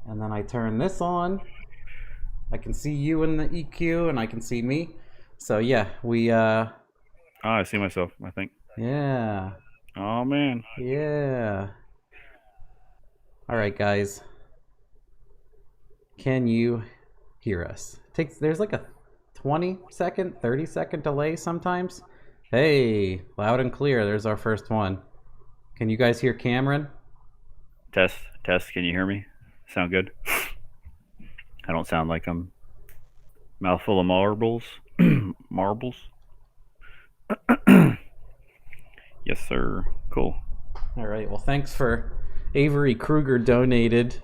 and then I turn this on. I can see you in the EQ, and I can see me. So yeah, we I see myself, I think. yeah, Oh, man. yeah. All right, guys. Can you hear us? There's like a 20-second, 30-second delay sometimes. Hey, loud and clear. There's our first one. Can you guys hear Cameron? Test, test. Can you hear me? Sound good? I don't sound like I'm mouthful of marbles. Marbles? Yes, sir. Cool. All right. Well, thanks for Avery Kruger donated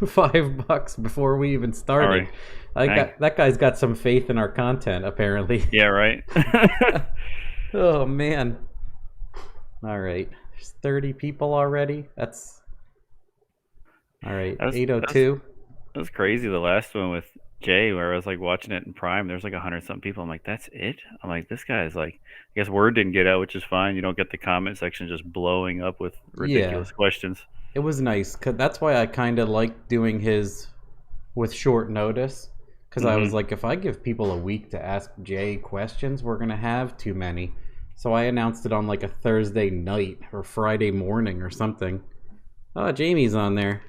$5 before we even started. All right. That guy's got some faith in our content, apparently. Yeah, right. Oh man. All right. There's 30 people already. That's all right. That was, 802. that was crazy. The last one with Jay, where I was like watching it in Prime, there's like 100 something people. I'm like, that's it? I'm like, this guy is like, I guess word didn't get out, which is fine. You don't get the comment section just blowing up with Yeah. ridiculous questions. It was nice cuz that's why I kind of like doing his with short notice, cuz I was Hmm. like, if I give people a week to ask Jay questions, we're going to have too many. So I announced it on like a Thursday night or Friday morning or something. Oh, Jamie's on there.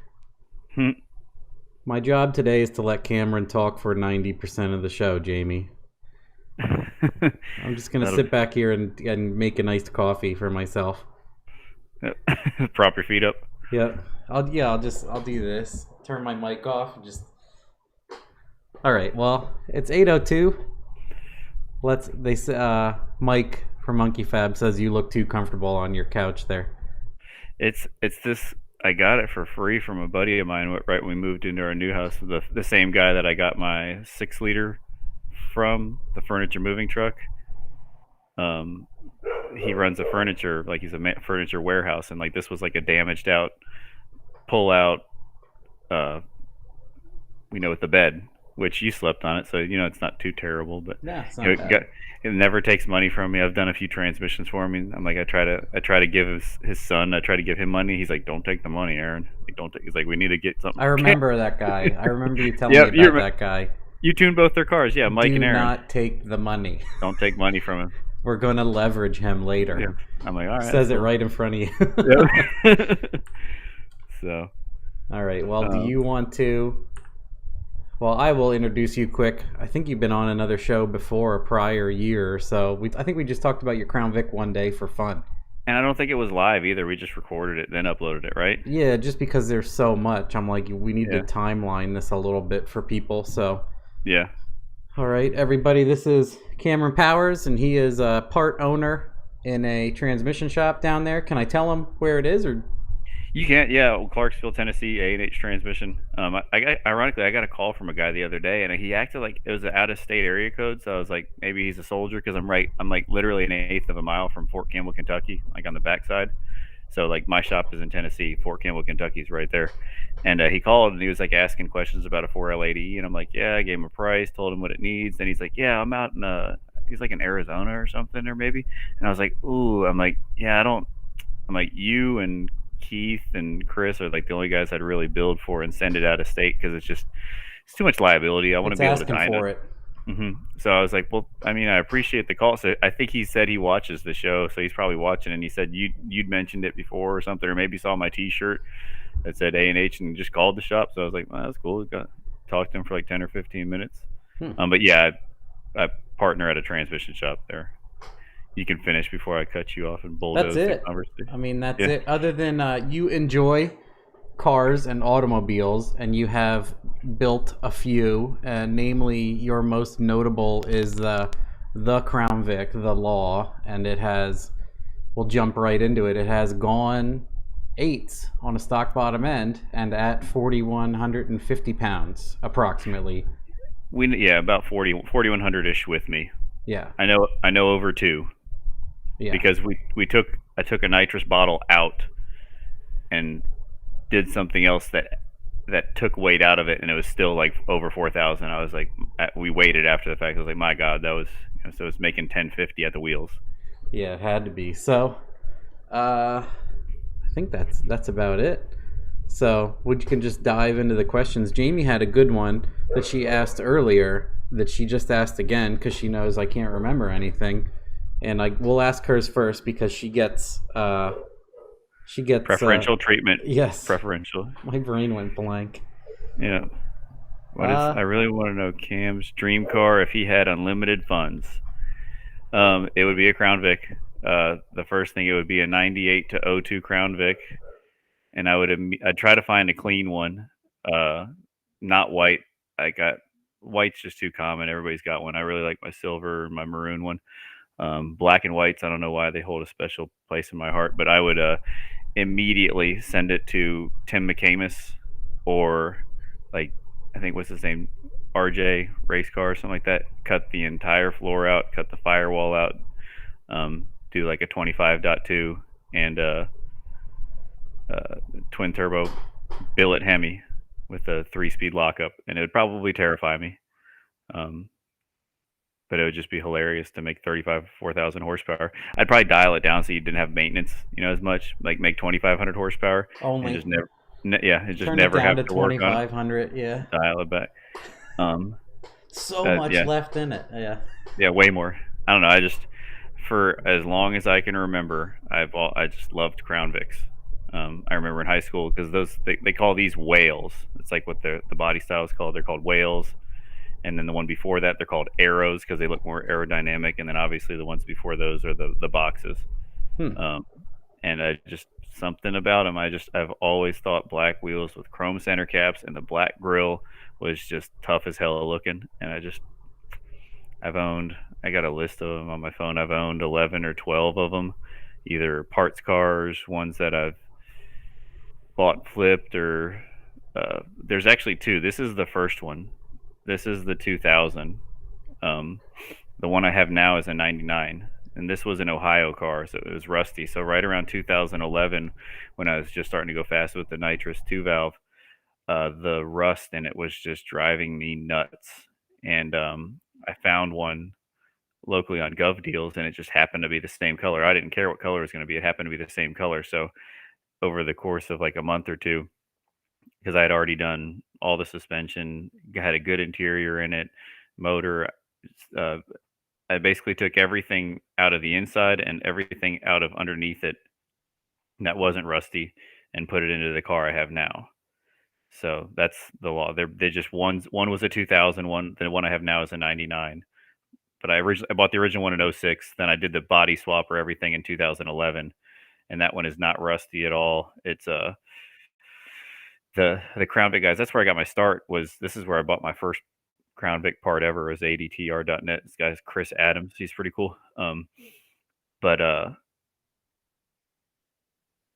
My job today is to let Cameron talk for 90% of the show, Jamie. I'm just going to That'll sit back here and make a nice coffee for myself. prop your feet up. Yep. I'll do this. Turn my mic off and just all right. Well, it's 8:02. Mike from Monkey Fab says you look too comfortable on your couch there. It's this. I got it for free from a buddy of mine right when we moved into our new house. The same guy that I got my 6 liter from, the furniture moving truck. Um, he runs a furniture, like he's a furniture warehouse, and like this was like a damaged out pull out. Uh, with the bed, which you slept on it, so it's not too terrible. But Yeah, it's you know, not bad. it never takes money from me. I've done a few transmissions for him. I'm like, I try to give his son. I try to give him money. He's like, don't take the money, Aaron. Like, don't take. He's like, we need to get I something. remember that guy. I remember you telling Yeah, me about that guy. you tuned both their cars. Yeah, Mike Do and Aaron. not take the money. Don't take money from him. We're going to leverage him Yeah, later. I'm like, all right. Says it Cool. right in front of you. Yep. So. All right. Well, do you want to? Well, I will introduce you quick. I think you've been on another show before, a prior year or so. I think we just talked about your Crown Vic one day for fun. And I don't think it was live either. We just recorded it, then uploaded it, right? Yeah, just because there's so much, I'm like, we need to Yeah. timeline this a little bit for people. So, Yeah. all right, everybody, this is Cameron Powers, and he is a part owner in a transmission shop down there. Can I tell him where it is, or? You can't, yeah. Clarksville, Tennessee, A&H transmission. Ironically, I got a call from a guy the other day, and he acted like it was an out-of-state area code. So I was like, maybe he's a soldier, because I'm right. I'm like literally an eighth of a mile from Fort Campbell, Kentucky, like on the backside. So like my shop is in Tennessee. Fort Campbell, Kentucky is right there. And he called and he was like asking questions about a 4L80E, and I'm like, yeah. I gave him a price, told him what it needs. Then he's like, yeah, I'm out in he's like in Arizona or something, or maybe. And I was like, ooh. I'm like, yeah, I don't. I'm like, you and Keith and Chris are like the only guys I'd really build for and send it out of state, because it's too much liability. I want to It's be able to asking kind for of. it. So I was like, well, I mean, I appreciate the call. So I think he said he watches the show, so he's probably watching. And he said you'd mentioned it before or something, or maybe saw my T-shirt that said A&H and just called the shop. So I was like, well, that's cool. Talked to him for like 10 or 15 minutes. But yeah, I partner at a transmission shop there. You can finish before I cut you off and bulldoze That's the it. conversation. I mean, that's Yeah. it. Other than you enjoy cars and automobiles, and you have built a few, namely your most notable is the Crown Vic, the Law, and it has, we'll jump right into it, it has gone eights on a stock bottom end and at 4,150 pounds approximately. About 4,100 ish with me. Yeah. I know over 2. Yeah. Because I took a nitrous bottle out and did something else that took weight out of it, and it was still like over 4,000. I was like, we waited after the fact. I was like, my God, that was, so it's making 1050 at the wheels. Yeah, it had to be. So, I think that's about it. So we can just dive into the questions. Jamie had a good one that she asked earlier that she just asked again because she knows I can't remember anything, and we'll ask hers first because she gets Preferential treatment. yes. Preferential. My brain went blank. Yeah. I Uh, really want to know Cam's dream car if he had unlimited funds. It would be a Crown Vic. The first thing, it would be a 98 to '02 Crown Vic, and I'd try to find a clean one, uh, not white. I got white's just too common. Everybody's got one. I really like my silver, my maroon one. Black and whites, I don't know why they hold a special place in my heart, but I would immediately send it to Tim McCamus or like I think what's his name, RJ Racekor or something like that. Cut the entire floor out, cut the firewall out, do like a 25.2 and twin turbo billet Hemi with a 3-speed lockup, and it would probably terrify me. But it would just be hilarious to make 4,000 horsepower. I'd probably dial it down so you didn't have maintenance, as much. Like make 2,500 horsepower and only just never, it just turn never it down have to to work on it. 2,500. Yeah, Dial it back. so much Yeah, left in it. yeah, way more. I don't know. I just for as long as I can remember, I just loved Crown Vics. I remember in high school because they call these whales. It's like what the body style is called. They're called whales. And then the one before that, they're called arrows because they look more aerodynamic. And then obviously the ones before those are the boxes. And I just something about them. I've always thought black wheels with chrome center caps and the black grill was just tough as hell looking. And I got a list of them on my phone. I've owned 11 or 12 of them, either parts cars, ones that I've bought flipped, or there's actually two. This is the first one. This is the 2000. The one I have now is a 99, and this was an Ohio car, so it was rusty. So right around 2011, when I was just starting to go fast with the nitrous 2-valve, the rust in it was just driving me nuts. And I found one locally on Gov Deals, and it just happened to be the same color. I didn't care what color it was going to be. It happened to be the same color. So over the course of like a month or two, because I had already done all the suspension, had a good interior in it, motor. I basically took everything out of the inside and everything out of underneath it that wasn't rusty and put it into the car I have now. So that's the law. They just one was a 2000 one. The one I have now is a 99. But I bought the original one in '06. Then I did the body swap or everything in 2011, and that one is not rusty at all. It's the Crown Vic guys. That's where I got my start. This is where I bought my first Crown Vic part ever. Was ADTR.net. This guy's Chris Adams. He's pretty cool. But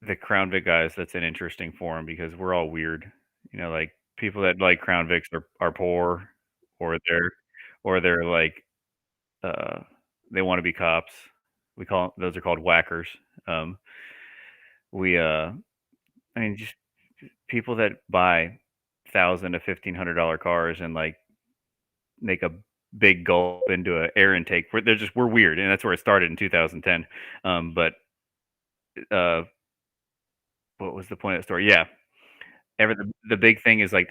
the Crown Vic guys, that's an interesting forum because we're all weird. Like people that like Crown Vics are poor, or they're like they want to be cops. Those are called whackers. Just people that buy $1,000 to $1,500 cars and like make a big gulp into an air intake. We're weird, and that's where it started in 2010. But what was the point of the story? Yeah. The big thing is like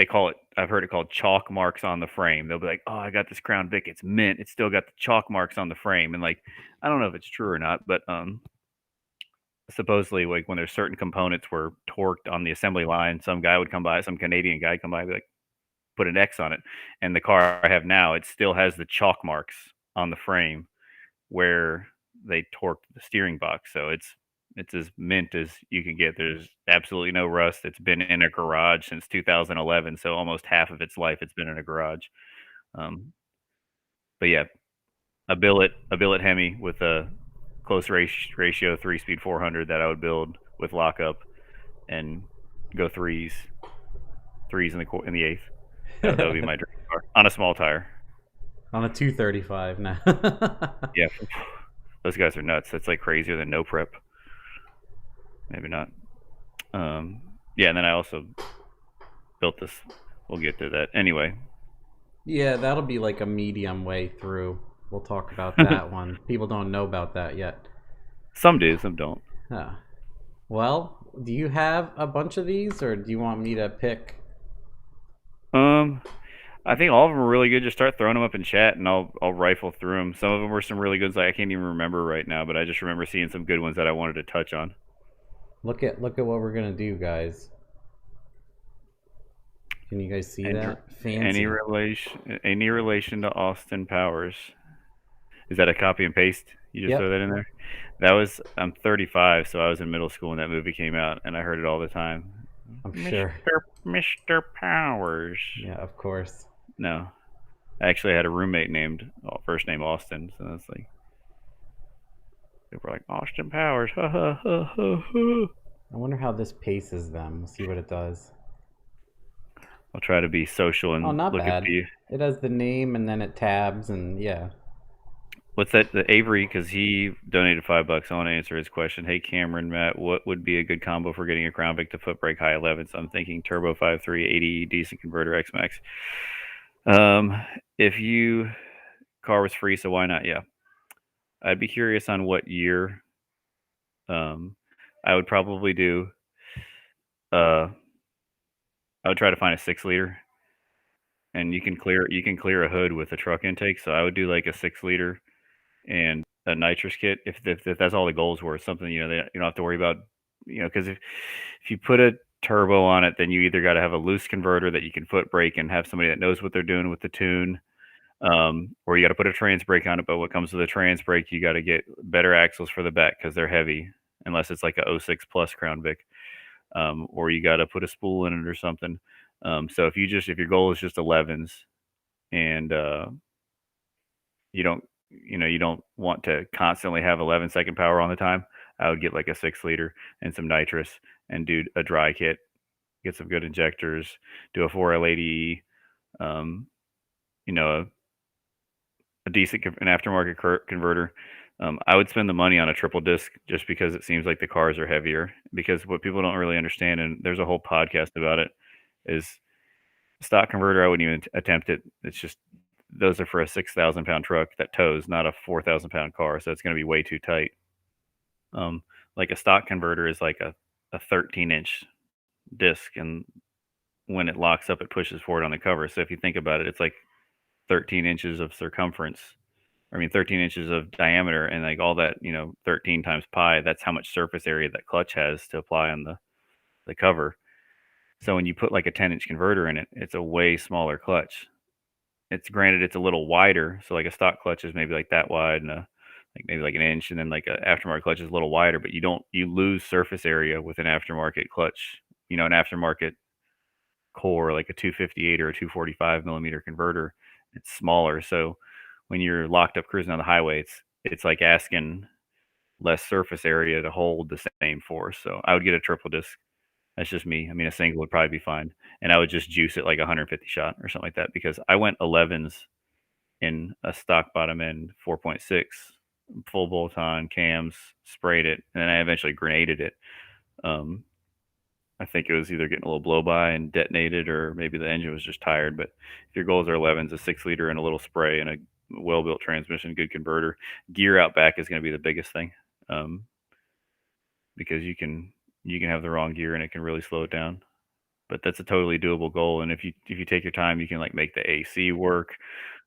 I've heard it called chalk marks on the frame. They'll be like, "Oh, I got this Crown Vic. It's mint. It's still got the chalk marks on the frame." And like, I don't know if it's true or not, but supposedly like when there's certain components were torqued on the assembly line, some Canadian guy come by, and be like, put an X on it. And the car I have now, it still has the chalk marks on the frame where they torqued the steering box. So it's as mint as you can get. There's absolutely no rust. It's been in a garage since 2011, so almost half of its life it's been in a garage. But yeah, a billet Hemi with a close ratio 3-speed 400 that I would build with lockup and go threes in the eighth. That would be my dream car on a small tire. On a 235 now. Yeah, those guys are nuts. That's like crazier than no prep. Maybe not. Yeah, and then I also built this. We'll get to that anyway. Yeah, that'll be like a medium way through. We'll talk about that one. People don't know about that yet. Some do, some don't. Yeah. Well, do you have a bunch of these, or do you want me to pick? Um, I think all of them are really good. Just start throwing them up in chat, and I'll rifle through them. Some of them were some really good ones. Like I can't even remember right now, but I just remember seeing some good ones that I wanted to touch on. Look at what we're gonna do, guys. Can you guys see And that? Fancy. any relation to Austin Powers? Is that a copy and paste? You just throw Yep, that in there? That was I'm 35, so I was in middle school when that movie came out, and I heard it all the time. I'm sure. Mr. Powers. Yeah, of course. No, I actually had a roommate named first name Austin, so that's like they were like Austin Powers. Ha ha ha ha ha. I wonder how this paces them. We'll see what it does. I'll try to be social Oh, and not look at bad. the It has the name and then it tabs and yeah. what's that? The Avery, because he donated $5. I want to answer his question. Hey Cameron, Matt, what would be a good combo for getting a Crown Vic to foot brake high 11s? I'm thinking turbo 5.3 80 decent converter X Max. If you car was free, so why not? Yeah, I'd be curious on what year. I would probably do. Uh, I would try to find a 6 liter, and you can clear a hood with a truck intake. So I would do like a 6 liter and a nitrous kit if that's all the goals were. Something that you don't have to worry about. Because if you put a turbo on it, then you either got to have a loose converter that you can foot brake and have somebody that knows what they're doing with the tune, or you got to put a trans brake on it. But what comes with a trans brake, you got to get better axles for the back because they're heavy, unless it's like a '06 plus Crown Vic, or you got to put a spool in it or something. So if your goal is just 11s and you don't want to constantly have 11-second power on the time, I would get like a 6 liter and some nitrous and do a dry kit, get some good injectors, do a 4L80E, um, you know, a decent an aftermarket converter. I would spend the money on a triple disc just because it seems like the cars are heavier. Because what people don't really understand, and there's a whole podcast about it, is stock converter. I wouldn't even attempt it. It's just those are for a 6,000 pound truck that tows, not a 4,000 pound car. So it's going to be way too tight. Like a stock converter is like a 13-inch disc, and when it locks up, it pushes forward on the cover. So if you think about it, it's like 13 inches of circumference. I mean, 13 inches of diameter, and like all that, 13 times pi. That's how much surface area that clutch has to apply on the cover. So when you put like a 10-inch converter in it, it's a way smaller clutch. It's granted it's a little wider, so like a stock clutch is maybe like that wide, and maybe like an inch, and then like a aftermarket clutch is a little wider, but you lose surface area with an aftermarket clutch. An aftermarket core like a 258 or a 245 millimeter converter, it's smaller. So when you're locked up cruising on the highway, it's like asking less surface area to hold the same force. So I would get a triple disc. That's just me. I mean, a single would probably be fine, and I would just juice it like 150 shot or something like that because I went 11s in a stock bottom end 4.6 full bolt on cams, sprayed it, and then I eventually grenaded it. I think it was either getting a little blow by and detonated, or maybe the engine was just tired. But if your goals are 11s, a 6 liter and a little spray and a well built transmission, good converter, gear out back is going to be the biggest thing, because you can have the wrong gear and it can really slow it down. But that's a totally doable goal, and if you take your time, you can like make the AC work.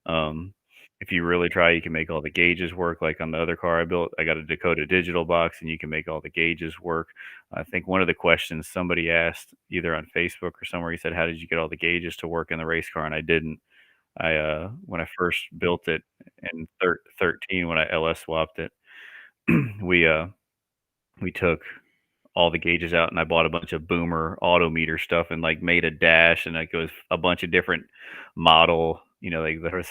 Um, if you really try, you can make all the gauges work. Like on the other car I built, I got a Dakota digital box, and you can make all the gauges work. I think one of the questions somebody asked either on Facebook or somewhere, he said, "How did you get all the gauges to work in the race car?" And I didn't. When I first built it in 13, when I LS swapped it, we took all the gauges out, and I bought a bunch of Boomer auto meter stuff and like made a dash, and like it was a bunch of different model, like there was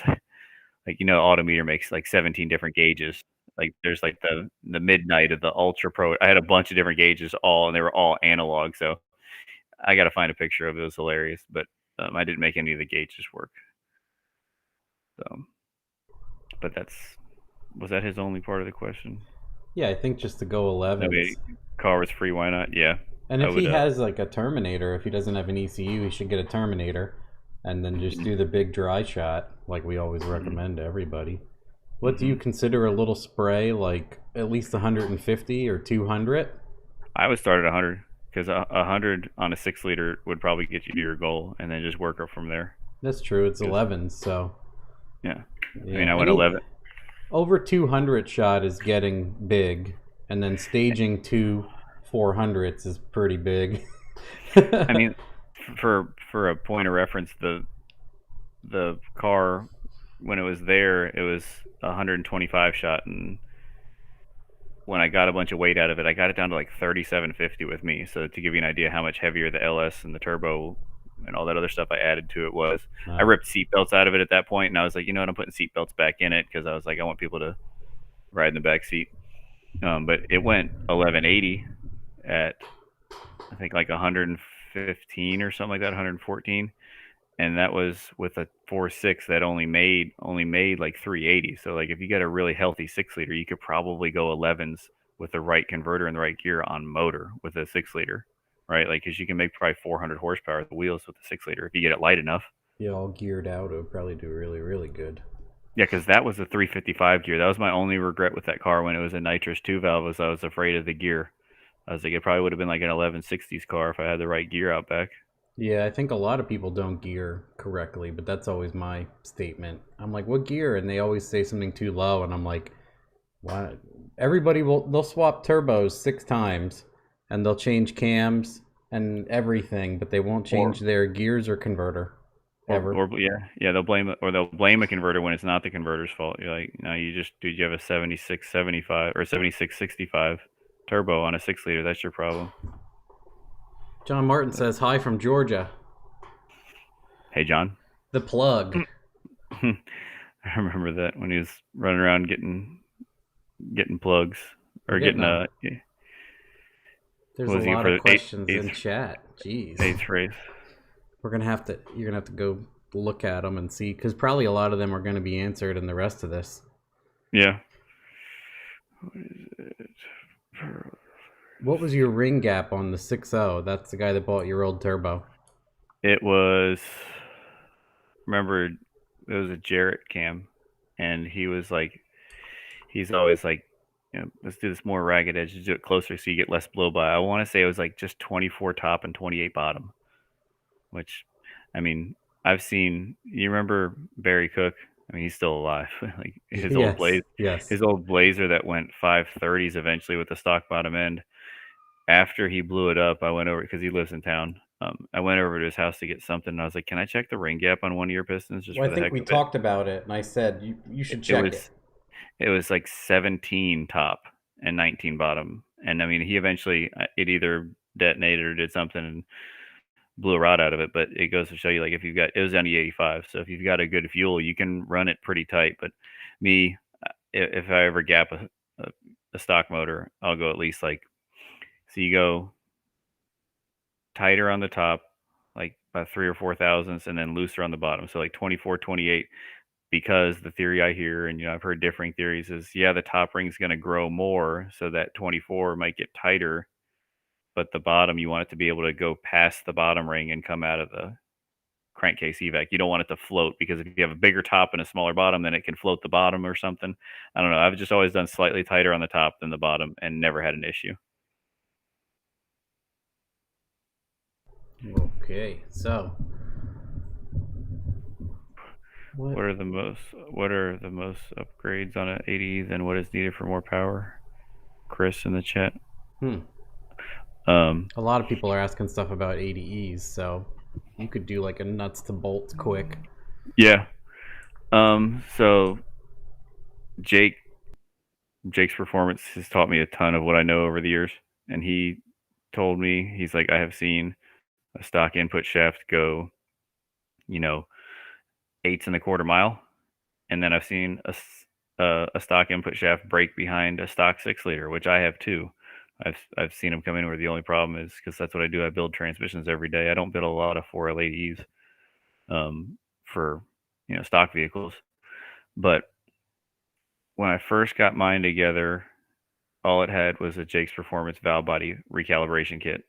like auto meter makes like 17 different gauges. Like there's like the midnight of the ultra pro. I had a bunch of different gauges and they were all analog. So I got to find a picture of it. It was hilarious, but I didn't make any of the gauges work. So, but was that his only part of the question? Yeah, I think just to go 11s. Car was free, why not? Yeah. And if he has like a Terminator, if he doesn't have an ECU, he should get a Terminator and then just do the big dry shot like we always recommend to everybody. What do you consider a little spray, like at least 150 or 200? I would start at 100 because 100 on a 6 liter would probably get you to your goal, and then just work up from there. That's true. It's 'Cause, 11, so yeah, I mean, yeah. I went Any 11. over 200 shot is getting big, and then staging to 400s is pretty big. I mean, for a point of reference, the car when it was there, it was 125 shot, and when I got a bunch of weight out of it, I got it down to like 3750 with me. So to give you an idea how much heavier the LS and the turbo and all that other stuff I added to it was, I ripped seatbelts out of it at that point, and I was like, you know what, I'm putting seatbelts back in it because I was like, I want people to ride in the back seat. But it went 1180 at I think like 115 or something like that, 114, and that was with a 4.6 that only made like 380. So like if you got a really healthy 6 liter, you could probably go 11s with the right converter and the right gear on motor with a 6 liter, right? Like because you can make probably 400 horsepower at the wheels with a 6 liter if you get it light enough. Yeah, all geared out, it would probably do really, really good. Yeah, because that was a 355 gear. That was my only regret with that car when it was a nitrous 2 valve, was I was afraid of the gear. I was like, it probably would have been like an 1160s car if I had the right gear out back. Yeah, I think a lot of people don't gear correctly, but that's always my statement. I'm like, what gear? And they always say something too low, and I'm like, why? They'll swap turbos 6 times, and they'll change cams and everything, but they won't change their gears or converter ever. Yeah, they'll blame it, or they'll blame a converter when it's not the converter's fault. You're like, no, you have a 7675 or 7665 turbo on a 6 liter. That's your problem. John Martin says hi from Georgia. Hey, John. The plug. I remember that when he was running around getting plugs or getting There's a lot of questions in chat. Jeez. 8th race. You're gonna have to go look at them and see, because probably a lot of them are going to be answered in the rest of this. Yeah. What is it? What was your ring gap on the 6.0? That's the guy that bought your old turbo. It was, remember, it was a Jarrett cam, and he was like, he's always like, you know, let's do this more ragged edge, do it closer so you get less blow by. I want to say it was like just 24 top and 28 bottom, which, I mean, I've seen, you remember Barry Cook? I mean, he's still alive. Like his old his old Blazer that went 530s eventually with the stock bottom end. After he blew it up, I went over, because he lives in town. I went over to his house to get something, and I was like, "Can I check the ring gap on one of your pistons?" Just well, for I the think heck we of it. talked about it, and I said you should check it. It was like 17 top and 19 bottom, and I mean, he eventually, it either detonated or did something and blew a rod out of it. But it goes to show you, like, if you've got, it was on the 85, so if you've got a good fuel, you can run it pretty tight. But me, if I ever gap a stock motor, I'll go at least like, so you go tighter on the top, like about 3 or 4 thousandths, and then looser on the bottom. So like 24, 28, because the theory I hear, and, you know, I've heard differing theories, is, yeah, the top ring's going to grow more, so that 24 might get tighter, but the bottom, you want it to be able to go past the bottom ring and come out of the crankcase evac. You don't want it to float, because if you have a bigger top and a smaller bottom, then it can float the bottom or something. I don't know. I've just always done slightly tighter on the top than the bottom and never had an issue. Okay, so what are the most upgrades on an 80 than what is needed for more power? Chris in the chat. A lot of people are asking stuff about 80Es, so you could do like a nuts to bolts quick. Yeah. So Jake's Performance has taught me a ton of what I know over the years, and he told me, he's like, I have seen a stock input shaft go, you know, 8.25 mile, and then I've seen a stock input shaft break behind a stock 6-liter, which I have too. I've seen them come in where the only problem is, because that's what I do. I build transmissions every day. I don't build a lot of 4L80Es for, you know, stock vehicles. But when I first got mine together, all it had was a Jake's Performance valve body recalibration kit,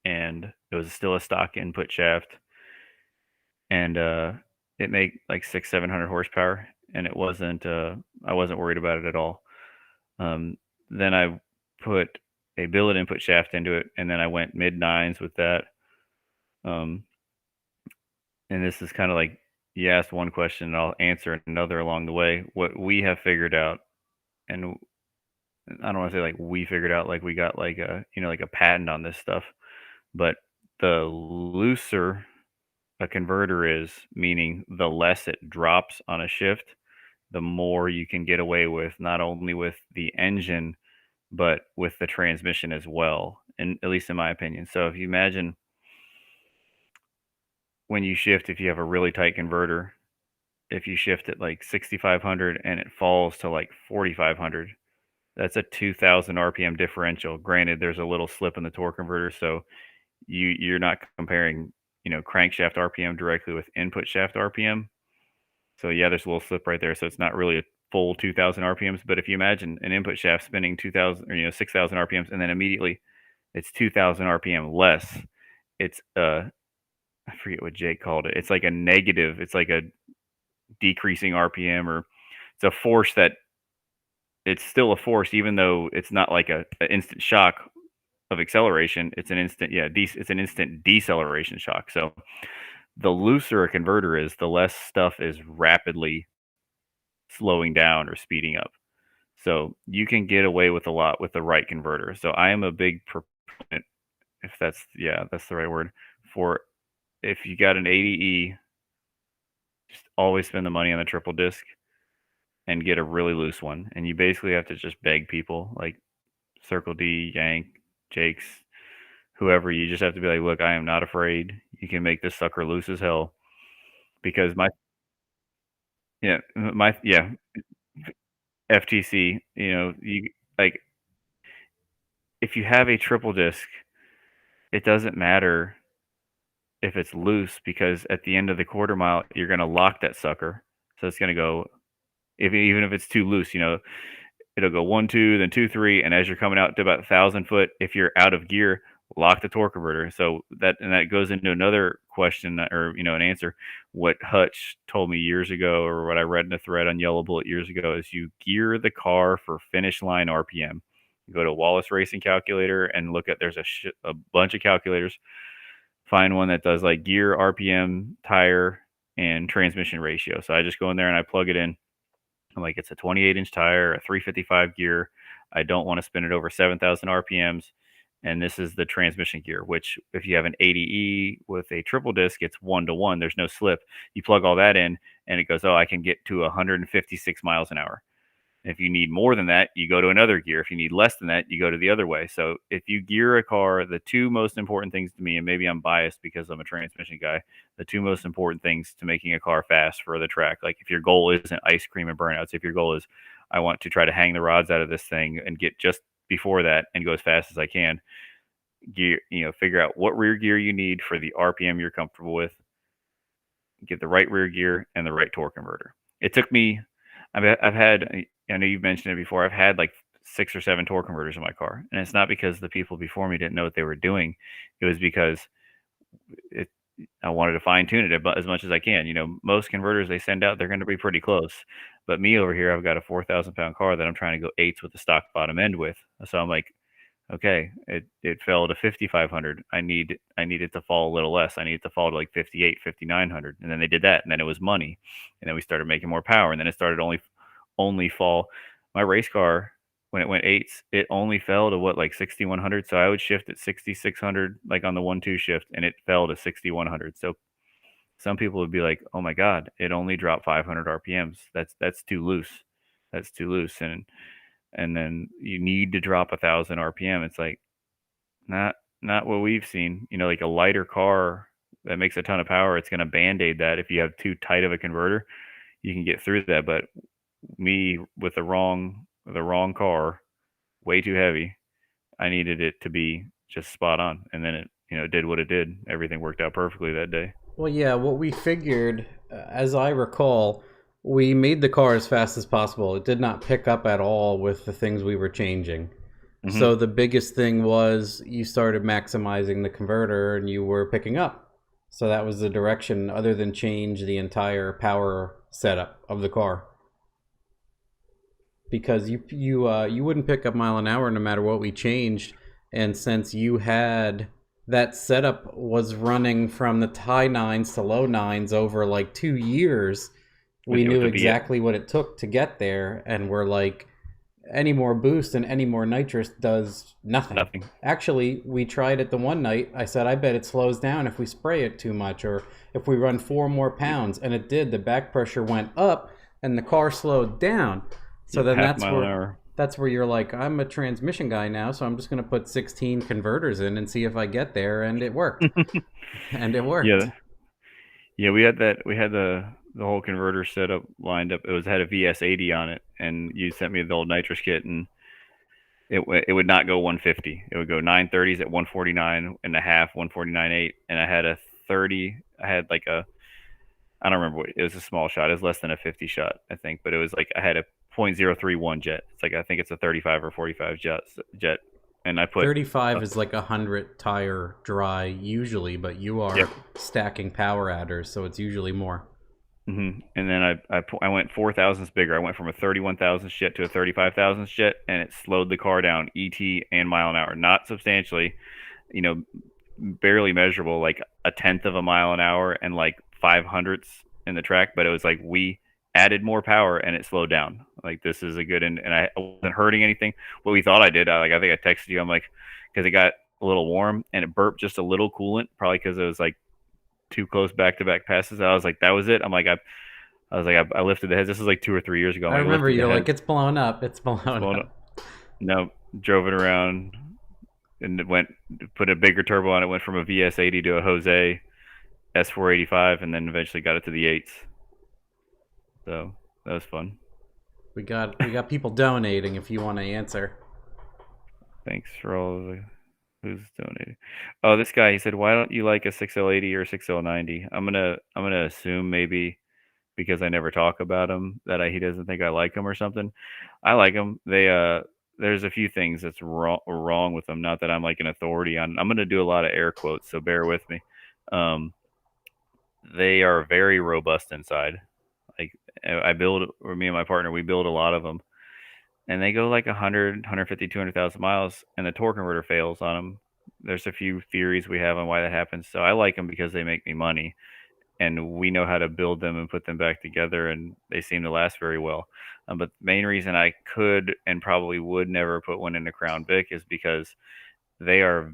and it was still a stock input shaft, and it made like 600-700 horsepower, and it wasn't I wasn't worried about it at all. Then I put a billet input shaft into it, and then I went mid-nines with that. And this is kind of like, you asked one question and I'll answer another along the way. What we have figured out, and I don't want to say like we figured out like we got like a like a patent on this stuff, but the looser a converter is, meaning the less it drops on a shift, the more you can get away with, not only with the engine but with the transmission as well, and at least in my opinion. So if you imagine when you shift, if you have a really tight converter, if you shift it like 6,500 and it falls to like 4,500, that's a 2,000 RPM differential. Granted, there's a little slip in the torque converter, so you're not comparing crankshaft RPM directly with input shaft RPM. So yeah, there's a little slip right there. So it's not really a full 2,000 RPMs. But if you imagine an input shaft spinning 2,000 or 6,000 RPMs, and then immediately it's 2,000 RPM less, it's I forget what Jake called it. It's like a negative. It's like a decreasing RPM, or it's a force that it's still a force, even though it's not like an instant shock of acceleration. It's an instant, it's an instant deceleration shock. So the looser a converter is, the less stuff is rapidly slowing down or speeding up. So you can get away with a lot with the right converter. So I am a big proponent, if that's the right word, for if you got an 80E, just always spend the money on the triple disc and get a really loose one. And you basically have to just beg people like Circle D, Yank, Jake's, whoever. You just have to be like, look, I am not afraid. You can make this sucker loose as hell. Because FTC, you like, if you have a triple disc, it doesn't matter if it's loose, because at the end of the quarter mile, you're going to lock that sucker. So it's going to go, even if it's too loose, it'll go 1, 2, then 2, 3. And as you're coming out to about 1,000 foot, if you're out of gear, lock the torque converter. So that goes into another question, or, an answer. What Hutch told me years ago, or what I read in a thread on Yellow Bullet years ago, is you gear the car for finish line RPM. You go to Wallace Racing Calculator and look at, there's a bunch of calculators. Find one that does like gear, RPM, tire, and transmission ratio. So I just go in there and I plug it in. I'm like, it's a 28-inch tire, a 355 gear. I don't want to spin it over 7,000 RPMs. And this is the transmission gear, which if you have an 80E with a triple disc, it's 1-to-1. There's no slip. You plug all that in and it goes, I can get to 156 miles an hour. If you need more than that, you go to another gear. If you need less than that, you go to the other way. So if you gear a car, the two most important things to me, and maybe I'm biased because I'm a transmission guy, the two most important things to making a car fast for the track, like if your goal isn't ice cream and burnouts, if your goal is, I want to try to hang the rods out of this thing and get just before that and go as fast as I can, gear, figure out what rear gear you need for the RPM you're comfortable with, get the right rear gear and the right torque converter. It took me, I've had, I know you've mentioned it before, I've had like 6 or 7 torque converters in my car. And it's not because the people before me didn't know what they were doing. It was because I wanted to fine tune it as much as I can. Most converters they send out, they're going to be pretty close. But me over here, I've got a 4,000 pound car that I'm trying to go 8s with the stock bottom end with. So I'm like, okay, it fell to 5,500. I need it to fall a little less. I need it to fall to like 58, 5,900. And then they did that. And then it was money. And then we started making more power. And then it started only fall. My race car, when it went 8s, it only fell to like 6,100. So I would shift at 6,600, like on the 1-2 shift, and it fell to 6,100. So some people would be like, oh my God, it only dropped 500 RPMs. That's too loose. That's too loose. And then you need to drop 1,000 RPM. It's like, not what we've seen. Like a lighter car that makes a ton of power, it's going to band-aid that. If you have too tight of a converter, you can get through that. But me with the wrong car, way too heavy, I needed it to be just spot on. And then it did what it did. Everything worked out perfectly that day. Well, yeah, what we figured, as I recall, we made the car as fast as possible. It did not pick up at all with the things we were changing. Mm-hmm. So the biggest thing was you started maximizing the converter and you were picking up. So that was the direction, other than change the entire power setup of the car. Because you wouldn't pick up mile an hour no matter what we changed. And since you had that setup was running from the high nines to low nines over like 2 years, we with knew the V exactly what it took to get there, and we're like, any more boost and any more nitrous does nothing. nothing. Actually, we tried it the one night. I said, I bet it slows down if we spray it too much or if we run 4 more pounds. And it did. The back pressure went up and the car slowed down. So then Half mile an hour. that's where you're like, I'm a transmission guy now, so I'm just going to put 16 converters in and see if I get there. And it worked. And it worked. Yeah, yeah. We had that. We had the whole converter setup lined up. Had a VS80 on it, and you sent me the old nitrous kit, and it would not go 150. It would go 930s at 149 and a half, 149.8, and I had a 30. I had like a I don't remember what it was. A small shot. It was less than a 50 shot, I think, but it was like I had a .031 jet. It's like I think it's a 35 or 45 jet, and I put 35 is like 100 tire dry usually, but you are stacking power adders, so it's usually more. And then I went 4 thousandths bigger. I went from a 31 thousandths jet to a 35 thousandths jet, and it slowed the car down ET and mile an hour, not substantially, barely measurable, like a tenth of a mile an hour and like 500ths in the track. But it was like we added more power and it slowed down. Like this is a good, and I wasn't hurting anything. What we thought I did, I think I texted you. I'm like, because it got a little warm and it burped just a little coolant, probably because it was like too close back-to-back passes. I was like, that was it. I'm like, I lifted the heads. This is like 2 or 3 years ago. I remember you're like, it's blown up. It's blown up. No, drove it around and put a bigger turbo on it. Went from a VS80 to a Jose S485, and then eventually got it to the 8s. So that was fun. We got people donating if you want to answer. Thanks for all of the who's donating. Oh, this guy, he said, why don't you like a 6L80 or 6L90? I'm gonna assume maybe because I never talk about him that he doesn't think I like him or something. I like them. There's a few things that's wrong with them. Not that I'm like an authority on. I'm gonna do a lot of air quotes, so bear with me. They are very robust inside. Like me and my partner, we build a lot of them, and they go like 100, 150, 200,000 miles, and the torque converter fails on them. There's a few theories we have on why that happens. So I like them because they make me money, and we know how to build them and put them back together, and they seem to last very well. But the main reason I could and probably would never put one in a Crown Vic is because they are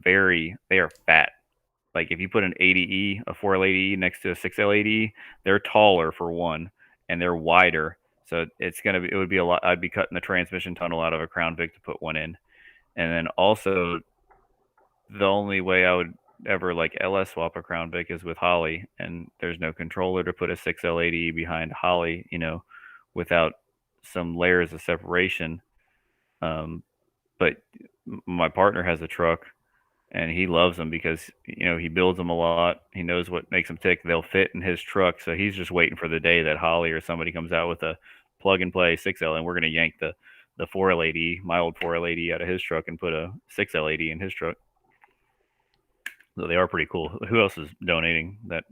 fat. Like if you put an 80E, a 4L80E next to a 6L80E, they're taller for one, and they're wider. So it would be a lot. I'd be cutting the transmission tunnel out of a Crown Vic to put one in. And then also, the only way I would ever like LS swap a Crown Vic is with holley, and there's no controller to put a 6L80 behind holley, without some layers of separation. But my partner has a truck, and he loves them because he builds them a lot. He knows what makes them tick. They'll fit in his truck, so he's just waiting for the day that holley or somebody comes out with a plug and play 6L, and we're gonna yank the 4L80, my old 4L80, out of his truck and put a 6L80 in his truck. So they are pretty cool. Who else is donating that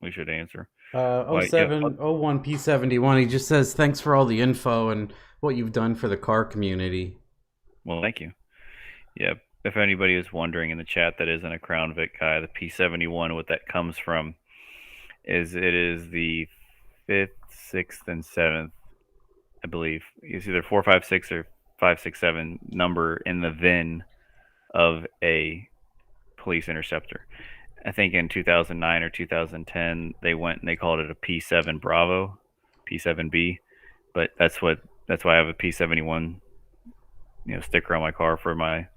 we should answer? 0701 P71. He just says thanks for all the info and what you've done for the car community. Well, thank you. Yeah, if anybody is wondering in the chat that isn't a Crown Vic guy, the P71, what that comes from is it is the 5th, 6th, and 7th, I believe. It's either 456 or 567 number in the VIN of a police interceptor. I think in 2009 or 2010 they went and they called it a P7 Bravo, P7B, but that's why I have a P71 sticker on my car for my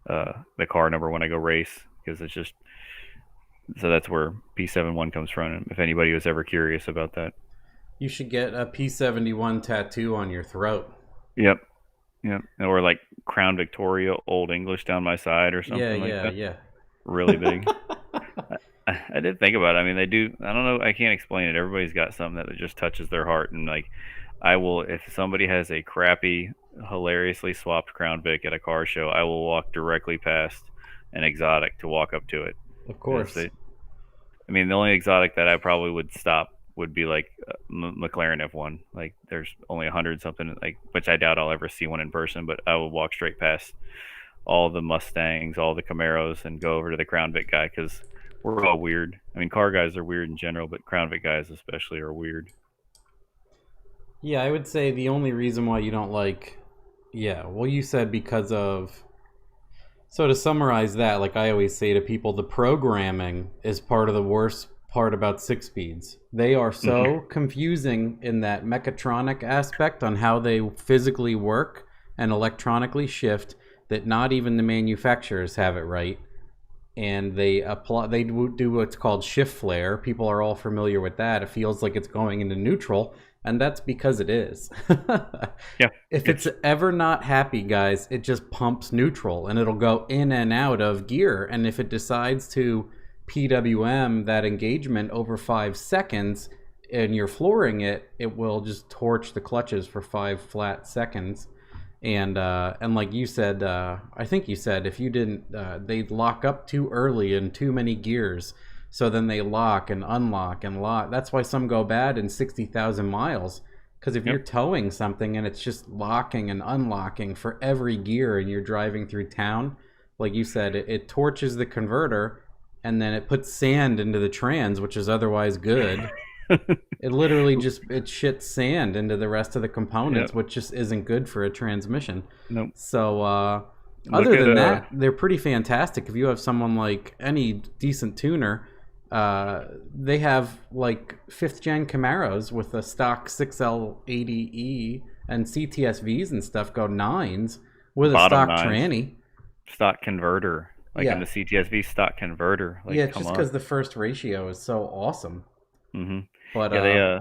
the car number when I go race, because it's just so that's where P71 comes from. If anybody was ever curious about that, you should get a P71 tattoo on your throat. Yep, or like Crown Victoria Old English down my side or something like that. Yeah. Really big. I did think about it. I mean, they do. I don't know. I can't explain it. Everybody's got something that just touches their heart, and like, I will. If somebody has a crappy, hilariously swapped Crown Vic at a car show, I will walk directly past an exotic to walk up to it. Of course. The only exotic that I probably would stop would be like McLaren F1. Like, there's only 100 something, like, which I doubt I'll ever see one in person, but I will walk straight past all the Mustangs, all the Camaros, and go over to the Crown Vic guy because we're all weird. I mean, car guys are weird in general, but Crown Vic guys especially are weird. Yeah, I would say the only reason why you don't like, yeah, well, you said because of. So to summarize that, like I always say to people, the programming is part of the worst part about six speeds. They are so confusing in that mechatronic aspect on how they physically work and electronically shift that not even the manufacturers have it right. And they do what's called shift flare. People are all familiar with that. It feels like it's going into neutral, and that's because it is. Yeah, If it's ever not happy, guys, it just pumps neutral and it'll go in and out of gear. And if it decides to PWM that engagement over 5 seconds and you're flooring it, it will just torch the clutches for 5 flat seconds. And like you said, I think you said if you didn't, they'd lock up too early in too many gears. So then they lock and unlock and lock. That's why some go bad in 60,000 miles. Because if you're towing something and it's just locking and unlocking for every gear and you're driving through town, like you said, it torches the converter and then it puts sand into the trans, which is otherwise good. It literally just it shits sand into the rest of the components, which just isn't good for a transmission. Nope. So other than that, they're pretty fantastic. If you have someone like any decent tuner, they have like fifth gen Camaros with a stock 6L80E and CTSVs and stuff go nines with a stock tranny. Stock converter. Like in the CTSV stock converter. Like, yeah, just because the first ratio is so awesome. Mm-hmm. But yeah,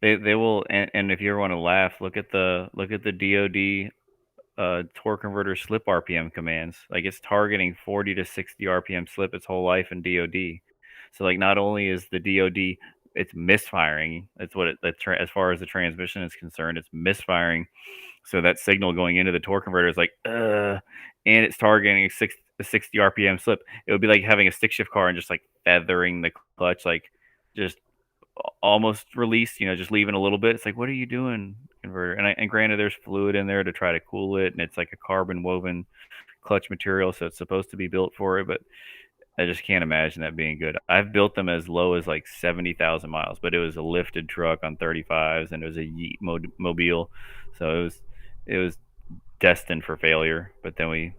they will, and if you ever want to laugh, look at the DoD torque converter slip RPM commands. Like it's targeting 40 to 60 RPM slip its whole life in DoD. So like not only is the DoD it's misfiring. That's what as far as the transmission is concerned, it's misfiring. So that signal going into the torque converter is like, and it's targeting a 60 RPM slip. It would be like having a stick shift car and just like feathering the clutch, like just almost released, just leaving a little bit. It's like, what are you doing, converter? And granted, there's fluid in there to try to cool it, and it's like a carbon woven clutch material, so it's supposed to be built for it, but I just can't imagine that being good. I've built them as low as like 70,000 miles, but it was a lifted truck on 35s, and it was a Yeet mobile, so it was destined for failure. But then we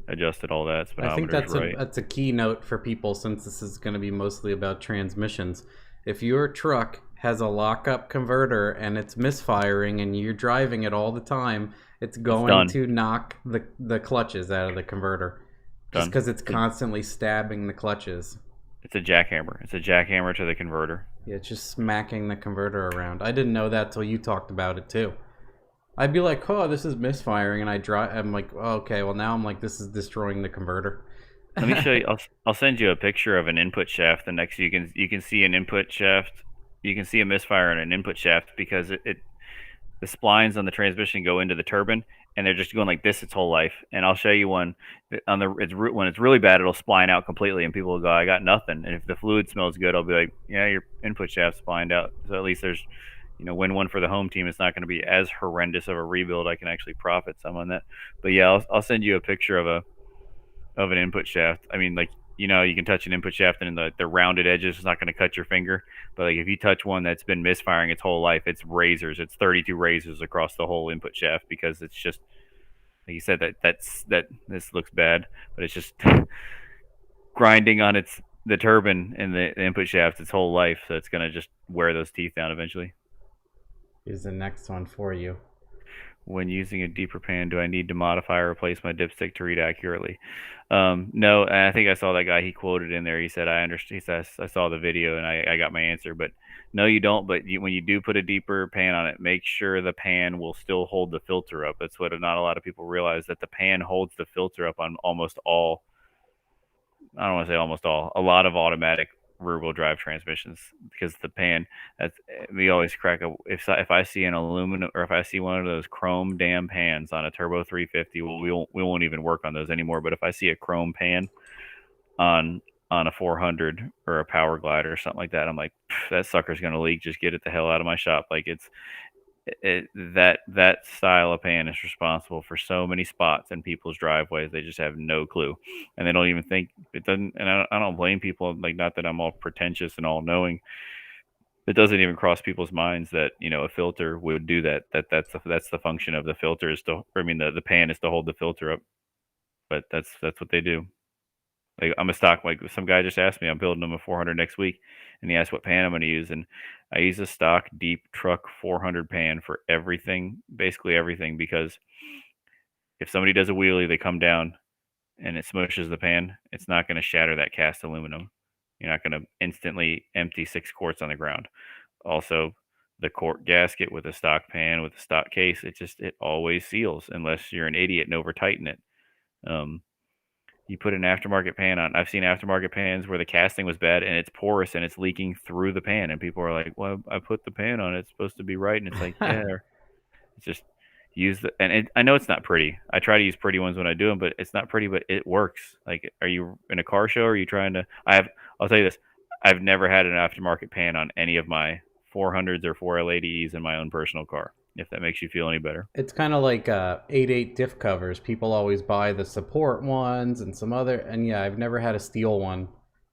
adjusted all that. I think that's a key note for people, since this is going to be mostly about transmissions. If your truck has a lockup converter and it's misfiring and you're driving it all the time, it's going to knock the clutches out of the converter. Just because it's constantly stabbing the clutches. It's a jackhammer. It's a jackhammer to the converter. Yeah, it's just smacking the converter around. I didn't know that till you talked about it too. I'd be like, oh, this is misfiring, and I'm like, oh, okay, well now I'm like, this is destroying the converter. Let me show you. I'll send you a picture of an input shaft. The next you can see an input shaft. You can see a misfire in an input shaft because the splines on the transmission go into the turbine, and they're just going like this its whole life. And I'll show you one on when it's really bad, it'll spline out completely, and people will go, I got nothing. And if the fluid smells good, I'll be like, yeah, your input shaft's splined out. So at least there's, win one for the home team. It's not going to be as horrendous of a rebuild. I can actually profit some on that. But yeah, I'll send you a picture of an input shaft. I mean, like, you can touch an input shaft and the rounded edges is not going to cut your finger. But like if you touch one that's been misfiring its whole life, it's razors. It's 32 razors across the whole input shaft because it's just, like you said, that this looks bad, but it's just grinding on the turbine and the input shaft its whole life. So it's going to just wear those teeth down eventually. Here's the next one for you. When using a deeper pan, do I need to modify or replace my dipstick to read accurately? No, and I think I saw that guy. He quoted in there. He said, "I understand." He said, "I saw the video and I got my answer." But no, you don't. But when you do put a deeper pan on it, make sure the pan will still hold the filter up. That's what not a lot of people realize, that the pan holds the filter up on almost all. I don't want to say almost all. A lot of automatic rear-wheel drive transmissions, because the pan, we always crack up if I see an aluminum, or if I see one of those chrome damn pans on a turbo 350, well, we won't even work on those anymore. But if I see a chrome pan on a 400 or a power glider or something like that, I'm like, that sucker's gonna leak. Just get it the hell out of my shop. Like that style of pan is responsible for so many spots in people's driveways. They just have no clue, and they don't even think it doesn't. And I don't blame people. Like, not that I'm all pretentious and all knowing. It doesn't even cross people's minds that a filter would do that. That's the function of the filter is to. I mean, the pan is to hold the filter up. But that's what they do. Like, I'm a stock, like some guy just asked me, I'm building him a 400 next week, and he asked what pan I'm going to use, and I use a stock deep truck 400 pan for everything, basically everything, because if somebody does a wheelie, they come down and it smushes the pan, it's not going to shatter that cast aluminum. You're not going to instantly empty 6 quarts on the ground. Also, the quart gasket with a stock pan with a stock case, it always seals unless you're an idiot and over tighten it. You put an aftermarket pan on. I've seen aftermarket pans where the casting was bad and it's porous and it's leaking through the pan, and people are like, "Well, I put the pan on; it's supposed to be right." And it's like, yeah, it's just use the. And I know it's not pretty. I try to use pretty ones when I do them, but it's not pretty. But it works. Like, are you in a car show? Or are you trying to? I'll tell you this. I've never had an aftermarket pan on any of my 400s or 4L80Es in my own personal car. If that makes you feel any better. It's kind of like 8.8 diff covers. People always buy the support ones and some other, and yeah, I've never had a steel one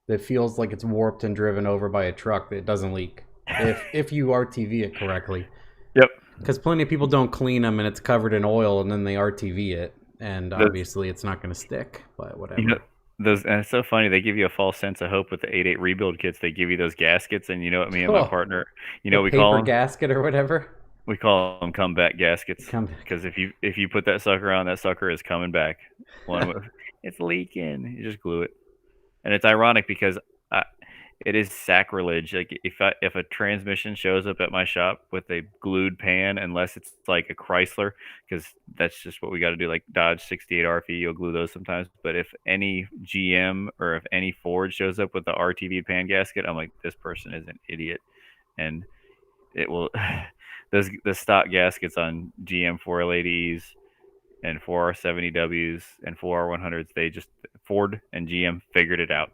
that feels like it's warped and driven over by a truck that doesn't leak. If you RTV it correctly. Yep. Because plenty of people don't clean them and it's covered in oil and then they RTV it, and obviously it's not going to stick, but whatever. And it's so funny, they give you a false sense of hope with the 8.8 rebuild kits. They give you those gaskets, and you know what me and my partner, we call them gasket or whatever. We call them comeback gaskets, because if you put that sucker on, that sucker is coming back. It's leaking. You just glue it, and it's ironic because it is sacrilege. Like, if a transmission shows up at my shop with a glued pan, unless it's like a Chrysler, because that's just what we got to do. Like Dodge 68 RFE, you'll glue those sometimes. But if any GM or if any Ford shows up with the RTV pan gasket, I'm like, this person is an idiot, and it will. The stock gaskets on GM 4L80s and 4R70Ws and 4R100s, Ford and GM figured it out.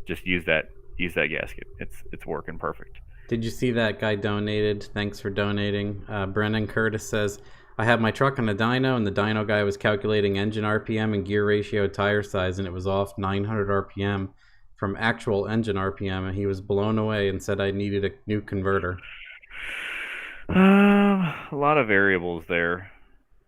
Just use that gasket. It's working perfect. Did you see that guy donated? Thanks for donating. Brennan Curtis says, I have my truck on a dyno, and the dyno guy was calculating engine RPM and gear ratio tire size, and it was off 900 RPM from actual engine RPM, and he was blown away and said I needed a new converter. A lot of variables there.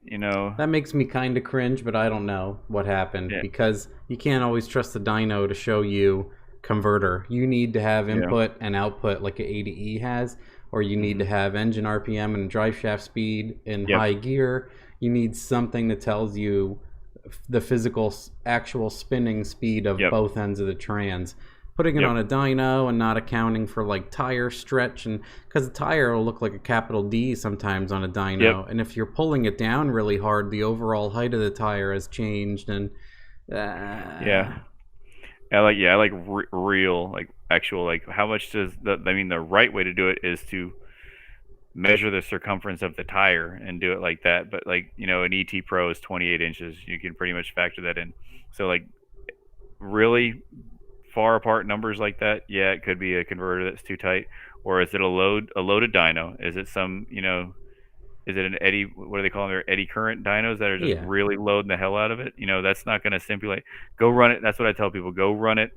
That makes me kind of cringe, but I don't know what happened, because you can't always trust the dyno to show you converter. You need to have input and output like an A to E has, or you need to have engine RPM and drive shaft speed in high gear. You need something that tells you the physical actual spinning speed of both ends of the trans. Putting it on a dyno and not accounting for like tire stretch, and because the tire will look like a capital D sometimes on a dyno, and if you're pulling it down really hard, the overall height of the tire has changed. And I like real, like actual, like how much does the right way to do it is to measure the circumference of the tire and do it like that. But like, an ET Pro is 28 inches. You can pretty much factor that in. So like really far apart numbers like that, it could be a converter that's too tight. Or is it a loaded dyno? Is it some, is it an eddy, what do they call them? They're eddy current dynos that are just really loading the hell out of it. That's not going to simulate. Go run it. That's what I tell people. Go run it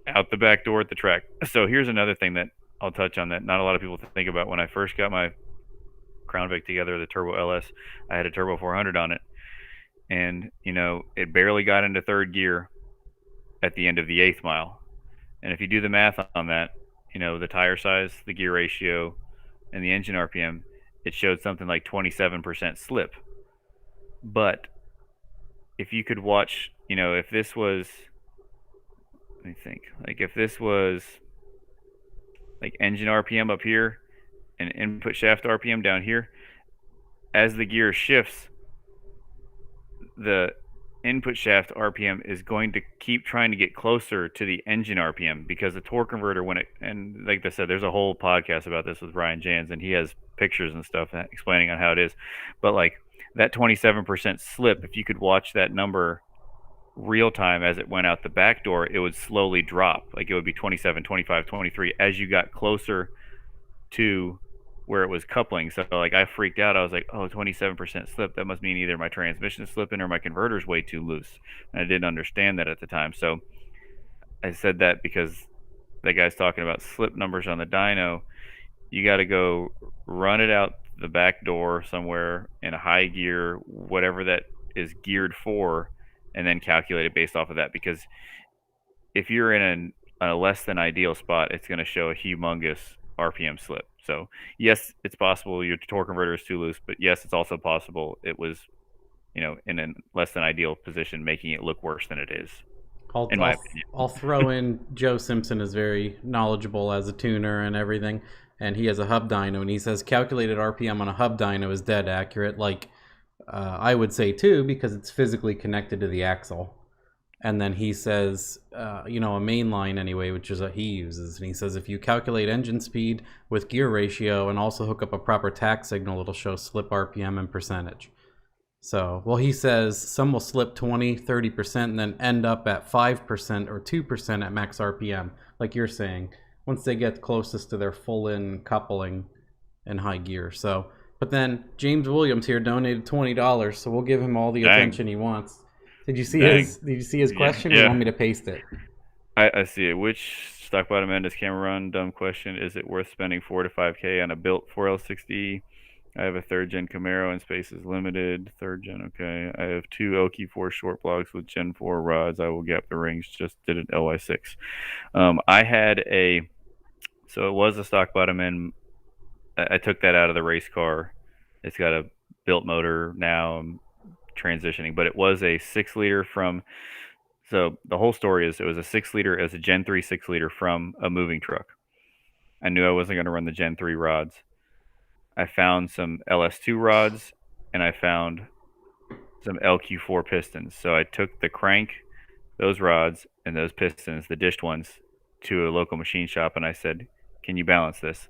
out the back door at the track. So here's another thing that I'll touch on that not a lot of people think about. When I first got my Crown Vic together, the Turbo LS, I had a Turbo 400 on it. And, it barely got into third gear at the end of the 8th mile. And if you do the math on that, the tire size, the gear ratio, and the engine RPM, it showed something like 27% slip. But if you could watch, if this was, let me think, like if this was like engine RPM up here and input shaft RPM down here, as the gear shifts, the input shaft RPM is going to keep trying to get closer to the engine RPM, because the torque converter, and like I said, there's a whole podcast about this with Brian Jans, and he has pictures and stuff explaining on how it is. But like that 27% slip, if you could watch that number real time as it went out the back door, it would slowly drop. Like it would be 27, 25, 23 as you got closer to where it was coupling. So like I freaked out. I was like, oh, 27% slip. That must mean either my transmission is slipping or my converter's way too loose. And I didn't understand that at the time. So I said that because the guy's talking about slip numbers on the dyno. You got to go run it out the back door somewhere in a high gear, whatever that is geared for, and then calculate it based off of that. Because if you're in a less than ideal spot, it's going to show a humongous RPM slip. So yes, it's possible your torque converter is too loose, but yes, it's also possible it was, in a less than ideal position, making it look worse than it is, I'll, in my I'll, opinion. I'll throw in Joe Simpson is very knowledgeable as a tuner and everything, and he has a hub dyno, and he says calculated RPM on a hub dyno is dead accurate. Like I would say too, because it's physically connected to the axle. And then he says, a mainline anyway, which is what he uses. And he says if you calculate engine speed with gear ratio and also hook up a proper tach signal, it'll show slip RPM and percentage. So, well, he says some will slip 20, 30% and then end up at 5% or 2% at max RPM, like you're saying, once they get closest to their full-in coupling in high gear. So, but then James Williams here donated $20, so we'll give him all the attention he wants. Did you see his question? Or you want me to paste it? I see it. Which stock bottom end does camera run? Dumb question. Is it worth spending 4 to 5K on a built 4L60? I have a third gen Camaro and space is limited. Third gen, okay. I have two LQ4 short blocks with Gen 4 rods. I will gap the rings. Just did an LY6. I had so it was a stock bottom end. I took that out of the race car. It's got a built motor now. I'm transitioning, but it was a 6-liter from. So the whole story is it was a 6-liter, it was a Gen 3 6-liter from a moving truck. I knew I wasn't going to run the Gen 3 rods. I found some LS2 rods and I found some LQ4 pistons. So I took the crank, those rods, and those pistons, the dished ones, to a local machine shop and I said, can you balance this?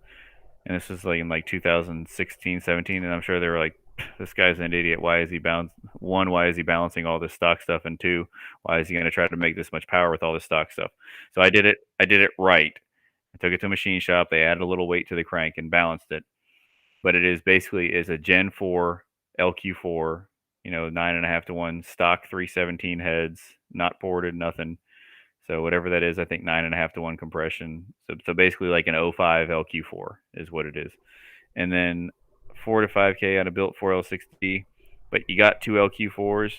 And this was like in 2016, 17, and I'm sure they were like, this guy's an idiot. Why is he why is he balancing all this stock stuff? And two, why is he going to try to make this much power with all this stock stuff? So I did it right. I took it to a machine shop. They added a little weight to the crank and balanced it. But it is basically a Gen 4 LQ4, 9.5 to 1 stock 317 heads, not ported, nothing. So whatever that is, I think 9.5 to 1 compression. So basically like an 05 LQ4 is what it is. And then 4 to 5K on a built 4L60, but you got two LQ4s.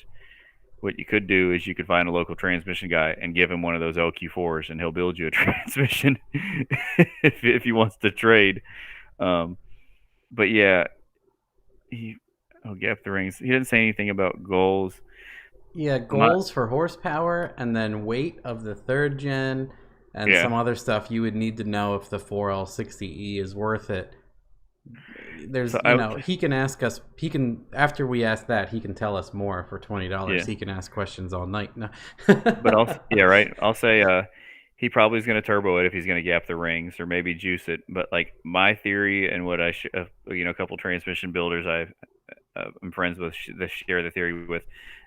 What you could do is you could find a local transmission guy and give him one of those LQ4s, and he'll build you a transmission if he wants to trade. But yeah, gap the rings. He didn't say anything about goals. Yeah, goals for horsepower and then weight of the third gen and some other stuff you would need to know if the 4L60E is worth it. There's, he can ask us. After we ask that, he can tell us more for $20. Yeah. He can ask questions all night. No. But I'll say he probably is going to turbo it if he's going to gap the rings or maybe juice it. But like my theory and what a couple transmission builders I'm friends with that share the theory with,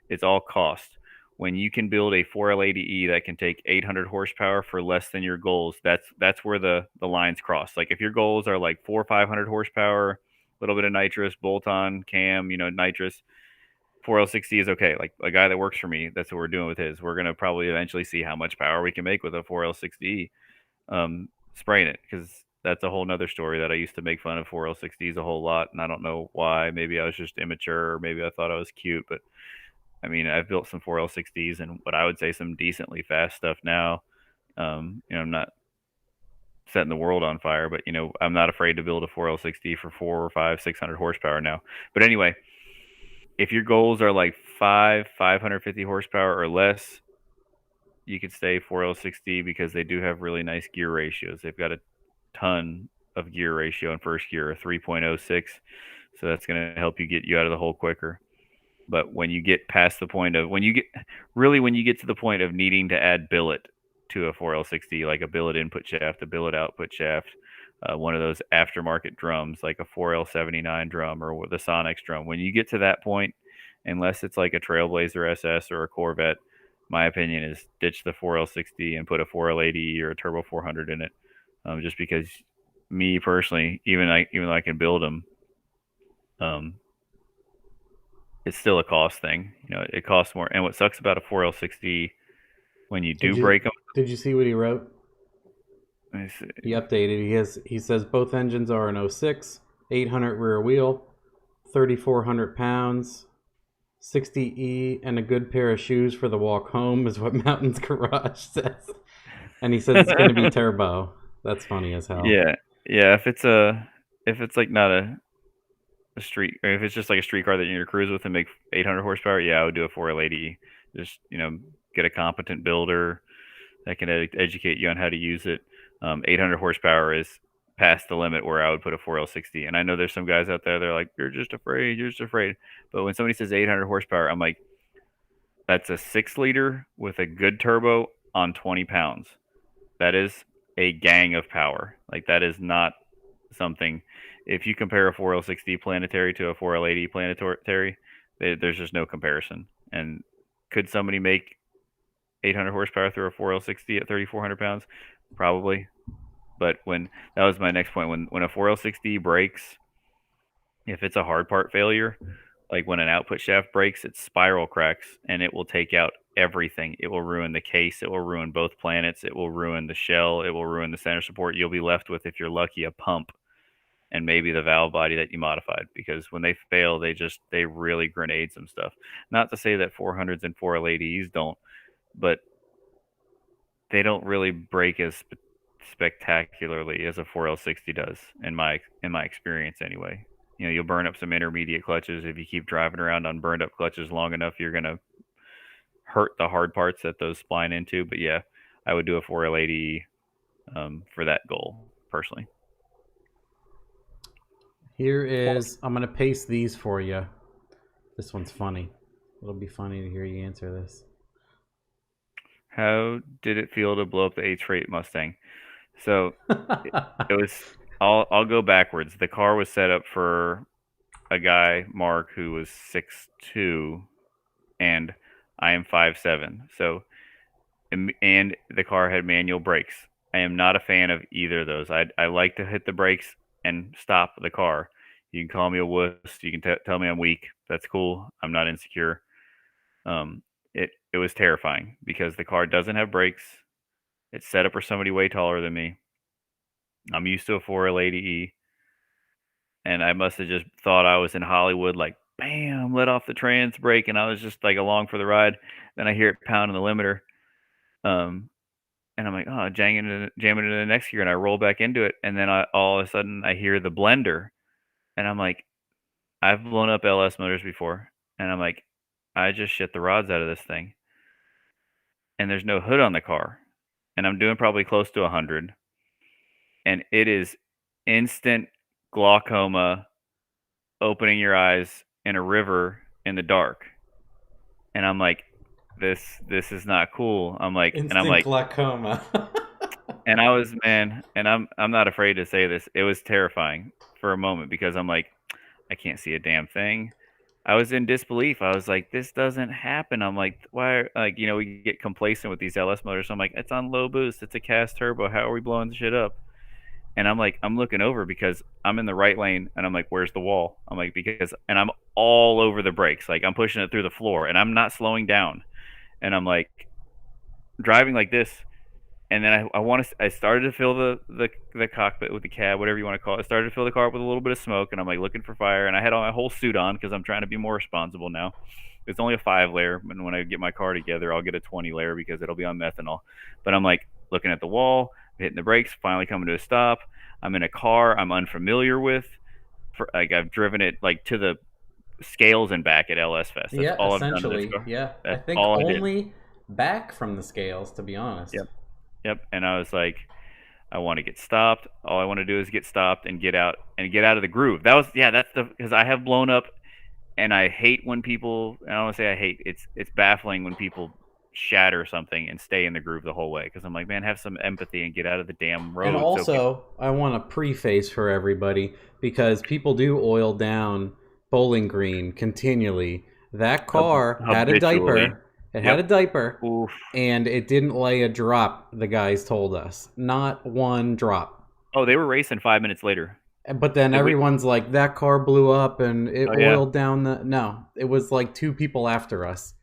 it's all cost. When you can build a 4L80E that can take 800 horsepower for less than your goals, that's where the lines cross. Like if your goals are like 400 or 500 horsepower, a little bit of nitrous, bolt-on, cam, nitrous, 4L60 is okay. Like a guy that works for me, that's what we're doing with his. We're going to probably eventually see how much power we can make with a 4L60E, spraying it, because that's a whole nother story that I used to make fun of 4L60s a whole lot, and I don't know why. Maybe I was just immature, or maybe I thought I was cute, but I mean, I've built some 4L60s and what I would say some decently fast stuff now. I'm not setting the world on fire, but I'm not afraid to build a 4L60 for 400 or 500, 600 horsepower now. But anyway, if your goals are like 550 horsepower or less, you could stay 4L60 because they do have really nice gear ratios. They've got a ton of gear ratio in first gear, a 3.06. So that's going to help you get you out of the hole quicker. But when you get past the point of when you get to the point of needing to add billet to a 4L60, like a billet input shaft, a billet output shaft, one of those aftermarket drums, like a 4L79 drum or the Sonics drum, when you get to that point, unless it's like a Trailblazer SS or a Corvette, my opinion is ditch the 4L60 and put a 4L80 or a Turbo 400 in it, just because me personally, even though I can build them, um, it's still a cost thing. You know, it costs more. And what sucks about a 4L60 when you Did do you break them, did you see what he wrote? let me see. He updated. He says both engines are an '06, 800 rear wheel, 3,400 pounds, 60E, and a good pair of shoes for the walk home is what Mountain's Garage says. And he says it's going to be turbo. That's funny as hell. Yeah, yeah. If it's like not a street, or if it's just like a street car that you're gonna cruise with and make 800 horsepower, yeah, I would do a 4L80. Just get a competent builder that can educate you on how to use it. 800 horsepower is past the limit where I would put a 4L60. And I know there's some guys out there, they're like, you're just afraid, you're just afraid. But when somebody says 800 horsepower, I'm like, that's a 6 liter with a good turbo on 20 pounds. That is a gang of power. Like, that is not something. If you compare a 4L60 planetary to a 4L80 planetary, there's just no comparison. And could somebody make 800 horsepower through a 4L60 at 3,400 pounds? Probably. But that was my next point. When a 4L60 breaks, if it's a hard part failure, like when an output shaft breaks, it spiral cracks and it will take out everything. It will ruin the case. It will ruin both planets. It will ruin the shell. It will ruin the center support. You'll be left with, if you're lucky, a pump and maybe the valve body that you modified, because when they fail, they really grenade some stuff. Not to say that 400s and 4L80s don't, but they don't really break as spectacularly as a 4L60 does in my experience anyway. You'll burn up some intermediate clutches. If you keep driving around on burned up clutches long enough, you're going to hurt the hard parts that those spline into. But yeah, I would do a 4L80 for that goal personally. Here is, I'm going to paste these for you. This one's funny. It'll be funny to hear you answer this. How did it feel to blow up the H-Freight Mustang? So it was. I'll go backwards. The car was set up for a guy, Mark, who was 6'2", and I am 5'7". So, and the car had manual brakes. I am not a fan of either of those. I like to hit the brakes and stop the car. You can call me a wuss. You can tell me I'm weak. That's cool. I'm not insecure. It was terrifying because the car doesn't have brakes. It's set up for somebody way taller than me. I'm used to a 4L80E, and I must have just thought I was in Hollywood, like, bam, let off the trans brake, and I was just like along for the ride. Then I hear it pounding the limiter, and I'm like, oh, jamming into the next gear, and I roll back into it, and then all of a sudden I hear the blender, and I'm like, I've blown up LS motors before, and I'm like, I just shit the rods out of this thing, and there's no hood on the car, and I'm doing probably close to 100, and it is instant glaucoma, opening your eyes in a river in the dark, and I'm like, this is not cool. I'm like, Instant and I'm like, glaucoma. and I was, man, and I'm not afraid to say this. It was terrifying for a moment because I'm like, I can't see a damn thing. I was in disbelief. I was like, this doesn't happen. I'm like, why? Like, we get complacent with these LS motors. So I'm like, it's on low boost. It's a cast turbo. How are we blowing the shit up? And I'm like, I'm looking over because I'm in the right lane, and I'm like, where's the wall? I'm like, and I'm all over the brakes. Like, I'm pushing it through the floor, and I'm not slowing down. And I'm like, driving like this. And then I started to fill the cockpit with the cab, whatever you want to call it. I started to fill the car up with a little bit of smoke, and I'm like looking for fire. And I had all my whole suit on because I'm trying to be more responsible now. It's only a 5-layer, and when I get my car together, I'll get a 20-layer because it'll be on methanol. But I'm like looking at the wall, hitting the brakes, finally coming to a stop. I'm in a car I'm unfamiliar with. I've driven it like to the scales and back at LS Fest. That's all I've done to this car. Yeah. That's I think all only back from the scales, to be honest. Yep. And I was like, I want to get stopped. All I want to do is get stopped and get out of the groove. That's because I have blown up, and I hate when people. I don't want to say I hate. It's baffling when people shatter something and stay in the groove the whole way, because I'm like, man, have some empathy and get out of the damn road. And also, I want to preface for everybody, because people do oil down Bowling Green continually. That car had a diaper. It had a diaper. Oof. And it didn't lay a drop, the guys told us. Not one drop. Oh, they were racing 5 minutes later. But then Did we? everyone's like, that car blew up and it Oh yeah, oiled down the. No, it was like two people after us.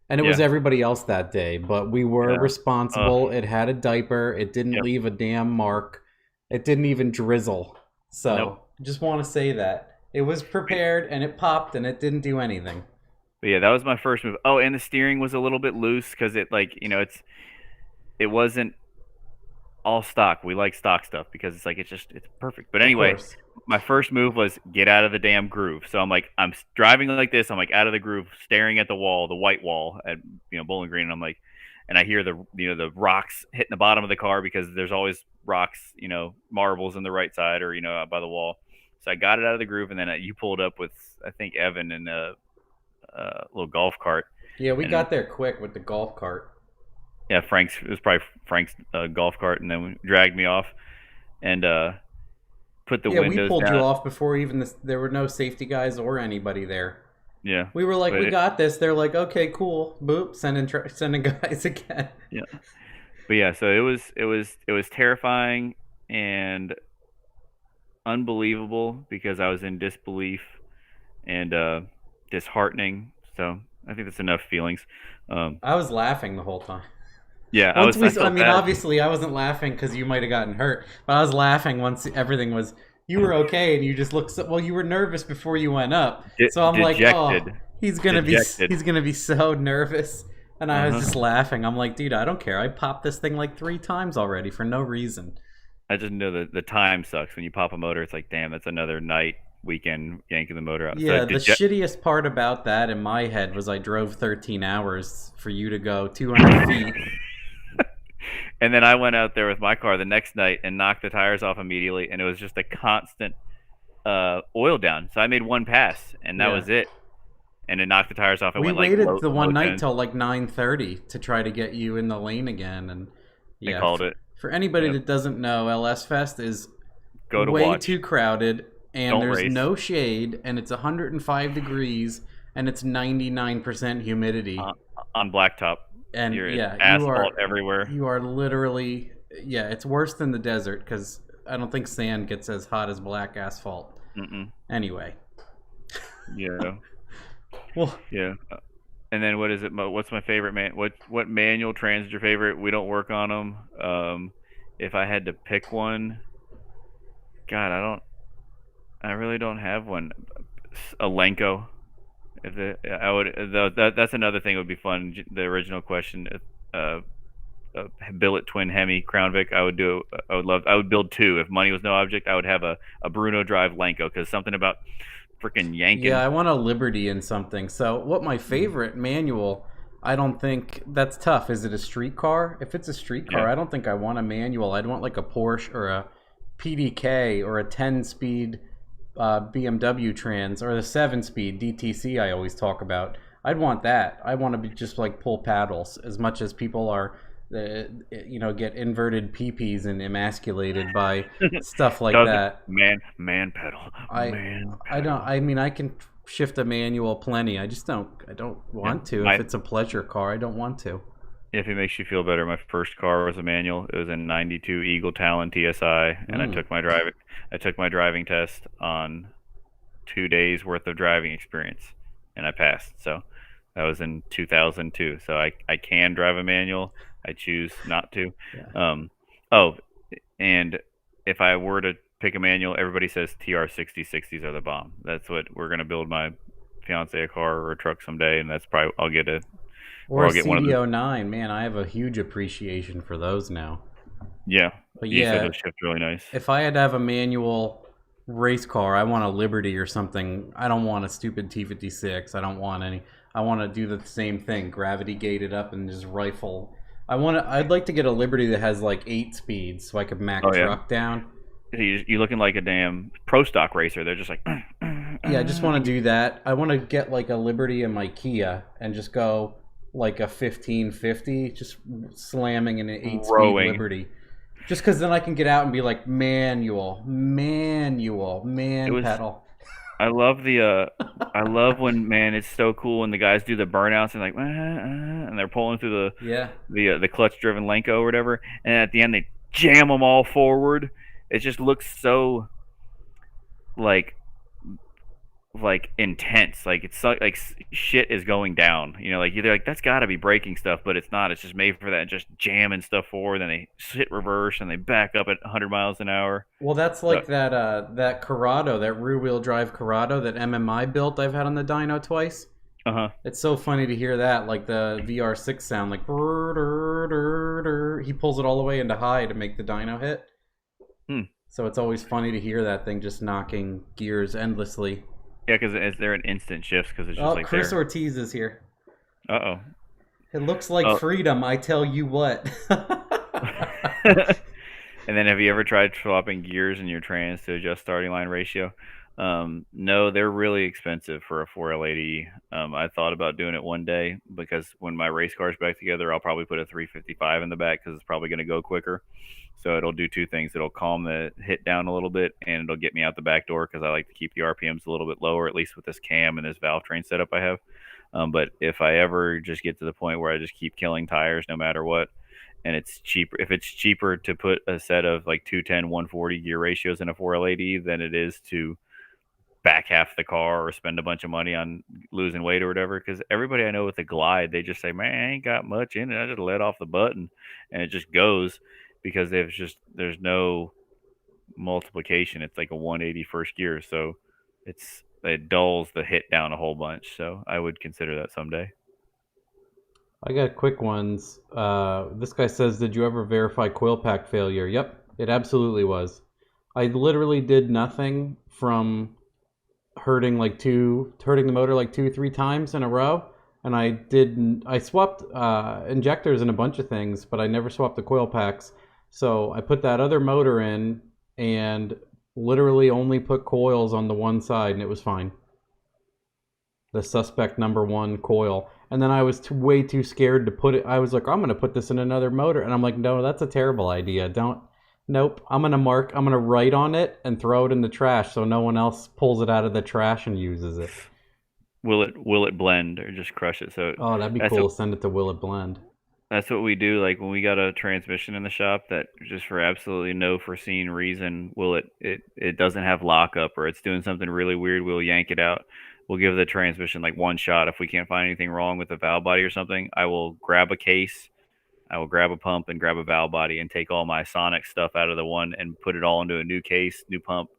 And it was yeah, everybody else that day. But we were yeah. responsible. It had a diaper. It didn't Yep. leave a damn mark. It didn't even drizzle. Nope. So just want to say that. It was prepared and it popped and it didn't do anything. But yeah, that was my first move. Oh, and the steering was a little bit loose because it like it wasn't all stock. We like stock stuff because it's perfect. But Of anyway, course. my first move was get out of the damn groove. So I'm driving like this. I'm like out of the groove, staring at the wall, the white wall at Bowling Green, and I'm like, and I hear the rocks hitting the bottom of the car because there's always rocks, marbles on the right side or out by the wall. So I got it out of the groove, and then you pulled up with I think Evan and a little golf cart, Yeah, we and got there quick with the golf cart. yeah, it was probably Frank's golf cart, and then dragged me off and put the Yeah, we windows pulled you down. off before even this, there were no safety guys or anybody there. Yeah, We were like, but we got this. They're like, okay, cool. Boop, sending guys again. yeah, but yeah. So it was terrifying and unbelievable because I was in disbelief and disheartening. So I think that's enough feelings. Um, I was laughing the whole time. yeah, I I felt mean, bad. obviously, I wasn't laughing because you might have gotten hurt, but I was laughing once everything was. You were okay, and you just looked. So, well, you were nervous before you went up, so I'm like, Dejected, oh, dejected. he's gonna be so nervous, and I was Uh-huh. just laughing. I'm like, dude, I don't care. I popped this thing like 3 times already for no reason. I just know that the time sucks when you pop a motor. It's like, damn, that's another night, weekend yanking the motor out. So Yeah, the shittiest part about that in my head was I drove 13 hours for you to go 200 feet. and then I went out there with my car the next night and knocked the tires off immediately, and it was just a constant oil down. So I made one pass, and that Yeah. was it. And it knocked the tires off. I We went like waited the one low night 10s. till like 9:30 to try to get you in the lane again, and I yeah, called it. for anybody Yep. that doesn't know, LS Fest is Go to way watch. too crowded, and Don't there's race. no shade, and it's 105 degrees, and it's 99% humidity, On blacktop. and You're in yeah, asphalt everywhere. you are literally, yeah, it's worse than the desert because I don't think sand gets as hot as black asphalt. Mm-mm. Anyway, Yeah. well, Yeah. And then what is it? What's my favorite What manual trans is your favorite? We don't work on them. If I had to pick one, God, I really don't have one. A Lenko. If it, I would. That's another thing that would be fun. The original question. Billet twin Hemi Crown Vic. I would do. I would love. I would build two. If money was no object, I would have a Bruno Drive Lenko because something about freaking yeah, yanking. I want a Liberty in something. So, what my favorite manual? I don't think that's tough. Is it a street car? If it's a street car, Yeah. I don't think I want a manual. I'd want like a Porsche or a PDK or a 10-speed BMW Trans or the 7-speed DTC I always talk about. I'd want that. I want to be just like pull paddles as much as people are, get inverted peepees and emasculated by stuff like Doesn't that. man pedal. I Man I pedal. don't. I mean, I can shift a manual plenty. I just don't. I don't want to. If it's a pleasure car, I don't want to. If it makes you feel better, my first car was a manual. It was a '92 Eagle Talon TSI, and Mm. I took my driving test on 2 days worth of driving experience, and I passed. So that was in 2002. So I can drive a manual. I choose not to. Yeah. Oh, and if I were to pick a manual, everybody says TR6060s are the bomb. That's what we're gonna build my fiance a car or a truck someday, and that's probably Or a I'll get one of the CD09. Man, I have a huge appreciation for those now. yeah. But You said yeah, those shift really nice. if I had to have a manual race car, I want a Liberty or something. I don't want a stupid T56. I don't want any. I want to do the same thing, gravity gated up and just rifle. I'd like to get a Liberty that has like 8 speeds, so I could max Oh, yeah. truck down. You're looking like a damn pro stock racer. They're just like Yeah, I just want to do that. I want to get like a Liberty in my Kia and just go like a 1550, just slamming in an 8-speed Rowing. Liberty. Just because then I can get out and be like man was- pedal. I love when, man, it's so cool when the guys do the burnouts and like and they're pulling through Yeah. the clutch driven Lenko or whatever, and at the end they jam them all forward it just looks so like intense. Like it's like shit is going down. You know, like you're like that's got to be braking stuff, but it's not. It's just made for that, just jamming stuff forward. Then they hit reverse and they back up at 100 miles an hour. Well, that's So, like that Corrado, that rear wheel drive Corrado that MMI built. I've had on the dyno twice. uh-huh. It's so funny to hear that, like the VR6 sound, like brr, dur, dur, dur. He pulls it all the way into high to make the dyno hit. Hmm. So it's always funny to hear that thing just knocking gears endlessly. Yeah, because is there an instant shifts because it's just Oh, like Chris there. Ortiz is here. Uh It looks like oh. freedom, I tell you what. And then have you ever tried swapping gears in your trans to adjust starting line ratio? No, they're really expensive for a 4L80. I thought about doing it one day because when my race car's back together, I'll probably put a 355 in the back because it's probably going to go quicker. So it'll do two things. It'll calm the hit down a little bit, and it'll get me out the back door because I like to keep the RPMs a little bit lower, at least with this cam and this valve train setup I have. But if I ever just get to the point where I just keep killing tires no matter what, and it's cheaper, if it's cheaper to put a set of like 210 140 gear ratios in a 4L80 than it is to back half the car or spend a bunch of money on losing weight or whatever, because everybody I know with the Glide, they just say, man, I ain't got much in it, I just let off the button and it just goes, because there's no multiplication. It's like a 180 first gear, so it dulls the hit down a whole bunch. So I would consider that someday. I got quick ones. This guy says, did you ever verify coil pack failure? Yep, it absolutely was. I literally did nothing from hurting the motor like 2 3 times in a row, and I swapped injectors and a bunch of things, but I never swapped the coil packs. So I put that other motor in and literally only put coils on the one side, and it was fine. The suspect number 1 coil. And then I was way too scared to put it. I was like, I'm going to put this in another motor. And I'm like, no, that's a terrible idea. Nope. I'm going to write on it and throw it in the trash so no one else pulls it out of the trash and uses it. Will it blend or just crush it? So Oh, that'd be that's cool what to send it to Will It Blend. that's what we do. Like when we got a transmission in the shop that just for absolutely no foreseen reason it doesn't have lockup or it's doing something really weird, we'll yank it out. We'll give the transmission like one shot. If we can't find anything wrong with the valve body or something, I will grab a case, I will grab a pump and grab a valve body and take all my Sonic stuff out of the one and put it all into a new case, new pump,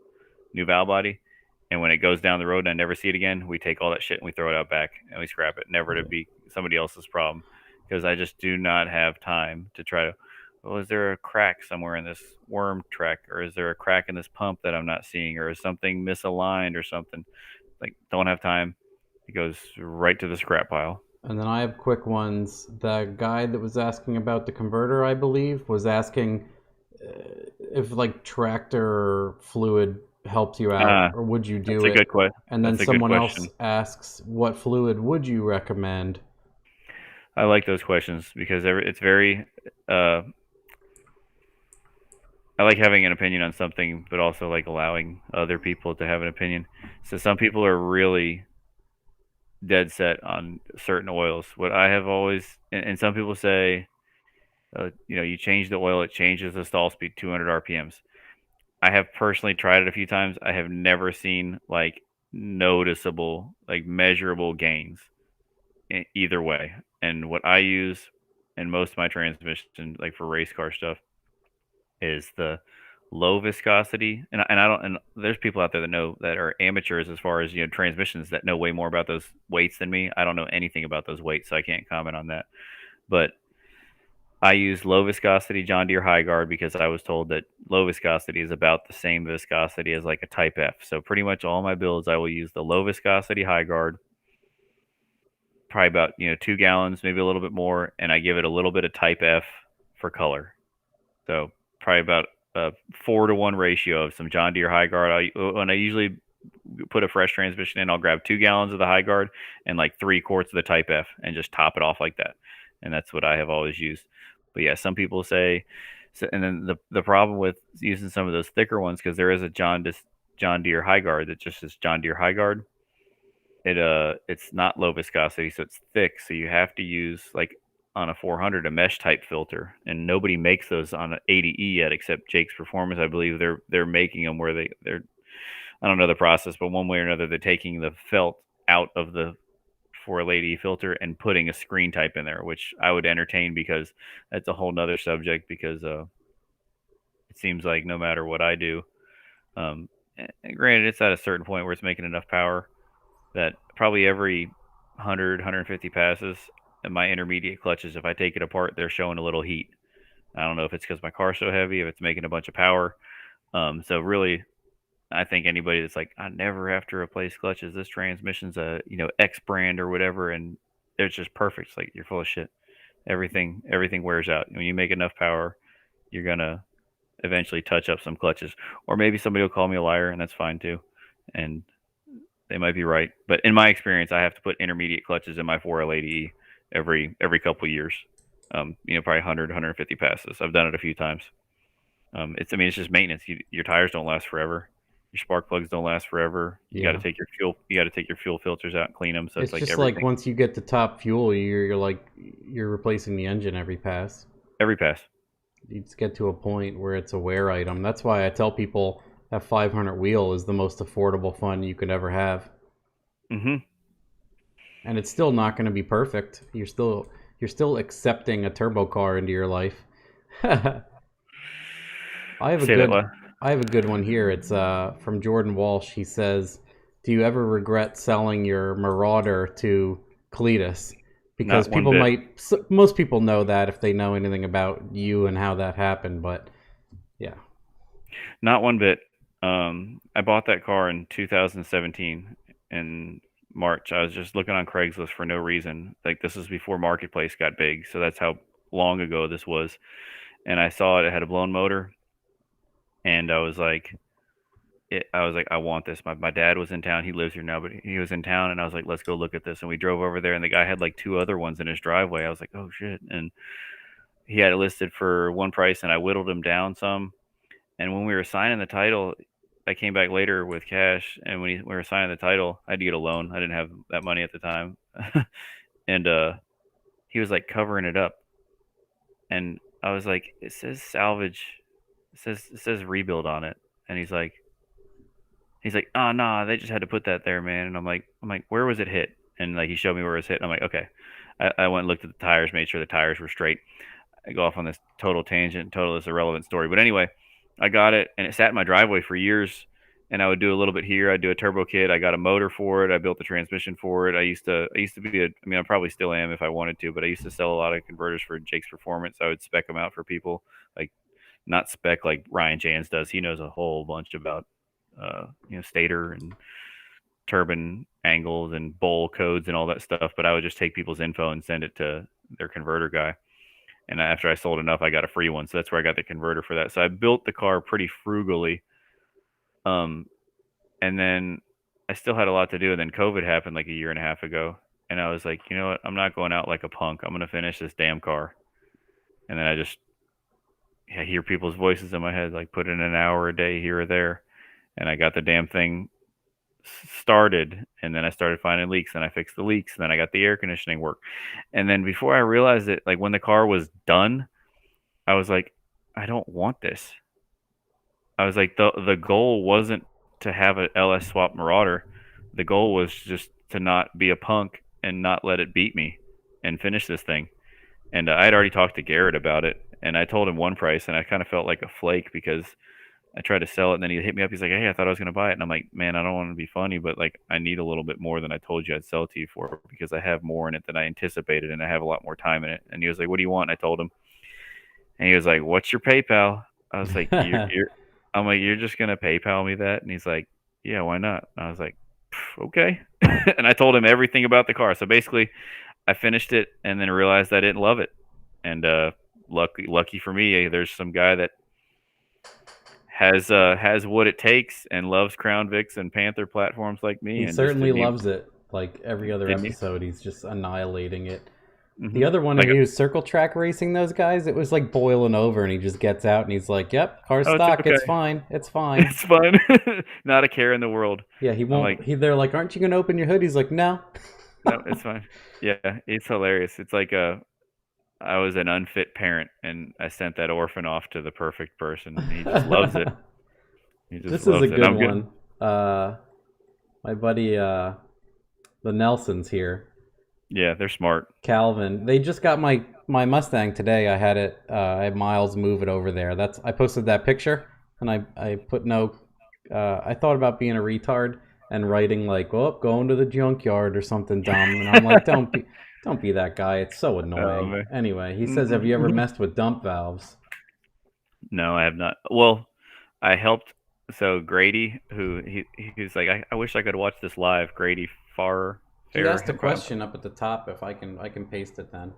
new valve body. And when it goes down the road and I never see it again, we take all that shit and we throw it out back and we scrap it, never to be somebody else's problem. Because I just do not have time to try to, well, is there a crack somewhere in this worm track? Or is there a crack in this pump that I'm not seeing? Or is something misaligned or something? Like, don't have time. It goes right to the scrap pile. And then I have quick ones. The guy that was asking about the converter, I believe, was asking if like tractor fluid helps you out, or would you do That's a it? good question. And then That's a good someone else question. asks, what fluid would you recommend? I like those questions because it's very. I like having an opinion on something, but also like allowing other people to have an opinion. So some people are really dead set on certain oils. What I have always, and some people say, you change the oil, it changes the stall speed 200 RPMs. I have personally tried it a few times. I have never seen like noticeable, like measurable gains either way. And what I use in most of my transmission, like for race car stuff, is the low viscosity. And I don't. And there's people out there that are amateurs as far as transmissions that know way more about those weights than me. I don't know anything about those weights, so I can't comment on that. But I use low viscosity John Deere High Guard because I was told that low viscosity is about the same viscosity as like a Type F. So pretty much all my builds, I will use the low viscosity High Guard, probably about 2 gallons, maybe a little bit more, and I give it a little bit of Type F for color. So probably about a 4-to-1 ratio of some John Deere High Guard. When I usually put a fresh transmission in, I'll grab 2 gallons of the High Guard and like 3 quarts of the Type F and just top it off like that. And that's what I have always used. But yeah, some people say, so, and then the problem with using some of those thicker ones, because there is a John Deere High Guard that just says John Deere High Guard. It's not low viscosity, so it's thick. So you have to use like on a 400 a mesh type filter, and nobody makes those on an 80E yet except Jake's Performance. I believe they're making them where they're I don't know the process, but one way or another they're taking the felt out of the 480 filter and putting a screen type in there, which I would entertain because that's a whole nother subject. Because it seems like no matter what I do, and granted it's at a certain point where it's making enough power that probably every 150 passes, and my intermediate clutches, if I take it apart, they're showing a little heat. I don't know if it's because my car's so heavy, if it's making a bunch of power. So really, I think anybody that's like, I never have to replace clutches. This transmission's a X brand or whatever, and it's just perfect. It's like, you're full of shit. Everything wears out. When you make enough power, you're gonna eventually touch up some clutches. Or maybe somebody will call me a liar, and that's fine too. And they might be right. But in my experience, I have to put intermediate clutches in my 4L80E every couple of years. Probably 100, 150 passes. I've done it a few times. It's just maintenance. Your tires don't last forever. Your spark plugs don't last forever. You got to take your fuel. You got to take your fuel filters out and clean them. So it's like just everything. like once you get to top fuel, you're replacing the engine every pass. Every pass. You just get to a point where it's a wear item. That's why I tell people that 500 wheel is the most affordable fun you could ever have. Mm-hmm. And it's still not going to be perfect. You're still accepting a turbo car into your life. I have a good one here. It's from Jordan Walsh. He says, "Do you ever regret selling your Marauder to Cletus?" Because most people know that if they know anything about you and how that happened. But yeah, not one bit. I bought that car in 2017 in March. I was just looking on Craigslist for no reason. Like, this was before Marketplace got big, so that's how long ago this was. And I saw it. It had a blown motor, and I was like, I want this. My dad was in town. He lives here now, but he was in town, and I was like, let's go look at this. And we drove over there, and the guy had like 2 other ones in his driveway. I was like, oh shit. And he had it listed for one price, and I whittled him down some. And when we were signing the title, I came back later with cash, and when we were signing the title, I had to get a loan. I didn't have that money at the time. And he was like covering it up. And I was like, it says salvage. It says rebuild on it. And he's like, oh, nah, they just had to put that there, man. And I'm like, where was it hit? And like, he showed me where it was hit. And I'm like, okay. I went and looked at the tires, made sure the tires were straight. I go off on this total tangent, this irrelevant story. But anyway, I got it, and it sat in my driveway for years. And I would do a little bit here. I'd do a turbo kit. I got a motor for it. I built the transmission for it. I used to be I probably still am if I wanted to, but I used to sell a lot of converters for Jake's Performance. I would spec them out for people, like not spec like Ryan Jans does. He knows a whole bunch about, stator and turbine angles and bowl codes and all that stuff. But I would just take people's info and send it to their converter guy. And after I sold enough, I got a free one. So that's where I got the converter for that. So I built the car pretty frugally. And then I still had a lot to do. And then COVID happened like a year and a half ago. And I was like, you know what? I'm not going out like a punk. I'm going to finish this damn car. And then I hear people's voices in my head, like put in an hour a day here or there. And I got the damn thing started. And then I started finding leaks, and I fixed the leaks. And then I got the air conditioning work. And then before I realized it, like when the car was done, I was like, I don't want this. I was like, the goal wasn't to have an LS swap Marauder. The goal was just to not be a punk and not let it beat me and finish this thing. And I had already talked to Garrett about it, and I told him one price, and I kind of felt like a flake because I tried to sell it, and then he hit me up. He's like, hey, I thought I was going to buy it. And I'm like, man, I don't want to be funny, but like, I need a little bit more than I told you I'd sell it to you for, because I have more in it than I anticipated, and I have a lot more time in it. And he was like, what do you want? And I told him, and he was like, what's your PayPal? I was like, I'm like, you're just going to PayPal me that? And he's like, yeah, why not? And I was like, okay. And I told him everything about the car. So basically, I finished it and then realized I didn't love it. And lucky for me, there's some guy that has what it takes and loves Crown Vics and Panther platforms like me. He certainly loves it. Like every other episode, he's just annihilating it. Mm-hmm. The other one, he was circle track racing those guys. It was like boiling over, and he just gets out and he's like, "Yep, car's stock. It's fine. It's fine. It's fine. Not a care in the world." Yeah, he won't. They're like, "Aren't you gonna open your hood?" He's like, "No." No, it's fine. Yeah, it's hilarious. It's like I was an unfit parent, and I sent that orphan off to the perfect person, and he just loves it. He just This is a loves it. And good I'm good. one. My buddy, the Nelsons here, Yeah, they're smart. Calvin. They just got my Mustang today. I had it. I had Miles move it over there. I posted that picture, and I put no. I thought about being a retard and writing like, "Oh, going to the junkyard" or something dumb, and I'm like, don't be that guy. It's so Oh annoying. man. Anyway, he says, "Have you ever messed with dump valves?" No, I have not. Well, I helped. So Grady, who he's like, I wish I could watch this live. Grady Farr He asked a Fair. question up at the top. If I can paste it then.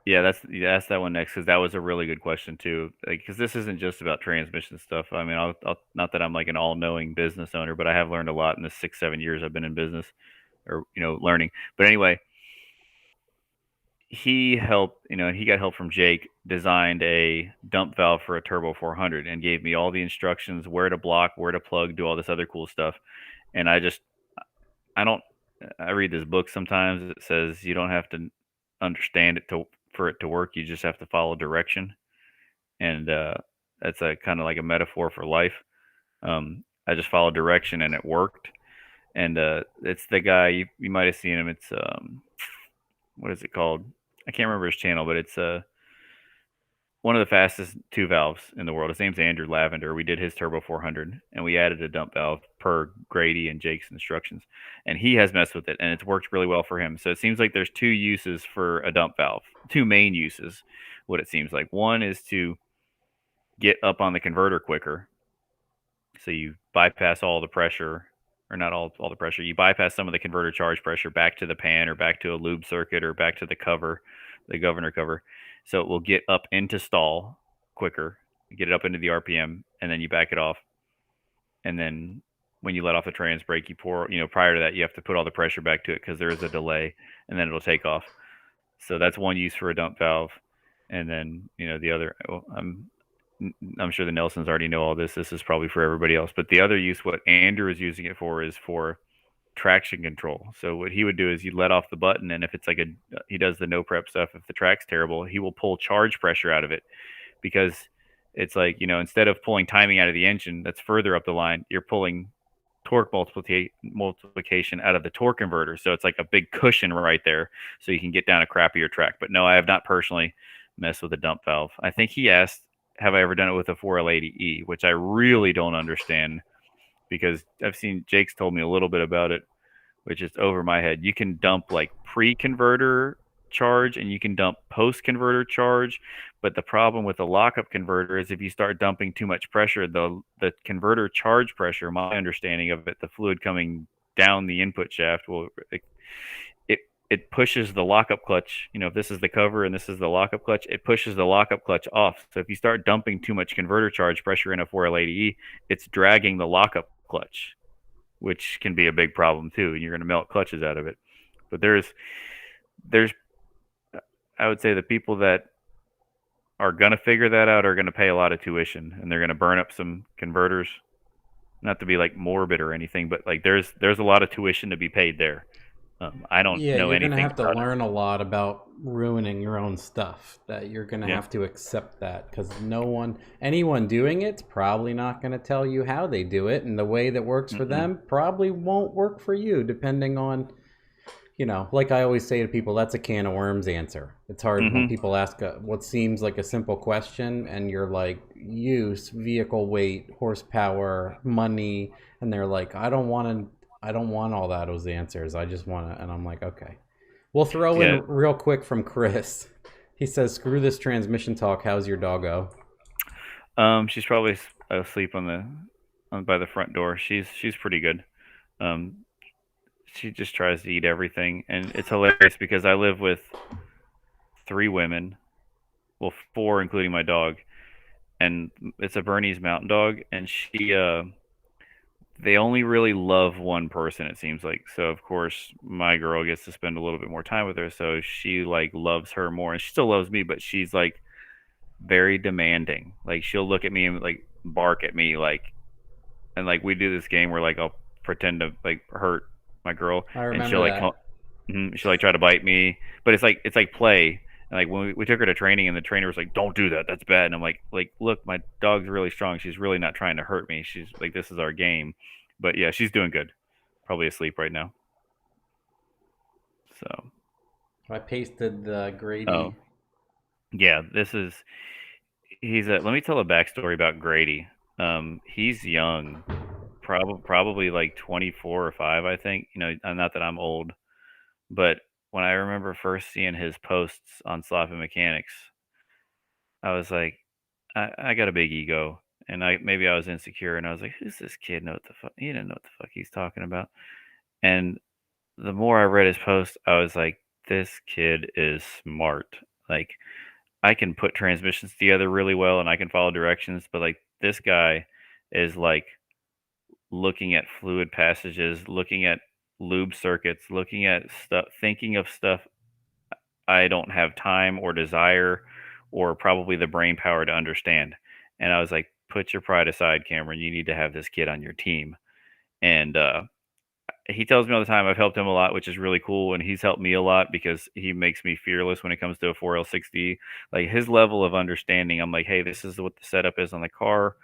Yeah, that's that one next because that was a really good question too. Like, because this isn't just about transmission stuff. I mean, I'll not that I'm like an all-knowing business owner, but I have learned a lot in the 6 7 years I've been in business, or learning. But anyway, he helped. He got help from Jake. Designed a dump valve for a Turbo 400 and gave me all the instructions, where to block, where to plug, do all this other cool stuff. And I don't. I read this book sometimes. It says you don't have to understand it to for it to work. You just have to follow direction, and that's a kind of like a metaphor for life. I just followed direction and it worked. And it's the guy you might have seen him. It's what is it called? I can't remember his channel, but it's one of the fastest two valves in the world. His name's Andrew Lavender. We did his Turbo 400, and we added a dump valve per Grady and Jake's instructions. And he has messed with it, and it's worked really well for him. So it seems like there's two uses for a dump valve, two main uses, what it seems like. One is to get up on the converter quicker. So you bypass all the pressure, or not all the pressure. You bypass some of the converter charge pressure back to the pan or back to a lube circuit or back to the cover, the governor cover. So it will get up into stall quicker, get it up into the RPM, and then you back it off. And then when you let off the trans brake, you pour, prior to that, you have to put all the pressure back to it because there is a delay, and then it'll take off. So that's one use for a dump valve. And then, the other, I'm sure the Nelsons already know all this. This is probably for everybody else. But the other use, what Andrew is using it for, is for traction control. So what he would do is you let off the button, and if it's like he does the no prep stuff. If the track's terrible, he will pull charge pressure out of it, because it's like, instead of pulling timing out of the engine that's further up the line, you're pulling torque multiplication out of the torque converter. So it's like a big cushion right there, so you can get down a crappier track. But no, I have not personally messed with a dump valve. I think he asked, have I ever done it with a 4L80E, which I really don't understand, because I've seen Jake's told me a little bit about it, which is over my head. You can dump like pre-converter charge and you can dump post-converter charge, but the problem with the lockup converter is if you start dumping too much pressure, the converter charge pressure, my understanding of it, the fluid coming down the input shaft will it pushes the lockup clutch. If this is the cover and this is the lockup clutch, it pushes the lockup clutch off. So if you start dumping too much converter charge pressure in a 4L80E, it's dragging the lockup clutch, which can be a big problem too, and you're going to melt clutches out of it. But there's I would say the people that are going to figure that out are going to pay a lot of tuition, and they're going to burn up some converters. Not to be like morbid or anything, but like there's a lot of tuition to be paid there. I don't know You're gonna anything have to about learn a lot about ruining your own stuff. That you're gonna have to accept that, because anyone doing it's probably not gonna tell you how they do it, and the way that works for them probably won't work for you, depending on, like I always say to people, that's a can of worms answer. It's hard when people ask what seems like a simple question, and you're like, use, vehicle weight, horsepower, money, and they're like, I don't want all that as answers. I just want to, and I'm like, okay. We'll throw in real quick from Chris. He says, screw this transmission talk. How's your doggo? She's probably asleep by the front door. She's pretty good. She just tries to eat everything, and it's hilarious because I live with 3 women, well, 4 including my dog, and it's a Bernese Mountain Dog, and they only really love one person, it seems like. So of course my girl gets to spend a little bit more time with her, so she like loves her more, and she still loves me, but she's like very demanding. Like she'll look at me and like bark at me, and like we do this game where like I'll pretend to like hurt my girl, I remember and she'll like try to bite me, but it's like play, And like when we took her to training, and the trainer was like, "Don't do that. That's bad." And I'm like, look, my dog's really strong. She's really not trying to hurt me. She's like, this is our game. But yeah, she's doing good. Probably asleep right now. So, I pasted the oh Grady. yeah, he's a. Let me tell a backstory about Grady. He's young, probably like 24 or 5, I think. Not that I'm old, but when I remember first seeing his posts on Sloppy Mechanics, I was like, I got a big ego, and maybe I was insecure, and I was like, who's this kid? Know what the fuck? He didn't know what the fuck he's talking about. And the more I read his post, I was like, this kid is smart. Like, I can put transmissions together really well, and I can follow directions, but like this guy is like looking at fluid passages, looking at lube circuits, looking at stuff, thinking of stuff I don't have time or desire or probably the brain power to understand. And I was like, put your pride aside, Cameron. You need to have this kid on your team. And he tells me all the time I've helped him a lot, which is really cool. And he's helped me a lot because he makes me fearless when it comes to a 4L60. Like his level of understanding, I'm like, hey, this is what the setup is on the car.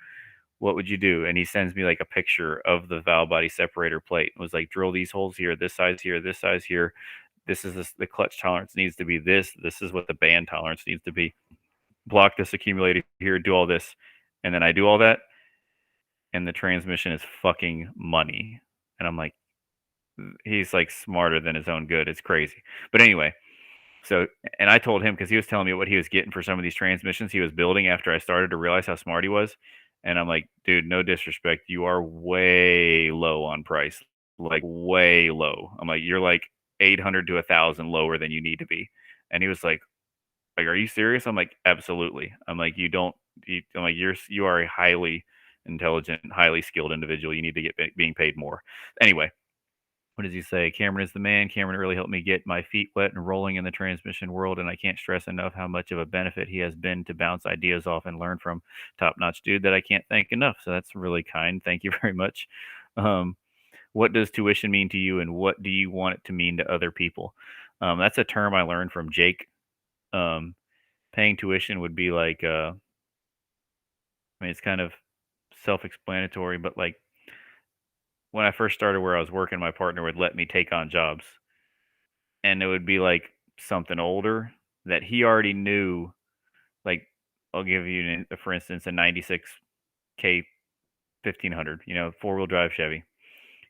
What would you do? And he sends me like a picture of the valve body separator plate. It was like, drill these holes here, this size here, this size here. This is the clutch tolerance needs to be this. This is what the band tolerance needs to be. Block this accumulator here, do all this. And then I do all that, and the transmission is fucking money. And I'm like, he's like smarter than his own good. It's crazy. But anyway, so, and I told him because he was telling me what he was getting for some of these transmissions he was building after I started to realize how smart he was. And I'm like, dude, no disrespect. You are way low on price, like way low. I'm like, you're like 800 to 1,000 lower than you need to be. And he was like, are you serious? I'm like, absolutely. I'm like, I'm like, you are a highly intelligent, highly skilled individual. You need to get being paid more. Anyway, what does he say? Cameron is the man. Cameron really helped me get my feet wet and rolling in the transmission world, and I can't stress enough how much of a benefit he has been to bounce ideas off and learn from. Top notch dude that I can't thank enough. So that's really kind. Thank you very much. Um, what does tuition mean to you, and what do you want it to mean to other people? That's a term I learned from Jake. Um, Paying tuition would be like, I mean, it's kind of self-explanatory, but like when I first started where I was working, my partner would let me take on jobs, and it would be like something older that he already knew. Like, I'll give you, for instance, a 96K 1500, 4-wheel drive Chevy.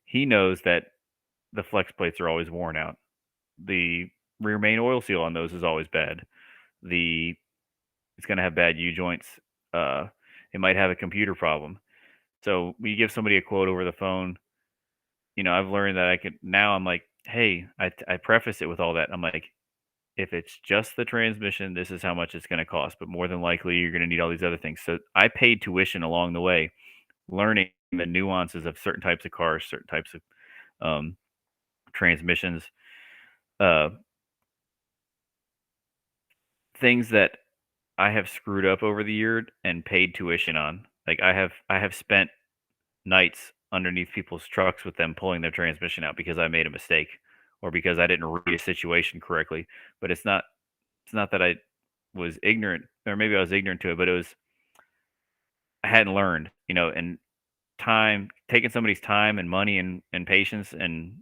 He knows that the flex plates are always worn out. The rear main oil seal on those is always bad. It's going to have bad U joints. It might have a computer problem. So we give somebody a quote over the phone. I've learned that I'm like, hey, I preface it with all that. I'm like, if it's just the transmission, this is how much it's going to cost. But more than likely, you're going to need all these other things. So I paid tuition along the way, learning the nuances of certain types of cars, certain types of transmissions, uh, things that I have screwed up over the year and paid tuition on. Like I have spent nights underneath people's trucks with them pulling their transmission out because I made a mistake or because I didn't read a situation correctly. But it's not that I was ignorant, or maybe I was ignorant to it, but I hadn't learned, and taking somebody's time and money and patience and,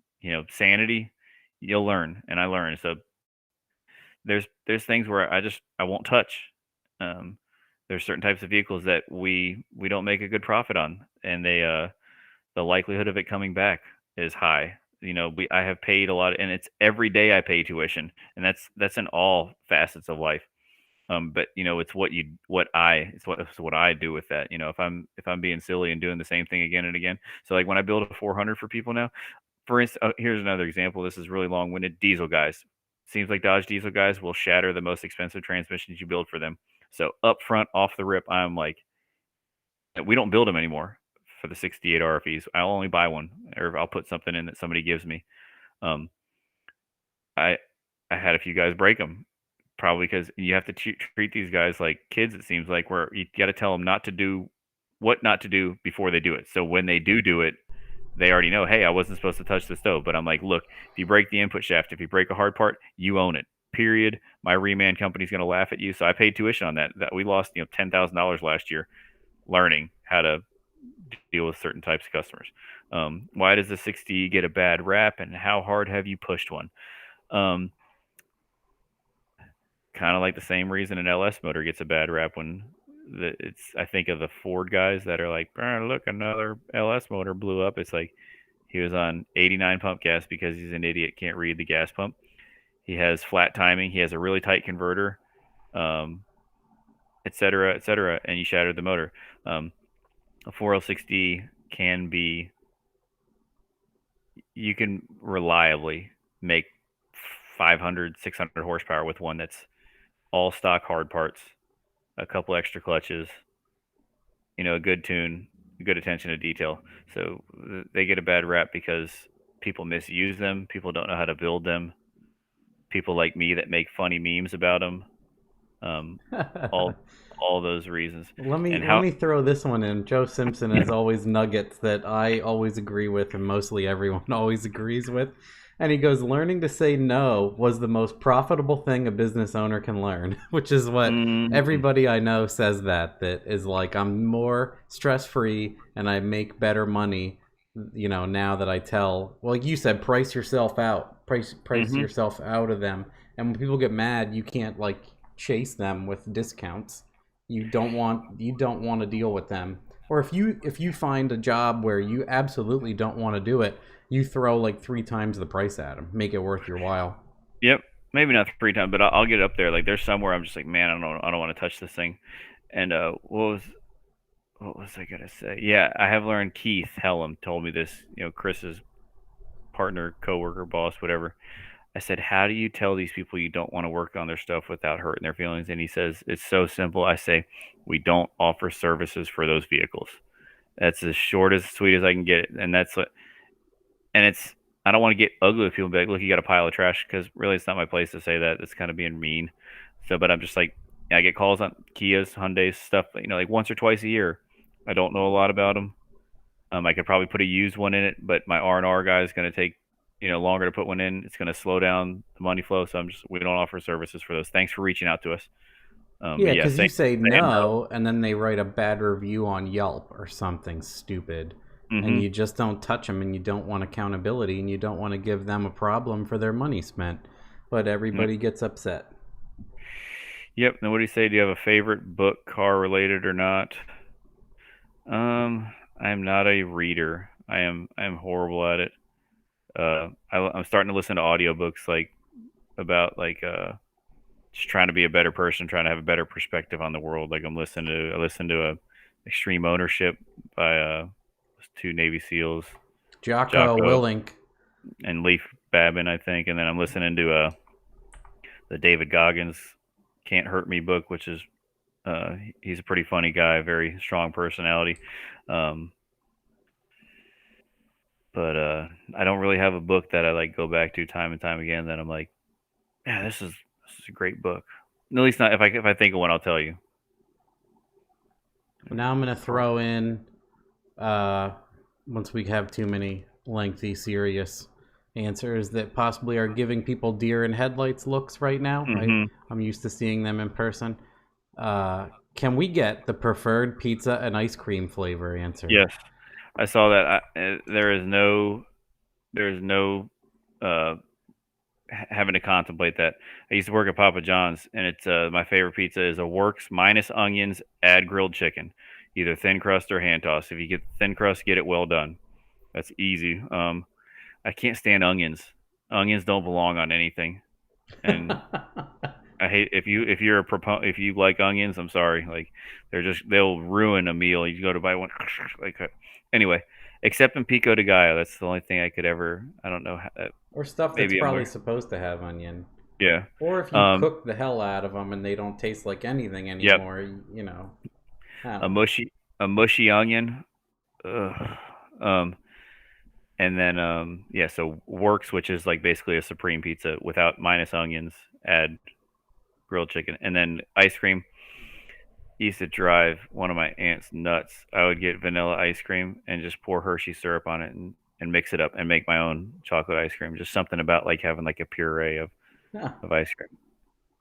sanity, you'll learn. And I learned. So there's things where I won't touch. Um, there's certain types of vehicles that we don't make a good profit on, and the likelihood of it coming back is high. I have paid a lot, and it's every day I pay tuition, and that's in all facets of life. But it's what I do with that. If I'm being silly and doing the same thing again and again. So like when I build a 400 for people now, for instance, here's another example. This is really long-winded. Diesel guys. Seems like Dodge diesel guys will shatter the most expensive transmissions you build for them. So up front, off the rip, I'm like, we don't build them anymore for the 68 RFEs. I'll only buy one, or I'll put something in that somebody gives me. Um, I I had a few guys break them, probably because you have to treat these guys like kids. It seems like where you got to tell them what not to do before they do it. So when they do it, they already know, hey, I wasn't supposed to touch the stove. But I'm like, look, if you break the input shaft, if you break a hard part, you own it. period. My reman company's going to laugh at you. So I paid tuition on that. That we lost $10,000 last year learning how to deal with certain types of customers. Why does the 60 get a bad rap, and how hard have you pushed one? Kind of like the same reason an LS motor gets a bad rap when I think of the Ford guys that are like, oh, look, another LS motor blew up. It's like he was on 89 pump gas because he's an idiot, can't read the gas pump. He has flat timing. He has a really tight converter, et cetera, and you shattered the motor. A 4L60 can be, you can reliably make 500, 600 horsepower with one that's all stock hard parts, a couple extra clutches, a good tune, good attention to detail. So they get a bad rap because people misuse them. People don't know how to build them. People like me that make funny memes about them. All those reasons. Let me throw this one in. Joe Simpson has always nuggets that I always agree with, and mostly everyone always agrees with. And he goes, learning to say no was the most profitable thing a business owner can learn, which is what everybody I know says that is like, I'm more stress-free and I make better money, now that I like you said, price yourself out, price yourself out of them. And when people get mad, you can't like chase them with discounts. You don't want to deal with them. Or if you find a job where you absolutely don't want to do it, you throw like 3 times the price at them, make it worth your while. Yep, maybe not 3 times, but I'll get up there. Like there's somewhere I'm just like, man, I don't want to touch this thing. And what was I gonna say? Yeah, I have learned. Keith Hellum told me this. Chris's partner, coworker, boss, whatever. I said, how do you tell these people you don't want to work on their stuff without hurting their feelings? And he says, it's so simple. I say, we don't offer services for those vehicles. That's as short as sweet as I can get it. And that's what, and I don't want to get ugly with people and be like, look, you got a pile of trash, because really it's not my place to say that. It's kind of being mean. So, but I'm just like, I get calls on Kias, Hyundais, stuff, like once or twice a year. I don't know a lot about them. I could probably put a used one in it, but my R&R guy is going to take longer to put one in. It's going to slow down the money flow. So we don't offer services for those. Thanks for reaching out to us. Yeah, because you say no, and then they write a bad review on Yelp or something stupid, and you just don't touch them, and you don't want accountability, and you don't want to give them a problem for their money spent, but everybody gets upset. Yep. And what do you say? Do you have a favorite book, car related or not? I'm not a reader. I'm horrible at it. I'm starting to listen to audiobooks about just trying to be a better person, trying to have a better perspective on the world. Like I listened to Extreme Ownership by 2 Navy SEALs, Jocko Willink and Leif Babin, I think. And then I'm listening to the David Goggins Can't Hurt Me book, which is he's a pretty funny guy, very strong personality. But I don't really have a book that I go back to time and time again that I'm like, yeah, this is a great book. At least not if I think of one, I'll tell you. Now I'm gonna throw in once we have too many lengthy, serious answers that possibly are giving people deer in headlights looks right now. I'm used to seeing them in person. Can we get the preferred pizza and ice cream flavor answer? Yes. I saw that. There is no having to contemplate that. I used to work at Papa John's, and it's my favorite pizza is a Works minus onions, add grilled chicken, either thin crust or hand toss. If you get thin crust, get it well done. That's easy. I can't stand onions. Onions don't belong on anything, and I hate if you like onions. I'm sorry, they'll ruin a meal. You go to buy one anyway. Except in pico de gallo, that's the only thing I could ever. I don't know. Or stuff that's probably supposed to have onion. Yeah. Or if you cook the hell out of them and they don't taste like anything anymore, A mushy onion. Ugh. And then so Works, which is basically a supreme pizza without minus onions, add grilled chicken, and then ice cream. Used to drive one of my aunt's nuts. I would get vanilla ice cream and just pour Hershey syrup on it and mix it up and make my own chocolate ice cream. Just something about having a puree of ice cream.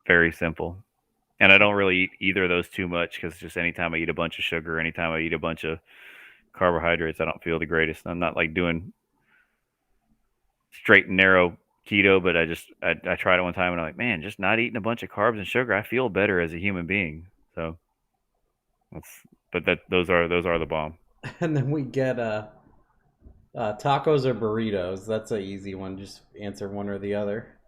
very simple. And I don't really eat either of those too much because just anytime I eat a bunch of sugar, anytime I eat a bunch of carbohydrates, I don't feel the greatest. I'm not like doing straight and narrow keto, but I tried it one time and I'm like, man, just not eating a bunch of carbs and sugar, I feel better as a human being. So those are the bomb. And then we get tacos or burritos. That's an easy one. Just answer one or the other.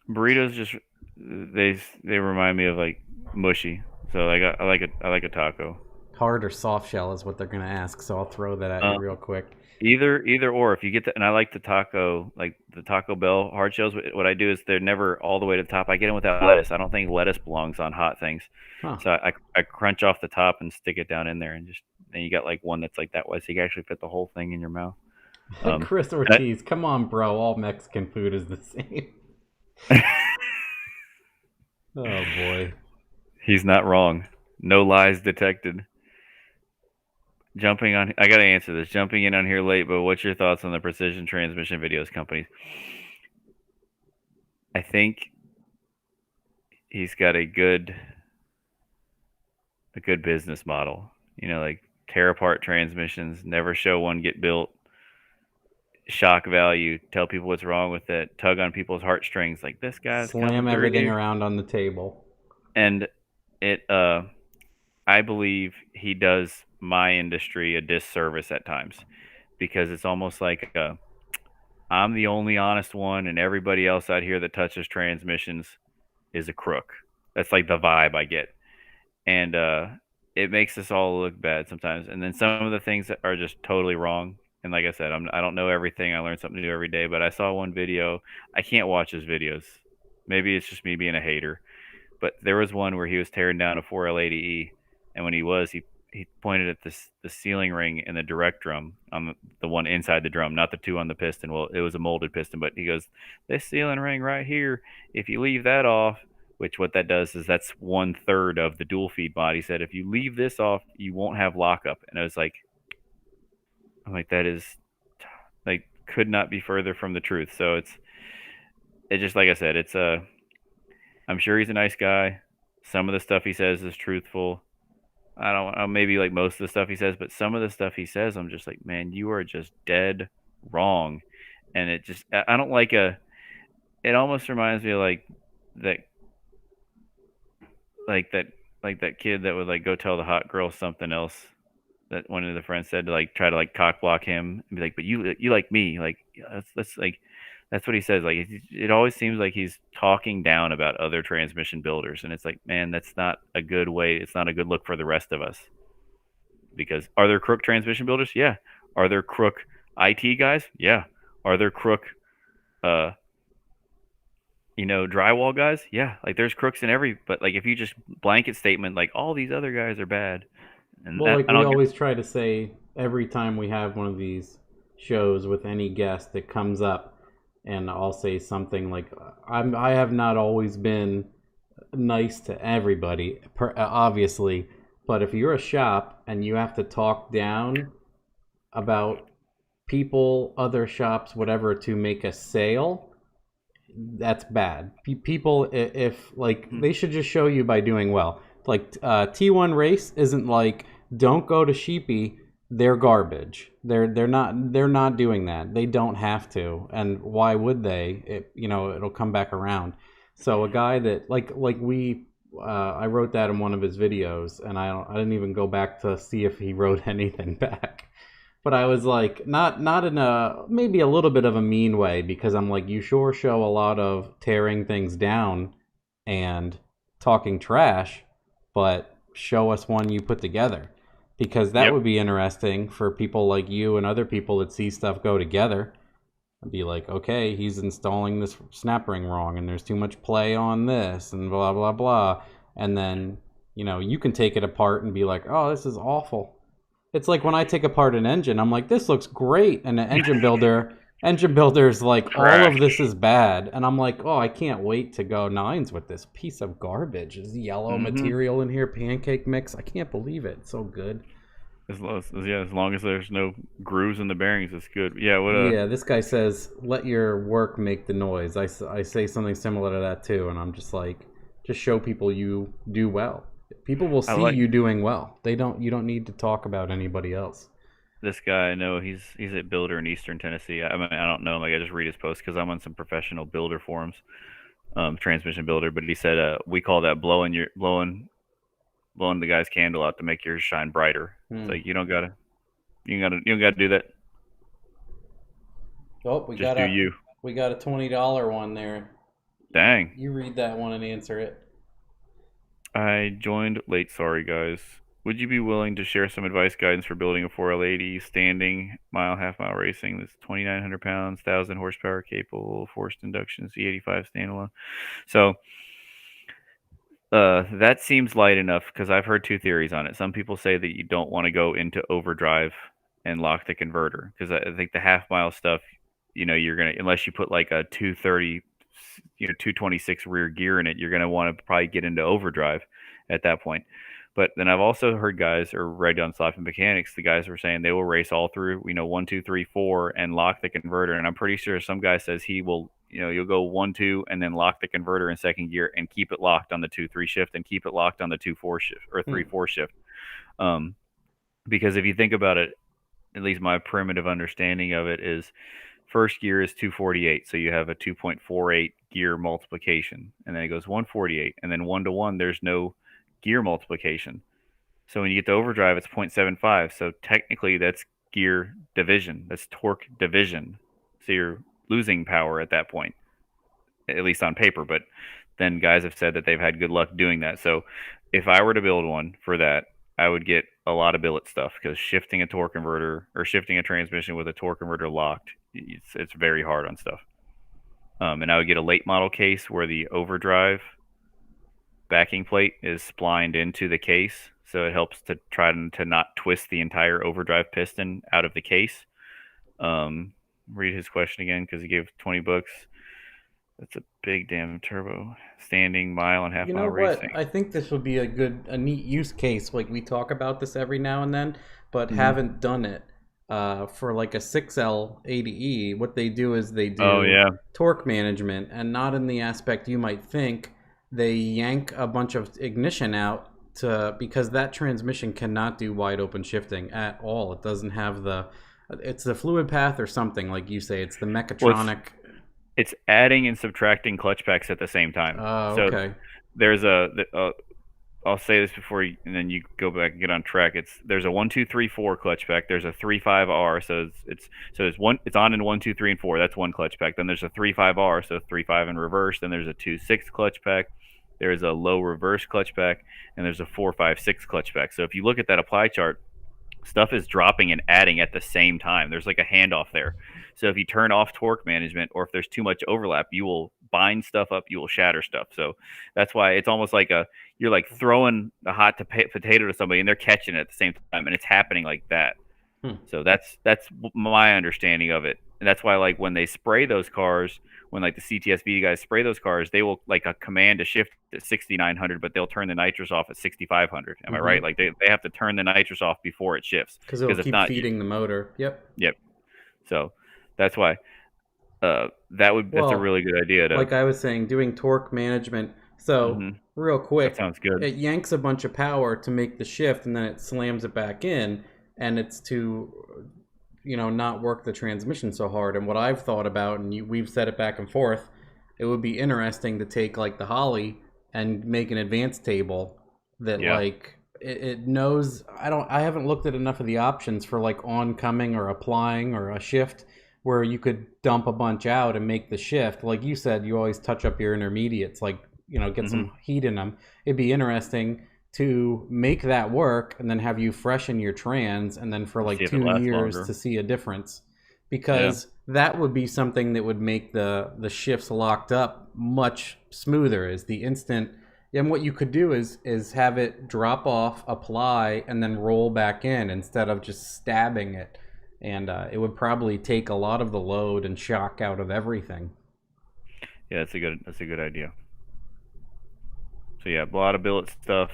Burritos just they remind me of like mushy. So like I like a taco. Hard or soft shell is what they're gonna ask. So I'll throw that at you real quick. Either or. If you get and I like the taco, like the Taco Bell hard shells. What I do is they're never all the way to the top. I get them without lettuce. I don't think lettuce belongs on hot things. Huh. So I crunch off the top and stick it down in there, and just then you got like one that's like that way, so you can actually fit the whole thing in your mouth. Chris Ortiz, come on, bro. All Mexican food is the same. Oh boy. He's not wrong. No lies detected. I gotta answer this. Jumping in on here late, but what's your thoughts on the precision transmission videos companies? I think he's got a good business model. You know, like tear apart transmissions, never show one get built, shock value, tell people what's wrong with it, tug on people's heartstrings. Like this guy's slam everything around on the table. And it, I believe he does my industry a disservice at times because it's almost like I'm the only honest one, and everybody else out here that touches transmissions is a crook. That's like the vibe I get, and it makes us all look bad sometimes. And then some of the things that are just totally wrong. And like I said, I don't know everything. I learn something new every day. But I saw one video. I can't watch his videos. Maybe it's just me being a hater. But there was one where he was tearing down a 4L80E, and when he pointed at the sealing ring in the direct drum on the one inside the drum, not the two on the piston. Well, it was a molded piston, but he goes, this sealing ring right here, if you leave that off, which what that does is that's 1/3 of the dual feed mod. He said, if you leave this off, you won't have lockup. And I was like, that is like could not be further from the truth. So it's just like I said, it's I'm sure he's a nice guy. Some of the stuff he says is truthful. I don't maybe like most of the stuff he says, but some of the stuff he says, I'm just like, man, you are just dead wrong. And it just, I don't like it almost reminds me of like that kid that would like go tell the hot girl something else that one of the friends said to like try to like cock block him and be like, but you like me, like that's like that's what he says. Like it always seems like he's talking down about other transmission builders, and it's like, man, that's not a good way. It's not a good look for the rest of us. Because are there crook transmission builders? Yeah. Are there crook IT guys? Yeah. Are there crook, drywall guys? Yeah. Like there's crooks in but like if you just blanket statement like all these other guys are bad. And well, like we always try to say every time we have one of these shows with any guest that comes up, and I'll say something like, I have not always been nice to everybody, obviously, but if you're a shop and you have to talk down about people, other shops, whatever, to make a sale, that's bad. People, if like, they should just show you by doing well. Like T1 Race isn't like, don't go to Sheepy, they're garbage. They're not doing that. They don't have to, and why would they? It'll come back around. So a guy that like I wrote that in one of his videos, and I didn't even go back to see if he wrote anything back. But I was like, not in a maybe a little bit of a mean way, because I'm like, you sure show a lot of tearing things down and talking trash, but show us one you put together. Because that would be interesting for people like you and other people that see stuff go together. I'd be like, okay, he's installing this snap ring wrong, and there's too much play on this, and blah, blah, blah. And then, you can take it apart and be like, oh, this is awful. It's like when I take apart an engine, I'm like, this looks great. And the engine builder's like, all of this is bad. And I'm like, oh, I can't wait to go nines with this piece of garbage. There's yellow material in here, pancake mix. I can't believe it. It's so good. As long as there's no grooves in the bearings, it's good. Yeah, yeah, this guy says, let your work make the noise. I say something similar to that too, and I'm just like, just show people you do well. People will I see like you doing well. You don't need to talk about anybody else. this guy. I know he's a builder in Eastern Tennessee. I mean, I don't know him. Like, I just read his posts because I'm on some professional builder forums, transmission builder. But he said, we call that blowing the guy's candle out to make yours shine brighter. It's like you don't gotta do that. Oh, Just do you. we got a $20 one there. Dang. You read that one and answer it. I joined late. Sorry, guys. Would you be willing to share some advice guidance for building a 4L80 standing half mile racing that's 2,900 pounds, 1,000 horsepower, capable, forced induction, C85 standalone? So that seems light enough because I've heard two theories on it. Some people say that you don't want to go into overdrive and lock the converter because I think the half mile stuff, you're gonna, unless you put like a 230, 226 rear gear in it, you're gonna want to probably get into overdrive at that point. But then I've also heard guys, or read on Sloppy Mechanics, the guys were saying they will race all through, 1, 2, 3, 4 and lock the converter. And I'm pretty sure some guy says he will, you'll go 1, 2 and then lock the converter in second gear and keep it locked on the 2-3 shift and keep it locked on the 2-4 shift or 3-4 shift. Because if you think about it, at least my primitive understanding of it is first gear is 248. So you have a 2.48 gear multiplication, and then it goes 148, and then 1-to-1, there's no gear multiplication. So when you get to overdrive, it's 0.75. So technically that's gear division. That's torque division. So you're losing power at that point, at least on paper. But then guys have said that they've had good luck doing that. So if I were to build one for that, I would get a lot of billet stuff because shifting a torque converter or shifting a transmission with a torque converter locked, it's very hard on stuff. And I would get a late model case where the overdrive backing plate is splined into the case, so it helps to try to not twist the entire overdrive piston out of the case. Read his question again because he gave $20. That's a big damn turbo standing mile and half mile racing. I think this would be a neat use case. Like, we talk about this every now and then, but haven't done it. For like a 6L 80E, what they do is they do torque management, and not in the aspect you might think. They yank a bunch of ignition out because that transmission cannot do wide open shifting at all. It doesn't have it's the fluid path or something, like you say. It's the mechatronic. It's adding and subtracting clutch packs at the same time. Oh, so okay. There's I'll say this before and then you go back and get on track. There's a 1, 2, 3, 4 clutch pack. There's a 3-5R, so it's on in 1, 2, 3, and 4. That's one clutch pack. Then there's a 3-5R, so 3-5 in reverse. Then there's a 2-6 clutch pack. There's a low reverse clutch pack, and there's a 4-5-6 clutch pack. So if you look at that apply chart, stuff is dropping and adding at the same time. There's like a handoff there. So if you turn off torque management, or if there's too much overlap, you will bind stuff up, you will shatter stuff. So that's why it's almost like you're like throwing a hot potato to somebody and they're catching it at the same time, and it's happening like that. So that's my understanding of it. And that's why, like, when they spray those cars, when like the CTSV guys spray those cars, they will like a command to shift at 6,900, but they'll turn the nitrous off at 6,500. Am I right? Like they have to turn the nitrous off before it shifts because it'll keep feeding the motor. Yep. So that's why that's a really good idea. Like I was saying, doing torque management. So real quick, that sounds good. It yanks a bunch of power to make the shift, and then it slams it back in, and it's to not work the transmission so hard. And what I've thought about, and we've said it back and forth, it would be interesting to take like the holley and make an advanced table that like it knows. I haven't looked at enough of the options for like oncoming or applying or a shift where you could dump a bunch out and make the shift. Like you said, you always touch up your intermediates, like get some heat in them. It'd be interesting to make that work and then have you freshen your trans, and then for like 2 years to see a difference, because that would be something that would make the shifts locked up much smoother. Is the instant. And what you could do is have it drop off, apply, and then roll back in instead of just stabbing it, and it would probably take a lot of the load and shock out of everything. Yeah, that's a good idea. So yeah, a lot of billet stuff.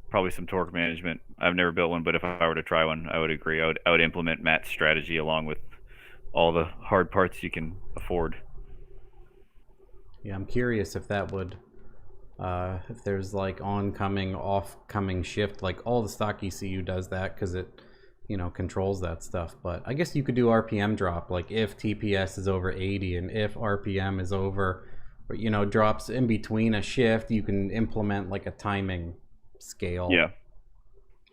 Probably some torque management. I've never built one, but if I were to try one, I would agree. I would implement Matt's strategy along with all the hard parts you can afford. Yeah, I'm curious if that If there's like oncoming, off-coming shift, like all the stock ECU does that because it, controls that stuff. But I guess you could do RPM drop, like if TPS is over 80 and if RPM is over, drops in between a shift, you can implement like a timing scale. Yeah.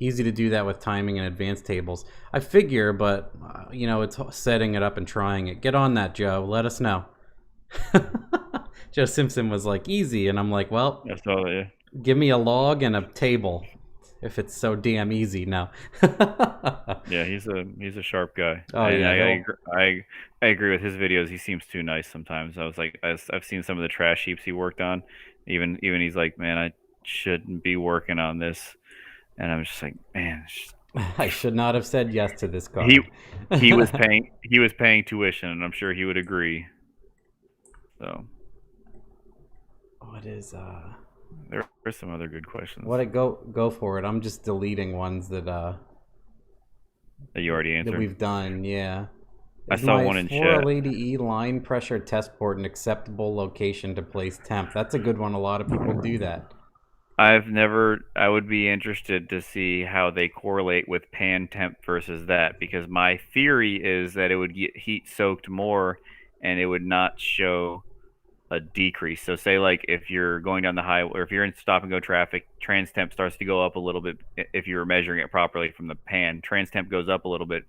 Easy to do that with timing and advanced tables. I figure, but it's setting it up and trying it. Get on that, Joe. Let us know. Joe Simpson was like, easy, and I'm like, well, That's all. Yeah. give me a log and a table if it's so damn easy now. Yeah, he's a sharp guy. Oh And yeah, I agree with his videos. He seems too nice sometimes. I was like, I've seen some of the trash heaps he worked on. Even he's like, man, I shouldn't be working on this. And I'm just like, man, I should not have said yes to this car. he was paying tuition, and I'm sure he would agree. So what is there are some other good questions. What go for it. I'm just deleting ones that you already answered. That we've done, yeah. I saw one in chat. 480E line pressure test port an acceptable location to place temp. That's a good one. A lot of people do that. I would be interested to see how they correlate with pan temp versus that, because my theory is that it would get heat soaked more and it would not show a decrease. So say like if you're going down the highway or if you're in stop and go traffic, trans temp starts to go up a little bit. If you were measuring it properly from the pan, trans temp goes up a little bit.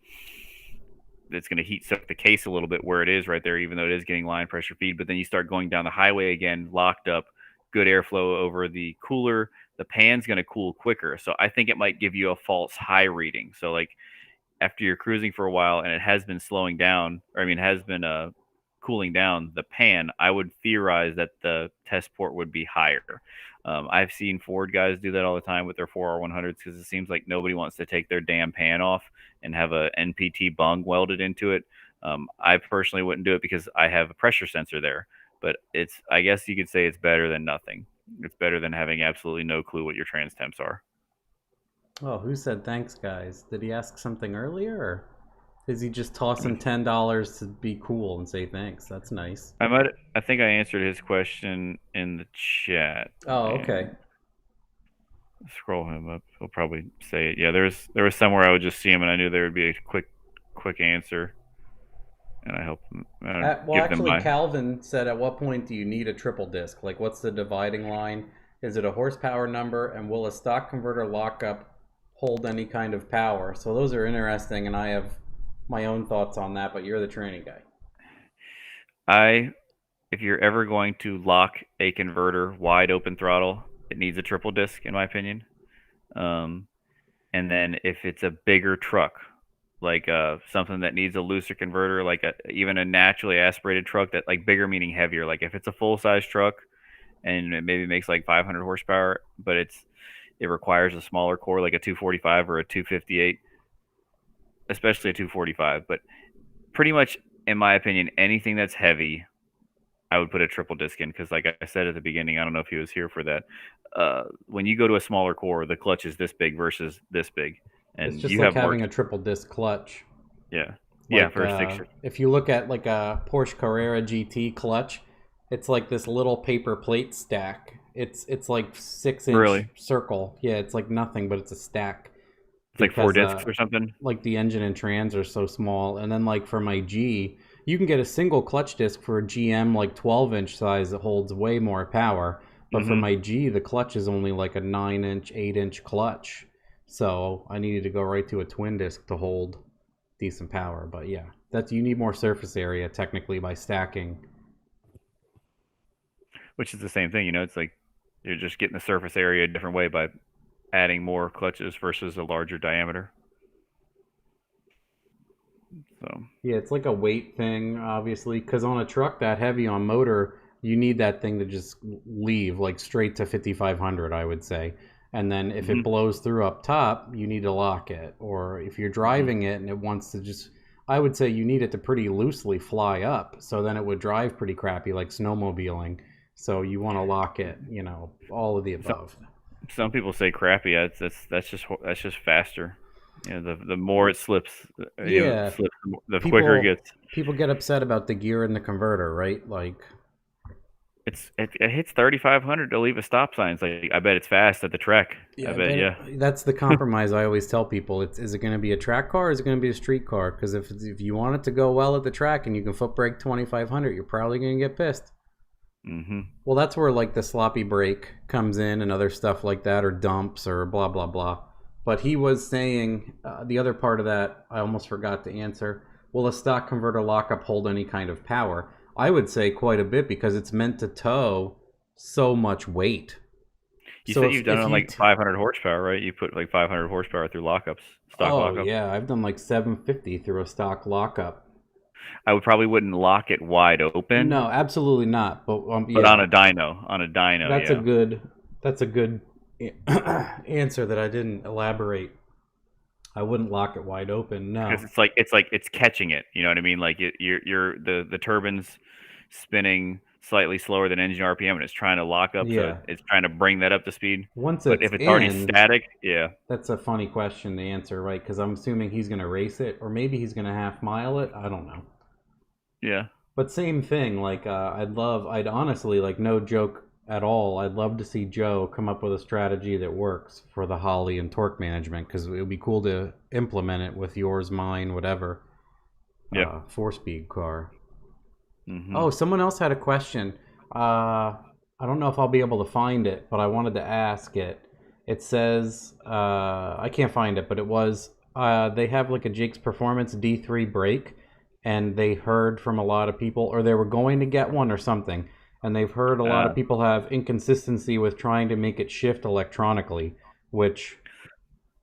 It's going to heat soak the case a little bit where it is right there, even though it is getting line pressure feed. But then you start going down the highway again, locked up, good airflow over the cooler, the pan's going to cool quicker. So I think it might give you a false high reading. So like after you're cruising for a while and it has been slowing down, has been cooling down the pan, I would theorize that the test port would be higher. I've seen Ford guys do that all the time with their 4R100s because it seems like nobody wants to take their damn pan off and have a NPT bung welded into it. I personally wouldn't do it because I have a pressure sensor there. But I guess you could say it's better than nothing. It's better than having absolutely no clue what your trans temps are. Oh, who said thanks, guys? Did he ask something earlier, or is he just tossing $10 to be cool and say thanks? That's nice. I think I answered his question in the chat. Oh, okay. Scroll him up. He'll probably say it. Yeah, there was somewhere I would just see him, and I knew there would be a quick answer. And I help them. Calvin said, at what point do you need a triple disc? Like, what's the dividing line? Is it a horsepower number? And will a stock converter lockup hold any kind of power? So those are interesting, and I have my own thoughts on that, but you're the training guy. If you're ever going to lock a converter wide open throttle, it needs a triple disc, in my opinion. And then if it's a bigger truck, like something that needs a looser converter, like even a naturally aspirated truck, that like bigger meaning heavier. Like if it's a full size truck and it maybe makes like 500 horsepower, but it requires a smaller core, like a 245 or a 258, especially a 245. But pretty much, in my opinion, anything that's heavy, I would put a triple disc in, because like I said at the beginning, I don't know if he was here for that. When you go to a smaller core, the clutch is this big versus this big. And it's just like having a triple disc clutch. Yeah. Like, for a 6. If you look at like a Porsche Carrera GT clutch, it's like this little paper plate stack. It's like 6-inch circle. Yeah, it's like nothing, but it's a stack. It's like 4 discs or something. Like the engine and trans are so small. And then like for my G, you can get a single clutch disc for a GM like 12-inch size that holds way more power. But for my G, the clutch is only like a 9-inch, 8-inch clutch. So I needed to go right to a twin disc to hold decent power. But yeah, you need more surface area technically by stacking. Which is the same thing, it's like you're just getting the surface area a different way by adding more clutches versus a larger diameter. So yeah, it's like a weight thing, obviously, because on a truck that heavy on motor, you need that thing to just leave like straight to 5,500, I would say. And then if it blows through up top, you need to lock it. Or if you're driving it and it wants to just, I would say you need it to pretty loosely fly up. So then it would drive pretty crappy, like snowmobiling. So you want to lock it, all of the above. Some people say crappy. That's just faster. The more it slips, the quicker it gets. People get upset about the gear in the converter, right? Like, it hits 3,500 to leave a stop sign. It's like, I bet it's fast at the track. I Yeah, bet, yeah. that's the compromise I always tell people. Is it going to be a track car or is it going to be a street car? Because if you want it to go well at the track and you can foot brake 2,500, you're probably going to get pissed. Hmm. Well, that's where like the sloppy brake comes in and other stuff like that, or dumps or blah blah blah. But he was saying the other part of that I almost forgot to answer. Will a stock converter lockup hold any kind of power? I would say quite a bit because it's meant to tow so much weight. You So said you've done it if on you like 500 horsepower, right? You put like 500 horsepower through lockups, stock oh lockups. yeah, I've done like 750 through a stock lockup. I would probably wouldn't lock it wide open, No, absolutely not. But but yeah, on a dyno, that's a yeah. good that's a good answer that I didn't elaborate. I wouldn't lock it wide open. Because No. it's catching it. You know what I mean? Like you're the turbines spinning slightly slower than engine RPM, and it's trying to lock up, so Yeah. it's trying to bring that up to speed. Once But it's if it's already in, static, yeah, that's a funny question to answer, right? Because I'm assuming he's going to race it, or maybe he's going to half mile it. I don't know. yeah, But same thing. Like, I'd honestly, like, no joke at all. I'd love to see Joe come up with a strategy that works for the Holley and torque management because it would be cool to implement it with yours, mine, whatever, yeah. 4-speed car. Hmm. Oh, someone else had a question. I don't know if I'll be able to find it, but I wanted to ask it. It says, I can't find it, but it was, they have like a Jake's Performance D3 brake, and they heard from a lot of people, or they were going to get one or something, and they've heard a lot of Uh, people have inconsistency with trying to make it shift electronically, which,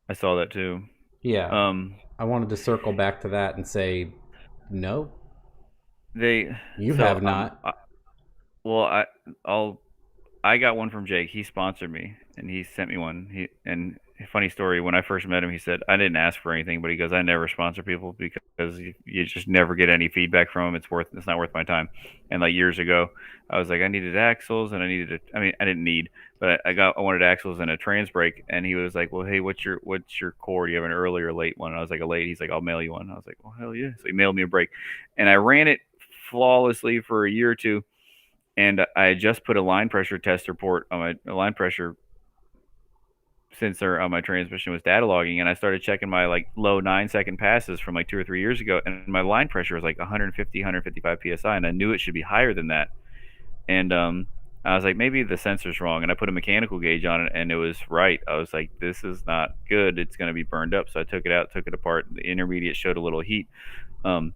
I saw that too. yeah, Um, I wanted to circle back to that and say, no, they you so have not. well, I'll I got one from Jake. He sponsored me, and he sent me one. Funny story. When I first met him, he said I didn't ask for anything, but he goes, I never sponsor people because you just never get any feedback from them. It's not worth my time. And like years ago, I was like, I needed axles, and I mean, I didn't need, but I wanted axles and a trans brake, and he was like, well, hey, what's your core? Do you have an early or late one? And I was like, a late. He's like, I'll mail you one. I was like, well, hell yeah. So he mailed me a brake, and I ran it flawlessly for a year or two, and I had just put a line pressure test report on my line pressure sensor on my transmission was data logging, and I started checking my like low 9-second passes from like 2 or 3 years ago, and my line pressure was like 150, 155 psi, and I knew it should be higher than that. And I was like, maybe the sensor's wrong, and I put a mechanical gauge on it, and it was right. I was like, this is not good. It's going to be burned up. So I took it out, took it apart. The intermediate showed a little heat. Um,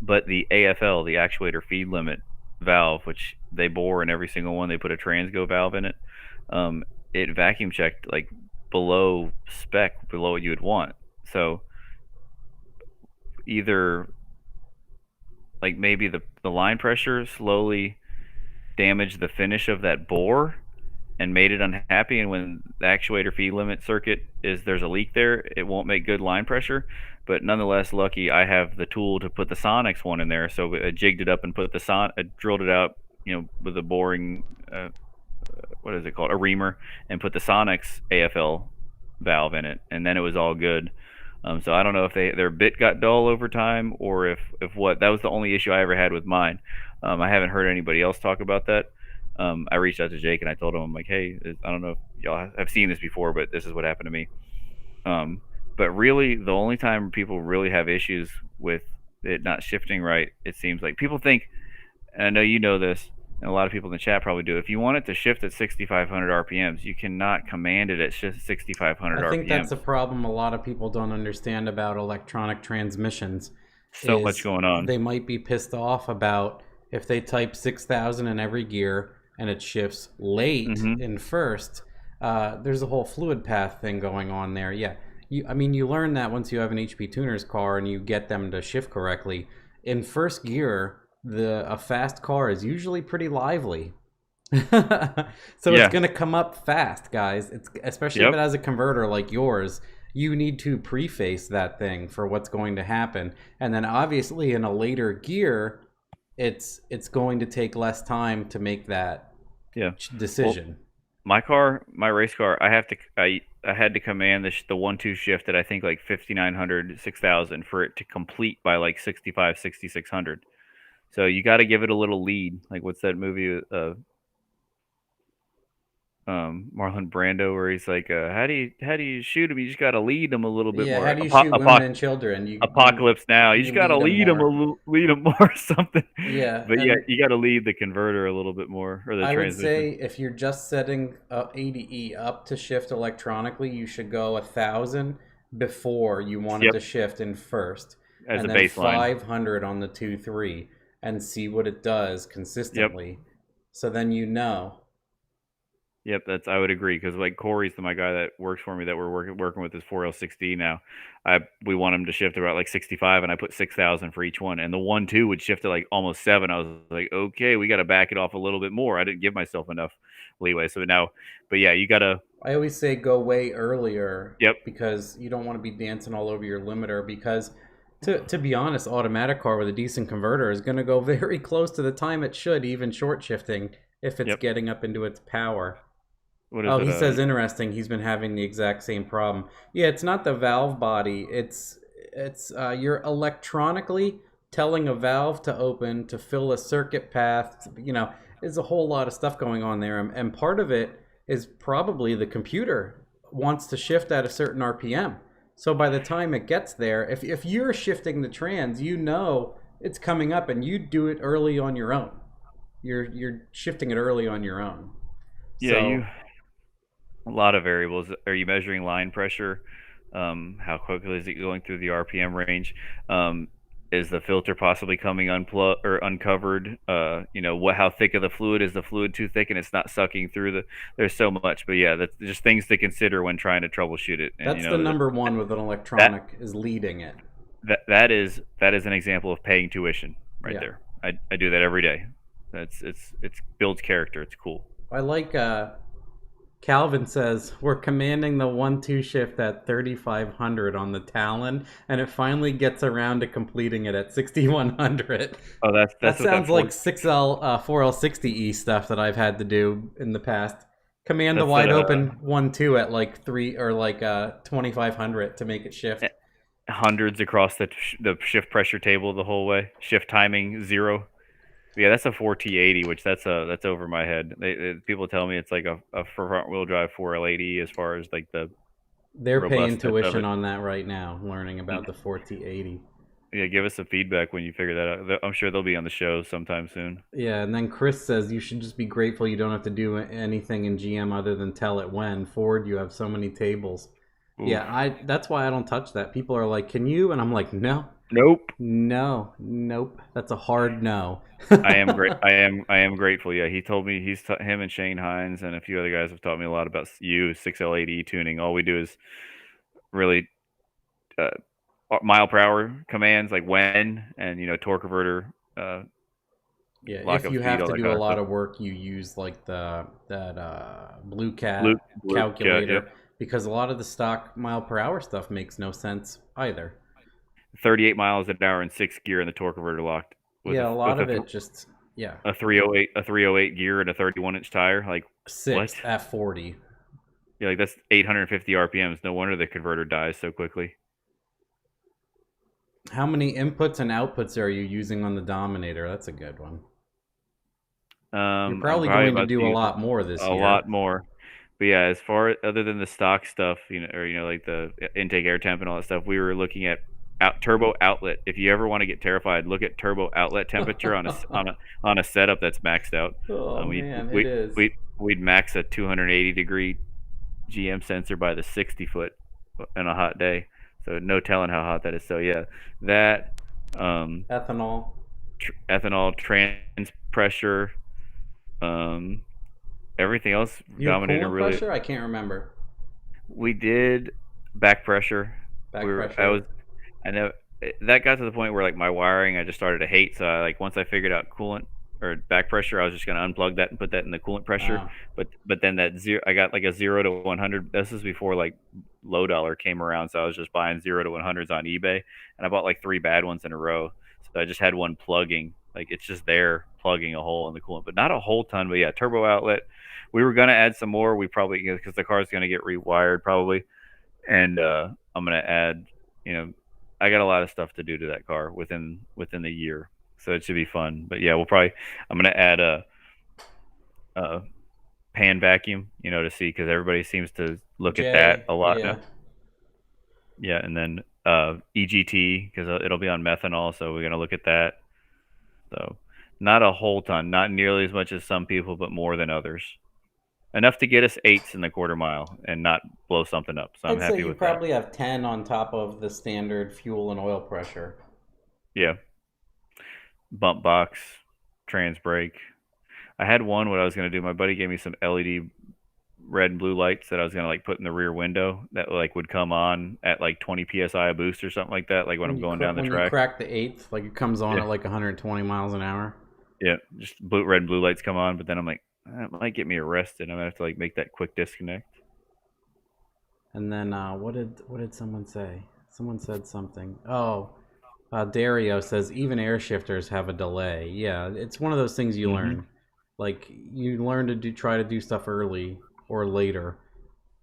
but the AFL, the actuator feed limit valve, which they bore in every single one, they put a transgo valve in it. Um, it vacuum checked like below spec, below what you would want. So either like maybe the line pressure slowly damaged the finish of that bore and made it unhappy, and when the actuator feed limit circuit is there's a leak there, it won't make good line pressure. But nonetheless, lucky I have the tool to put the Sonics one in there, so I jigged it up and put I drilled it out, with a boring, what is it called, a reamer, and put the Sonics AFL valve in it, and then it was all good. So I don't know if their bit got dull over time, or if what that was the only issue I ever had with mine. I haven't heard anybody else talk about that. I reached out to Jake and I told him, I'm like, hey, I don't know if y'all have seen this before, but this is what happened to me. Um, but really, the only time people really have issues with it not shifting right, it seems like people think, and I know you know this, and a lot of people in the chat probably do. If you want it to shift at 6,500 RPMs, you cannot command it at 6,500 I think that's RPMs. a problem a lot of people don't understand about electronic transmissions So much is going on. they might be pissed off about if they type 6,000 in every gear and it shifts late Hmm. in first. There's a whole fluid path thing going on there. Yeah, you learn that once you have an HP tuner's car and you get them to shift correctly. In first gear, a fast car is usually pretty lively. So it's Yeah. gonna come up fast, guys. It's especially if Yep. it has a converter like yours. You need to preface that thing for what's going to happen, and then obviously in a later gear, it's going to take less time to make that Yeah. Well, decision. my race car, I had to command the 1-2 shift at I think like 5,900, 6,000 for it to complete by like 65, 6,600. So you got to give it a little lead. Like what's that movie? Marlon Brando, where he's like, how do you shoot him? You just got to lead him a little bit Yeah, more. how do you shoot women and children? Apocalypse Now. You You just got to lead them lead him more. lead him more or something. Yeah, But yeah, and you got to lead the converter a little bit more, or the I would transmission. say if you're just setting ADE up to shift electronically, you should go 1,000 before you want it Yep, to shift in first, as and a then baseline. 500 on the 2.3, and see what it does Yep. consistently. So then you know. Yep, I would agree, because like Corey's my guy that works for me that we're working with his 4L6D now. We want him to shift about like 65, and I put 6,000 for each one, and the 1-2 would shift to like almost 7. I was like, okay, we got to back it off a little bit more. I didn't give myself enough leeway, so now, but yeah, you got to. I always say go way earlier Yep, because you don't want to be dancing all over your limiter because to be honest, automatic car with a decent converter is going to go very close to the time it should, even short shifting, if it's yep. getting up into its power. What is Oh, it? he says interesting. He's been having the exact same problem. Yeah, it's not the valve body. It's you're electronically telling a valve to open to fill a circuit path. There's a whole lot of stuff going on there, and part of it is probably the computer wants to shift at a certain RPM. So by the time it gets there, if you're shifting the trans, you know it's coming up, and you do it early on your own. You're shifting it early on your own. Yeah, So a lot of variables. Are you measuring line pressure? How quickly is it going through the RPM range? Is the filter possibly coming unplugged or uncovered? How thick of the fluid is the fluid too thick and it's not sucking through the? There's so much, but yeah, that's just things to consider when trying to troubleshoot it. And that's the number one with an that electronic is leading it. that is an example of paying tuition right Yeah. there. I do that every day. It's builds character. It's cool. I like Calvin says we're commanding the 1-2 shift at 3,500 on the Talon, and it finally gets around to completing it at 6,100. Oh, that's That what sounds like 4L60E stuff that I've had to do in the past. Command the that's wide what, open 1-2 at like 3 or like 2,500 to make it shift. hundreds across the shift pressure table the whole way. Shift timing 0. Yeah, that's a 4T80, which that's over my head. People tell me it's like a front wheel drive 4L80 as far as like the They're paying robustness of tuition it. on that right now, learning about the 4T80. Yeah, give us some feedback when you figure that out. I'm sure they'll be on the show sometime soon. Yeah, and then Chris says you should just be grateful you don't have to do anything in GM other than tell it when. Ford, you have so many tables. Oof. Yeah, that's why I don't touch that. People are like, "Can you?" And I'm like, "No, Nope. nope. That's a hard no." I am great. I am grateful. Yeah, he told me him and Shane Hines and a few other guys have taught me a lot about 6L80 tuning. All we do is really mile per hour commands like when and torque converter. Yeah, Lock if up you speed, have all to that do kind a of lot stuff. of work, you use like that Blue Cat Blue calculator Cat, yep. because a lot of the stock mile per hour stuff makes no sense either. 38 miles an hour in 6th gear and the torque converter locked with Yeah, a lot with of it just a 308 gear and a 31-inch tire. Like what? sits at 40. Yeah, like that's 850 RPMs. No wonder the converter dies so quickly. How many inputs and outputs are you using on the Dominator? That's a good one. You're probably I'm going to about do to a use lot more this a year. lot more. But yeah, as far other than the stock stuff, or like the intake air temp and all that stuff, we were looking at turbo outlet. If you ever want to get terrified, look at turbo outlet temperature on a setup that's maxed out. Oh We man, it we is. we'd max a 280-degree GM sensor by the 60-foot on a hot day. So no telling how hot that is. So yeah, that Ethanol. ethanol, trans pressure, everything else You have Dominator coolant really. pressure? I can't remember. We did back pressure. Back I pressure. know that got to the point where like my wiring I just started to hate. So once I figured out coolant or back pressure, I was just gonna unplug that and put that in the coolant pressure. Oh. But then I got like a 0 to 100. This is before like low dollar came around, so I was just buying 0 to 100s on eBay, and I bought like 3 bad ones in a row. So I just had one plugging, like it's just there plugging a hole in the coolant, but not a whole ton. But yeah, turbo outlet. We were gonna add some more. We probably because the car's gonna get rewired probably, and I'm gonna add. I got a lot of stuff to do to that car within the year. so it should be fun. But yeah, I'm gonna add a pan vacuum, to see, because everybody seems to look at that J, a lot yeah. now. Yeah, and then EGT, because it'll be on methanol, so we're gonna look at that. So not a whole ton, not nearly as much as some people, but more than others. Enough to get us eights in the quarter mile and not blow something up. So I'm I'd say happy you with that. probably have 10 on top of the standard fuel and oil pressure. Yeah. Bump box, trans brake. I had one, what I was gonna do. My buddy gave me some LED red and blue lights that I was gonna like put in the rear window that like would come on at like 20 psi a boost or something like that, like when I'm going down the When you track. crack the eighth, like it comes on Yeah, at like 120 miles an hour. yeah, just red and blue lights come on, but then I'm like, that might get me arrested. I'm gonna have to like make that quick disconnect. And then what did someone say? Someone said something. Oh, Dario says even air shifters have a delay. Yeah, it's one of those things you Hmm. learn. Like you learn to try to do stuff early or later.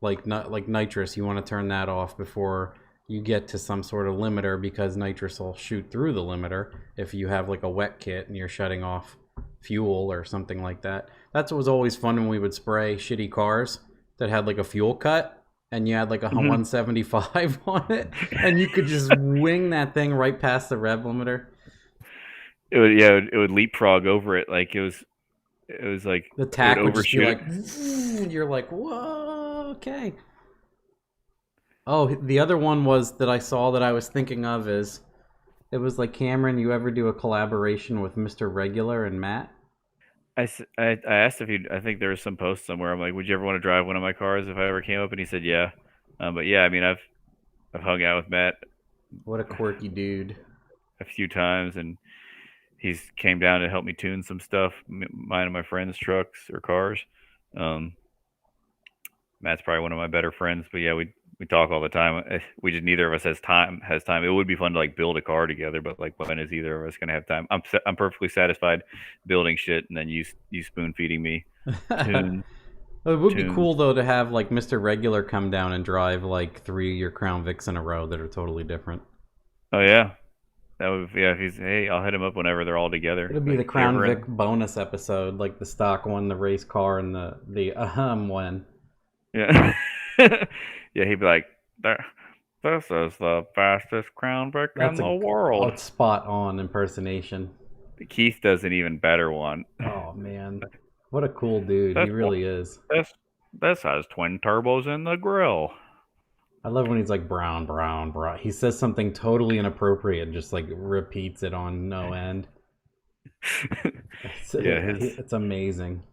Like not like nitrous, you want to turn that off before you get to some sort of limiter, because nitrous will shoot through the limiter if you have like a wet kit and you're shutting off fuel or something like that. That's what was always fun when we would spray shitty cars that had like a fuel cut and you had like a Hmm. 175 on it and you could just wing that thing right past the rev limiter. It would leapfrog over it. Like it was like The it would tack would just be overshoot. like, you're like, whoa, okay. Oh, the other one was that I saw that I was thinking of is it was like, Cameron, you ever do a collaboration with Mr. Regular and Matt? I asked if he. I think there was some post somewhere. I'm like, would you ever want to drive one of my cars if I ever came up? And he said, yeah. But yeah, I mean, I've hung out with Matt What a quirky dude. a few times, and he's came down to help me tune some stuff, mine and my friends' trucks or cars. Um, Matt's probably one of my better friends, but yeah, we talk all the time. We just neither of us has time. It would be fun to like build a car together, but like when is either of us gonna have time? I'm perfectly satisfied building shit, and then you spoon feeding me tune It would be tunes. cool though to have like Mr. Regular come down and drive like 3 of your Crown Vics in a row that are totally different. Oh yeah, that would, yeah. If he's, hey, I'll hit him up whenever they're all together. It'll be Like the if you're Crown ever Vic in, bonus episode, like the stock one, the race car, and the one. yeah, yeah. He'd be like, this is the fastest Crown Vic in That's the a world. spot on impersonation. Keith does an even better one. Oh man, what a cool dude he This really is. this this has twin turbos in the grill. I love when he's like brown, brown, brown. He says something totally inappropriate and just like repeats it on no end. Yeah, his It's amazing.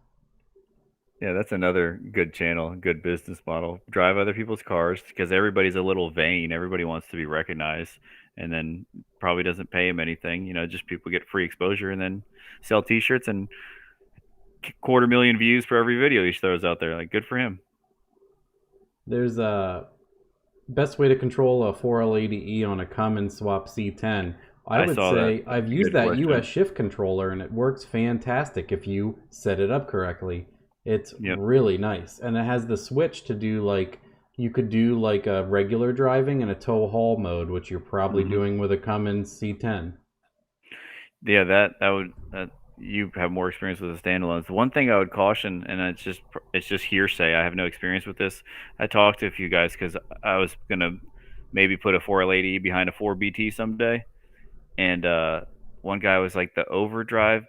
yeah, that's another good channel, good business model. Drive other people's cars because everybody's a little vain. Everybody wants to be recognized, and then probably doesn't pay him anything. Just people get free exposure, and then sell T-shirts and 250,000 views for every video he throws out there. Like, good for him. There's a best way to control a 4L80E on a Cummins Swap C10. I I would saw that. say That's I've a used good that US question. shift controller and it works fantastic if you set it up correctly. It's Yep. really nice. And it has the switch to do like, you could do like a regular driving and a tow haul mode, which you're probably Hmm. doing with a Cummins C10. Yeah, that you have more experience with the standalones. The one thing I would caution, and it's just hearsay. I have no experience with this. I talked to a few guys because I was gonna maybe put a 4L80 behind a 4BT someday, and one guy was like, the overdrive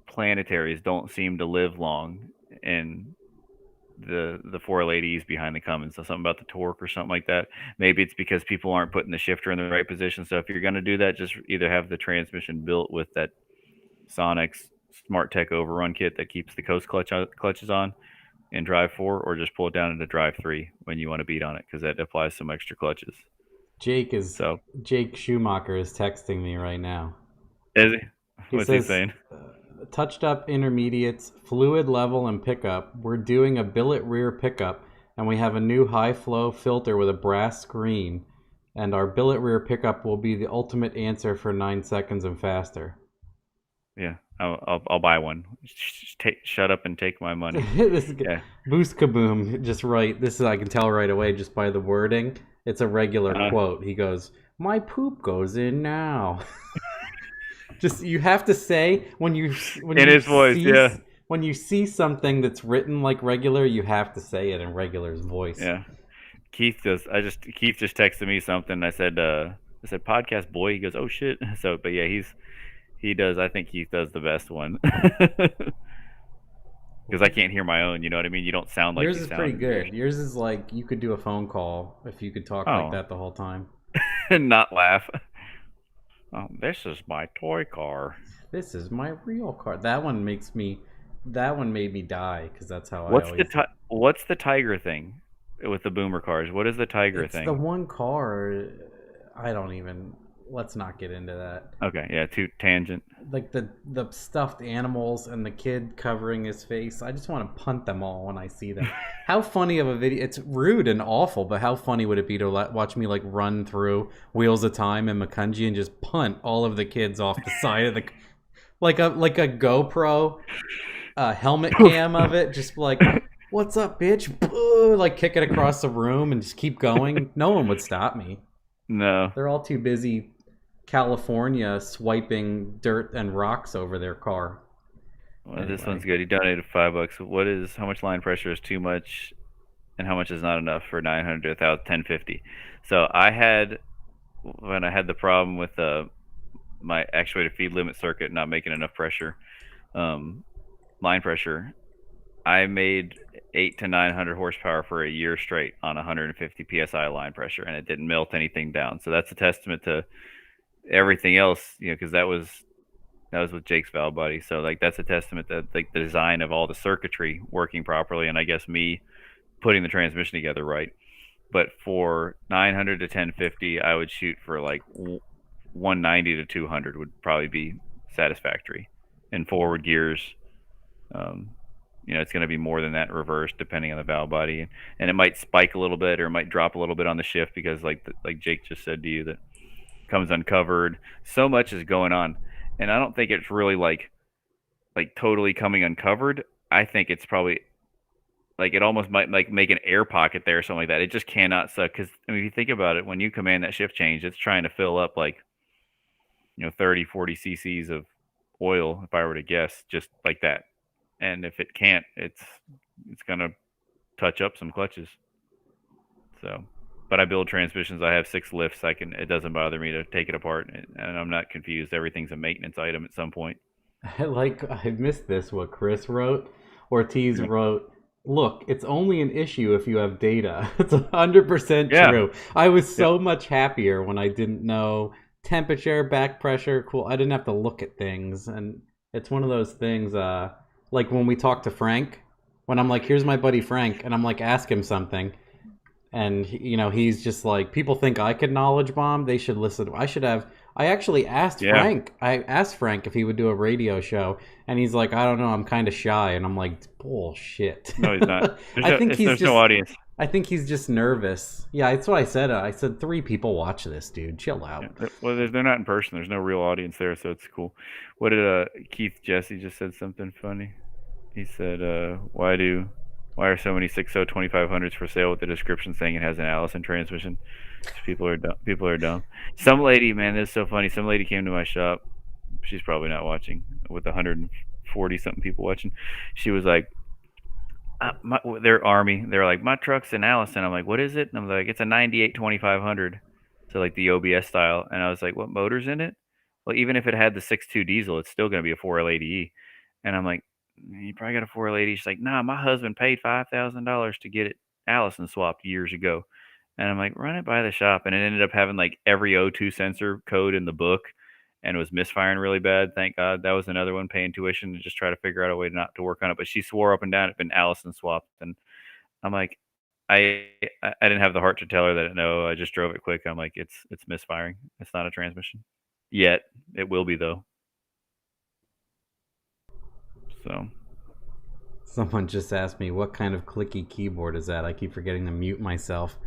planetaries don't seem to live long, and the 4L80s behind the Cummins. So something about the torque or something like that. Maybe it's because people aren't putting the shifter in the right position. So if you're going to do that, just either have the transmission built with that Sonic's Smart Tech overrun kit that keeps the coast clutches on in drive 4, or just pull it down into drive 3 when you want to beat on it, because that applies some extra clutches. Jake is So Jake Schumacher is texting me right now. is he? He What's he says, saying? touched up intermediates, fluid level, and pickup. We're doing a billet rear pickup, and we have a new high flow filter with a brass screen. And our billet rear pickup will be the ultimate answer for 9 seconds and faster. Yeah, I'll buy one. Shut up and take my money. This is Yeah. Boost Kaboom, just right. This is, I can tell right away just by the wording. It's a regular quote. He goes, "My poop goes in now." Just you have to say when you In his voice, yeah. When you see something that's written like regular, you have to say it in regular's voice. Yeah. Keith just texted me something. I said podcast boy. He goes, oh shit. So, but yeah, he does. I think Keith does the best one. Because I can't hear my own. You know what I mean? You don't sound like yours you is sound pretty good. Yours is like you could do a phone call if you could talk like that the whole time and not laugh. Oh, this is my toy car. This is my real car. That one made me die because that's how What's the tiger thing with the boomer cars? What is the tiger thing? It's the one car. I don't even. Let's not get into that. Okay, yeah, tangent. Like the stuffed animals and the kid covering his face. I just want to punt them all when I see them. How funny of a video. It's rude and awful, but how funny would it be to watch me like run through Wheels of Time and Makunji and just punt all of the kids off the side of the like a GoPro helmet cam of it, just like, what's up, bitch? Like kick it across the room and just keep going. No one would stop me. No. They're all too busy California swiping dirt and rocks over their car. Well, anyway. This one's good. He donated $5. How much line pressure is too much and how much is not enough for 900 to 1050? So when I had the problem with my actuated feed limit circuit not making enough pressure, line pressure, I made 800 to 900 horsepower for a year straight on 150 psi line pressure, and it didn't melt anything down. So that's a testament to everything else, because that was with Jake's valve body. So like that's a testament to like the design of all the circuitry working properly, and I guess me putting the transmission together right. But for 900 to 1050, I would shoot for like 190 to 200 would probably be satisfactory. In forward gears, it's going to be more than that in reverse, depending on the valve body, and it might spike a little bit or it might drop a little bit on the shift because, like Jake just said to you, that comes uncovered. So much is going on, and I don't think it's really like totally coming uncovered. I think it's probably like it almost might like make an air pocket there or something like that. It just cannot suck because if you think about it, when you command that shift change, it's trying to fill up like 30, 40 cc's of oil, if I were to guess, just like that. And if it can't, it's gonna touch up some clutches. So, but I build transmissions. I have 6 lifts. It doesn't bother me to take it apart, and I'm not confused. Everything's a maintenance item at some point. I missed this. What Chris wrote, Ortiz wrote. Look, it's only an issue if you have data. It's 100% true. I was so much happier when I didn't know temperature, back pressure. Cool. I didn't have to look at things, and it's one of those things. Like when we talk to Frank, when I'm like, here's my buddy Frank, and I'm like, ask him something. And, he's just like, people think I could knowledge bomb. They should listen. I actually asked Frank. I asked Frank if he would do a radio show. And he's like, I don't know. I'm kind of shy. And I'm like, bullshit. No, he's not. There's no audience. I think he's just nervous. Yeah, that's what I said. I said 3 people watch this, dude. Chill out. Yeah. Well, they're not in person. There's no real audience there, so it's cool. What did Keith Jesse just said something funny? He said, why are so many 6.0 2500s for sale with the description saying it has an Allison transmission? People are dumb. Some lady, man, this is so funny. Some lady came to my shop. She's probably not watching, with 140 something people watching. She was like, they're Army. They're like, my truck's an Allison. I'm like, what is it? And I'm like, it's a 98 2500. So like the OBS style. And I was like, what motor's in it? Well, even if it had the 6.2 diesel, it's still going to be a 4L80E. And I'm like, you probably got a 4L80. She's like, nah, my husband paid $5,000 to get it Allison swapped years ago. And I'm like, run it by the shop. And it ended up having like every O2 sensor code in the book and it was misfiring really bad. Thank God. That was another one, paying tuition to just try to figure out a way not to work on it. But she swore up and down it'd been Allison swapped. And I'm like, I didn't have the heart to tell her that no, I just drove it quick. I'm like, it's misfiring. It's not a transmission yet. It will be though. So someone just asked me what kind of clicky keyboard is that. I keep forgetting to mute myself.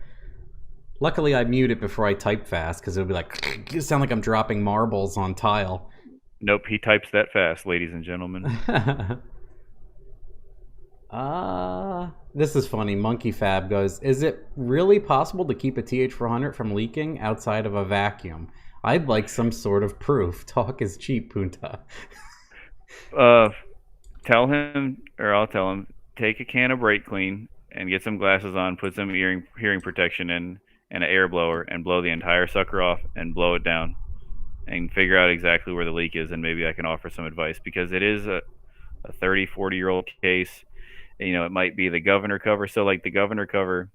Luckily I mute it before I type fast because it'll be like, you sound like I'm dropping marbles on tile. Nope, he types that fast, ladies and gentlemen. This is funny. Monkey Fab goes, is it really possible to keep a TH400 from leaking outside of a vacuum? I'd like some sort of proof. Talk is cheap, Punta. Uh, Tell him, or I'll tell him, take a can of brake clean and get some glasses on, put some hearing protection in, and an air blower, and blow the entire sucker off and blow it down, and figure out exactly where the leak is, and maybe I can offer some advice, because it is a 30, 40-year-old case. It might be the governor cover. So like the governor cover,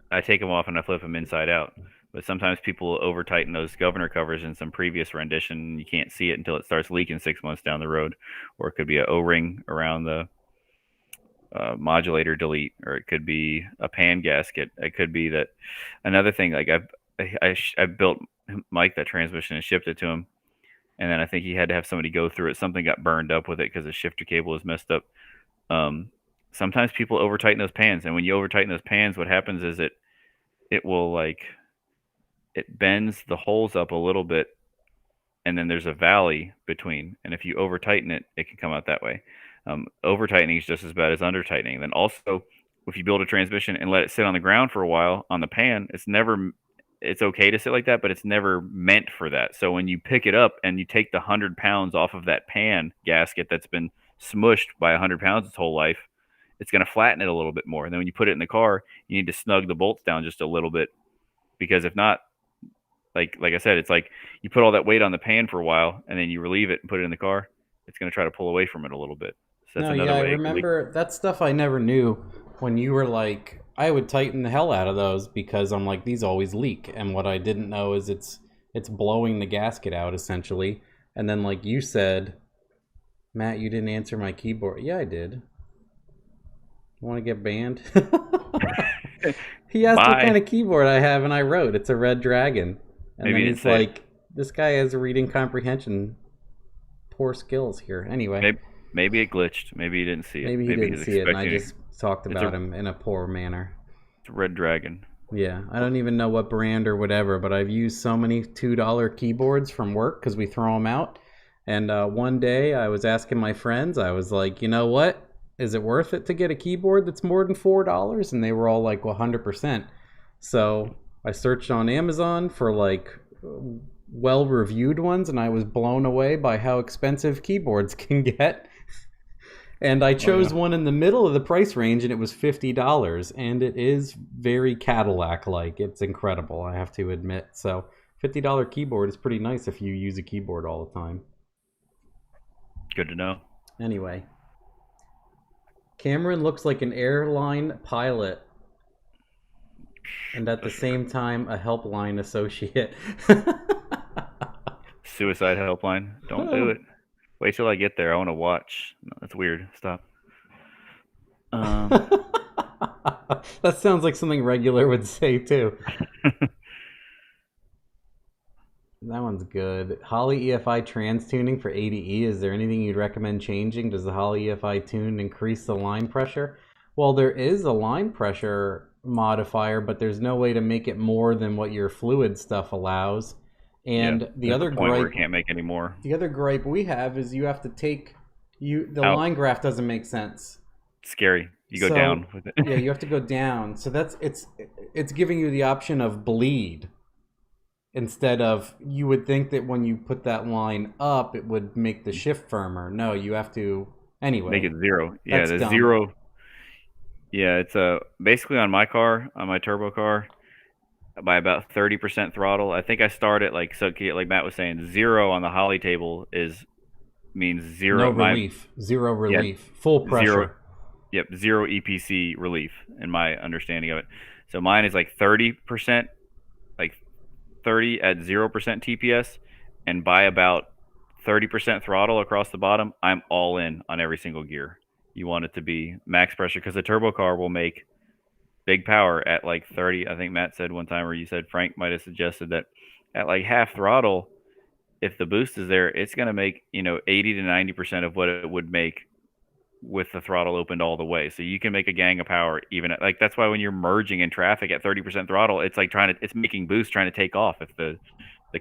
I take them off and I flip them inside out. But sometimes people over tighten those governor covers in some previous rendition. You can't see it until it starts leaking 6 months down the road. Or it could be an O-ring around the modulator delete, or it could be a pan gasket. It could be that another thing. Like I built Mike that transmission and shipped it to him, and then I think he had to have somebody go through it. Something got burned up with it because the shifter cable was messed up. Sometimes people over tighten those pans, and when you over tighten those pans, what happens is it will it bends the holes up a little bit, and then there's a valley between. And if you over tighten it, it can come out that way. Over tightening is just as bad as under tightening. Then also, if you build a transmission and let it sit on the ground for a while on the pan, it's okay to sit like that, but it's never meant for that. So when you pick it up and you take the 100 pounds off of that pan gasket that's been smushed by 100 pounds its whole life, it's going to flatten it a little bit more. And then when you put it in the car, you need to snug the bolts down just a little bit, because if not, like I said, it's like you put all that weight on the pan for a while and then you relieve it and put it in the car, it's going to try to pull away from it a little bit. So that's another way. I remember that stuff. I never knew when you were like, I would tighten the hell out of those because I'm like, these always leak. And what I didn't know is it's blowing the gasket out essentially. And then like you said, Matt, you didn't answer my keyboard. Yeah, I did. Want to get banned? He asked what kind of keyboard I have, and I wrote, it's a Red Dragon. And then he's like, this guy has a reading comprehension. Poor skills here. Anyway. Maybe it glitched. Maybe he didn't see it. Maybe he didn't see it, and I just talked about him in a poor manner. It's a Red Dragon. Yeah, I don't even know what brand or whatever, but I've used so many $2 keyboards from work because we throw them out. And one day I was asking my friends, I was like, you know what? Is it worth it to get a keyboard that's more than $4? And they were all like, 100%. So I searched on Amazon for like well-reviewed ones, and I was blown away by how expensive keyboards can get. And I chose one in the middle of the price range, and it was $50. And it is very Cadillac-like. It's incredible, I have to admit. So $50 keyboard is pretty nice if you use a keyboard all the time. Good to know. Anyway. Cameron looks like an airline pilot, and at the same time, a helpline associate. Suicide helpline. Don't do it. Wait till I get there. I want to watch. No, that's weird. Stop. That sounds like something Regular would say, too. That one's good. Holley EFI trans tuning for ADE. Is there anything you'd recommend changing? Does the Holley EFI tune increase the line pressure? Well, there is a line pressure modifier, but there's no way to make it more than what your fluid stuff allows. And the other gripe, where it can't make any more. The other gripe we have is you have to take the line graph doesn't make sense. It's scary. You go down with it. Yeah, you have to go down. So it's giving you the option of bleed. Instead of, you would think that when you put that line up, it would make the shift firmer. No, you have to, anyway. Make it zero. Yeah, the zero. Yeah, it's basically on my car, on my turbo car, by about 30% throttle. I think I start at like Matt was saying, zero on the Holley table means zero. No relief. Zero relief. Yeah, full pressure. Zero EPC relief in my understanding of it. So mine is like 30%, like 30 at 0% TPS, and by about 30% throttle across the bottom, I'm all in on every single gear. You want it to be max pressure, because the turbo car will make big power at like 30. I think Matt said one time, or you said Frank might have suggested that at like half throttle, if the boost is there, it's going to make 80 to 90% of what it would make with the throttle opened all the way. So you can make a gang of power even at, like, that's why when you're merging in traffic at 30% throttle, it's like it's making boost trying to take off if the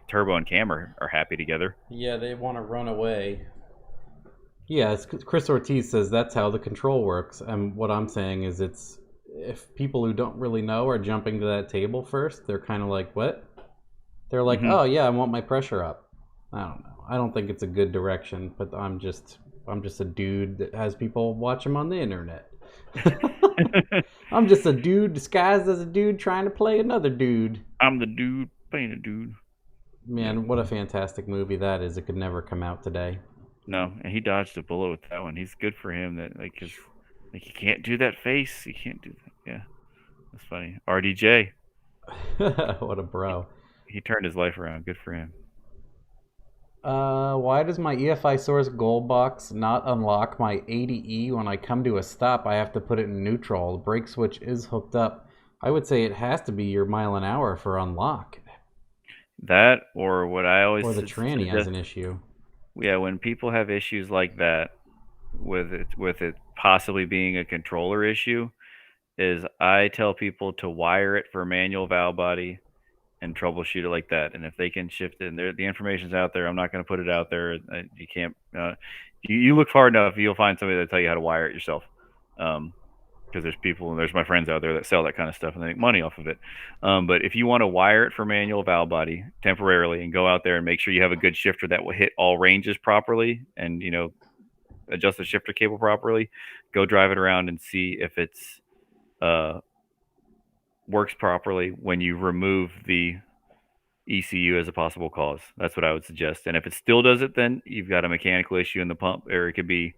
turbo and cam are happy together. Yeah, they want to run away. Yeah, Chris Ortiz says that's how the control works. And what I'm saying is, if people who don't really know are jumping to that table first, they're kind of like, what? They're like, Hmm. oh yeah, I want my pressure up. I don't know. I don't think it's a good direction, but I'm just a dude that has people watch him on the internet. I'm just a dude disguised as a dude trying to play another dude. I'm the dude playing a dude. Yeah. Man, what a fantastic movie that is. It could never come out today. No, and he dodged a bullet with that one. He's good for him. That like, cause like you can't do that face. You can't do that. Yeah, that's funny. RDJ. What a bro. He turned his life around. Good for him. Why does my EFI Source gold box not unlock my ADE when I come to a stop? I have to put it in neutral. The brake switch is hooked up. I would say it has to be your mile an hour for unlock. That or what I always Or the tranny has suggest. an issue. Yeah, when people have issues like that with it possibly being a controller issue, is I tell people to wire it for manual valve body and troubleshoot it like that. And if they can shift it, and the information's out there, I'm not going to put it out there. You can't. You look far enough, you'll find somebody that'll tell you how to wire it yourself. Because there's people, and there's my friends out there that sell that kind of stuff and they make money off of it. But if you want to wire it for manual valve body temporarily and go out there and make sure you have a good shifter that will hit all ranges properly and adjust the shifter cable properly, go drive it around and see if it's works properly when you remove the ECU as a possible cause. That's what I would suggest. And if it still does it, then you've got a mechanical issue in the pump, or it could be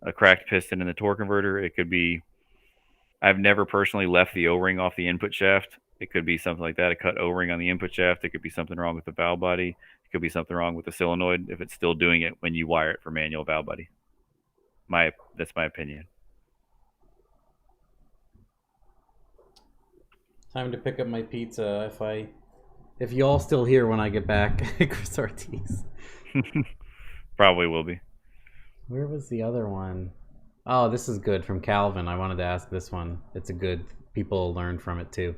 a cracked piston in the torque converter. It could be, I've never personally left the O-ring off the input shaft. It could be something like that, a cut O-ring on the input shaft. It could be something wrong with the valve body. It could be something wrong with the solenoid if it's still doing it when you wire it for manual valve body. That's my opinion. Time to pick up my pizza. If y'all still here when I get back, Chris Ortiz. Probably will be. Where was the other one? Oh, this is good from Calvin. I wanted to ask this one. It's a good. People learn from it too.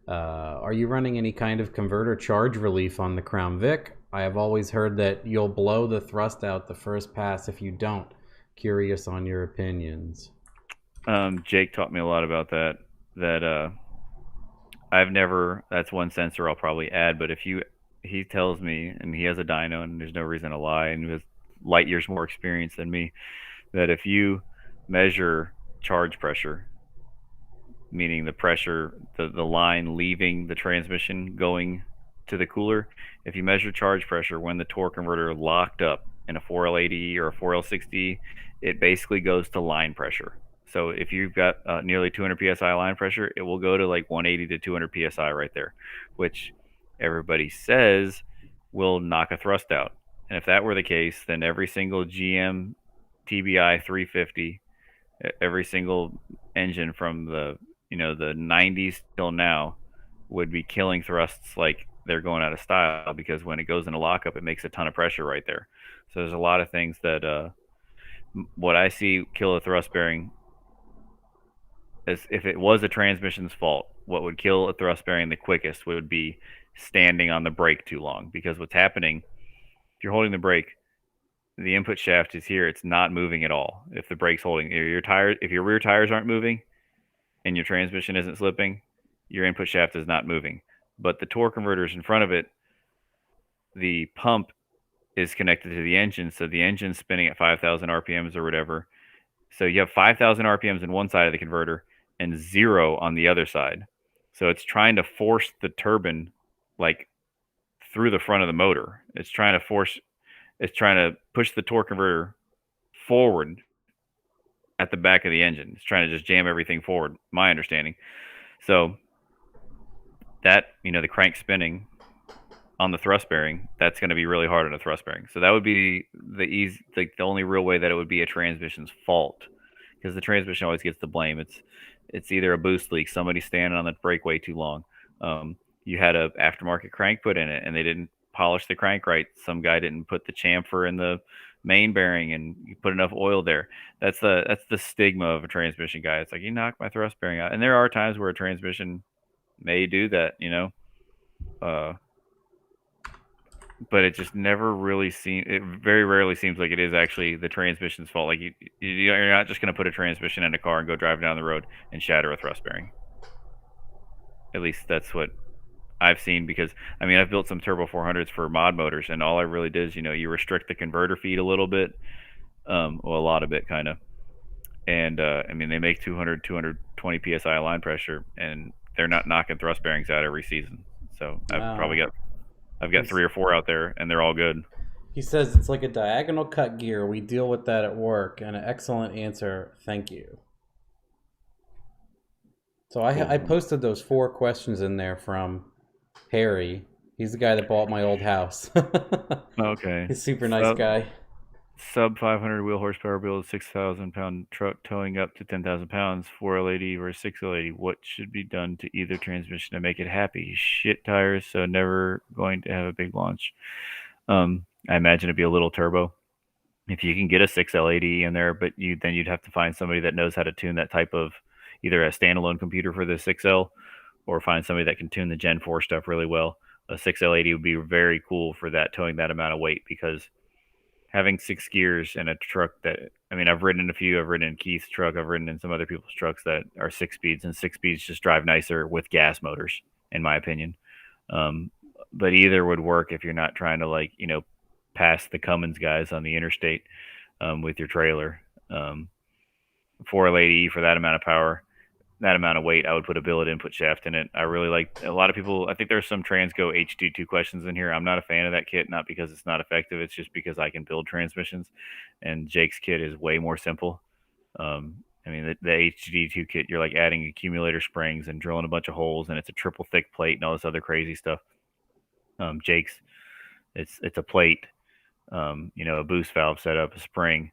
Are you running any kind of converter charge relief on the Crown Vic? I have always heard that you'll blow the thrust out the first pass if you don't. Curious on your opinions. Jake taught me a lot about that. I've never. That's one sensor I'll probably add. But he tells me, and he has a dyno, and there's no reason to lie, and he has light years more experience than me, that if you measure charge pressure, meaning the pressure, the line leaving the transmission going to the cooler, if you measure charge pressure when the torque converter locked up in a 4L80 or a 4L60, it basically goes to line pressure. So if you've got nearly 200 psi line pressure, it will go to like 180 to 200 psi right there, which everybody says will knock a thrust out. And if that were the case, then every single GM TBI 350, every single engine from the the 90s till now would be killing thrusts like they're going out of style, because when it goes into lockup, it makes a ton of pressure right there. So there's a lot of things that what I see kill a thrust bearing is, if it was a transmission's fault, what would kill a thrust bearing the quickest would be standing on the brake too long. Because what's happening, if you're holding the brake, the input shaft is here, it's not moving at all. If the brake's holding, if your rear tires aren't moving and your transmission isn't slipping, your input shaft is not moving. But the torque converters in front of it, the pump is connected to the engine, so the engine's spinning at 5,000 RPMs or whatever. So you have 5,000 RPMs in one side of the converter and 0 on the other side. So it's trying to force the turbine like through the front of the motor. It's trying to push the torque converter forward at the back of the engine. It's trying to just jam everything forward, my understanding. So that, the crank spinning on the thrust bearing, that's going to be really hard on a thrust bearing. So that would be the only real way that it would be a transmission's fault, because the transmission always gets the blame. It's either a boost leak, somebody standing on the brake way too long. You had a aftermarket crank put in it and they didn't polish the crank right. Some guy didn't put the chamfer in the main bearing and you put enough oil there. That's the stigma of a transmission guy. It's like, you knocked my thrust bearing out. And there are times where a transmission may do that, but it just never really seems. It very rarely seems like it is actually the transmission's fault. Like you're not just going to put a transmission in a car and go drive down the road and shatter a thrust bearing. At least that's what I've seen, because I mean I've built some turbo 400s for mod motors, and all I really did is you restrict the converter feed a little bit, well, a lot of it kind of, and I mean they make 220 psi line pressure, and they're not knocking thrust bearings out every season. So I've got 3 or 4 out there, and they're all good. He says it's like a diagonal cut gear. We deal with that at work, and an excellent answer. Thank you. So I posted those 4 questions in there from Harry. He's the guy that bought my old house. Okay. He's a super nice guy. Sub 500 wheel horsepower build, 6,000 pound truck towing up to 10,000 pounds, 4L80 or 6L80. What should be done to either transmission to make it happy? Shit tires, so never going to have a big launch. I imagine it'd be a little turbo. If you can get a 6L80 in there, but then you'd have to find somebody that knows how to tune that type of, either a standalone computer for the 6L, or find somebody that can tune the Gen 4 stuff really well. A 6L80 would be very cool for that, towing that amount of weight, because having 6 gears in a truck that, I mean, I've ridden in a few. I've ridden in Keith's truck. I've ridden in some other people's trucks that are 6 speeds, and 6 speeds just drive nicer with gas motors, in my opinion. But either would work if you're not trying to pass the Cummins guys on the interstate with your trailer. 4L80 for that amount of power, that amount of weight, I would put a billet input shaft in it. I really like, a lot of people, I think there's some Transgo H22 questions in here. I'm not a fan of that kit, not because it's not effective, it's just because I can build transmissions, and Jake's kit is way more simple. I mean, the HD2 kit, you're like adding accumulator springs and drilling a bunch of holes, and it's a triple thick plate and all this other crazy stuff. Jake's, it's a plate, a boost valve setup, a spring.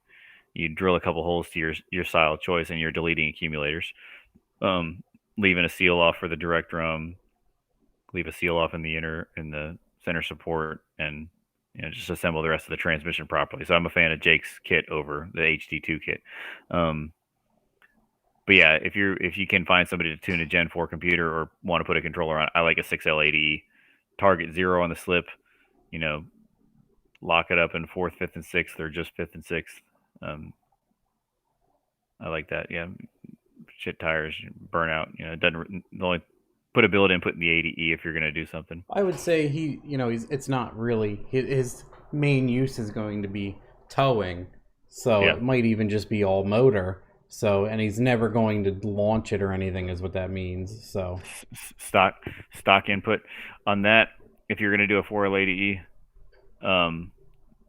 You drill a couple holes to your style of choice, and you're deleting accumulators. Leaving a seal off for the direct drum, leave a seal off in the center support, and just assemble the rest of the transmission properly. So I'm a fan of Jake's kit over the HD2 kit. But yeah, if you can find somebody to tune a Gen 4 computer or want to put a controller on, I like a 6L80, target 0 on the slip, lock it up in 4th, 5th, and 6th, or just 5th and 6th. I like that. Yeah. Shit tires, burn out. It doesn't only put a billet input in the 80E if you're going to do something. I would say it's not really his main use is going to be towing, so It might even just be all motor. So, and he's never going to launch it or anything, is what that means. So stock input on that. If you're going to do a 4L80E,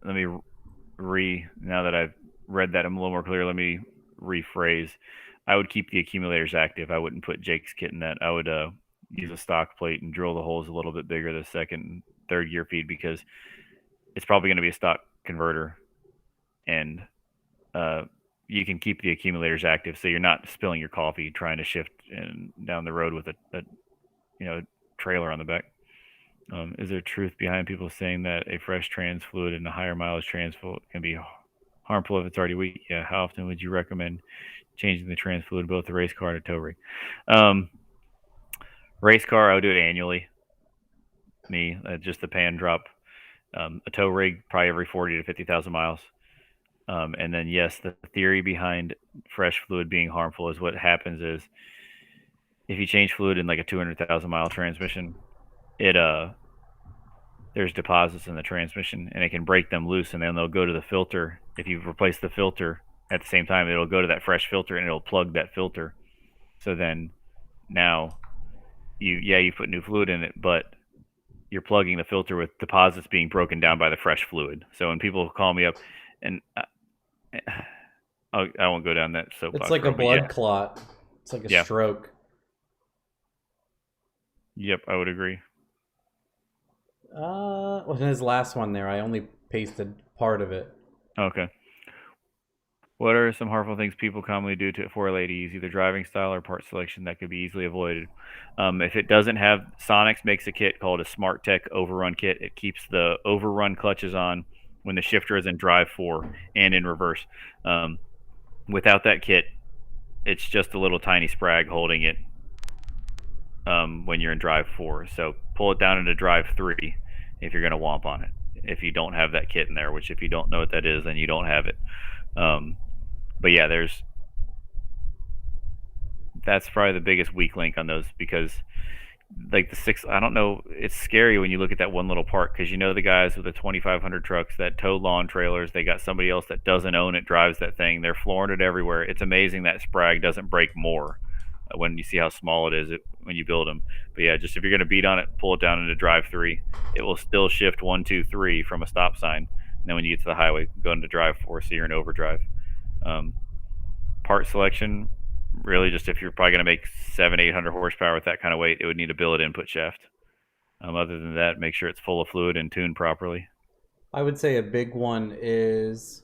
let me now that I've read that a little more clear, let me rephrase. I would keep the accumulators active. I wouldn't put Jake's kit in that. I would use a stock plate and drill the holes a little bit bigger the 2nd and 3rd gear feed, because it's probably going to be a stock converter, and you can keep the accumulators active, so you're not spilling your coffee trying to shift down the road with a trailer on the back. Is there truth behind people saying that a fresh trans fluid and a higher mileage trans fluid can be harmful if it's already weak? Yeah. How often would you recommend changing the trans fluid, both the race car and a tow rig? Race car, I would do it annually. Just the pan drop. A tow rig, probably every 40 to 50,000 miles. And then, yes, the theory behind fresh fluid being harmful is what happens is if you change fluid in like a 200,000 mile transmission, there's deposits in the transmission, and it can break them loose, and then they'll go to the filter. If you replace the filter at the same time, it'll go to that fresh filter, and it'll plug that filter. So then now you put new fluid in it, but you're plugging the filter with deposits being broken down by the fresh fluid. So when people call me up, and I won't go down that soapbox. It's like a blood clot. It's like a stroke. Yep, I would agree. Well, in his last one there, I only pasted part of it. Okay. What are some harmful things people commonly do to 4L80s, either driving style or part selection, that could be easily avoided? If it doesn't have, Sonics makes a kit called a Smart Tech Overrun Kit. It keeps the overrun clutches on when the shifter is in drive 4 and in reverse. Without that kit, it's just a little tiny sprag holding it when you're in drive 4. So pull it down into drive 3 if you're going to womp on it. If you don't have that kit in there, which if you don't know what that is, then you don't have it. But yeah, that's probably the biggest weak link on those, because like the six. I don't know. It's scary when you look at that one little part because you know the guys with the 2,500 trucks that tow lawn trailers. They got somebody else that doesn't own it, drives that thing. They're flooring it everywhere. It's amazing that Sprag doesn't break more when you see how small it is when you build them. But yeah, just if you're gonna beat on it, pull it down into drive 3. It will still shift 1, 2, 3 from a stop sign. And then when you get to the highway, go into drive 4, so you're in overdrive. Part selection, really just if you're probably going to make 700-800 horsepower with that kind of weight, it would need a billet input shaft. Other than that, make sure it's full of fluid and tuned properly. I would say a big one is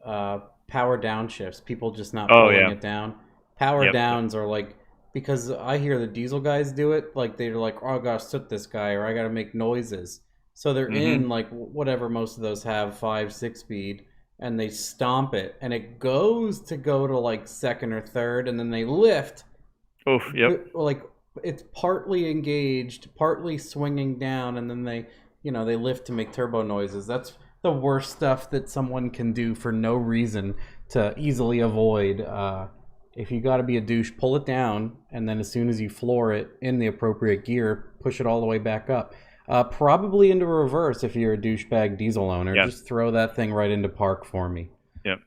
power downshifts. People just not pulling it down. Power downs are like, because I hear the diesel guys do it, like they're like, oh, I gotta soot this guy, or I gotta make noises. So they're in like whatever most of those have, 5-6 speed, and they stomp it, and it goes to like second or third, and then they lift. Oof, yep. Like it's partly engaged, partly swinging down, and then they lift to make turbo noises. That's the worst stuff that someone can do for no reason to easily avoid. If you got to be a douche, pull it down, and then as soon as you floor it in the appropriate gear, push it all the way back up. Probably into reverse if you're a douchebag diesel owner. Yep. Just throw that thing right into park for me. Yep.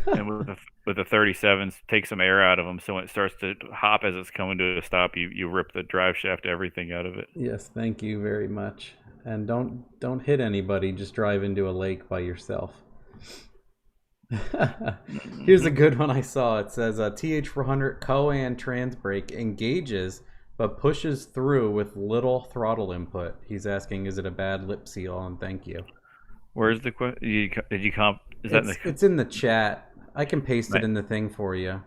And with the 37s, take some air out of them, so when it starts to hop as it's coming to a stop, you rip the drive shaft, everything out of it. Yes, thank you very much. And don't hit anybody. Just drive into a lake by yourself. Here's a good one I saw. It says TH400 Co-An trans brake engages but pushes through with little throttle input. He's asking, is it a bad lip seal? And thank you. Where's the question? Did you comp? It's in the chat. I can paste it in the thing for you.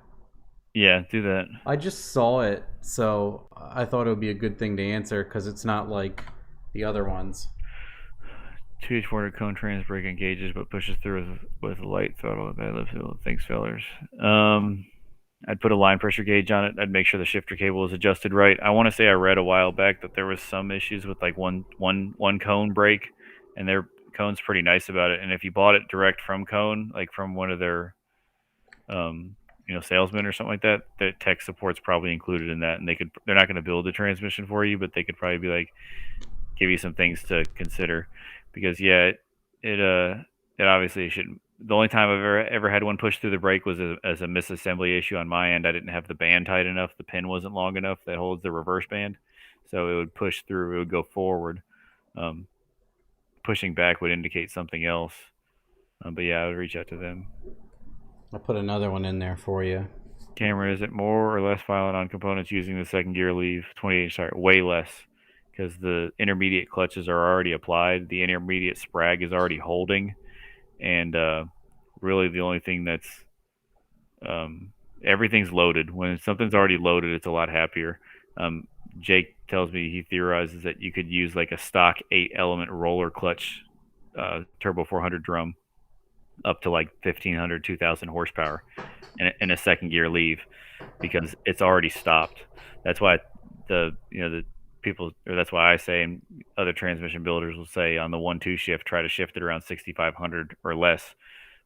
Yeah, do that. I just saw it, so I thought it would be a good thing to answer because it's not like the other ones. TH400 cone trans brake engages but pushes through with light throttle. Bad lip seal. Thanks, fellers. I'd put a line pressure gauge on it. I'd make sure the shifter cable is adjusted right. I want to say I read a while back that there was some issues with like one cone brake, and their cone's pretty nice about it. And if you bought it direct from Cone, like from one of their salesmen or something like that, the tech support's probably included in that, and they're not going to build a transmission for you, but they could probably be like, give you some things to consider, because it obviously shouldn't. The only time I've ever had one push through the brake was as a misassembly issue on my end. I didn't have the band tight enough. The pin wasn't long enough that holds the reverse band, so it would push through. It would go forward. Pushing back would indicate something else. But yeah, I would reach out to them. I'll put another one in there for you. Cameron, is it more or less violent on components using the second gear leave? 28, sorry, way less, because the intermediate clutches are already applied. The intermediate Sprag is already holding. And really the only thing that's everything's loaded. When something's already loaded, it's a lot happier. Jake tells me he theorizes that you could use like a stock 8-element roller clutch turbo 400 drum up to like 1,500, 2,000 horsepower in a second gear leave, because it's already stopped. That's why the people, or that's why I say, and other transmission builders will say, on the 1-2 shift, try to shift it around 6,500 or less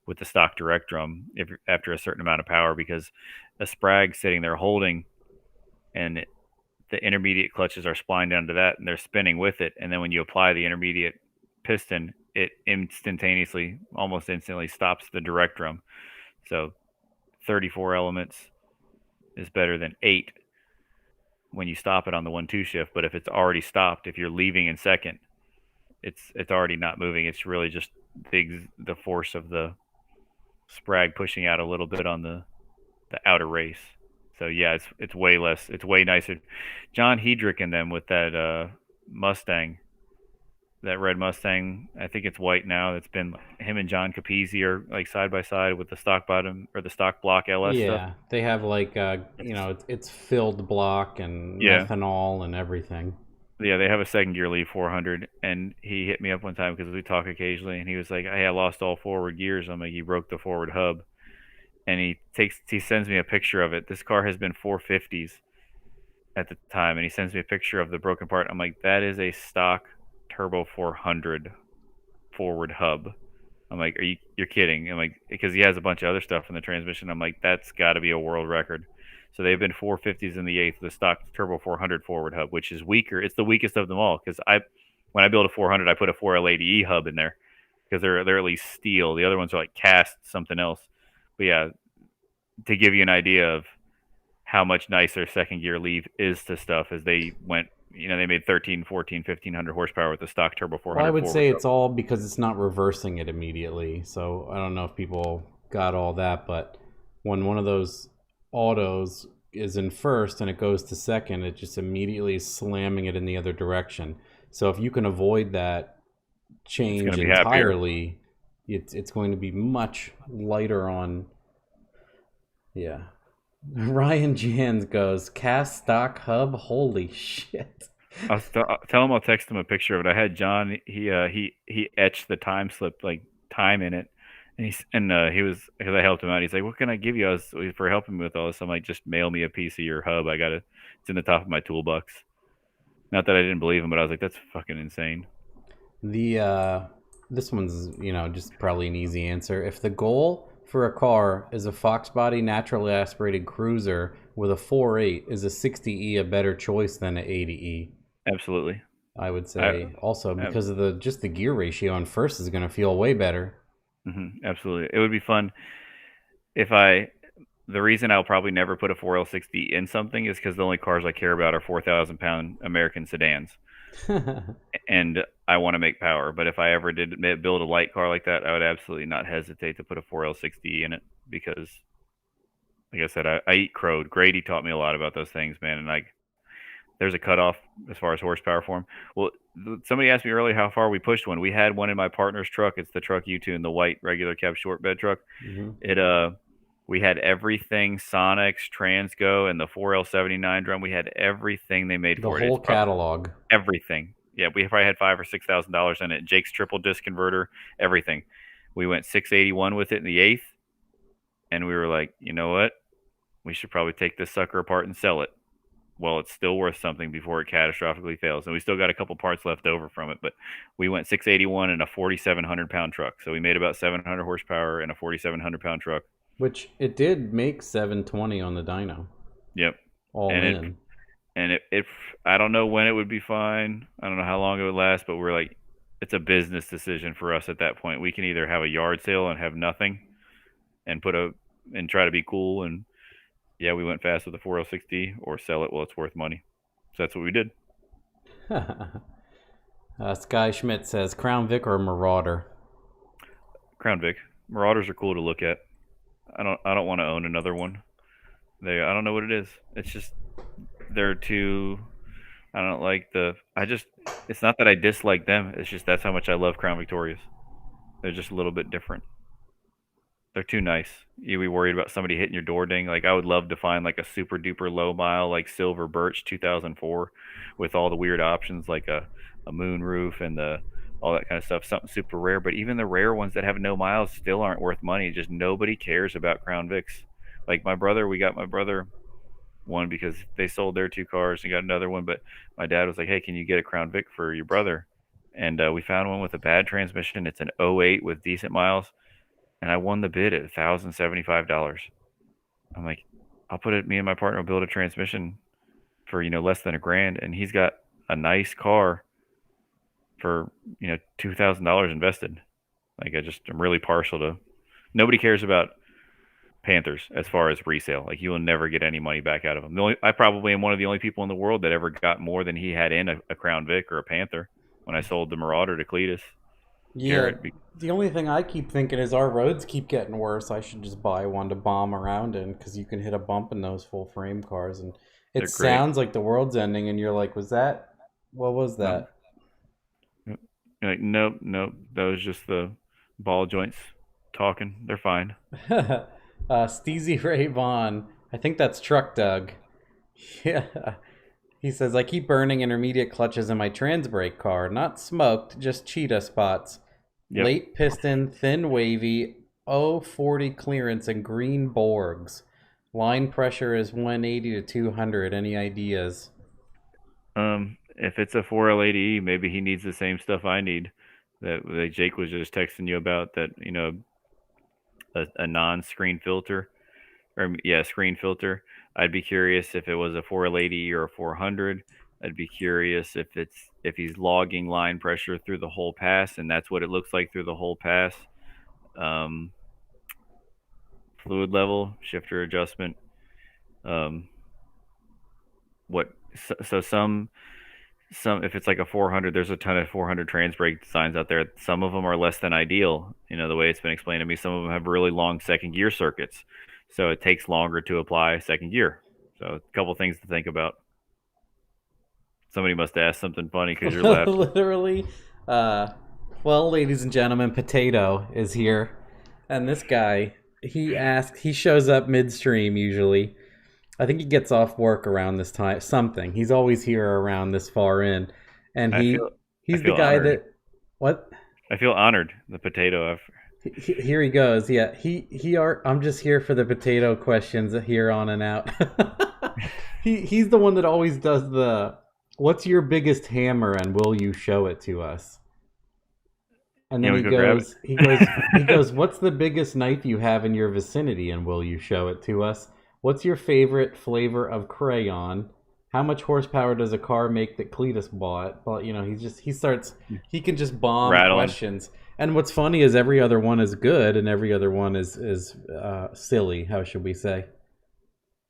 with the stock direct drum after a certain amount of power, because a Sprag sitting there holding, and the intermediate clutches are splined down to that, and they're spinning with it. And then when you apply the intermediate piston, it instantaneously, almost instantly, stops the direct drum. So 34 elements is better than 8 when you stop it on the 1-2 shift. But if it's already stopped, if you're leaving in second, it's already not moving. It's really just the force of the Sprag pushing out a little bit on the outer race. So yeah, it's way less. It's way nicer. John Hedrick and them with that Mustang, that red Mustang. I think it's white now. It's been him and John Capizzi are like side by side with the stock bottom or the stock block LS stuff. Yeah, they have like it's filled block and methanol and everything. Yeah, they have a second gear lead 400, and he hit me up one time because we talk occasionally, and he was like, "Hey, I lost all forward gears." I'm like, "You broke the forward hub," and he sends me a picture of it. This car has been 450s at the time, and he sends me a picture of the broken part. I'm like, "That is a stock turbo 400 forward hub." I'm like, you're kidding? I'm like, because he has a bunch of other stuff in the transmission. I'm like, that's got to be a world record. So they've been 450s in the eighth, the stock turbo 400 forward hub, which is weaker. It's the weakest of them all because when I build a 400, I put a 4L80E hub in there because they're at least steel. The other ones are like cast something else. But yeah, to give you an idea of how much nicer second gear leave is to stuff as they went, they made 13, 14, 1500 horsepower with the stock turbo Well, I 400 would forward say hub. it's all because it's not reversing it immediately. So I don't know if people got all that, but when one of those autos is in first and it goes to second, it just immediately is slamming it in the other direction. So if you can avoid that It's going change to be happier. entirely, it's going to be much lighter on. Yeah. Ryan Jans goes cast stock hub. Holy shit. I'll tell him I'll text him a picture of it. I had John. He etched the time slip like time in it, he was because I helped him out. He's like, "What can I give you for helping me with all this?" I'm like, "Just mail me a piece of your hub. It's in the top of my toolbox." Not that I didn't believe him, but I was like, "That's fucking insane." The this one's just probably an easy answer. If the goal for a car is a Fox body naturally aspirated cruiser with a 4.8, is a 60E a better choice than an 80E? Absolutely. I would I, say also I because of the gear ratio on first is going to feel way better. absolutely. It would be fun if I. The reason I'll probably never put a 4L60 in something is because the only cars I care about are 4,000-pound American sedans, and I want to make power. But if I ever did build a light car like that, I would absolutely not hesitate to put a 4L60 in it because, like I said, I eat crowed. Grady taught me a lot about those things, man, and there's a cutoff as far as horsepower for them. Well, somebody asked me earlier how far we pushed one. We had one in my partner's truck. It's the truck you tuned, the white regular cab short bed truck. Mm-hmm. We had everything Sonics, Transgo, and the 4L79 drum. We had everything they made The for it. whole catalog. Everything. Yeah, we probably had $5,000 or $6,000 in it. Jake's triple disc converter, everything. We went 681 with it in the eighth, and we were like, you know what? We should probably take this sucker apart and sell it. Well, it's still worth something before it catastrophically fails, and we still got a couple parts left over from it. But we went 681 in a 4,700-pound truck, so we made about 700 horsepower in a 4,700-pound truck. Which it did make 720 on the dyno. Yep. All and in. it I don't know when it would be fine. I don't know how long it would last, but we're like, it's a business decision for us at that point. We can either have a yard sale and have nothing and try to be cool, and yeah, we went fast with the 4L60, or sell it while it's worth money. So that's what we did. Sky Schmidt says Crown Vic or Marauder. Crown Vic. Marauders are cool to look at. I don't want to own another one. I don't know what it is. It's just they're too. I don't like the. It's not that I dislike them. It's just that's how much I love Crown Victorias. They're just a little bit different. They're too nice. You be worried about somebody hitting your door ding. Like I would love to find like a super duper low mile like Silver Birch 2004 with all the weird options like a moon roof and all that kind of stuff. Something super rare. But even the rare ones that have no miles still aren't worth money. Just nobody cares about Crown Vics. Like we got my brother one because they sold their two cars and got another one. But my dad was like, "Hey, can you get a Crown Vic for your brother?" And we found one with a bad transmission. It's an '08 with decent miles, and I won the bid at $1,075. I'm like, I'll put it. Me and my partner will build a transmission for less than $1,000, and he's got a nice car for $2,000 invested. Like I'm really partial to. Nobody cares about Panthers as far as resale. Like you will never get any money back out of them. I probably am one of the only people in the world that ever got more than he had in a Crown Vic or a Panther when I sold the Marauder to Cletus. Yeah, Garrett. the only thing I keep thinking is our roads keep getting worse. I should just buy one to bomb around in because you can hit a bump in those full frame cars, and it They're great. sounds like the world's ending, and you're like, "Was that? What was Nope. that?" You're like, nope. That was just the ball joints talking. They're fine. Steezy Ray Vaughn. I think that's Truck Doug. Yeah. He says, I keep burning intermediate clutches in my trans brake car. Not smoked, just cheetah spots. Yep. Late piston, thin wavy, 040 clearance, and green Borgs. Line pressure is 180 to 200. Any ideas? If it's a 4L80E, maybe he needs the same stuff I need. That Jake was just texting you about. That a non-screen filter, screen filter. I'd be curious if it was a 480 or a 400. I'd be curious if he's logging line pressure through the whole pass, and that's what it looks like through the whole pass. Um, Fluid level, shifter adjustment. What so some if it's like a 400, there's a ton of 400 trans brake designs out there. Some of them are less than ideal, the way it's been explained to me. Some of them have really long second gear circuits, so it takes longer to apply second gear. So a couple things to think about. Somebody must ask something funny because you're laughing. Literally. Well, ladies and gentlemen, Potato is here, and this guy, he shows up midstream usually. I think he gets off work around this time. Something. He's always here around this far in, and I feel I he's the feel guy honored. that what? I feel honored. The Potato. Here he goes. Yeah, I'm just here for the potato questions here on and out. He's the one that always does the "What's your biggest hammer and will you show it to us?" And then We go grab it. he goes, "What's the biggest knife you have in your vicinity and will you show it to us? What's your favorite flavor of crayon? How much horsepower does a car make that Cletus bought?" But he can just bomb Rattling. questions. And what's funny is every other one is good and every other one is silly, how should we say?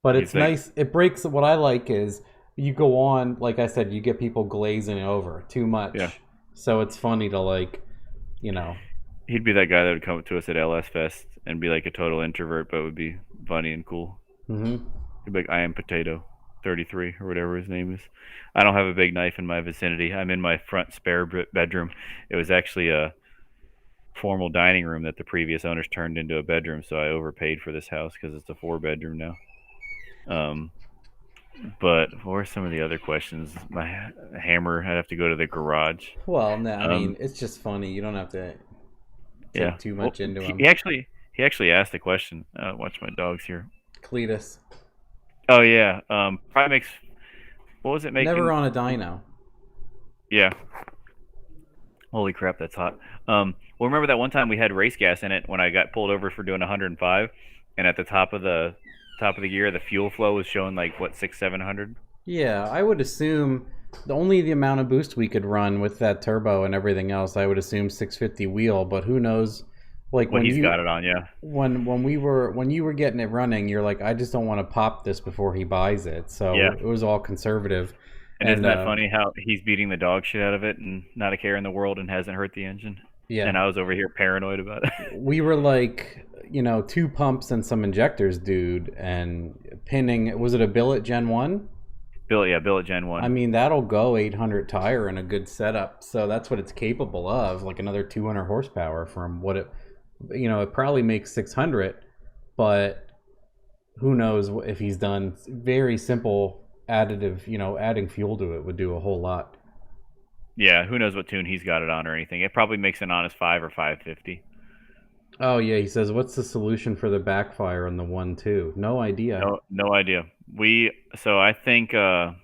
But it's nice. It breaks. What I like is you go on, like I said, you get people glazing over too much. Yeah. So it's funny to He'd be that guy that would come to us at LS Fest and be like a total introvert, but would be funny and cool. Mm-hmm. He'd be like, I am Potato 33 or whatever his name is. I don't have a big knife in my vicinity. I'm in my front spare bedroom. It was actually a formal dining room that the previous owners turned into a bedroom, so I overpaid for this house because it's a 4-bedroom now. But what are some of the other questions? My hammer, I'd have to go to the garage. Well, no, I mean, it's just funny. You don't have to take too much into him. He actually asked a question. Watch my dogs here. Cletus. Oh yeah. Probably makes. What was it making? Never on a dyno. Yeah. Holy crap, that's hot. Well, remember that one time we had race gas in it when I got pulled over for doing 105, and at the top of the gear, the fuel flow was showing like what 600-700. Yeah, I would assume the amount of boost we could run with that turbo and everything else. I would assume 650 wheel, but who knows? Like when he's got it on, yeah. When you were getting it running, you're like, I just don't want to pop this before he buys it. So yeah. It was all conservative. And isn't that funny how he's beating the dog shit out of it and not a care in the world and hasn't hurt the engine? Yeah. And I was over here paranoid about it. We were like, 2 pumps and some injectors, dude, and pinning. Was it a billet Gen 1? Billet Gen 1. I mean, that'll go 800 tire in a good setup. So that's what it's capable of, like another 200 horsepower from what it, it probably makes 600, but who knows if he's done very simple additive, adding fuel to it would do a whole lot. Yeah, who knows what tune he's got it on or anything. It probably makes an honest 5 or 550. Oh yeah, he says, what's the solution for the backfire on the 1.2? No idea. No idea. I think I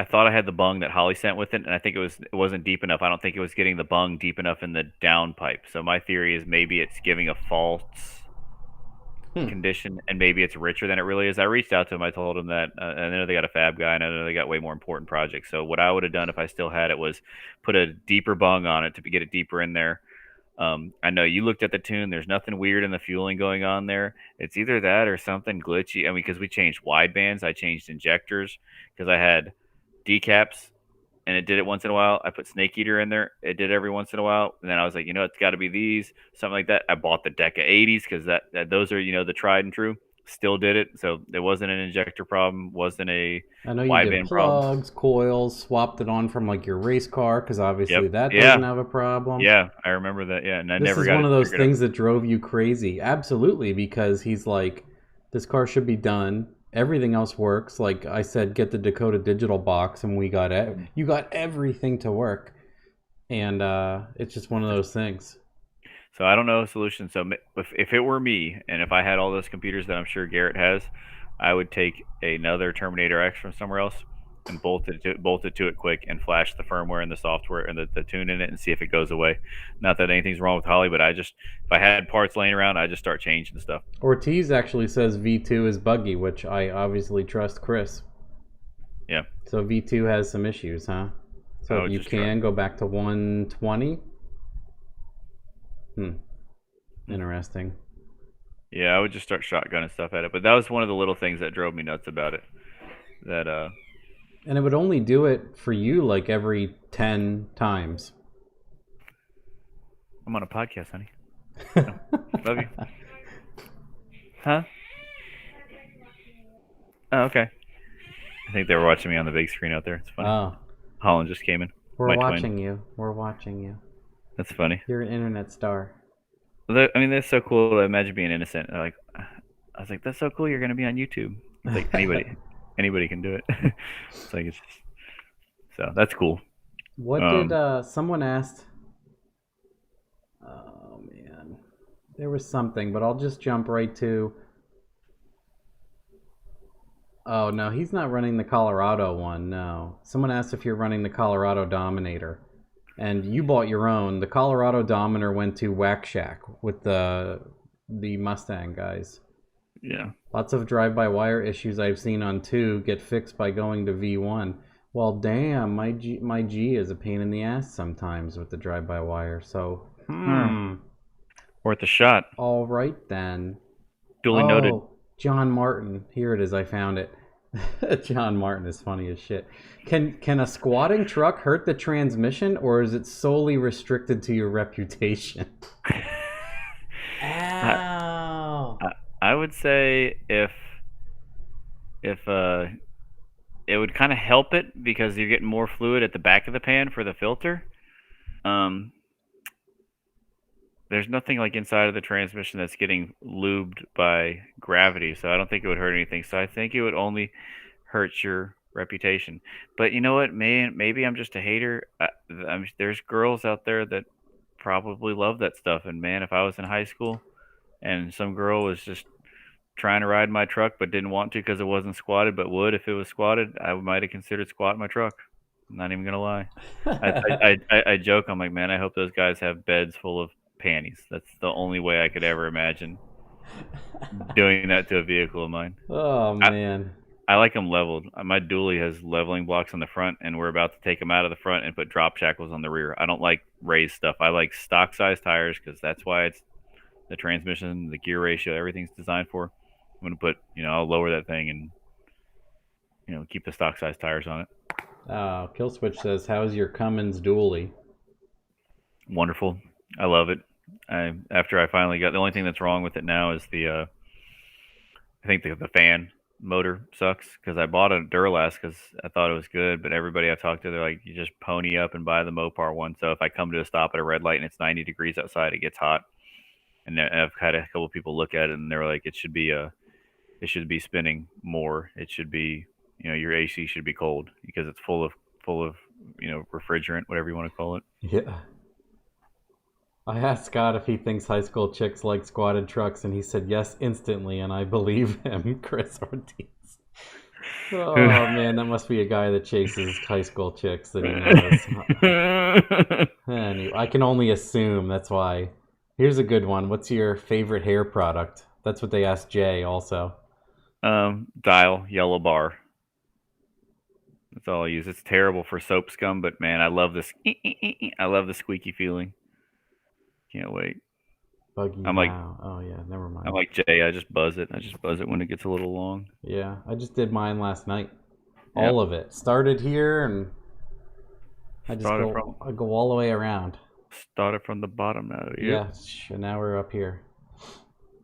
thought I had the bung that Holly sent with it, and I think it wasn't deep enough. I don't think it was getting the bung deep enough in the downpipe. So my theory is maybe it's giving a false condition, and maybe it's richer than it really is. I reached out to him. I told him that I know they got a fab guy, and I know they got way more important projects. So what I would have done if I still had it was put a deeper bung on it to get it deeper in there. I know you looked at the tune. There's nothing weird in the fueling going on there. It's either that or something glitchy. I mean, because we changed wide bands, I changed injectors because I had decaps, and it did it once in a while. I put Snake Eater in there. It did every once in a while. And then I was like, it's got to be these, something like that. I bought the Deca 80s because that those are, the tried and true. Still did it. So it wasn't an injector problem. Wasn't a wide band problem. Plugs, coils, swapped it on from like your race car because obviously that doesn't have a problem. Yeah, I remember that. Yeah, and this is one of those things that drove you crazy. Absolutely, because he's like, this car should be done. Everything else works. Like I said, get the Dakota Digital box, and you got everything to work. And it's just one of those things. So I don't know a solution. So if it were me, and if I had all those computers that I'm sure Garrett has, I would take another Terminator X from somewhere else, and bolt it to it quick and flash the firmware and the software and the tune in it and see if it goes away. Not that anything's wrong with Holley, but if I had parts laying around, I just start changing stuff. Ortiz actually says V2 is buggy, which I obviously trust Chris. Yeah. So V2 has some issues, huh? So if you can go back to 120. Interesting. Yeah, I would just start shotgunning stuff at it, but that was one of the little things that drove me nuts about it. And it would only do it for you like every 10 times. I'm on a podcast, honey. Oh, love you. Huh? Oh, okay. I think they were watching me on the big screen out there. It's funny. Oh. Holland just came in. We're watching you. That's funny. You're an internet star. I mean, that's so cool. I imagine being innocent. I was like, that's so cool. You're going to be on YouTube. It's like anybody can do it. It's like, so that's cool. What did someone asked? Oh man, there was something, but I'll just jump right to. Oh no, he's not running the Colorado one. No, someone asked if you're running the Colorado Dominator, and you bought your own. The Colorado Dominator went to Whack Shack with the Mustang guys. Yeah. Lots of drive-by-wire issues I've seen on 2 get fixed by going to V1. Well, damn, my G is a pain in the ass sometimes with the drive-by-wire. So, worth a shot. All right then. Duly noted. John Martin. Here it is. I found it. John Martin is funny as shit. Can a squatting truck hurt the transmission, or is it solely restricted to your reputation? Ow. I would say if it would kind of help it because you're getting more fluid at the back of the pan for the filter. There's nothing like inside of the transmission that's getting lubed by gravity, so I don't think it would hurt anything. So I think it would only hurt your reputation. But you know what, man? Maybe I'm just a hater. There's girls out there that probably love that stuff, and man, if I was in high school and some girl was just trying to ride my truck but didn't want to because it wasn't squatted, but would if it was squatted, I might have considered squatting my truck. I'm not even gonna lie. I joke. I'm like, man, I hope those guys have beds full of panties. That's the only way I could ever imagine doing that to a vehicle of mine. Oh man, I like them leveled. My dually has leveling blocks on the front, and we're about to take them out of the front and put drop shackles on the rear. I don't like raised stuff. I like stock size tires because that's why it's the transmission, the gear ratio, everything's designed for. I'm gonna put, I'll lower that thing and, keep the stock size tires on it. Killswitch says, "How's your Cummins dually?" Wonderful. I love it. After I finally got, the only thing that's wrong with it now is I think the fan motor sucks because I bought a Duralast because I thought it was good, but everybody I talked to, they're like, you just pony up and buy the Mopar one. So if I come to a stop at a red light and it's 90 degrees outside, it gets hot. And I've had a couple of people look at it and they're like, it should be spinning more. It should be, your AC should be cold because it's full of refrigerant, whatever you want to call it. Yeah. I asked Scott if he thinks high school chicks like squatted trucks, and he said yes instantly, and I believe him. Chris Ortiz. Oh man, that must be a guy that chases high school chicks that he knows. Anyway, I can only assume that's why. Here's a good one. What's your favorite hair product? That's what they asked Jay also. Dial yellow bar. That's all I use. It's terrible for soap scum, but man, I love this. I love the squeaky feeling. Can't wait. Buggy. I'm like, oh yeah, never mind. I'm like Jay. I just buzz it when it gets a little long. Yeah, I just did mine last night. All of it started here, and I go all the way around. Started from the bottom now. Yeah, and now we're up here.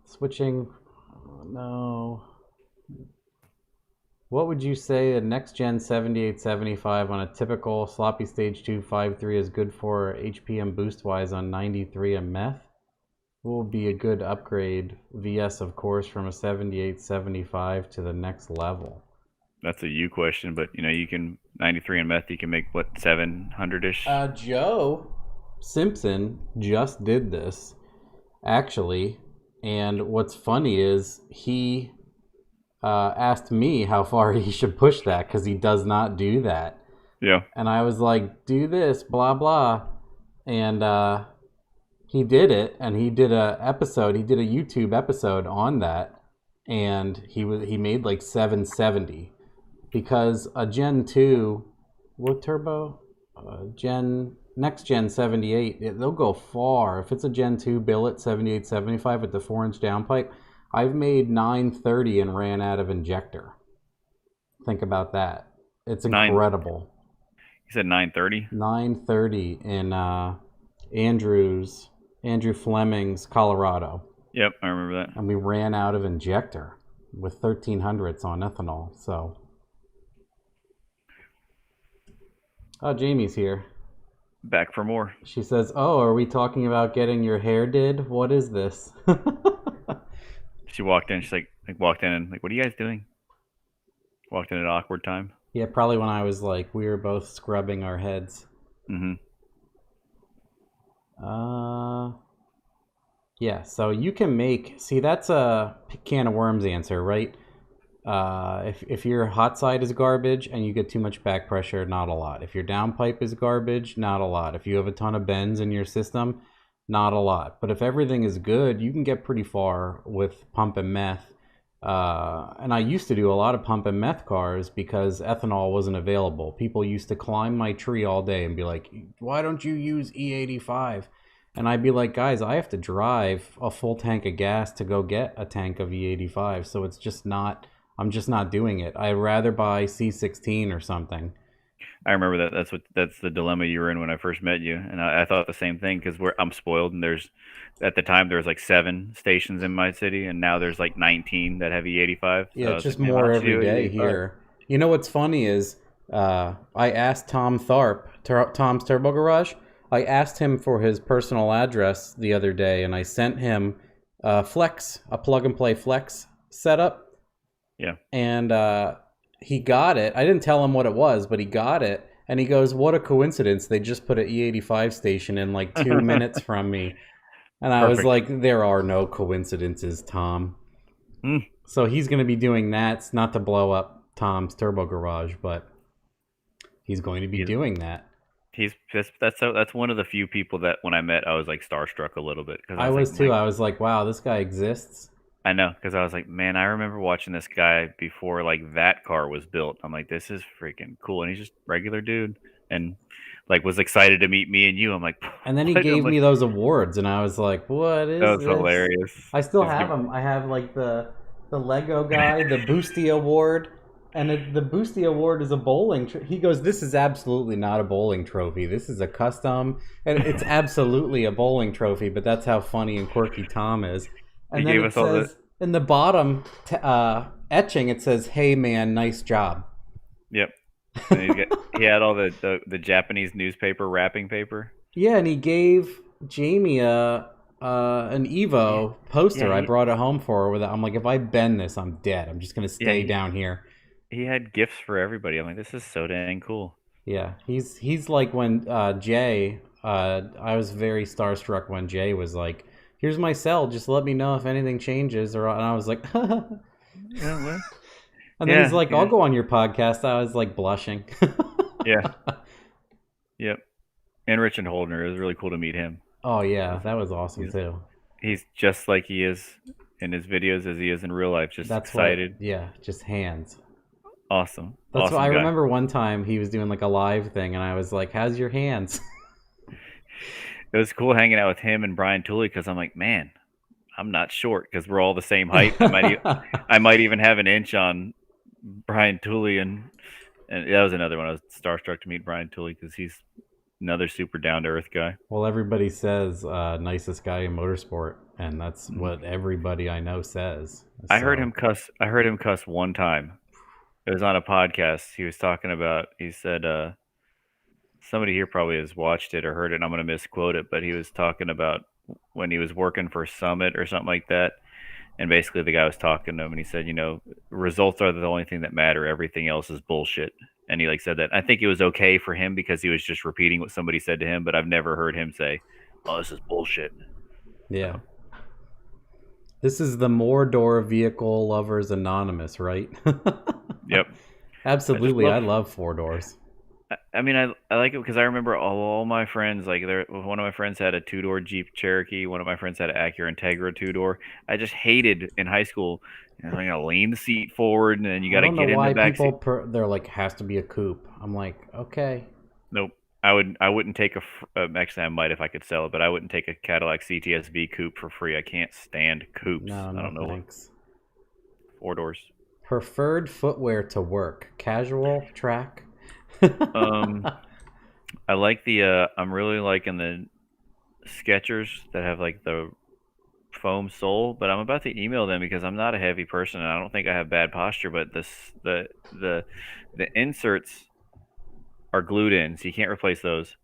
Switching. Oh, no. What would you say a next-gen 7875 on a typical sloppy stage 2 5.3 is good for HPM boost-wise on 93 and meth? What would be a good upgrade, VS of course, from a 7875 to the next level? That's a you question, but you can 93 and meth, you can make what, 700-ish? Joe Simpson just did this, actually, and what's funny is he asked me how far he should push that because he does not do that. Yeah. And I was like, do this, blah, blah. And he did it, and he did a YouTube episode on that, and he made like 770 because a Gen 2, what turbo? Next Gen 78, they'll go far. If it's a Gen 2 billet 7875 with the 4-inch downpipe, I've made 930 and ran out of injector. Think about that. It's incredible. You said 930? 930 in Andrew Fleming's Colorado. Yep, I remember that. And we ran out of injector with 1300s on ethanol. So, oh, Jamie's here. Back for more. She says, "Oh, are we talking about getting your hair did? What is this?" She walked in. She's like walked in and like, "What are you guys doing?" Walked in at an awkward time. Yeah, probably when I was like, we were both scrubbing our heads. Mm-hmm. Yeah, so you can make, see, that's a can of worms answer, right? If your hot side is garbage and you get too much back pressure, not a lot. If your downpipe is garbage, not a lot. If you have a ton of bends in your system, not a lot. But if everything is good, you can get pretty far with pump and meth. And I used to do a lot of pump and meth cars because ethanol wasn't available. People used to climb my tree all day and be like, why don't you use E85? And I'd be like, guys, I have to drive a full tank of gas to go get a tank of E85. So it's just not, I'm just not doing it. I'd rather buy C16 or something. I remember that. That's the dilemma you were in when I first met you, and I thought the same thing because I'm spoiled, and at the time there was like 7 stations in my city, and now there's like 19 that have E85. Yeah, it's just more every day here. You know what's funny is I asked Tom Tharp, Tom's Turbo Garage. I asked him for his personal address the other day, and I sent him a plug and play Flex setup. Yeah, and he got it. I didn't tell him what it was, but he got it. And he goes, what a coincidence. They just put an E85 station in like 2 minutes from me. And I was like, there are no coincidences, Tom. So he's going to be doing that. It's not to blow up Tom's Turbo Garage, but he's going to be doing that. That's one of the few people that when I met, I was like starstruck a little bit. I was too. I was like, wow, this guy exists. I know, because I was like, man, I remember watching this guy before like that car was built. I'm like, this is freaking cool, and he's just regular dude, and like was excited to meet me and you. I'm like, and then he gave me those awards, and I was like, what is this? That was hilarious. I still have them. I have like the Lego guy, the Boosty Award, and the Boosty Award is a bowling. He goes, this is absolutely not a bowling trophy. This is a custom, and it's absolutely a bowling trophy. But that's how funny and quirky Tom is. And then it says, in the bottom etching, it says, hey, man, nice job. Yep. And he had all the Japanese newspaper wrapping paper. Yeah, and he gave Jamie an Evo poster. I brought it home for her. I'm like, if I bend this, I'm dead. I'm just going to stay down here. He had gifts for everybody. I'm like, this is so dang cool. Yeah, he's like when Jay, I was very starstruck when Jay was like, here's my cell, just let me know if anything changes. And I was like, and then he's like, I'll go on your podcast. I was like blushing. Yeah. Yep. And Richard Holdner, it was really cool to meet him. Oh yeah, that was awesome too. He's just like he is in his videos as he is in real life, just excited. Just hands. Awesome. That's what I remember one time he was doing like a live thing, and I was like, how's your hands? It was cool hanging out with him and Brian Tooley because I'm like, man, I'm not short because we're all the same height. I might even have an inch on Brian Tooley, and that was another one. I was starstruck to meet Brian Tooley because he's another super down to earth guy. Well, everybody says nicest guy in motorsport, and that's what everybody I know says. So. I heard him cuss one time. It was on a podcast. He was talking about. He said. Somebody here probably has watched it or heard it, and I'm going to misquote it, but he was talking about when he was working for Summit or something like that, and basically the guy was talking to him, and he said, results are the only thing that matter. Everything else is bullshit. And he said that. I think it was okay for him because he was just repeating what somebody said to him, but I've never heard him say, oh, this is bullshit. Yeah. This is the Mordor Vehicle Lovers Anonymous, right? Yep. I just Absolutely, love. I love four doors. I mean, I like it because I remember all my friends. Like, one of my friends had a two-door Jeep Cherokee. One of my friends had an Acura Integra two-door. I just hated in high school. You know, lean the seat forward, and then you I got to don't know get in the why back seat. they're like has to be a coupe. I'm like, okay, Nope. I wouldn't take actually, I might if I could sell it, but I wouldn't take a Cadillac CTSV coupe for free. I can't stand coupes. no, I no don't know what. thanks. Four doors. Preferred footwear to work: casual, track. Um, I like the. I'm really liking the Skechers that have like the foam sole, but I'm about to email them because I'm not a heavy person and I don't think I have bad posture. But the inserts are glued in, so you can't replace those.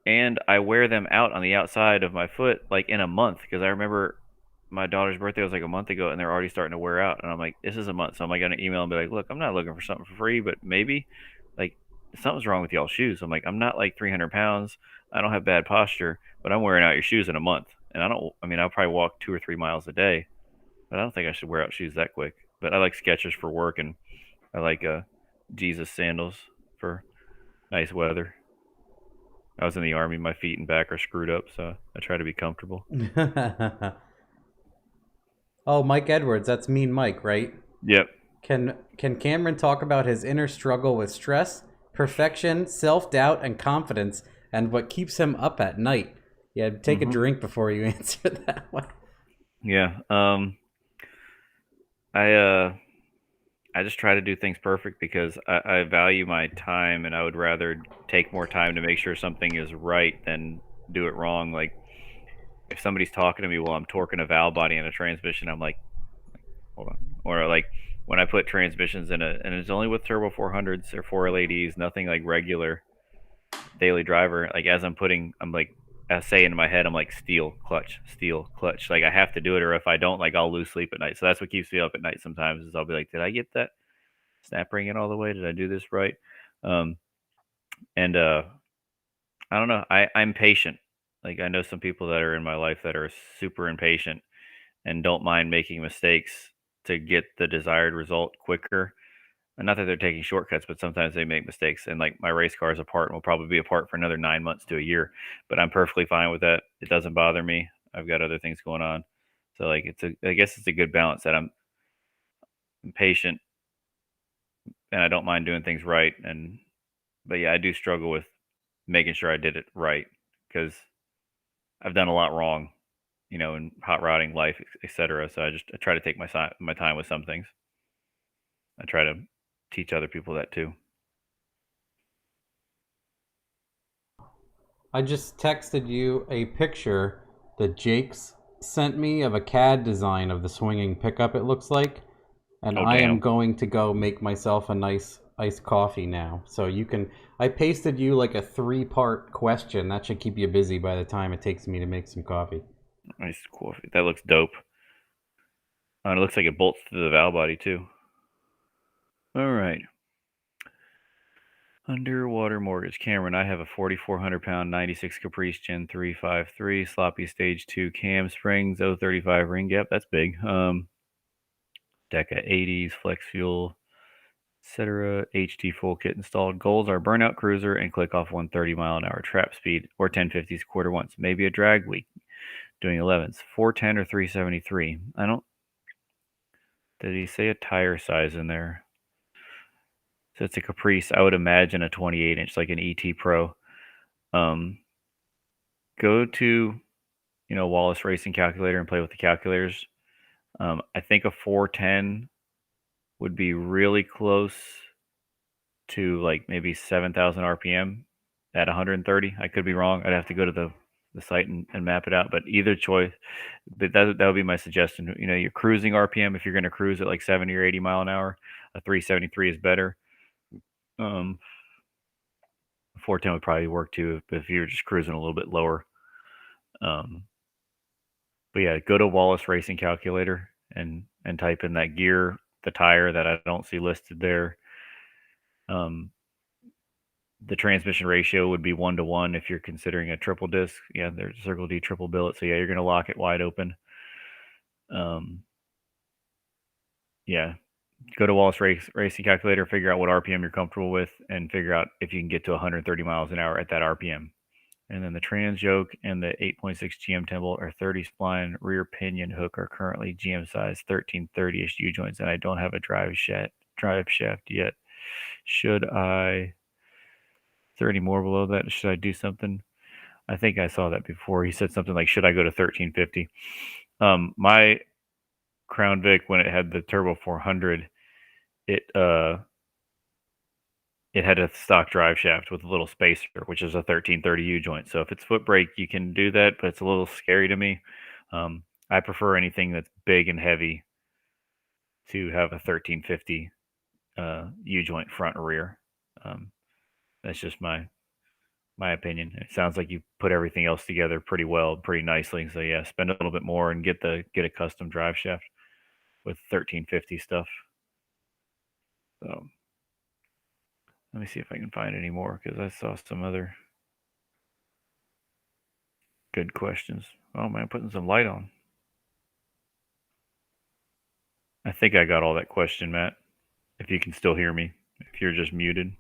And I wear them out on the outside of my foot like in a month because I remember my daughter's birthday was like a month ago and they're already starting to wear out. And I'm like, this is a month, so I'm like gonna email and be like, look, I'm not looking for something for free, but maybe like something's wrong with y'all's shoes. I'm like, I'm not like 300 pounds. I don't have bad posture, but I'm wearing out your shoes in a month. And I don't. I mean, I'll probably walk 2 or 3 miles a day, but I don't think I should wear out shoes that quick. But I like Skechers for work, and I like Jesus sandals for nice weather. I was in the army. My feet and back are screwed up, so I try to be comfortable. Oh, Mike Edwards, that's Mean Mike, right? Yep. Can Cameron talk about his inner struggle with stress, perfection, self-doubt, and confidence, and what keeps him up at night? Yeah, take a drink before you answer that one. Yeah. I I just try to do things perfect because I value my time, and I would rather take more time to make sure something is right than do it wrong. Like if somebody's talking to me while I'm torquing a valve body in a transmission, I'm like, hold on. Or like when I put transmissions in and it's only with turbo 400s or 4LADs, nothing like regular daily driver. Like as I'm like, I say in my head, I'm like steel clutch. Like I have to do it, or if I don't, like I'll lose sleep at night. So that's what keeps me up at night sometimes. Is I'll be like, did I get that snap ring in all the way? Did I do this right? Um, and I don't know. I'm patient. Like I know some people that are in my life that are super impatient and don't mind making mistakes to get the desired result quicker. And not that they're taking shortcuts, but sometimes they make mistakes. And like my race car is apart and will probably be apart for another 9 months to a year. But I'm perfectly fine with that. It doesn't bother me. I've got other things going on. So like I guess it's a good balance that I'm patient and I don't mind doing things right. But yeah, I do struggle with making sure I did it right because I've done a lot wrong, in hot rodding life, etc. So I try to take my time with some things. I try to teach other people that too. I just texted you a picture that Jake's sent me of a CAD design of the swinging pickup, it looks like. And Oh I am damn! going to go make myself a nice iced coffee now. So you can, I pasted you like a 3-part question. That should keep you busy by the time it takes me to make some coffee. Nice coffee. That looks dope. And it looks like it bolts to the valve body too. All right. Underwater mortgage. Cameron, I have a 4,400-pound 96 Caprice Gen 353 sloppy stage 2 cam springs, 035 ring gap. That's big. Deca 80s, flex fuel, etc. HD full kit installed. Goals are burnout cruiser and click off 130 mile an hour trap speed or 1050s quarter once. Maybe a drag week doing 11s. 410 or 373. I don't. Did he say a tire size in there? So it's a Caprice. I would imagine a 28-inch, like an ET Pro. Go to, Wallace Racing Calculator and play with the calculators. I think a 410 would be really close to like maybe 7,000 RPM at 130. I could be wrong. I'd have to go to the site and map it out. But either choice, but that would be my suggestion. Your cruising RPM, if you're going to cruise at like 70 or 80 mile an hour, a 373 is better. 410 would probably work too if you're just cruising a little bit lower. But yeah, go to Wallace Racing Calculator and type in that gear, the tire that I don't see listed there. The transmission ratio would be 1-to-1 if you're considering a triple disc. Yeah, there's Circle D triple billet. So yeah, you're going to lock it wide open. Yeah, go to Wallace Racing Calculator, figure out what RPM you're comfortable with, and figure out if you can get to 130 miles an hour at that RPM. And then the trans yoke and the 8.6 GM Timble or 30 spline rear pinion hook are currently GM size 1330-ish U joints, and I don't have a drive shaft yet. Should I? Is there any more below that? Should I do something? I think I saw that before. He said something like, "Should I go to 1350?" My Crown Vic, when it had the Turbo 400, it it had a stock drive shaft with a little spacer, which is a 1330 U joint. So if it's foot brake, you can do that, but it's a little scary to me. I prefer anything that's big and heavy to have a 1350 U joint front and rear. That's just my opinion. It sounds like you put everything else together pretty well, pretty nicely. So yeah, spend a little bit more and get a custom drive shaft with 1350 stuff. So let me see if I can find any more because I saw some other good questions. Oh man, putting some light on. I think I got all that question, Matt. If you can still hear me, if you're just muted.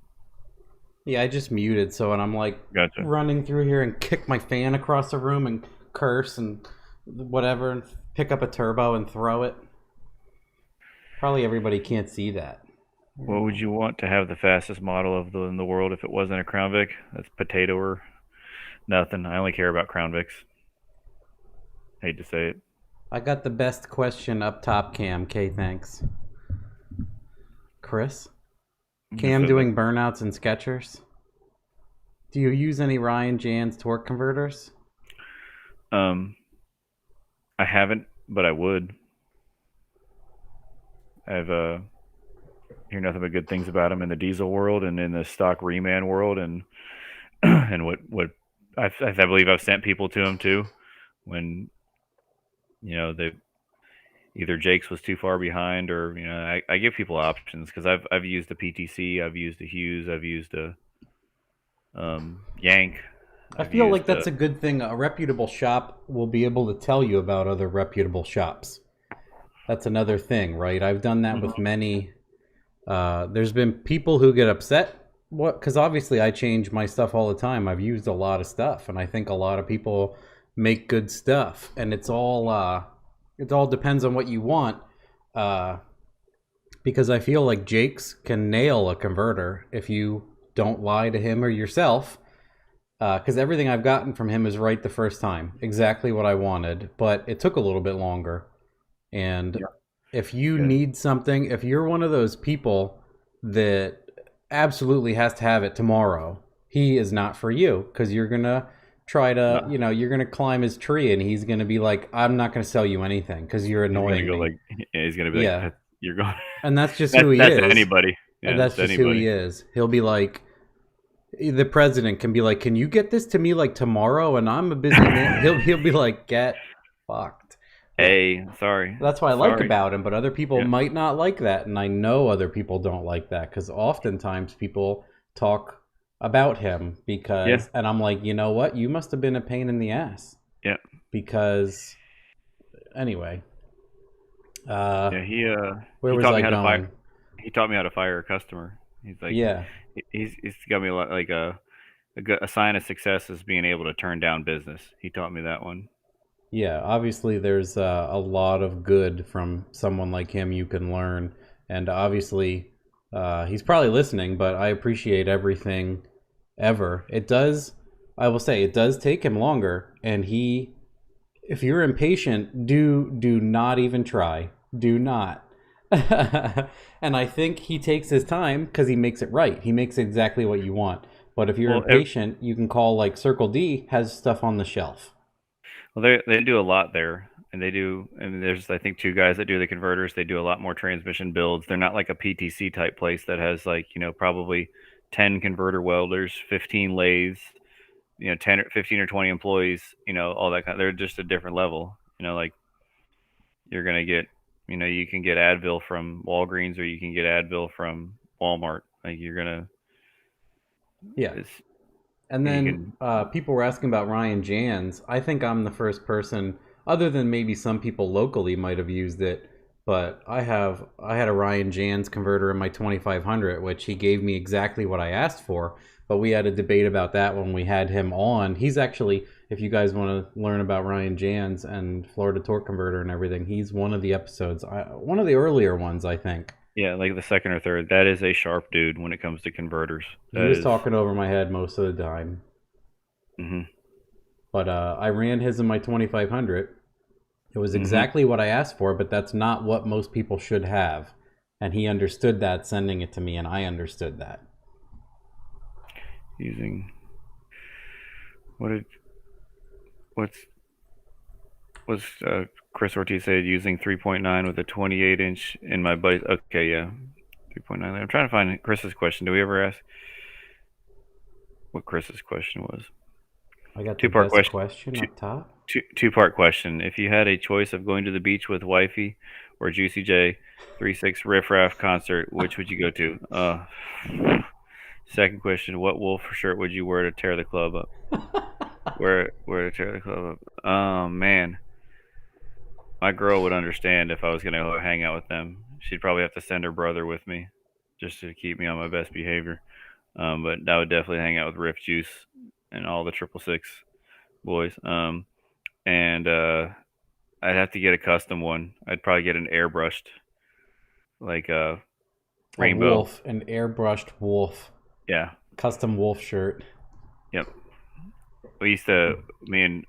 Yeah, I just muted, so and I'm like Gotcha. running through here and kick my fan across the room and curse and whatever and pick up a turbo and throw it. Probably everybody can't see that. What would you want to have the fastest model in the world if it wasn't a Crown Vic? That's potato or nothing. I only care about Crown Vics. Hate to say it. I got the best question up top, Cam. Okay, thanks. Chris? Cam doing burnouts and Skechers? Do you use any Ryan Jan's torque converters? I haven't, but I would. I've hear nothing but good things about them in the diesel world and in the stock reman world, and and what I believe I've sent people to them too when they either Jake's was too far behind or I give people options because I've used a PTC, I've used a Hughes, I've used a Yank. I feel like that's a good thing. A reputable shop will be able to tell you about other reputable shops. That's another thing, right? I've done that with many. There's been people who get upset. Because obviously I change my stuff all the time. I've used a lot of stuff, and I think a lot of people make good stuff, and it all depends on what you want. Because I feel like Jake's can nail a converter if you don't lie to him or yourself. Because everything I've gotten from him is right the first time, exactly what I wanted, but it took a little bit longer. And if you need something, if you're one of those people that absolutely has to have it tomorrow, he is not for you, because you're gonna try to, you're gonna climb his tree, and he's gonna be like, "I'm not gonna sell you anything because you're annoying me." He's gonna be like, "You're going." And that's just who he is. That's anybody. And that's just who he is. He'll be like, the president can be like, "Can you get this to me like tomorrow?" And I'm a busy man. He'll be like, "Get fucked." Hey, sorry. That's what I like about him, but other people might not like that, and I know other people don't like that because oftentimes people talk about him because, and I'm like, you know what? You must have been a pain in the ass. Yeah. Because, anyway. Where was I going? He taught me how to fire a customer. He's like, he's got me like a sign of success is being able to turn down business. He taught me that one. Yeah, obviously there's a lot of good from someone like him you can learn. And obviously he's probably listening, but I appreciate everything ever. I will say, it does take him longer. And if you're impatient, do not even try. Do not. And I think he takes his time because he makes it right. He makes exactly what you want. But if you're impatient, you can call like Circle D has stuff on the shelf. Well, they do a lot there, and there's I think 2 guys that do the converters. They do a lot more transmission builds. They're not like a PTC type place that has like probably 10 converter welders, 15 lathes, 10 or 15 or 20 employees, all that kind. They're just a different level. Like you're gonna get, you can get Advil from Walgreens or you can get Advil from Walmart. Like you're gonna. Yeah. And then people were asking about Ryan Jan's. I think I'm the first person, other than maybe some people locally might have used it, But I had a Ryan Jans converter in my 2500, which he gave me exactly what I asked for. But we had a debate about that when we had him on. He's actually, if you guys want to learn about Ryan Jans and Florida torque converter and everything, he's one of the episodes, one of the earlier ones, I think. Yeah, like the second or third. That is a sharp dude when it comes to converters. He That was is. talking over my head most of the time. Mhm. But I ran his in my 2500. It was Mhm. exactly what I asked for, but that's not what most people should have. And he understood that sending it to me, and I understood that. Using what did what's was Chris Ortiz said using 3.9 with a 28-inch in my bike. Okay, yeah, 3.9. I'm trying to find Chris's question. Do we ever ask what Chris's question was? I got the Two-part best question. question Two, up top. two-part question. If you had a choice of going to the beach with wifey or Juicy J 3-6 Riff Raff concert, which would you go to? Second question: what wolf shirt would you wear to tear the club up? Where to tear the club up? Oh man, my girl would understand if I was gonna go hang out with them. She'd probably have to send her brother with me, just to keep me on my best behavior. But I would definitely hang out with Riff Juice and all the 666 boys. And I'd have to get a custom one. I'd probably get an airbrushed, like a A rainbow. wolf, an airbrushed wolf, Yeah. custom wolf shirt. Yep. We used to,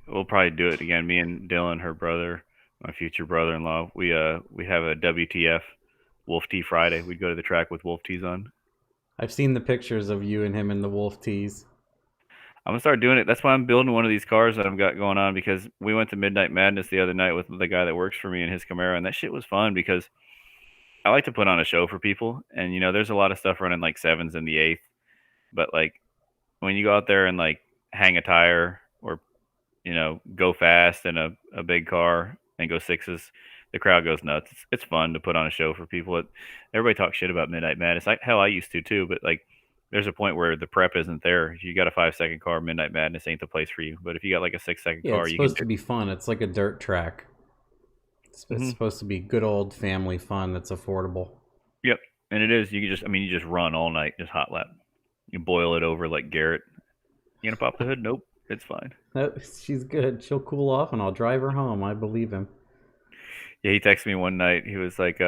we'll probably do it again. Me and Dylan, her brother, my future brother-in-law, we have a WTF Wolf Tea Friday. We'd go to the track with wolf tees on. I've seen the pictures of you and him in the wolf tees. I'm gonna start doing it. That's why I'm building one of these cars that I've got going on, because we went to Midnight Madness the other night with the guy that works for me in his Camaro, and that shit was fun because I like to put on a show for people. And there's a lot of stuff running like sevens in the eighth, but like when you go out there and like hang a tire or go fast in a big car and go sixes, the crowd goes nuts. It's fun to put on a show for people. Everybody talks shit about Midnight Madness. Hell, I used to too, but like there's a point where the prep isn't there. If you got a 5 second car, Midnight Madness ain't the place for you. But if you got like a 6 second Yeah, car, it's you can supposed do to be fun. It's like a dirt track. it. It's supposed to be good old family fun that's affordable. Yep. And it is. You can just, you just run all night, just hot lap. You boil it over like Garrett. You gonna pop the hood? Nope. It's fine. No, she's good. She'll cool off and I'll drive her home. I believe him. Yeah, he texted me one night. He was like,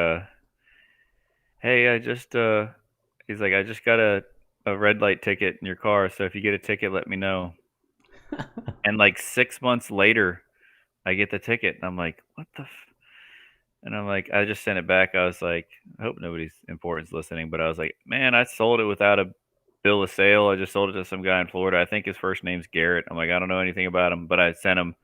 hey, he's like, I just got a red light ticket in your car, so if you get a ticket, let me know. And like 6 months later, I get the ticket, and I'm like, what the and I'm like, I just sent it back. I was like, I hope nobody's important's listening, but I was like, man, I sold it without a bill of sale. I just sold it to some guy in Florida. I think his first name's Garrett. I'm like, I don't know anything about him, but I sent him.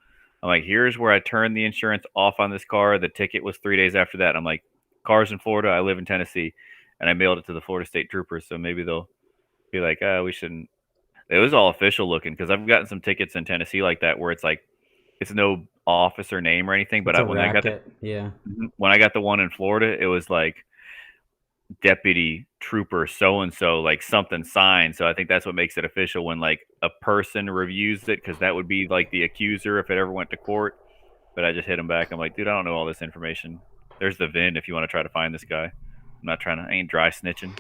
I'm like, here's where I turned the insurance off on this car. The ticket was 3 days after that. I'm like, cars in Florida. I live in Tennessee, and I mailed it to the Florida State Troopers. So maybe they'll be like, we shouldn't. It was all official looking, because I've gotten some tickets in Tennessee like that where it's like it's no officer name or anything. But It's a when I got racket. Yeah. the one in Florida, it was like deputy trooper so and so, like something signed. So I think that's what makes it official when like a person reviews it, because that would be like the accuser if it ever went to court. But I just hit him back. I'm like, dude, I don't know all this information. There's the VIN if you want to try to find this guy. I'm not trying to. I ain't dry snitching.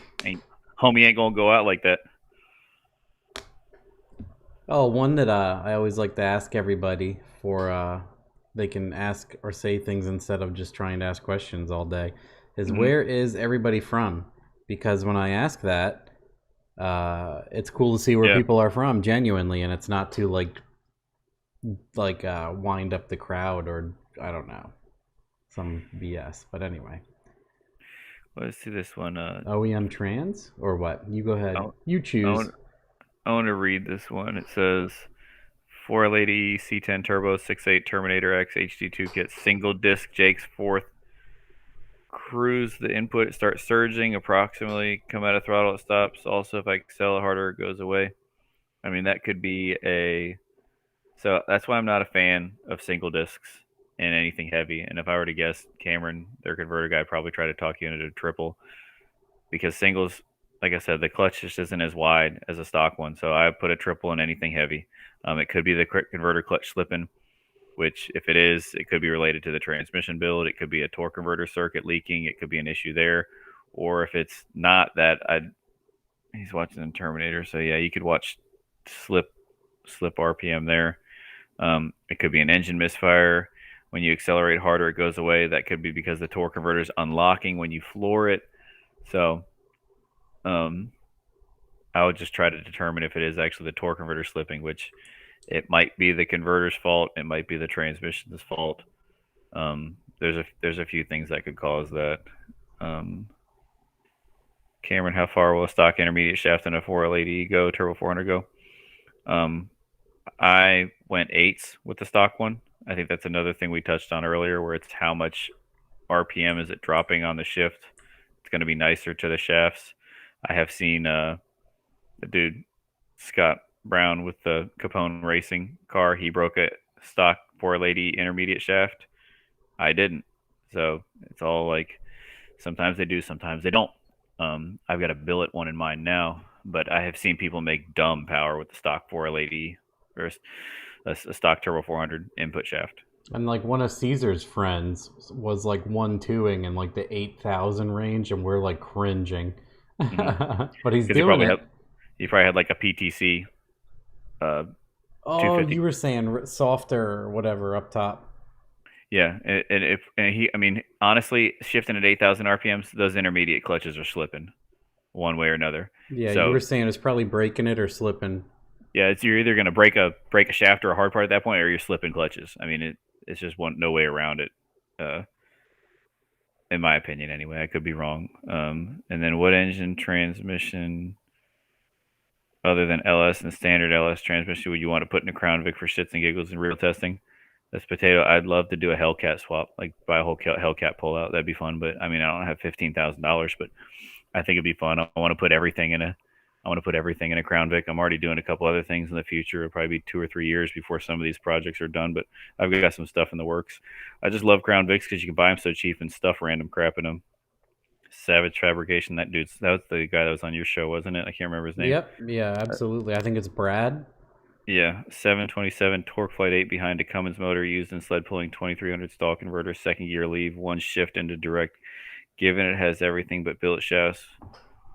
Homie ain't gonna go out like that. Oh, one that I always like to ask everybody for they can ask or say things instead of just trying to ask questions all day is Mm-hmm. where is everybody from? Because when I ask that, it's cool to see where Yeah. people are from genuinely, and it's not to wind up the crowd or I don't know some BS. But anyway, Let's see this one. OEM trans or what? You go ahead. I, You I, choose. want, I want to read this one. It says 480 C10 Turbo 6.8 Terminator X HD2 kit, single disc Jake's fourth. Cruise the input, start surging approximately, come out of throttle, it stops. Also, if I excel it harder, it goes away. I mean, that could be so that's why I'm not a fan of single discs and anything heavy. And if I were to guess, Cameron, their converter guy, probably try to talk you into a triple, because singles, like I said, the clutch just isn't as wide as a stock one. So I put a triple in anything heavy. It could be the converter clutch slipping which if it is, it could be related to the transmission build. It could be a torque converter circuit leaking. It could be an issue there. Or if it's not that, he's watching the Terminator, so yeah, you could watch slip RPM there. It could be an engine misfire. When you accelerate harder, it goes away. That could be because the torque converter is unlocking when you floor it. So I would just try to determine if it is actually the torque converter slipping, which it might be the converter's fault. It might be the transmission's fault. There's a few things that could cause that. Cameron, how far will a stock intermediate shaft in a 4L80 go, turbo 400 go? I went eights with the stock one. I think that's another thing we touched on earlier, where it's how much RPM is it dropping on the shift. It's going to be nicer to the shafts. I have seen the dude Scott Brown with the Capone Racing car. He broke a stock 4L80 intermediate shaft. I didn't. So it's all like sometimes they do, sometimes they don't. I've got a billet one in mind now, but I have seen people make dumb power with the stock 4L80 or a stock turbo 400 input shaft. And like one of Caesar's friends was like 1-2ing in like the 8,000 range, and we're like cringing. Mm-hmm. But he's doing it. He probably had like a PTC. Oh, you were saying softer or whatever up top. Yeah, I mean, honestly, shifting at 8,000 RPMs, those intermediate clutches are slipping, one way or another. Yeah, so, you were saying it's probably breaking it or slipping. Yeah, you're either going to break a shaft or a hard part at that point, or you're slipping clutches. I mean, it's just no way around it. In my opinion, anyway. I could be wrong. And then what engine transmission, other than LS and standard LS transmission, would you want to put in a Crown Vic for shits and giggles in real testing? This potato, I'd love to do a Hellcat swap, like buy a whole Hellcat pullout. That'd be fun. But I mean, I don't have $15,000, but I think it'd be fun. I want to put everything in a Crown Vic. I'm already doing a couple other things in the future. It'll probably be 2 or 3 years before some of these projects are done, but I've got some stuff in the works. I just love Crown Vics because you can buy them so cheap and stuff random crap in them. Savage Fabrication, that was the guy that was on your show, wasn't it? I can't remember his name. Yep, yeah, absolutely. I think it's Brad. Yeah, 727 torque flight 8 behind a Cummins motor used in sled pulling 2300 stall converter, second gear leave, one shift into direct. Given it has everything but billet shafts,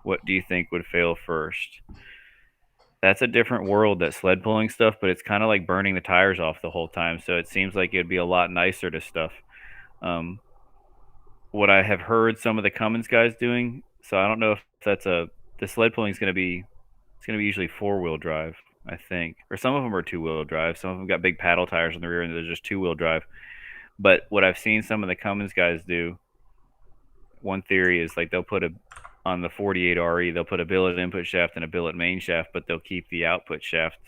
what do you think would fail first? That's a different world, that sled pulling stuff, but it's kind of like burning the tires off the whole time, so it seems like it'd be a lot nicer to stuff. What I have heard some of the Cummins guys doing, so I don't know if the sled pulling is going to be usually 4-wheel drive, I think, or some of them are 2-wheel drive. Some of them got big paddle tires on the rear and they're just 2-wheel drive. But what I've seen some of the Cummins guys do, one theory is like they'll put on the 48 RE, they'll put a billet input shaft and a billet main shaft, but they'll keep the output shaft,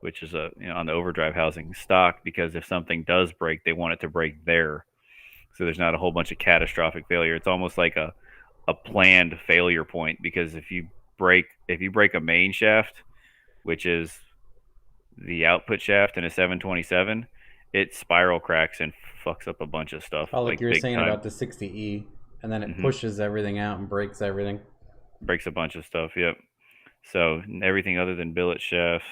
which is on the overdrive housing, stock, because if something does break, they want it to break there. So there's not a whole bunch of catastrophic failure. It's almost like a planned failure point, because if you break a main shaft, which is the output shaft in a 727, it spiral cracks and fucks up a bunch of stuff. Oh, like you're saying about the 60E, and then it pushes everything out and breaks everything. Breaks a bunch of stuff, yep. So everything other than billet shafts.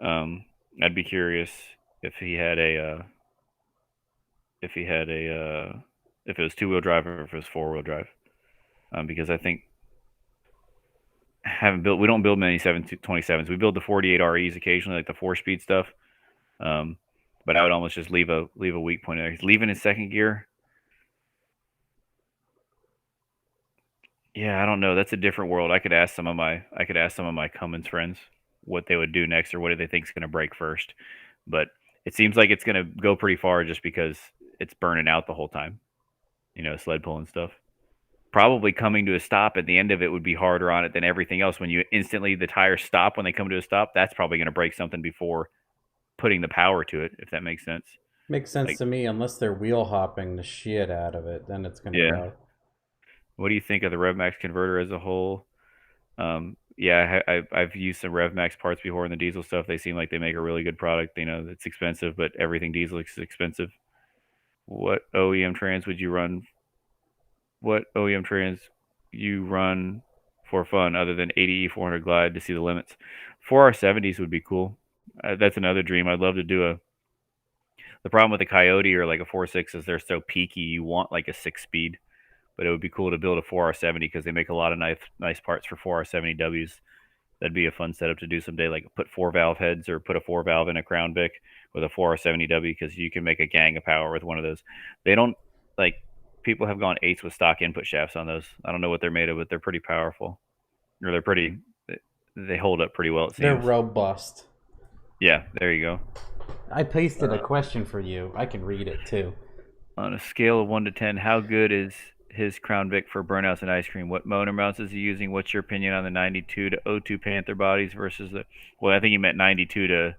I'd be curious if it was 2-wheel drive or if it was 4-wheel drive, because I think we don't build many 727s. We build the 48 REs occasionally, like the 4-speed stuff. But I would almost just leave a weak point there. He's leaving in second gear. Yeah, I don't know. That's a different world. I could ask some of my Cummins friends what they would do next, or what do they think is going to break first. But it seems like it's going to go pretty far just because it's burning out the whole time. Sled pulling stuff. Probably coming to a stop at the end of it would be harder on it than everything else. When the tires stop when they come to a stop, that's probably going to break something before putting the power to it, if that makes sense. Makes sense to me, unless they're wheel hopping the shit out of it, then it's going to go. What do you think of the RevMax converter as a whole? Yeah, I've used some RevMax parts before in the diesel stuff. They seem like they make a really good product. It's expensive, but everything diesel is expensive. What OEM trans would you run? What OEM trans you run for fun other than 80E 400 Glide to see the limits? 4R70s would be cool. That's another dream. I'd love to do The problem with the Coyote or like a 4.6 is they're so peaky. You want like a 6-speed, but it would be cool to build a 4R70 because they make a lot of nice parts for 4R70Ws. That'd be a fun setup to do someday. Like put 4-valve heads or put a 4-valve in a Crown Vic with a 4R70W because you can make a gang of power with one of those. They don't like people have gone 8s with stock input shafts on those. I don't know what they're made of, but they're pretty powerful, or they're pretty. They hold up pretty well. It They're seems. robust. Yeah, there you go. I pasted a question for you. I can read it too. On a scale of 1 to 10, how good is his Crown Vic for burnouts and ice cream? What motor mounts is he using? What's your opinion on the 92 to 02 Panther bodies versus the? Well, I think you meant 92 to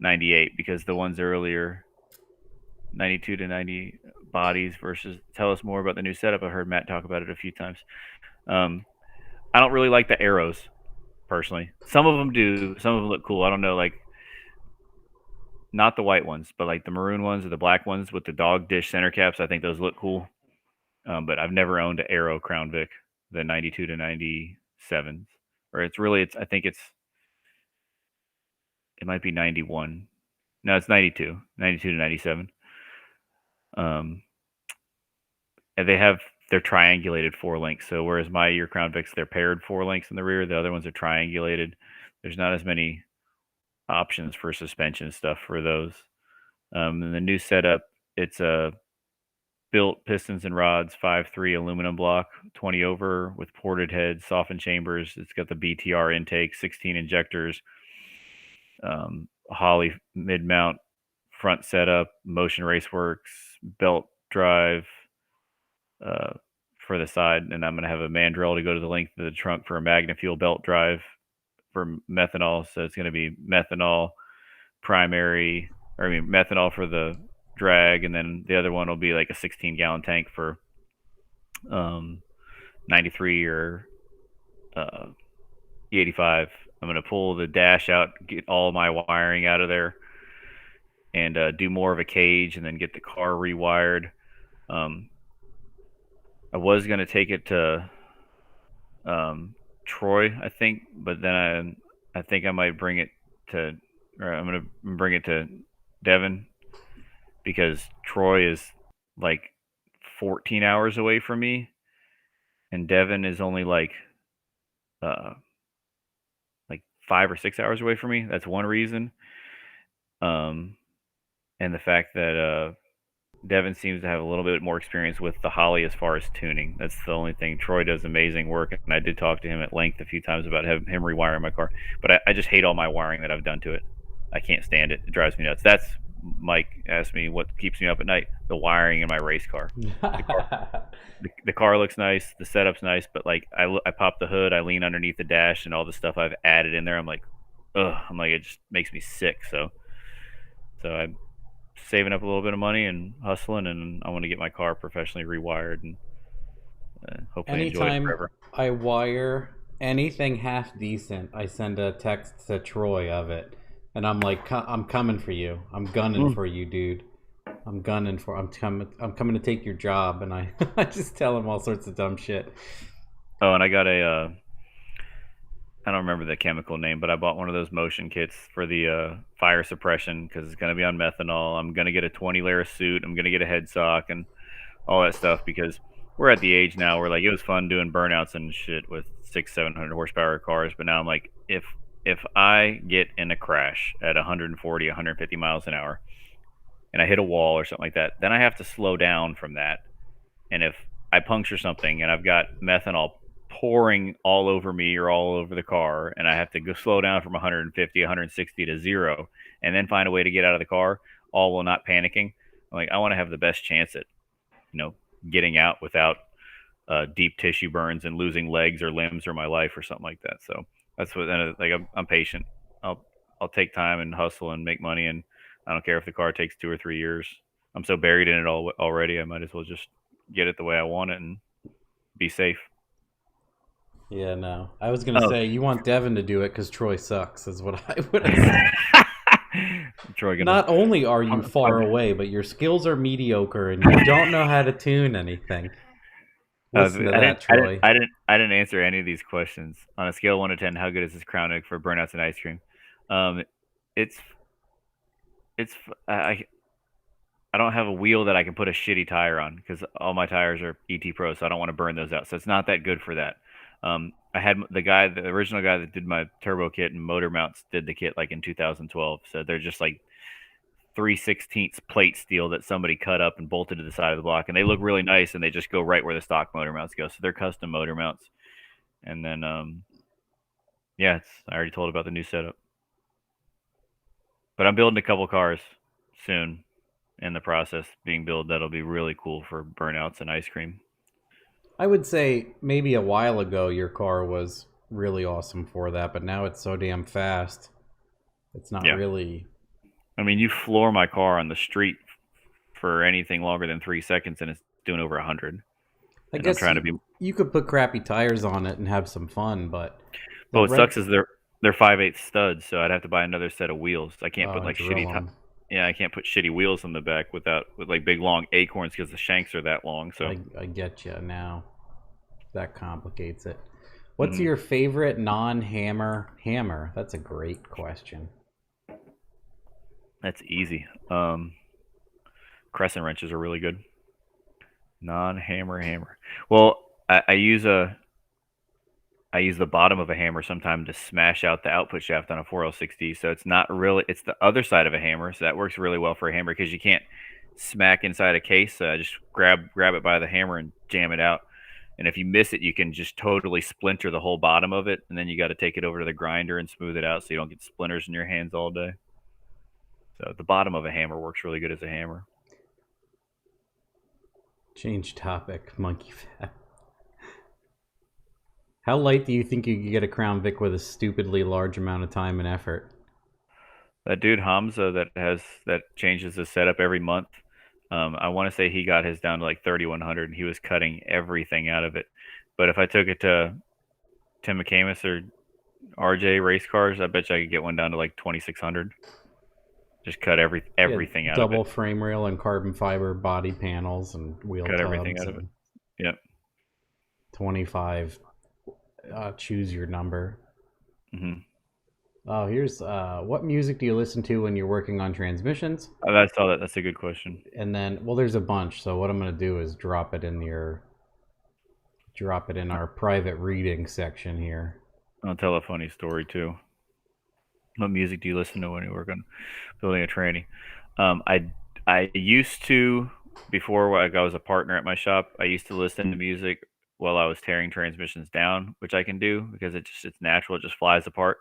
98 because the ones earlier, 92 to 90 bodies versus. Tell us more about the new setup. I heard Matt talk about it a few times. I don't really like the arrows personally. Some of them do. Some of them look cool. I don't know, like not the white ones, but like the maroon ones or the black ones with the dog dish center caps. I think those look cool. But I've never owned an Arrow Crown Vic, the 92 to 97s, or I think it might be 91. No, it's 92 to 97. And they're triangulated 4 links. So whereas my year Crown Vics, they're paired 4 links in the rear, the other ones are triangulated. There's not as many options for suspension stuff for those. And the new setup, it's a built pistons and rods, 5.3 aluminum block, 20 over with ported heads, softened chambers. It's got the BTR intake, 16 injectors, Holley mid-mount front setup, Motion Raceworks, belt drive for the side, and I'm going to have a mandrel to go to the length of the trunk for a MagnaFuel belt drive for methanol. So it's going to be methanol methanol for the drag, and then the other one will be like a 16-gallon tank for 93 or E85. I'm going to pull the dash out, get all my wiring out of there, and do more of a cage, and then get the car rewired. I was going to take it to Troy, I think, but then I think I might bring it to, or I'm going to bring it to Devon, because Troy is like 14 hours away from me, and Devon is only like 5 or 6 hours away from me. That's one reason. And the fact that Devon seems to have a little bit more experience with the Holley as far as tuning. That's the only thing. Troy does amazing work, and I did talk to him at length a few times about him rewiring my car. But I just hate all my wiring that I've done to it. I can't stand it. It drives me nuts. That's Mike asked me what keeps me up at night. The wiring in my race car. The car looks nice. The setup's nice, but like I pop the hood, I lean underneath the dash, and all the stuff I've added in there, I'm like, ugh. I'm like, it just makes me sick. So I'm saving up a little bit of money and hustling, and I want to get my car professionally rewired and hopefully enjoy it forever. I wire anything half decent, I send a text to Troy of it, and I'm like, I'm coming for you. I'm gunning for you, dude. I'm coming to take your job, and I I just tell him all sorts of dumb shit. Oh, and I got I don't remember the chemical name, but I bought one of those motion kits for the fire suppression because it's going to be on methanol. I'm going to get a 20-layer suit. I'm going to get a head sock and all that stuff because we're at the age now where like it was fun doing burnouts and shit with 600-700 horsepower cars, but now I'm like, if I get in a crash at 140, 150 miles an hour and I hit a wall or something like that, then I have to slow down from that. And if I puncture something and I've got methanol pouring all over me or all over the car, and I have to go slow down from 150, 160 to 0, and then find a way to get out of the car, all while not panicking. I'm like, I want to have the best chance at, getting out without deep tissue burns and losing legs or limbs or my life or something like that. So that's what, like, I'm patient. I'll take time and hustle and make money, and I don't care if the car takes 2 or 3 years. I'm so buried in it already. I might as well just get it the way I want it and be safe. Yeah, no. I was going to say, you want Devin to do it because Troy sucks, is what I would have said. Not only are you far away, but your skills are mediocre and you don't know how to tune anything. Listen to that, Troy. I didn't answer any of these questions. On a scale of 1 to 10, how good is this Crown Vic for burnouts and ice cream? I don't have a wheel that I can put a shitty tire on because all my tires are ET Pro, so I don't want to burn those out. So it's not that good for that. I had the original guy that did my turbo kit and motor mounts did the kit like in 2012. So they're just like 3/16 plate steel that somebody cut up and bolted to the side of the block, and they look really nice, and they just go right where the stock motor mounts go. So they're custom motor mounts. And then, yeah, I already told about the new setup. But I'm building a couple cars soon in the process being built that'll be really cool for burnouts and ice cream. I would say maybe a while ago your car was really awesome for that, but now it's so damn fast. It's not really. I mean, you floor my car on the street for anything longer than 3 seconds, and it's doing over 100. I guess you could put crappy tires on it and have some fun, but what sucks is they're 5/8 studs, so I'd have to buy another set of wheels. I can't put like shitty. I can't put shitty wheels on the back with like big long acorns because the shanks are that long. So I get you now. That complicates it. What's your favorite non-hammer hammer? That's a great question. That's easy. Crescent wrenches are really good. Non-hammer hammer. Well, I use the bottom of a hammer sometimes to smash out the output shaft on a 4L60. So it's not really, it's the other side of a hammer. So that works really well for a hammer because you can't smack inside a case. So I just grab it by the hammer and jam it out. And if you miss it, you can just totally splinter the whole bottom of it. And then you got to take it over to the grinder and smooth it out so you don't get splinters in your hands all day. So the bottom of a hammer works really good as a hammer. Change topic, monkey fat. How light do you think you could get a Crown Vic with a stupidly large amount of time and effort? That dude Hamza that changes the setup every month. I want to say he got his down to like 3,100, and he was cutting everything out of it. But if I took it to Tim McCamus or RJ Race Cars, I bet you I could get one down to like 2,600. Just cut everything out of it. Double frame rail and carbon fiber body panels and wheel tubs. Cut everything out of it. Yep. 25. Choose your number. Mm-hmm. Oh, here's what music do you listen to when you're working on transmissions? I saw that. That's a good question. And then, well, there's a bunch. So what I'm going to do is drop it in our private reading section here. I'll tell a funny story too. What music do you listen to when you work on building a tranny? I used to, before I was a partner at my shop, I used to listen to music while I was tearing transmissions down, which I can do because it's natural. It just flies apart.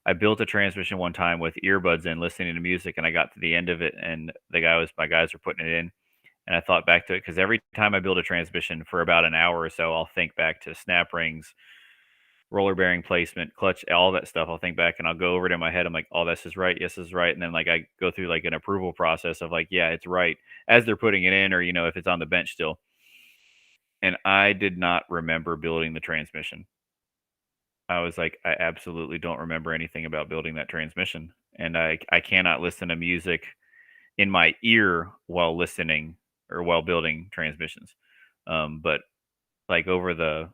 I built a transmission one time with earbuds in, listening to music, and I got to the end of it, and my guys were putting it in, and I thought back to it because every time I build a transmission for about an hour or so, I'll think back to snap rings, roller bearing placement, clutch, all that stuff. I'll think back and I'll go over it in my head. I'm like, oh, this is right. Yes, this is right. And then like I go through like an approval process of like, yeah, it's right as they're putting it in, or, you know, if it's on the bench still. And I did not remember building the transmission. I was like, I absolutely don't remember anything about building that transmission. And I cannot listen to music in my ear while listening or while building transmissions. But like over the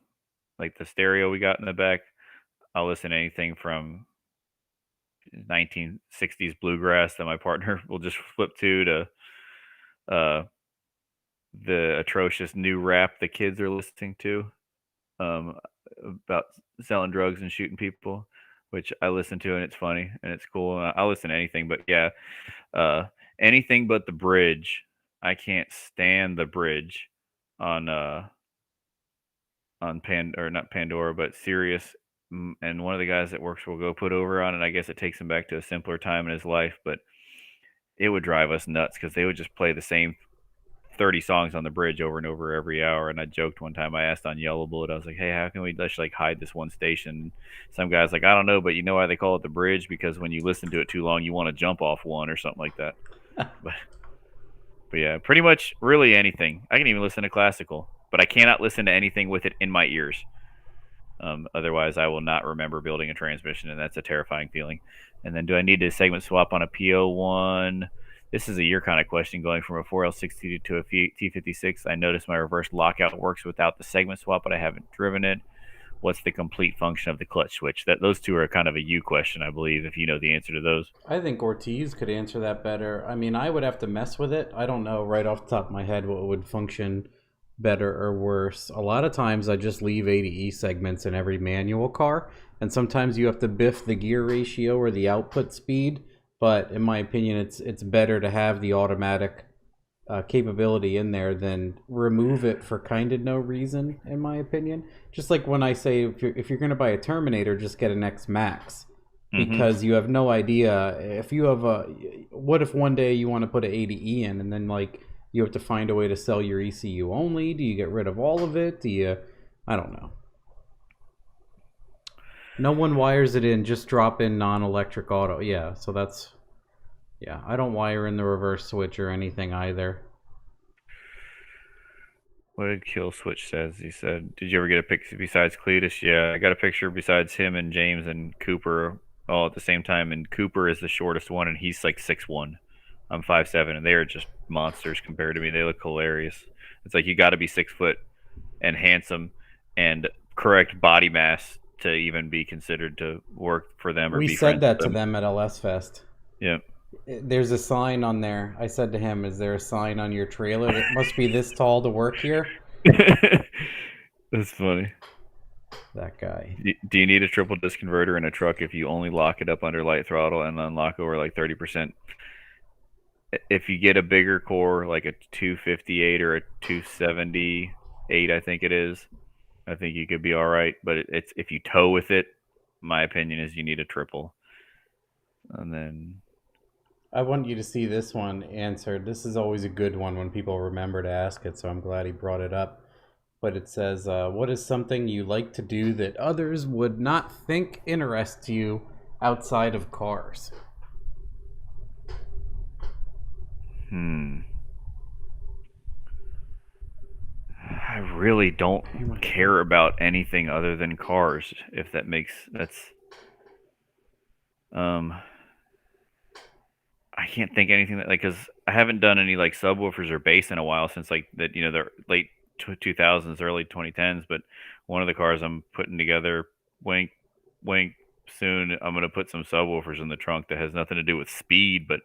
stereo we got in the back, I'll listen to anything from 1960s bluegrass that my partner will just flip to the atrocious new rap the kids are listening to about selling drugs and shooting people, which I listen to, and it's funny and it's cool. I'll listen to anything, but yeah, anything but the bridge. I can't stand the bridge on not Pandora, but Sirius. And one of the guys that works will go put over on it. I guess it takes him back to a simpler time in his life, but it would drive us nuts because they would just play the same 30 songs on the bridge over and over every hour. And I joked one time, I asked on Yellow Bullet, I was like, hey, how can we just like hide this one station? Some guy's like, I don't know, but you know why they call it the bridge? Because when you listen to it too long, you want to jump off one or something like that. but yeah, pretty much really anything. I can even listen to classical, but I cannot listen to anything with it in my ears. Otherwise, I will not remember building a transmission, and that's a terrifying feeling. And then do I need to segment swap on a PO1? This is a year kind of question, going from a 4L60 to a T56. I noticed my reverse lockout works without the segment swap, but I haven't driven it. what's the complete function of the clutch switch? That those two are kind of a you question, I believe, if you know the answer to those. I think Ortiz could answer that better. I mean, I would have to mess with it. I don't know right off the top of my head what would function better or worse. A lot of times I just leave ADE segments in every manual car, and sometimes you have to biff the gear ratio or the output speed, but in my opinion it's better to have the automatic capability in there than remove it for kind of no reason, in my opinion. Just like when I say if you're going to buy a Terminator, just get an X Max, because you have no idea if you have a, what if one day you want to put an ADE in and then like you have to find a way to sell your ECU only. Do you get rid of all of it? Do you, I don't know. No one wires it in, just drop in non-electric auto. Yeah, so that's, yeah, I don't wire in the reverse switch or anything either. What did Kill Switch says? He said, "Did you ever get a picture besides Cletus?" Yeah, I got a picture besides him and James and Cooper all at the same time. And Cooper is the shortest one, and he's like 6'1". I'm 5'7", and they are just monsters compared to me. They look hilarious. It's like you got to be 6 foot and handsome and correct body mass to even be considered to work for them or We be said friends that with to them. them at LS Fest. Yeah. There's a sign on there. I said to him, "Is there a sign on your trailer that must be this tall to work here?" That's funny. That guy. Do you need a triple disc converter in a truck if you only lock it up under light throttle and unlock over like 30%? If you get a bigger core, like a 258 or a 278, I think it is, I think you could be all right. But it's if you tow with it, my opinion is you need a triple. And then I want you to see this one answered. This is always a good one when people remember to ask it, so I'm glad he brought it up. But it says, what is something you like to do that others would not think interests you outside of cars? I really don't care about anything other than cars, if that makes that's I can't think anything that, like, because I haven't done any like subwoofers or bass in a while since like the the late 2000s, early 2010s. But one of the cars I'm putting together, wink, wink, soon I'm gonna put some subwoofers in the trunk that has nothing to do with speed, but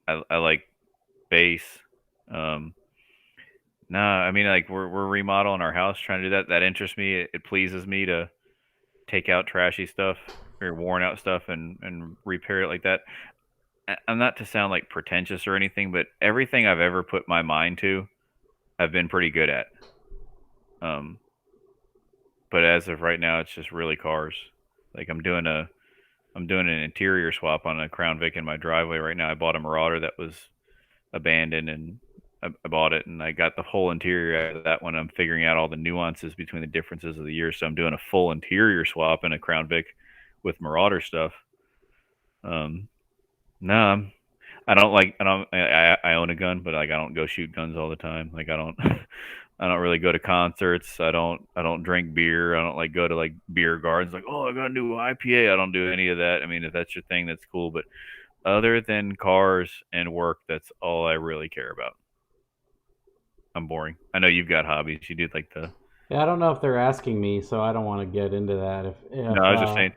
I like bass. Nah, I mean, like we're remodeling our house, trying to do that. That interests me. It pleases me to take out trashy stuff or worn out stuff and repair it like that. I'm not to sound like pretentious or anything, but everything I've ever put my mind to, I've been pretty good at. But as of right now, it's just really cars. Like I'm doing an interior swap on a Crown Vic in my driveway right now. I bought a Marauder that was abandoned, and I bought it, and I got the whole interior out of that one. I'm figuring out all the nuances between the differences of the years, so I'm doing a full interior swap in a Crown Vic with Marauder stuff. No, I don't like. I own a gun, but like I don't go shoot guns all the time. Like I don't. I don't really go to concerts. I don't drink beer. I don't like go to like beer gardens. Like, oh, I got a new IPA. I don't do any of that. I mean, if that's your thing, that's cool. But other than cars and work, that's all I really care about. I'm boring. I know you've got hobbies. You do like the. Yeah, I don't know if they're asking me, so I don't want to get into that. No, I was just saying.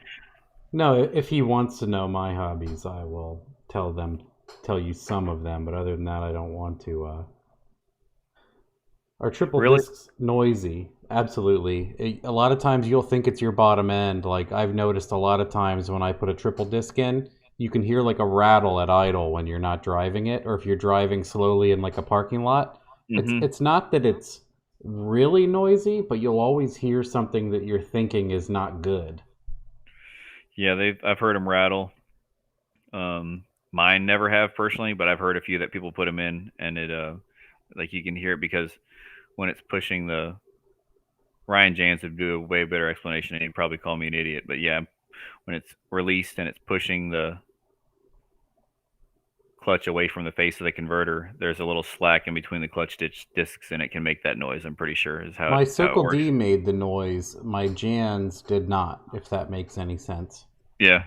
No, if he wants to know my hobbies, I will tell you some of them. But other than that, I don't want to. Are triple Really? discs noisy? Absolutely. A lot of times you'll think it's your bottom end. Like I've noticed a lot of times when I put a triple disc in, you can hear like a rattle at idle when you're not driving it, or if you're driving slowly in like a parking lot. It's not that it's really noisy, but you'll always hear something that you're thinking is not good. Yeah, I've heard them rattle. Mine never have personally, but I've heard a few that people put them in, and it like you can hear it because when it's pushing the Ryan Jans would do a way better explanation, and he'd probably call me an idiot. But yeah, when it's released and it's pushing the clutch away from the face of the converter, there's a little slack in between the clutch discs, and it can make that noise. I'm pretty sure is how My it Circle works. D made the noise. My Jans did not, if that makes any sense. Yeah.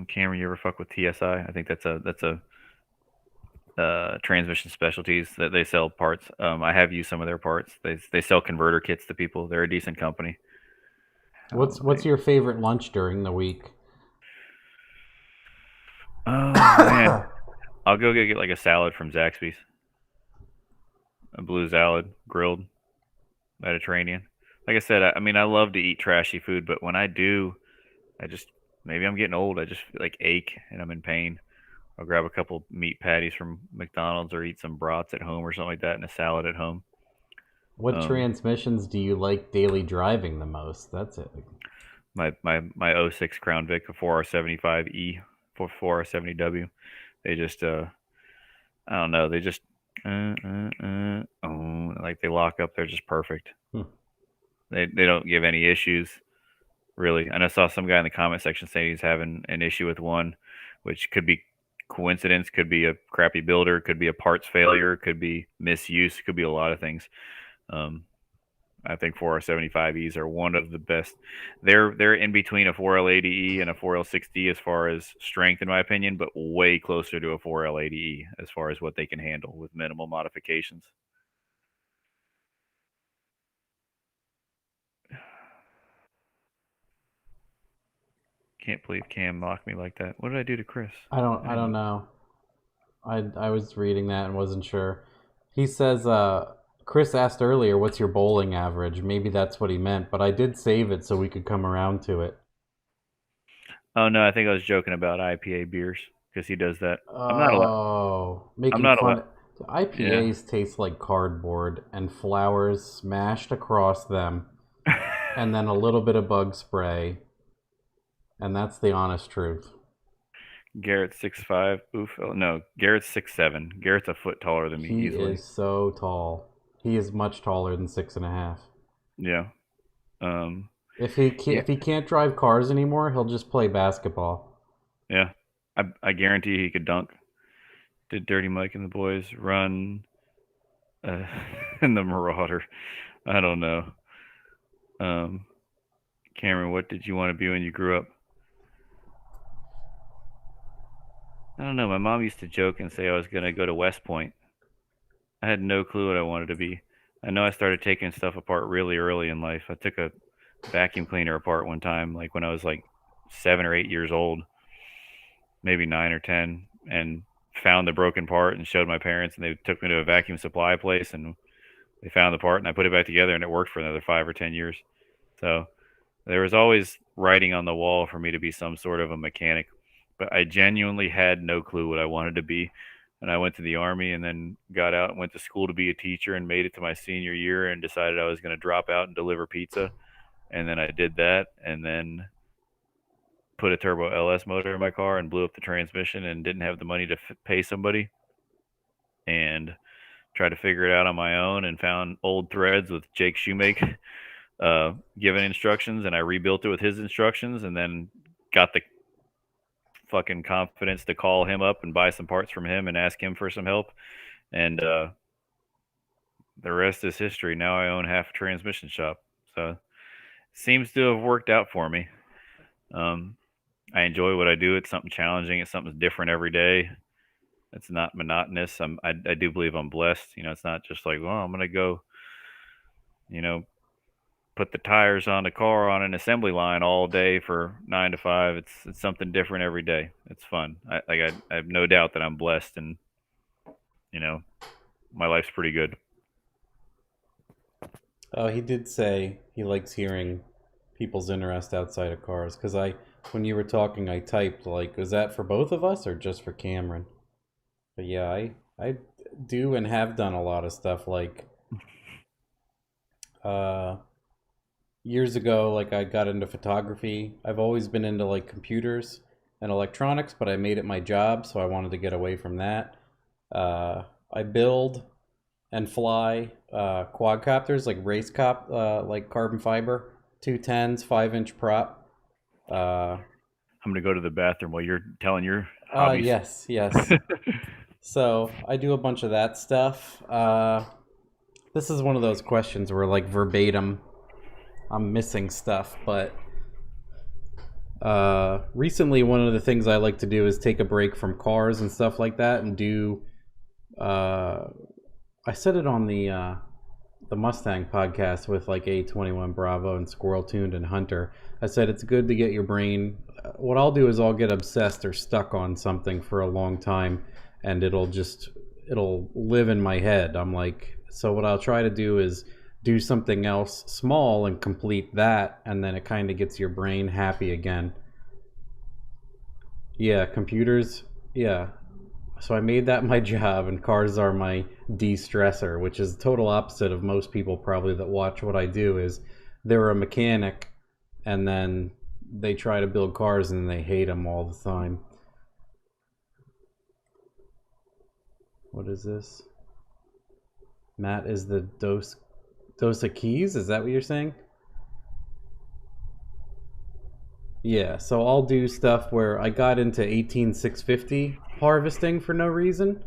Cameron, you ever fuck with TSI? I think that's a Transmission Specialties that they sell parts. I have used some of their parts. They sell converter kits to people. They're a decent company. What's your favorite lunch during the week? Oh man, I'll go get like a salad from Zaxby's, a blue salad, grilled Mediterranean. Like I said, I mean I love to eat trashy food, but when I do, I just maybe I'm getting old. I just like ache and I'm in pain. I'll grab a couple meat patties from McDonald's or eat some brats at home or something like that and a salad at home. What Um, transmissions do you like daily driving the most? That's it. my '06 Crown Vic, a 4R75E, 4R70W. They just I don't know. They just like they lock up. They're just perfect. Hmm. They don't give any issues really. And I saw some guy in the comment section saying he's having an issue with one, which could be coincidence, could be a crappy builder, could be a parts failure, could be misuse, could be a lot of things. Um, I think 4R75Es are one of the best. They're in between a 4L80E and a 4L6D as far as strength, in my opinion, but way closer to a 4L80E as far as what they can handle with minimal modifications. Can't believe Cam mocked me like that. What did I do to Chris? I I don't didn't. know. I was reading that and wasn't sure. He says Chris asked earlier what's your bowling average. Maybe that's what he meant, but I did save it so we could come around to it. Oh no, I think I was joking about IPA beers because he does that. I'm not allowed. Oh, I'm making not fun. allowed. Yeah. IPAs taste like cardboard and flowers smashed across them, and then a little bit of bug spray, and that's the honest truth. Garrett's 6'5". Oof. Oh, no, Garrett's 6'7". Garrett's a foot taller than me He easily. is so tall. He is much taller than 6.5. Yeah. Um. If Yeah. he can't drive cars anymore, he'll just play basketball. Yeah. I guarantee he could dunk. Did Dirty Mike and the boys run uh, in the Marauder? I don't know. Um. Cameron, what did you want to be when you grew up? I don't know. My mom used to joke and say I was gonna go to West Point. I had no clue what I wanted to be. I know I started taking stuff apart really early in life. I took a vacuum cleaner apart one time, like when I was like 7 or 8 years old, maybe 9 or 10, and found the broken part and showed my parents, and they took me to a vacuum supply place and they found the part and I put it back together and it worked for another 5 or 10 years. So there was always writing on the wall for me to be some sort of a mechanic, but I genuinely had no clue what I wanted to be. And I went to the army and then got out and went to school to be a teacher and made it to my senior year and decided I was going to drop out and deliver pizza. And then I did that and then put a turbo LS motor in my car and blew up the transmission and didn't have the money to pay somebody and tried to figure it out on my own and found old threads with Jake Shoemake giving instructions, and I rebuilt it with his instructions, and then got the fucking confidence to call him up and buy some parts from him and ask him for some help. And the rest is history. Now I own half a transmission shop. So seems to have worked out for me. Um, I enjoy what I do. It's something challenging. It's something different every day. It's not monotonous. I do believe I'm blessed. You know, it's not just like, well, I'm gonna go, you know, put the tires on the car on an assembly line all day for 9 to 5. It's something different every day. It's fun. I have no doubt that I'm blessed, and you know, my life's pretty good. Oh, he did say he likes hearing people's interest outside of cars. Because when you were talking, I typed like, was that for both of us or just for Cameron? But yeah, I do and have done a lot of stuff like uh years ago, like I got into photography. I've always been into like computers and electronics, but I made it my job, so I wanted to get away from that. I build and fly quadcopters, like like carbon fiber, 210s, 5-inch prop. Uh, I'm gonna go to the bathroom while you're telling your hobbies. yes, yes. So I do a bunch of that stuff. This is one of those questions where, like, verbatim, I'm missing stuff, but recently one of the things I like to do is take a break from cars and stuff like that and do uh, I said it on the Mustang podcast with like A21 Bravo and Squirrel Tuned and Hunter. I said it's good to get your brain. What I'll do is I'll get obsessed or stuck on something for a long time, and it'll live in my head. I'm like, so what I'll try to do is do something else small and complete that, and then it kind of gets your brain happy again. Yeah, computers. Yeah, so I made that my job, and cars are my de-stressor, which is the total opposite of most people probably that watch what I do. Is they're a mechanic, and then they try to build cars and they hate them all the time. What is this? Matt is the Dos of Keys? Is that what you're saying? Yeah, so I'll do stuff where I got into 18650 harvesting for no reason,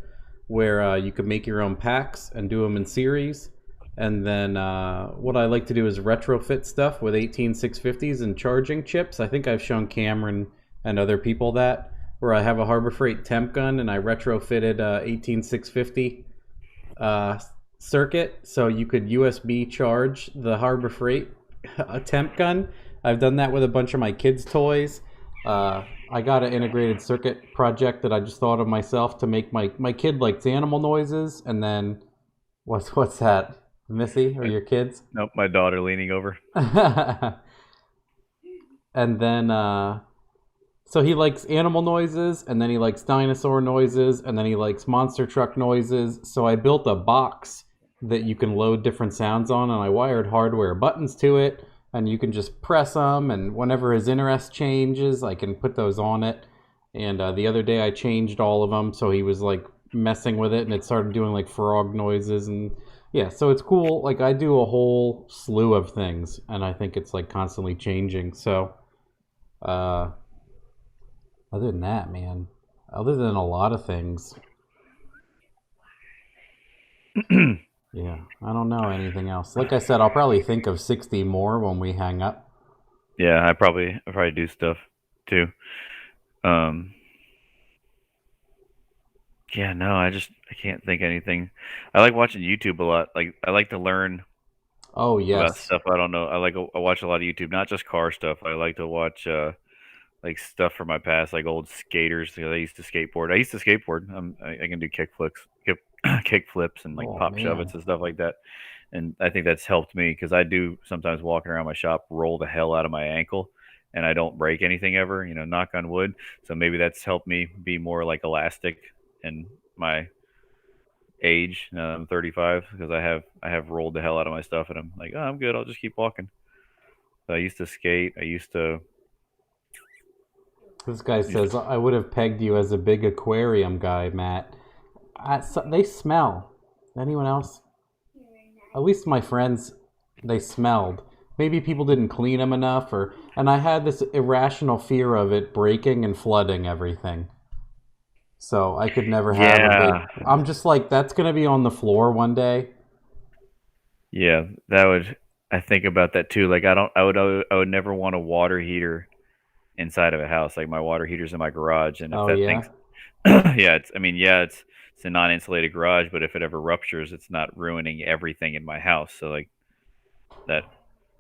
where you could make your own packs and do them in series. And then what I like to do is retrofit stuff with 18650s and charging chips. I think I've shown Cameron and other people that, where I have a Harbor Freight temp gun and I retrofitted 18650 uh, circuit so you could USB charge the Harbor Freight temp gun. I've done that with a bunch of my kids' toys. I got an integrated circuit project that I just thought of myself to make my kid likes animal noises, and then what's that, Missy or your kids? Nope, my daughter leaning over. And then so he likes animal noises, and then he likes dinosaur noises, and then he likes monster truck noises. So I built a box that you can load different sounds on, and I wired hardware buttons to it, and you can just press them, and whenever his interest changes, I can put those on it. And the other day I changed all of them, so he was like messing with it, and it started doing like frog noises, and yeah, so it's cool. Like I do a whole slew of things, and I think it's like constantly changing. So uh, other than that, man, other than a lot of things, yeah, I don't know anything else. Like I said, I'll probably think of 60 more when we hang up. Yeah, I probably do stuff too. Um, yeah, no, I can't think anything. I like watching YouTube a lot. Like I like to learn Oh, about yes. stuff I don't know. I watch a lot of YouTube, not just car stuff. I like to watch like stuff from my past, like old skaters. Because I used to skateboard. I used to skateboard. I can do kick flips, kick flips, and like Oh, pop shove man. and stuff like that. And I think that's helped me because I do sometimes walking around my shop roll the hell out of my ankle, and I don't break anything ever. You know, knock on wood. So maybe that's helped me be more like elastic in my age. I'm 35 because I have rolled the hell out of my stuff, and I'm like, oh, I'm good. I'll just keep walking. So I used to skate. I used to This guy used to says, I would have pegged you as a big aquarium guy, Matt. They smell. Anyone else? At least my friends, they smelled. Maybe people didn't clean them enough, and I had this irrational fear of it breaking and flooding everything. So I could never have a big. yeah. I'm just like, that's gonna be on the floor one day. Yeah, that would. I think about that too. Like I would never want a water heater inside of a house. Like my water heater's in my garage, and if Oh that thing's, yeah. yeah, it's. I mean, yeah, it's a non-insulated garage, but if it ever ruptures, it's not ruining everything in my house. So like that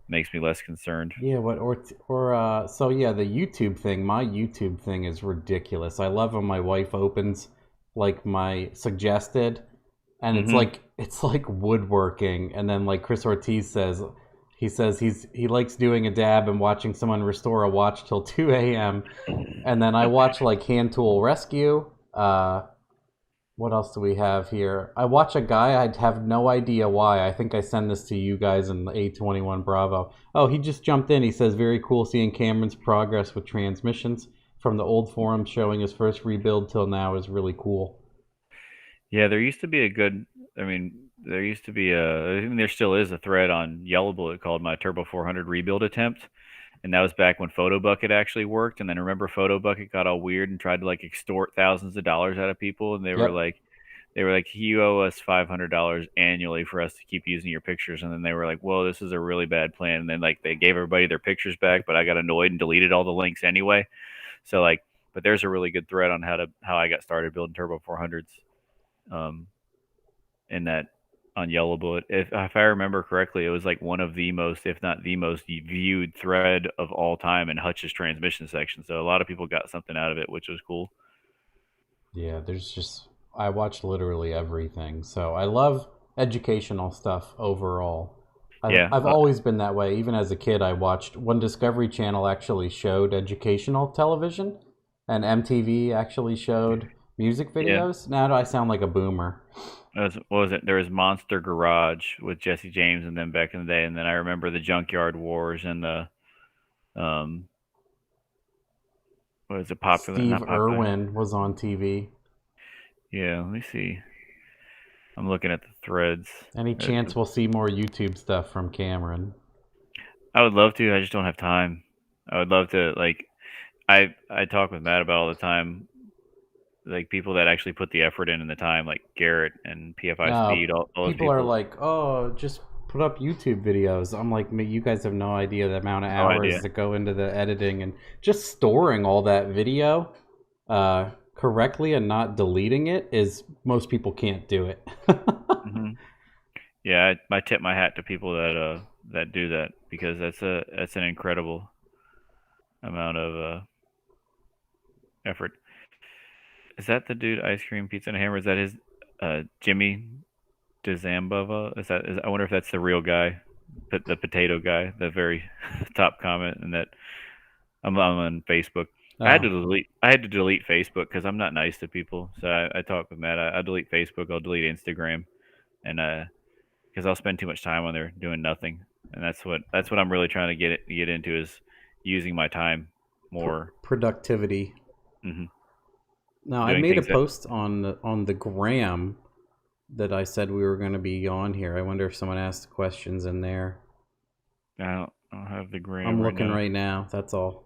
makes me less concerned. Yeah, what or so yeah, the YouTube thing, my YouTube thing is ridiculous. I love when my wife opens like my suggested, and Hmm. it's like woodworking, and then like Chris Ortiz says, he says he likes doing a dab and watching someone restore a watch till 2 a.m. And then I watch like hand tool rescue. What else do we have here? I watch a guy, I'd have no idea why. I think I send this to you guys in the A21 Bravo. Oh, he just jumped in. He says, very cool seeing Cameron's progress with transmissions from the old forum showing his first rebuild till now is really cool. Yeah, there used to be a good. I mean, there used to be a. I mean, there still is a thread on Yellow Bullet called "My Turbo 400 Rebuild Attempt," and that was back when Photo Bucket actually worked. And then remember, Photo Bucket got all weird and tried to like extort thousands of dollars out of people, and Yep. they were like, "You owe us $500 annually for us to keep using your pictures." And then they were like, "Whoa, this is a really bad plan." And then like they gave everybody their pictures back, but I got annoyed and deleted all the links anyway. So like, but there's a really good thread on how I got started building Turbo 400s. in that on Yellow Bullet. If I remember correctly, it was like one of the most, if not the most, viewed thread of all time in Hutch's transmission section. So a lot of people got something out of it, which was cool. Yeah, there's just I watch literally everything. So I love educational stuff overall. Yeah, I've always been that way. Even as a kid, I watched when Discovery Channel actually showed educational television, and MTV actually showed music yeah. videos. Now do I sound like a boomer? What was it? There was Monster Garage with Jesse James, and then back in the day, and then I remember the Junkyard Wars and the um, what was it? Popular, Steve not popular. Irwin was on TV. Yeah, let me see. I'm looking at the threads. Any chance we'll see more YouTube stuff from Cameron? I would love to. I just don't have time. I would love to. Like, I talk with Matt about all the time. Like people that actually put the effort in and the time, like Garrett and PFI No, Speed, all those people are people. like, oh, just put up YouTube videos. I'm like, you guys have no idea the amount of No hours idea. that go into the editing and just storing all that video correctly and not deleting it is most people can't do it. Hmm. Yeah, I tip my hat to people that do that because that's an incredible amount of effort. Is that the dude Ice Cream Pizza and a Hammer? Is that his Jimmy DeZambova? I wonder if that's the real guy, the potato guy, the very top comment, and that I'm on Facebook. Oh, I had to delete Facebook because I'm not nice to people. So I talk with Matt. I delete Facebook. I'll delete Instagram, and because I'll spend too much time on there doing nothing. And that's what I'm really trying to get into is using my time more, productivity. hmm Now, I doing made a things that post on the gram that I said we were going to be on here. I wonder if someone asked questions in there. I don't have the gram I'm right looking now. right now. That's all.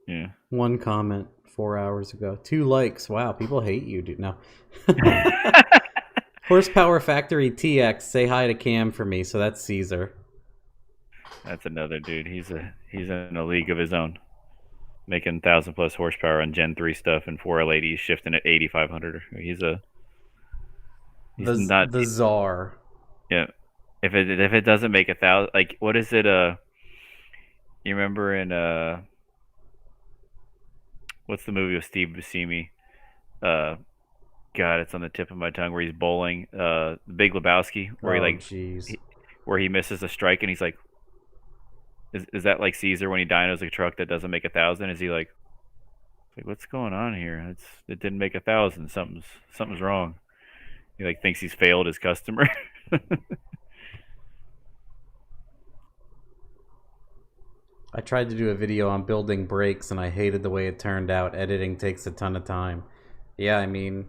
Yeah. One comment 4 hours ago. 2 likes. Wow, people hate you, dude. No. Horsepower Factory TX. Say hi to Cam for me. So that's Caesar. That's another dude. He's in a league of his own, making 1,000+ horsepower on Gen 3 stuff and 4L80s, shifting at 8,500. He's not. The czar. Yeah. If it doesn't make 1,000, like what is it? You remember in what's the movie with Steve Buscemi? Uh, God, it's on the tip of my tongue. Where he's bowling, The Big Lebowski, where Oh, jeez. where he misses a strike and he's like, is that like Caesar when he dynos a truck that doesn't make 1,000? Is he like what's going on here? It didn't make 1,000. Something's wrong. He like thinks he's failed his customer. I tried to do a video on building brakes and I hated the way it turned out. Editing takes a ton of time. Yeah, I mean,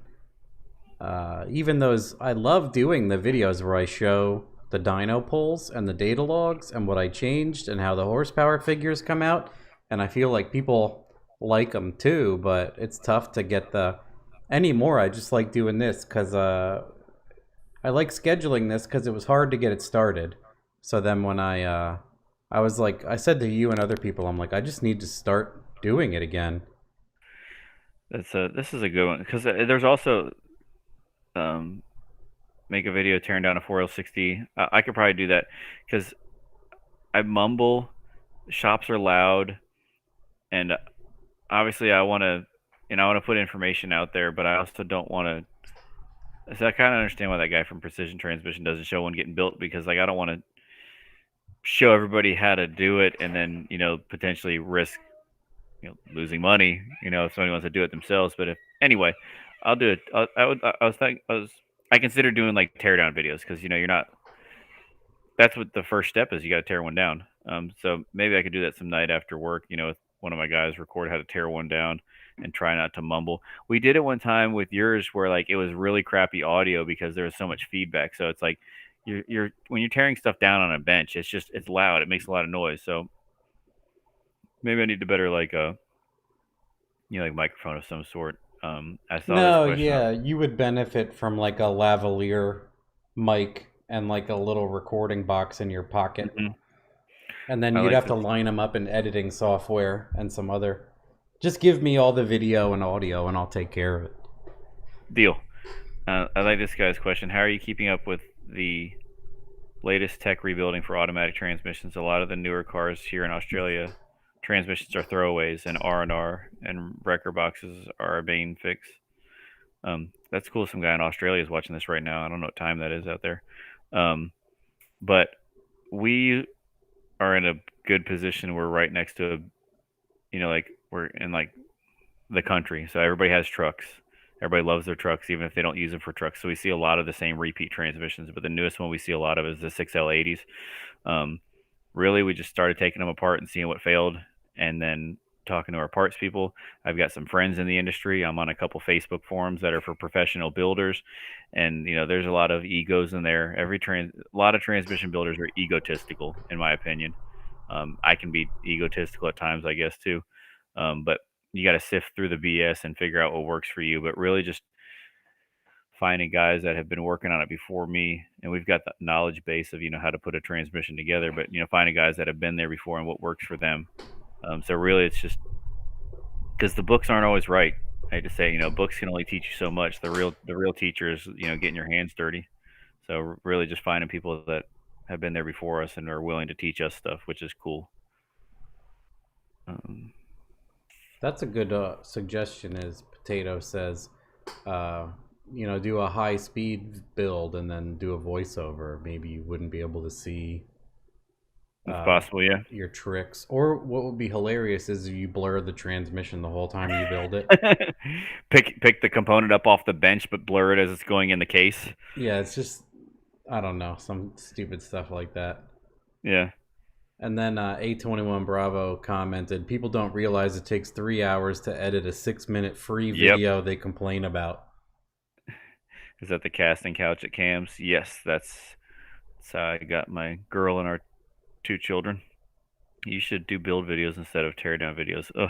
even those, I love doing the videos where I show the dyno pulls and the data logs and what I changed and how the horsepower figures come out. And I feel like people like them too, but it's tough to get the anymore. I just like doing this because I like scheduling this because it was hard to get it started. So then when I was like, I said to you and other people, I'm like, I just need to start doing it again. This is a good one because there's also um, make a video tearing down a 4L60. I could probably do that because I mumble. Shops are loud, and obviously I want to, I want to put information out there, but I also don't want to. So I kind of understand why that guy from Precision Transmission doesn't show one getting built because like I don't want to show everybody how to do it and then potentially risk losing money if somebody wants to do it themselves. But if anyway, I'll do it. I consider doing like teardown videos because you're not. That's what the first step is. You got to tear one down. So maybe I could do that some night after work. With one of my guys, record how to tear one down and try not to mumble. We did it one time with yours where like it was really crappy audio because there was so much feedback. So it's like you're when you're tearing stuff down on a bench, it's loud. It makes a lot of noise. So maybe I need to better like like microphone of some sort. I saw this No, question up. yeah, you would benefit from like a lavalier mic and like a little recording box in your pocket. Mhm. And then I you'd like have to this line them up in editing software and some other. Just give me all the video and audio and I'll take care of it. deal. I like this guy's question. How are you keeping up with the latest tech rebuilding for automatic transmissions? A lot of the newer cars here in Australia, transmissions are throwaways, and R and wrecker boxes are a main fix. That's cool. Some guy in Australia is watching this right now. I don't know what time that is out there, but we are in a good position. We're right next to, like we're in like the country, so everybody has trucks. Everybody loves their trucks, even if they don't use them for trucks. So we see a lot of the same repeat transmissions, but the newest one we see a lot of is the 6L80s. Um, Really, we just started taking them apart and seeing what failed, and then talking to our parts people. I've got some friends in the industry. I'm on a couple Facebook forums that are for professional builders, and there's a lot of egos in there. A lot of transmission builders are egotistical, in my opinion. I can be egotistical at times, I guess, too. But you got to sift through the BS and figure out what works for you. But really, just finding guys that have been working on it before me, and we've got the knowledge base of how to put a transmission together, but finding guys that have been there before and what works for them. So really, it's just because the books aren't always right. I hate to say, books can only teach you so much. The real teacher is getting your hands dirty. So really, just finding people that have been there before us and are willing to teach us stuff, which is cool. That's a good suggestion. As Potato says, do a high speed build and then do a voiceover. Maybe you wouldn't be able to see It's possible, yeah. your tricks. Or what would be hilarious is you blur the transmission the whole time you build it. pick the component up off the bench, but blur it as it's going in the case. Yeah, it's just, I don't know, some stupid stuff like that. Yeah. And then A21 Bravo commented, people don't realize it takes 3 hours to edit a 6-minute free video they complain about. Is that the casting couch at Cam's? Yes, that's how I got my girl and our 2 children. You should do build videos instead of tear down videos. Ugh.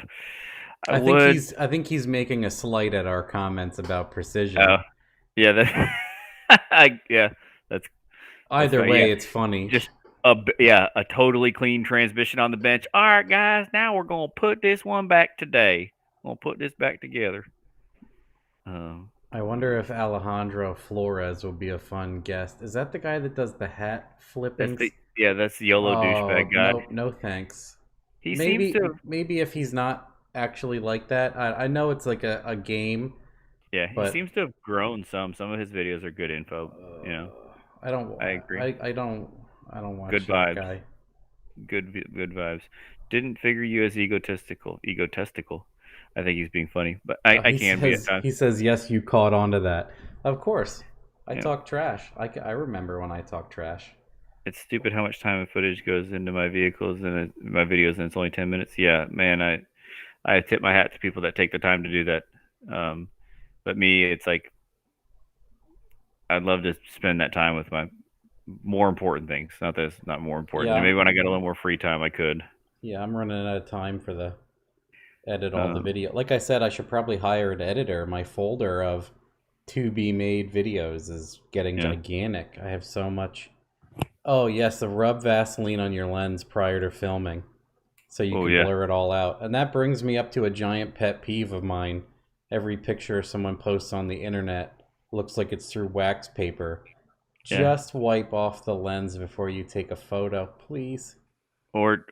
I think he's making a slight at our comments about precision. Yeah, that's either way, it's funny. Just a totally clean transmission on the bench. All right, guys, now we're gonna put this one back today. We'll put this back together. I wonder if Alejandro Flores will be a fun guest. Is that the guy that does the hat flipping? That's the YOLO douchebag guy. No thanks. Maybe if he's not actually like that. I know it's like a game. Yeah, he seems to have grown some. Some of his videos are good info. I agree. I don't watch good that vibes. guy. Good vibes. Didn't figure you as egotistical. I think he's being funny, but I can be at times. He says, yes, you caught on to that. Of course. I talk trash. I remember when I talk trash. It's stupid how much time and footage goes into my vehicles and my videos, and it's only 10 minutes. Yeah, man, I tip my hat to people that take the time to do that. But me, it's like I'd love to spend that time with my more important things. Not that it's not more important. Yeah. Maybe when I get a little more free time, I could. Yeah, I'm running out of time for the edit all the video. Like I said, I should probably hire an editor. My folder of to be made videos is getting gigantic. I have so much. Oh yes, the rub Vaseline on your lens prior to filming, so you can blur it all out. And that brings me up to a giant pet peeve of mine. Every picture someone posts on the internet looks like it's through wax paper. Yeah. Just wipe off the lens before you take a photo, please. Or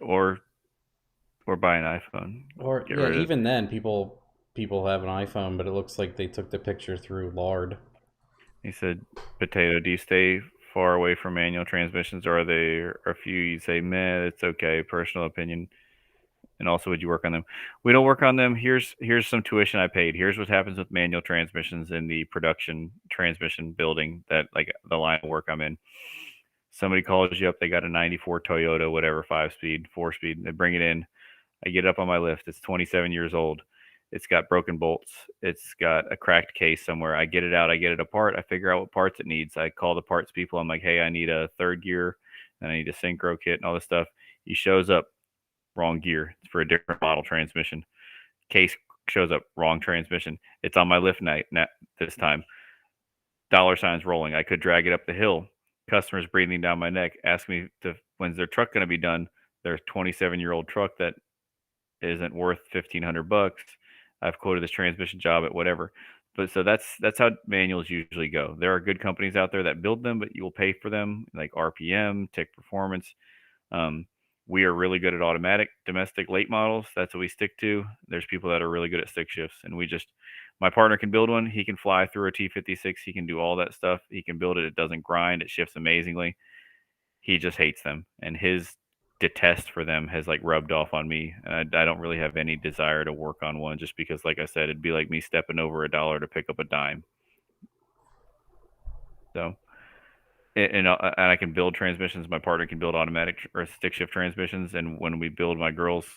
buy an iPhone. Or even then, people have an iPhone, but it looks like they took the picture through lard. He said, "Potato, do you stay far away from manual transmissions, or are there a few you say, meh, it's okay, personal opinion? And also, would you work on them?" We don't work on them. Here's some tuition I paid. Here's what happens with manual transmissions in the production transmission building, that like the line of work I'm in. Somebody calls you up, they got a 94 Toyota, whatever, 5-speed, 4-speed, they bring it in. I get it up on my lift. It's 27 years old. It's got broken bolts. It's got a cracked case somewhere. I get it out. I get it apart. I figure out what parts it needs. I call the parts people. I'm like, hey, I need a third gear, and I need a synchro kit and all this stuff. He shows up, wrong gear. It's for a different model transmission. Case shows up, wrong transmission. It's on my lift night this time. Dollar signs rolling. I could drag it up the hill. Customers breathing down my neck, ask me when's their truck going to be done. Their 27-year-old truck that isn't worth $1,500. I've quoted this transmission job at whatever. but so that's how manuals usually go. There are good companies out there that build them, but you will pay for them, like RPM, Tech Performance. Um, we are really good at automatic domestic late models. That's what we stick to. There's people that are really good at stick shifts, and my partner can build one. He can fly through a T56. He can do all that stuff. He can build it. It doesn't grind. It shifts amazingly. He just hates them, and his detest for them has like rubbed off on me. And I don't really have any desire to work on one, just because, like I said, it'd be like me stepping over $1 to pick up a dime. So, and I can build transmissions. My partner can build automatic or stick shift transmissions. And when we build my girl's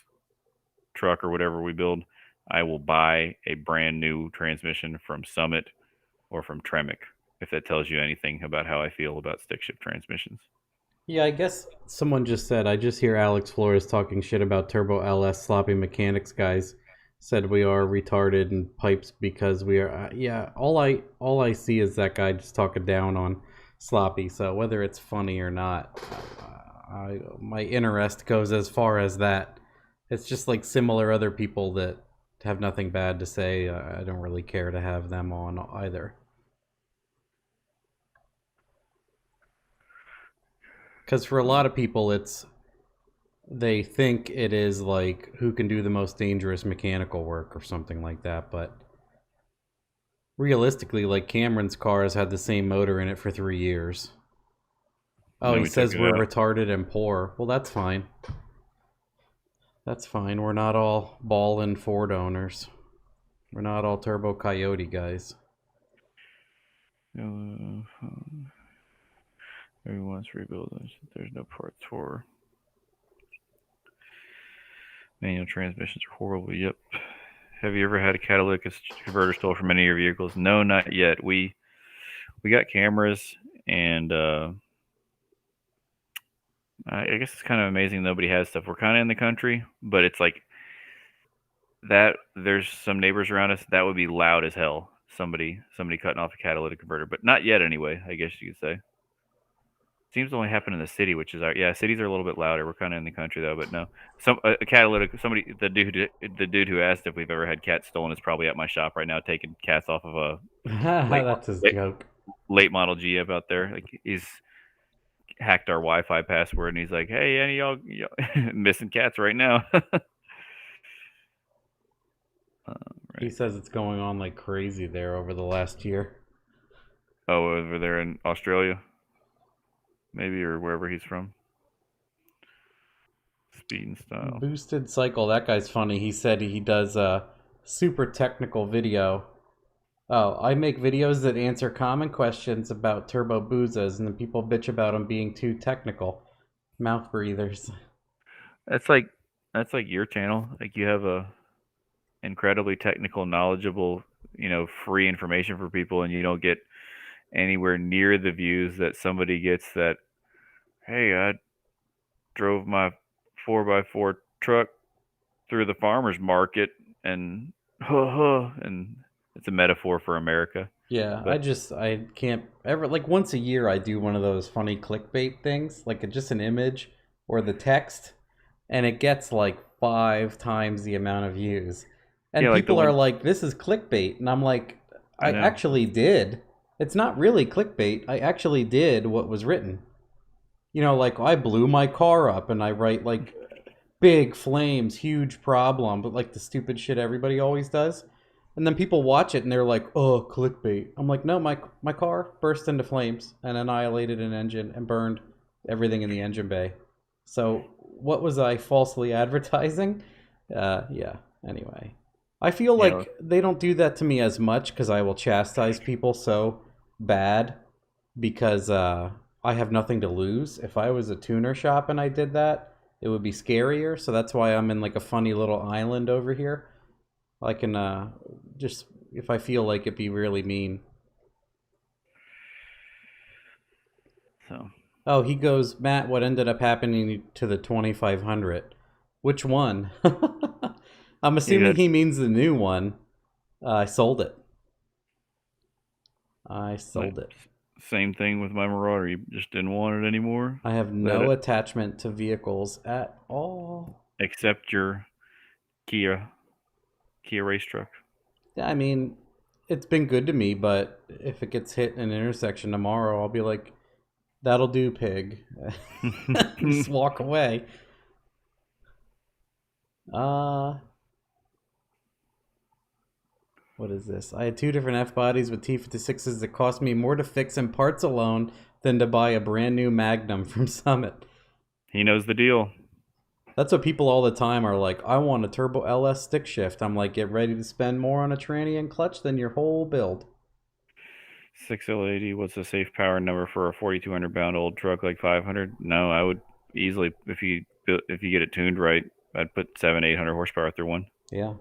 truck or whatever we build, I will buy a brand new transmission from Summit or from Tremec, if that tells you anything about how I feel about stick shift transmissions. Yeah, I guess someone just said, I just hear Alex Flores talking shit about Turbo LS sloppy mechanics guys. Said we are retarded and pipes because we are. Yeah, all I see is that guy just talking down on sloppy. So whether it's funny or not, my interest goes as far as that. It's just like similar other people that have nothing bad to say. I don't really care to have them on either. Because for a lot of people, they think it is like who can do the most dangerous mechanical work or something like that. But realistically, like Cameron's car has had the same motor in it for 3 years. Oh, Then he we took says it we're out. retarded and poor. Well, that's fine. That's fine. We're not all ball and Ford owners. We're not all Turbo Coyote guys. Everyone's rebuilding. There's no parts for manual transmissions are horrible. Yep. Have you ever had a catalytic converter stolen from any of your vehicles? No, not yet. We got cameras, and I guess it's kind of amazing nobody has stuff. We're kind of in the country, but it's like that. There's some neighbors around us that would be loud as hell. Somebody cutting off a catalytic converter, but not yet anyway. I guess you could say. Seems to only happen in the city, which is yeah. Cities are a little bit louder. We're kind of in the country though, but no. A catalytic. The dude who asked if we've ever had cats stolen is probably at my shop right now, taking cats off of a late That's his late, joke. late model Jeep out there. Like he's hacked our Wi-Fi password, and he's like, "Hey, any of y'all missing cats right now?" He Right. says it's going on like crazy there over the last year. Oh, over there in Australia, maybe, or wherever he's from. Speed and style. Boosted Cycle, that guy's funny. He said he does a super technical video. Oh, I make videos that answer common questions about turbo boozas, and then people bitch about them being too technical. Mouth breathers. That's like that's like your channel. Like you have a incredibly technical, knowledgeable, free information for people, and you don't get anywhere near the views that somebody gets that, hey, I drove my 4x4 truck through the farmer's market and and it's a metaphor for America. Yeah, But I can't ever, like, once a year I do one of those funny clickbait things, like just an image or the text, and it gets like 5 times the amount of views. And yeah, like the people are one like, this is clickbait. And I'm like, I I know. actually did. It's not really clickbait. I actually did what was written. Like I blew my car up and I write like big flames, huge problem, but like the stupid shit everybody always does. And then people watch it and they're like, "Oh, clickbait." I'm like, "No, my car burst into flames and annihilated an engine and burned everything in the engine bay." So, what was I falsely advertising? Yeah. Anyway, I feel You know, like they don't do that to me as much because I will chastise people so bad because I have nothing to lose. If I was a tuner shop and I did that, it would be scarier. So that's why I'm in like a funny little island over here. I can just, if I feel like it, be really mean. so Oh, he goes, Matt, what ended up happening to the 2500? Which one? I'm you assuming got he means the new one. I sold it. I like sold it. same thing with my Marauder. You just didn't want it anymore. I have That no attachment to vehicles at all. except your Kia Kia race truck. I mean, It's been good to me, but if it gets hit in an intersection tomorrow, I'll be like, "That'll do, pig." Just walk away. Uh, what is this? I had two different F bodies with T56s that cost me more to fix in parts alone than to buy a brand new Magnum from Summit. He knows the deal. That's what people all the time are like, I want a turbo LS stick shift. I'm like, get ready to spend more on a tranny and clutch than your whole build. 6L80, what's the safe power number for a 4,200 pound old truck like 500? No, I would easily, if you get it tuned right, I'd put 800 horsepower through one. Yeah.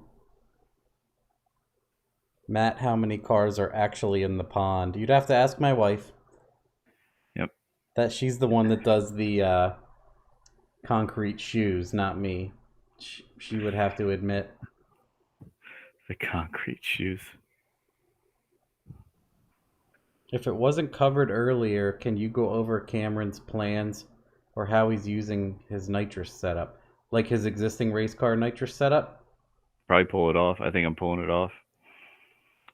Matt, how many cars are actually in the pond? You'd have to ask my wife. Yep. That she's the one that does the concrete shoes, not me. She would have to admit. The concrete shoes. If it wasn't covered earlier, can you go over Cameron's plans or how he's using his nitrous setup? Like his existing race car nitrous setup? Probably pull it off. I think I'm pulling it off.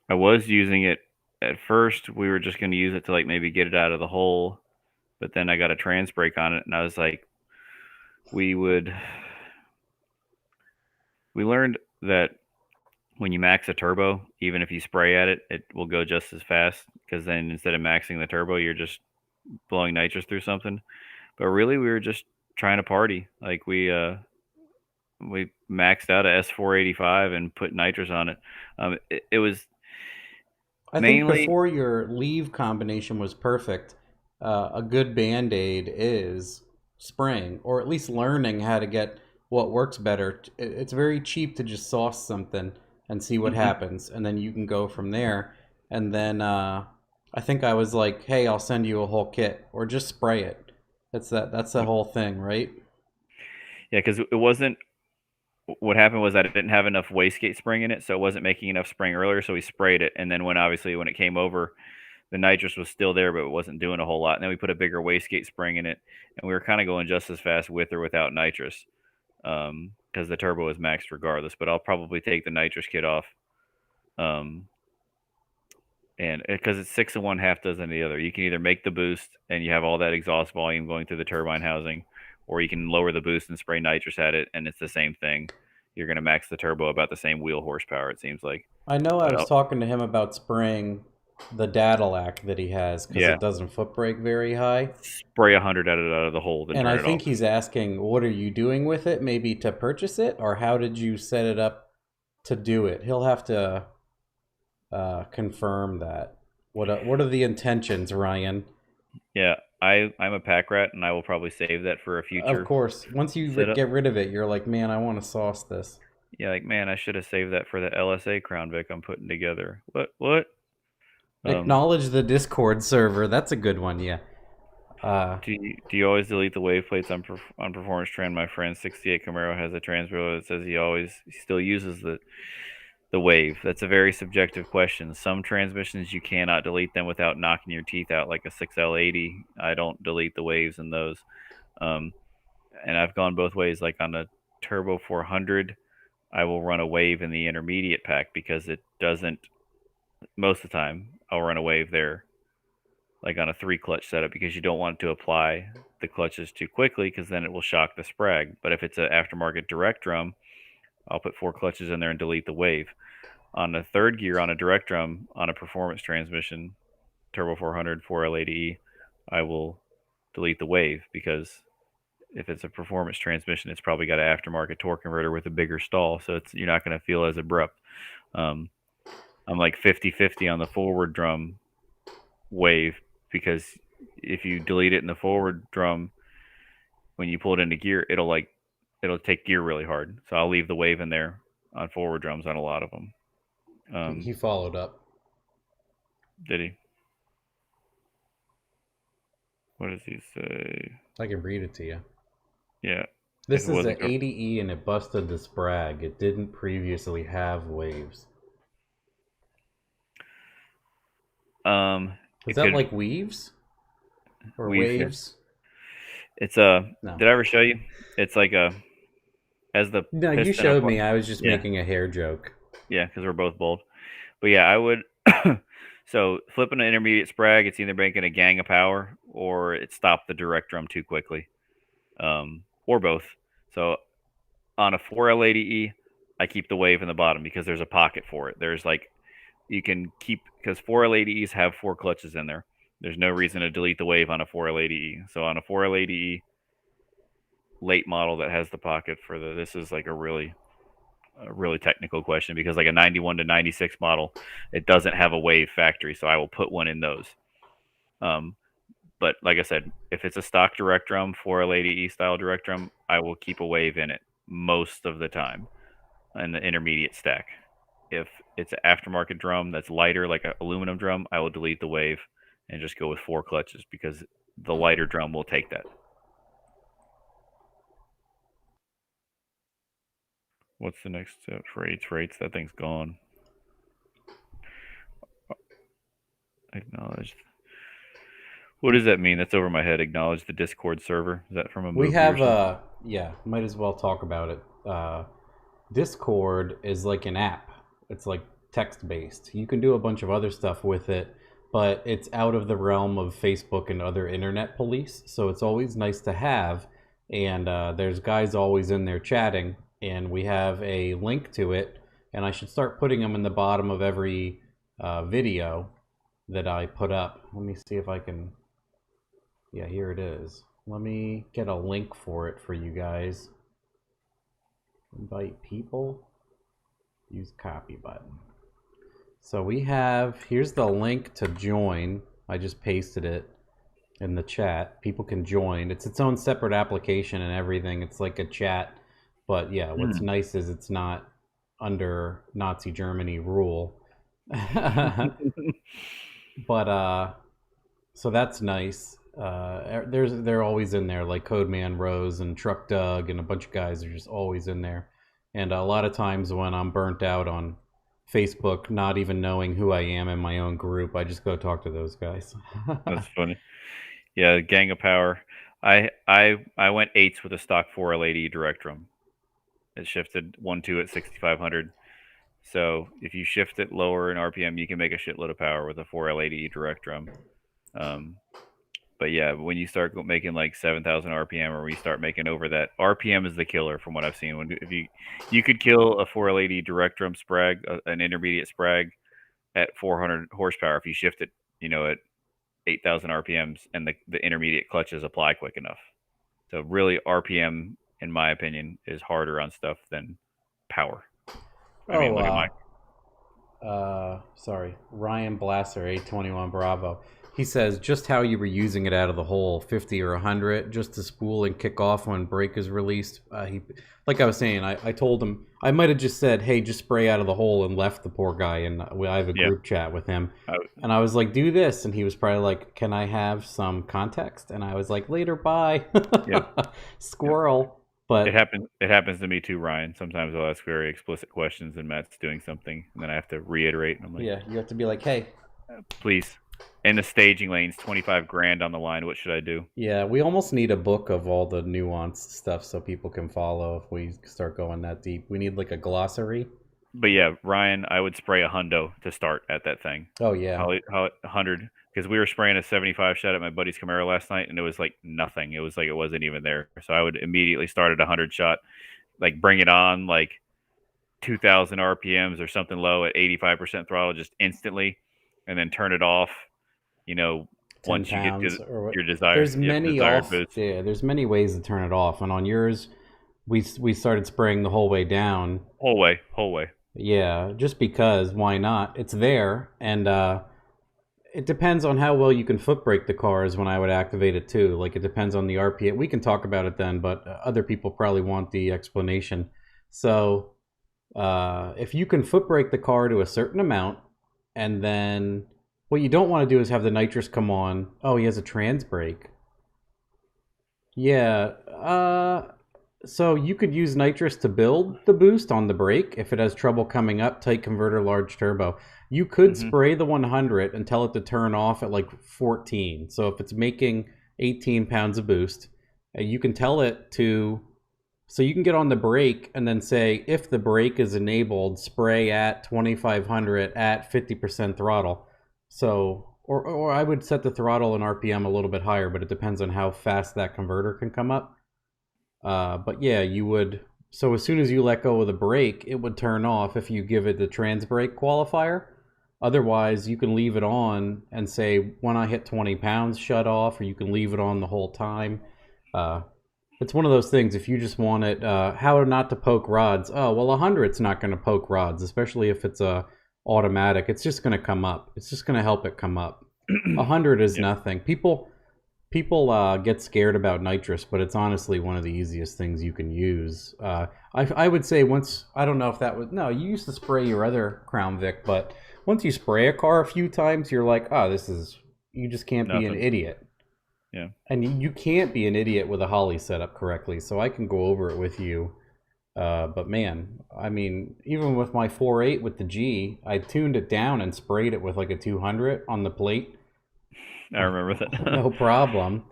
I was using it at first. We were just going to use it to like maybe get it out of the hole, but then I got a trans brake on it, and I was like, we learned that when you max a turbo, even if you spray at it, it will go just as fast, because then instead of maxing the turbo, you're just blowing nitrous through something. But really, we were just trying to party. Like we maxed out a S485 and put nitrous on it. It was I think mainly before your leave combination was perfect, a good band aid is spraying, or at least learning how to get what works better. It's very cheap to just sauce something and see what mhm. happens, and then you can go from there. And then I think I was like, "Hey, I'll send you a whole kit, or just spray it." That's the whole thing, right? Yeah, because it wasn't. What happened was I didn't have enough wastegate spring in it, so it wasn't making enough spring earlier. So we sprayed it, and then when it came over, the nitrous was still there, but it wasn't doing a whole lot. And then we put a bigger wastegate spring in it, and we were kind of going just as fast with or without nitrous, because the turbo was maxed regardless. But I'll probably take the nitrous kit off, um, and because it's 6 of one, half dozen of the other. You can either make the boost and you have all that exhaust volume going through the turbine housing, or you can lower the boost and spray nitrous at it, and it's the same thing. You're going to max the turbo about the same wheel horsepower, it seems like. I know I But was talking to him about spraying the Dadalac that he has because yeah, it doesn't foot brake very high. spray 100 out of the hole, then And turn I it off. think he's asking, what are you doing with it? Maybe to purchase it, or how did you set it up to do it? He'll have to confirm that. What are the intentions, Ryan? Yeah, I'm a pack rat, and I will probably save that for a Of future course, once you setup. get rid of it, you're like, man, I want to sauce this. Yeah, like man, I should have saved that for the LSA Crown Vic I'm putting together. What? Um, Acknowledge the Discord server. That's a good one, yeah. do you always delete the wave plates on performance trend? My friend 68 Camaro has a transmitter that says he still uses the wave. That's a very subjective question. Some transmissions you cannot delete them without knocking your teeth out, like a 6L80. I don't delete the waves in those. Um, and I've gone both ways. Like on a Turbo 400, I will run a wave in the intermediate pack because it doesn't. Most of the time, I'll run a wave there, like on a 3 clutch setup, because you don't want to apply the clutches too quickly because then it will shock the sprag. But if it's an aftermarket direct drum, I'll put 4 clutches in there and delete the wave. On the third gear on a direct drum on a performance transmission, Turbo 400, 4L80E, I will delete the wave because if it's a performance transmission, it's probably got an aftermarket torque converter with a bigger stall, so you're not going to feel as abrupt. Um, I'm like 50-50 on the forward drum wave because if you delete it in the forward drum, when you pull it into gear, it'll take gear really hard. So I'll leave the wave in there on forward drums on a lot of them. He followed up. Did he? What does he say? I can read it to you. Yeah. If This it is a wasn't 80E and it busted the sprag. It didn't previously have waves. Is it that could like weaves or weave here. waves? It's No. Did I ever show you? It's like as the No, you piston showed apart. me. I was just Yeah, making a hair joke. yeah, because we're both bold. But yeah, I would So flipping an intermediate sprag, it's either making a gang of power or it stopped the direct drum too quickly, or both. So on a 4L80E, I keep the wave in the bottom because there's a pocket for it. There's like you can keep because 4L80Es have 4 clutches in there. There's no reason to delete the wave on a 4L80E. So on a 4L80E late model that has the pocket for this is like a really technical question because like a 91 to 96 model, it doesn't have a wave factory, so I will put one in those. But like I said, if it's a stock direct drum, 4L80E style direct drum, I will keep a wave in it most of the time in the intermediate stack. If it's an aftermarket drum that's lighter, like an aluminum drum, I will delete the wave and just go with 4 clutches because the lighter drum will take that. What's the next step? Rates. That thing's gone. Acknowledge. What does that mean? That's over my head. Acknowledge the Discord server. Is that from a movie? We have yeah, might as well talk about it. Discord is like an app. It's like text based. You can do a bunch of other stuff with it, but it's out of the realm of Facebook and other internet police. So it's always nice to have. And there's guys always in there chatting, and we have a link to it. And I should start putting them in the bottom of every video that I put up. Let me see if I can. Yeah, here it is. Let me get a link for it for you guys. Invite people. Use copy button. So we have, here's the link to join. I just pasted it in the chat. People can join. It's its own separate application and everything. It's like a chat. But yeah, what's nice is it's not under Nazi Germany rule. But so that's nice. They're always in there, like Codeman Rose and Truck Doug and a bunch of guys are just always in there. And a lot of times when I'm burnt out on Facebook, not even knowing who I am in my own group, I just go talk to those guys. That's funny. Yeah, Gang of Power. I went 8s with a stock 4L80 direct drum. It shifted 1-2 at 6,500. So if you shift it lower in RPM, you can make a shitload of power with a 4L80 direct drum. But yeah, when you start making like 7,000 RPM, or when you start making over that, RPM is the killer from what I've seen. If you could kill a 4L80 direct drum sprag, an intermediate sprag, at 400 horsepower if you shift it, at 8,000 RPMs, and the intermediate clutches apply quick enough. So really, RPM, in my opinion, is harder on stuff than power. I mean, look at my. Sorry, Ryan Blasser, 821 Bravo. He says, just how you were using it out of the hole, 50 or 100, just to spool and kick off when brake is released. Like I was saying, I told him, I might have just said, hey, just spray out of the hole, and left the poor guy. And I have a group chat with him. And I was like, do this. And he was probably like, can I have some context? And I was like, later, bye. Squirrel. But it happens to me too, Ryan. Sometimes I'll ask very explicit questions and Matt's doing something, and then I have to reiterate. And I'm like, yeah, you have to be like, hey, please. In the staging lanes, 25 grand on the line. What should I do? Yeah, we almost need a book of all the nuanced stuff so people can follow if we start going that deep. We need like a glossary. But yeah, Ryan, I would spray a hundo to start at that thing. Oh yeah, 100, because we were spraying a 75 shot at my buddy's Camaro last night, and it was like nothing. It was like it wasn't even there. So I would immediately start at 100 shot, like bring it on like 2,000 RPMs or something low at 85% throttle, just instantly, and then turn it off. Once you get to your desired, there's many ways to turn it off. And on yours, we started spraying the whole way down. Whole way. Yeah, just because, why not? It's there, and it depends on how well you can foot brake the cars when I would activate it too. Like, it depends on the RPM. We can talk about it then, but other people probably want the explanation. So if you can foot brake the car to a certain amount, and then what you don't want to do is have the nitrous come on. Oh, he has a trans brake. Yeah. So you could use nitrous to build the boost on the brake if it has trouble coming up. Tight converter, large turbo. You could spray the 100 and tell it to turn off at like 14. So if it's making 18 pounds of boost, you can tell it to So you can get on the brake and then say, if the brake is enabled, spray at 2500 at 50% throttle. So, or I would set the throttle and RPM a little bit higher, but it depends on how fast that converter can come up. But yeah, you would. So as soon as you let go of the brake, it would turn off if you give it the trans brake qualifier. Otherwise, you can leave it on and say, when I hit 20 pounds, shut off, or you can leave it on the whole time. Uh, it's one of those things. If you just want it, how not to poke rods. Oh well, 100's not going to poke rods, especially if it's a automatic. It's just going to come up. It's just going to help it come up. 100 is nothing. People get scared about nitrous, but it's honestly one of the easiest things you can use. I would say once, I don't know if that was, no, you used to spray your other Crown Vic, but once you spray a car a few times, you're like, oh, you just can't be an idiot. Yeah. And you can't be an idiot with a holley set up correctly, so I can go over it with you. But man, I mean, even with my 4.8 with the G, I tuned it down and sprayed it with like a 200 on the plate. I remember that. No problem.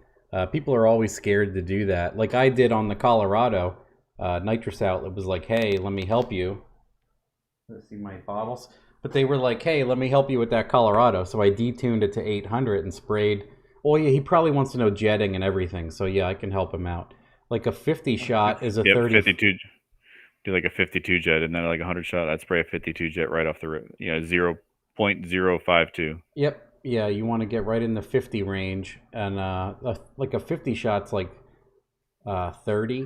People are always scared to do that. Like I did on the Colorado, nitrous outlet was like, hey, let me help you. Let's see my bottles. But they were like, hey, let me help you with that Colorado. So I detuned it to 800 and sprayed. Oh yeah, he probably wants to know jetting and everything. So yeah, I can help him out. Like a 50 shot is a 30. 52. Do like a 52 jet, and then like a 100 shot. I'd spray a 52 jet right off the rip. 0.052. Yep. Yeah, you want to get right in the 50 range, and like a 50 shot's like 30,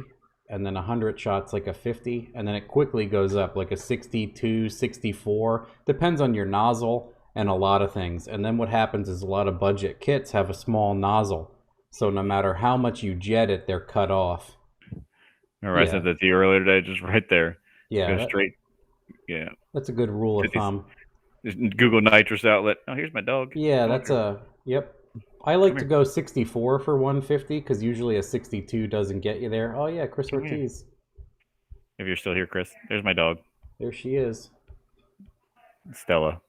and then 100 shots like a 50, and then it quickly goes up like a 62, 64. Depends on your nozzle and a lot of things. And then what happens is a lot of budget kits have a small nozzle, so no matter how much you jet it, they're cut off. Remember, I said that to you earlier today, just right there. Yeah, go straight. Yeah, that's a good rule of thumb. Just Google nitrous outlet. Oh, here's my dog. Yeah, yep. I like to go 64 for 150 because usually a 62 doesn't get you there. Oh yeah, Chris Ortiz. If you're still here, Chris, there's my dog. There she is. Stella.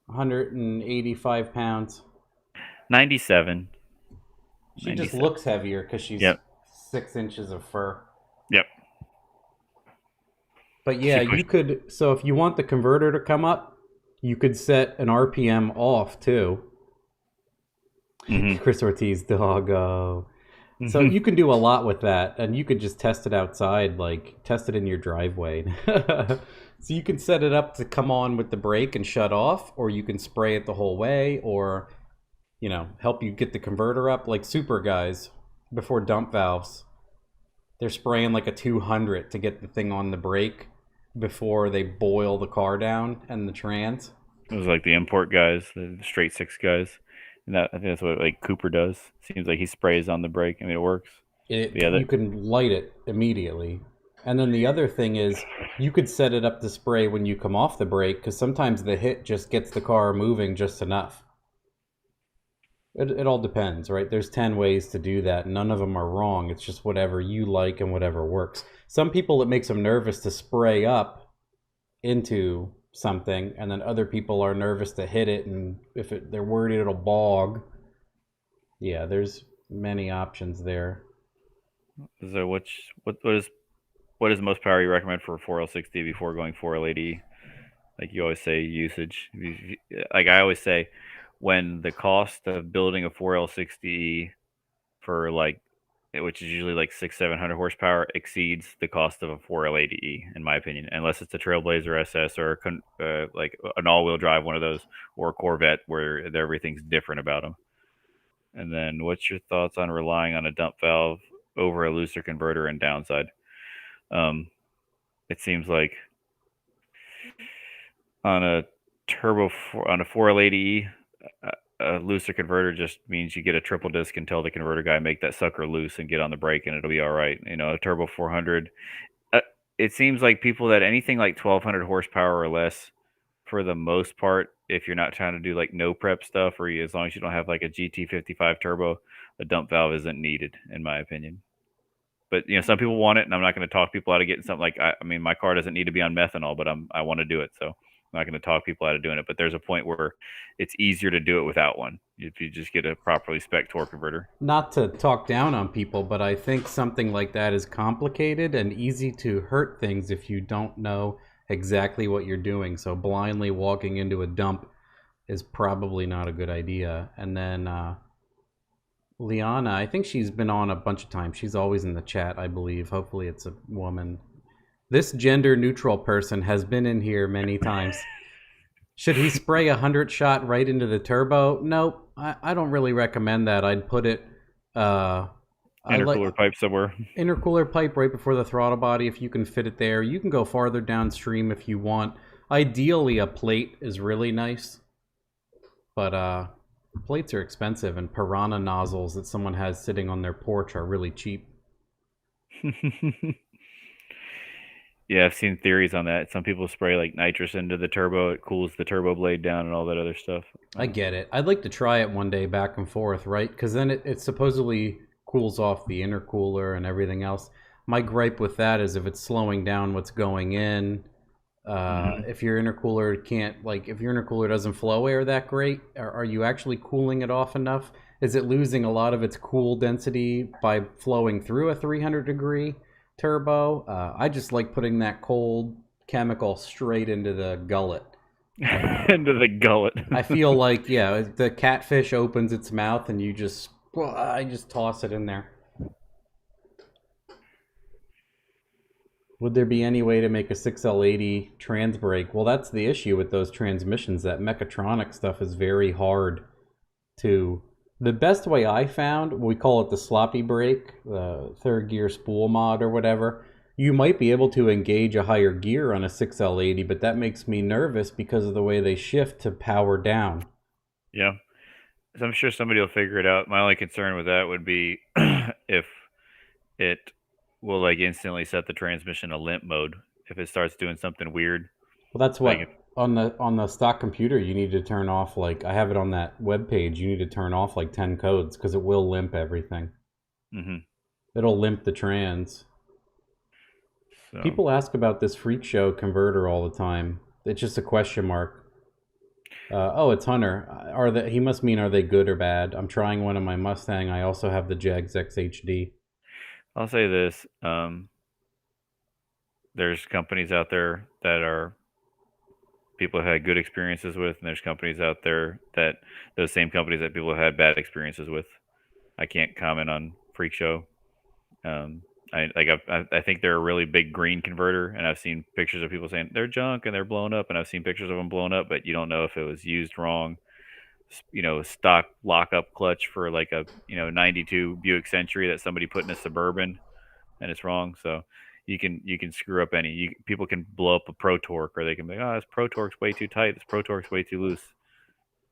185 pounds. 97. She 97. Just looks heavier because she's 6 inches of fur. Yep. But yeah, you could. So if you want the converter to come up, you could set an RPM off too. Mm-hmm. Chris Ortiz, doggo. Mm-hmm. So you can do a lot with that, and you could just test it outside, like test it in your driveway. So you can set it up to come on with the brake and shut off, or you can spray it the whole way, or help you get the converter up. Like super guys before dump valves, they're spraying like a 200 to get the thing on the brake before they boil the car down and the trans. It was like the import guys, the straight six guys, and I think that's what like Cooper does. Seems like he sprays on the brake. I mean, it works. You can light it immediately, and then the other thing is you could set it up to spray when you come off the brake because sometimes the hit just gets the car moving just enough. It all depends, right? There's 10 ways to do that. None of them are wrong. It's just whatever you like and whatever works. Some people, it makes them nervous to spray up into something, and then other people are nervous to hit it, and they're worried it'll bog. Yeah, there's many options there. So what is the most power you recommend for a 4L60 before going 4L80? Like you always say, usage. Like I always say, when the cost of building a 4L60 for which is usually like 600-700 horsepower, exceeds the cost of a 4L80E, in my opinion, unless it's a Trailblazer SS or like an all-wheel drive one of those, or a Corvette where everything's different about them. And then what's your thoughts on relying on a dump valve over a looser converter and downside? It seems like on a 4L80E, a looser converter just means you get a triple disc and tell the converter guy make that sucker loose and get on the brake and it'll be all right. A turbo 400. It seems like people that anything like 1200 horsepower or less, for the most part, if you're not trying to do like no prep stuff, or as long as you don't have like a GT55 turbo, a dump valve isn't needed, in my opinion. But some people want it, and I'm not going to talk people out of getting something like I mean, my car doesn't need to be on methanol, but I want to do it. So not going to talk people out of doing it, but there's a point where it's easier to do it without one if you just get a properly spec torque converter. Not to talk down on people, but I think something like that is complicated and easy to hurt things if you don't know exactly what you're doing. So blindly walking into a dump is probably not a good idea. And then Liana, I think she's been on a bunch of times. She's always in the chat, I believe. Hopefully it's a woman. This gender neutral person has been in here many times. Should he spray 100 shot right into the turbo? Nope. I don't really recommend that. I'd put it Intercooler pipe somewhere. Intercooler pipe right before the throttle body if you can fit it there. You can go farther downstream if you want. Ideally, a plate is really nice. But plates are expensive, and piranha nozzles that someone has sitting on their porch are really cheap. Yeah, I've seen theories on that. Some people spray like nitrous into the turbo. It cools the turbo blade down and all that other stuff. I get it. I'd like to try it one day back and forth, right? Because then it supposedly cools off the intercooler and everything else. My gripe with that is if it's slowing down what's going in. If your intercooler if your intercooler doesn't flow air that great, are you actually cooling it off enough? Is it losing a lot of its cool density by flowing through a 300 degree turbo? I just like putting that cold chemical straight into the gullet. Into the gullet. I feel like, yeah, the catfish opens its mouth and I just toss it in there. Would there be any way to make a 6L80 trans brake? Well, that's the issue with those transmissions. That mechatronic stuff is very hard to... The best way I found, we call it the sloppy brake, the third gear spool mod or whatever. You might be able to engage a higher gear on a 6L80, but that makes me nervous because of the way they shift to power down. Yeah. So I'm sure somebody will figure it out. My only concern with that would be if it will like instantly set the transmission to limp mode if it starts doing something weird. Well, that's what on the stock computer you need to turn off. Like I have it on that web page. You need to turn off like 10 codes because it will limp everything. It'll limp the trans. So. People ask about this freak show converter all the time. It's just a question mark. Oh, it's Hunter. He must mean are they good or bad? I'm trying one on my Mustang. I also have the Jags XHD. I'll say this. There's companies out there that are people have had good experiences with, and there's companies out there that those same companies that people have had bad experiences with. I can't comment on Freak Show. I think they're a really big green converter, and I've seen pictures of people saying they're junk and they're blown up, and I've seen pictures of them blown up, but you don't know if it was used wrong. Stock lockup clutch for like a 92 Buick Century that somebody put in a Suburban, and it's wrong. So you can screw up people can blow up a Pro Torque, or they can be this Pro Torque's way too tight, this Pro Torque's way too loose.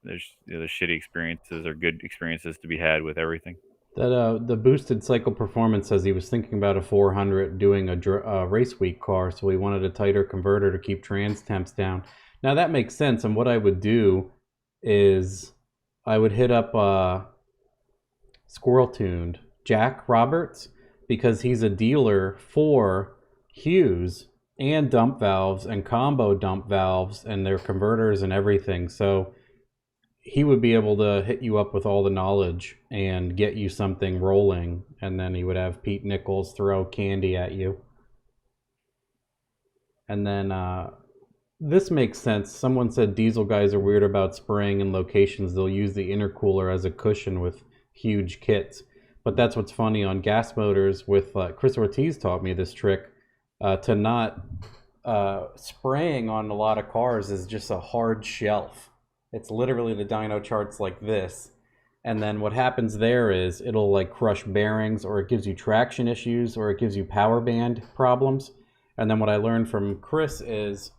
There's shitty experiences or good experiences to be had with everything. That the boosted cycle performance says he was thinking about a 400 doing a race week car, so he wanted a tighter converter to keep trans temps down. Now that makes sense, and what I would do is I would hit up Squirrel Tuned Jack Roberts, because he's a dealer for Hughes and dump valves and combo dump valves and their converters and everything. So he would be able to hit you up with all the knowledge and get you something rolling, and then he would have Pete Nichols throw candy at you. And then this makes sense. Someone said diesel guys are weird about spraying in locations. They'll use the intercooler as a cushion with huge kits. But that's what's funny on gas motors with Chris Ortiz taught me this trick to not spraying on a lot of cars is just a hard shelf. It's literally the dyno charts like this. And then what happens there is it'll like crush bearings, or it gives you traction issues, or it gives you power band problems. And then what I learned from Chris is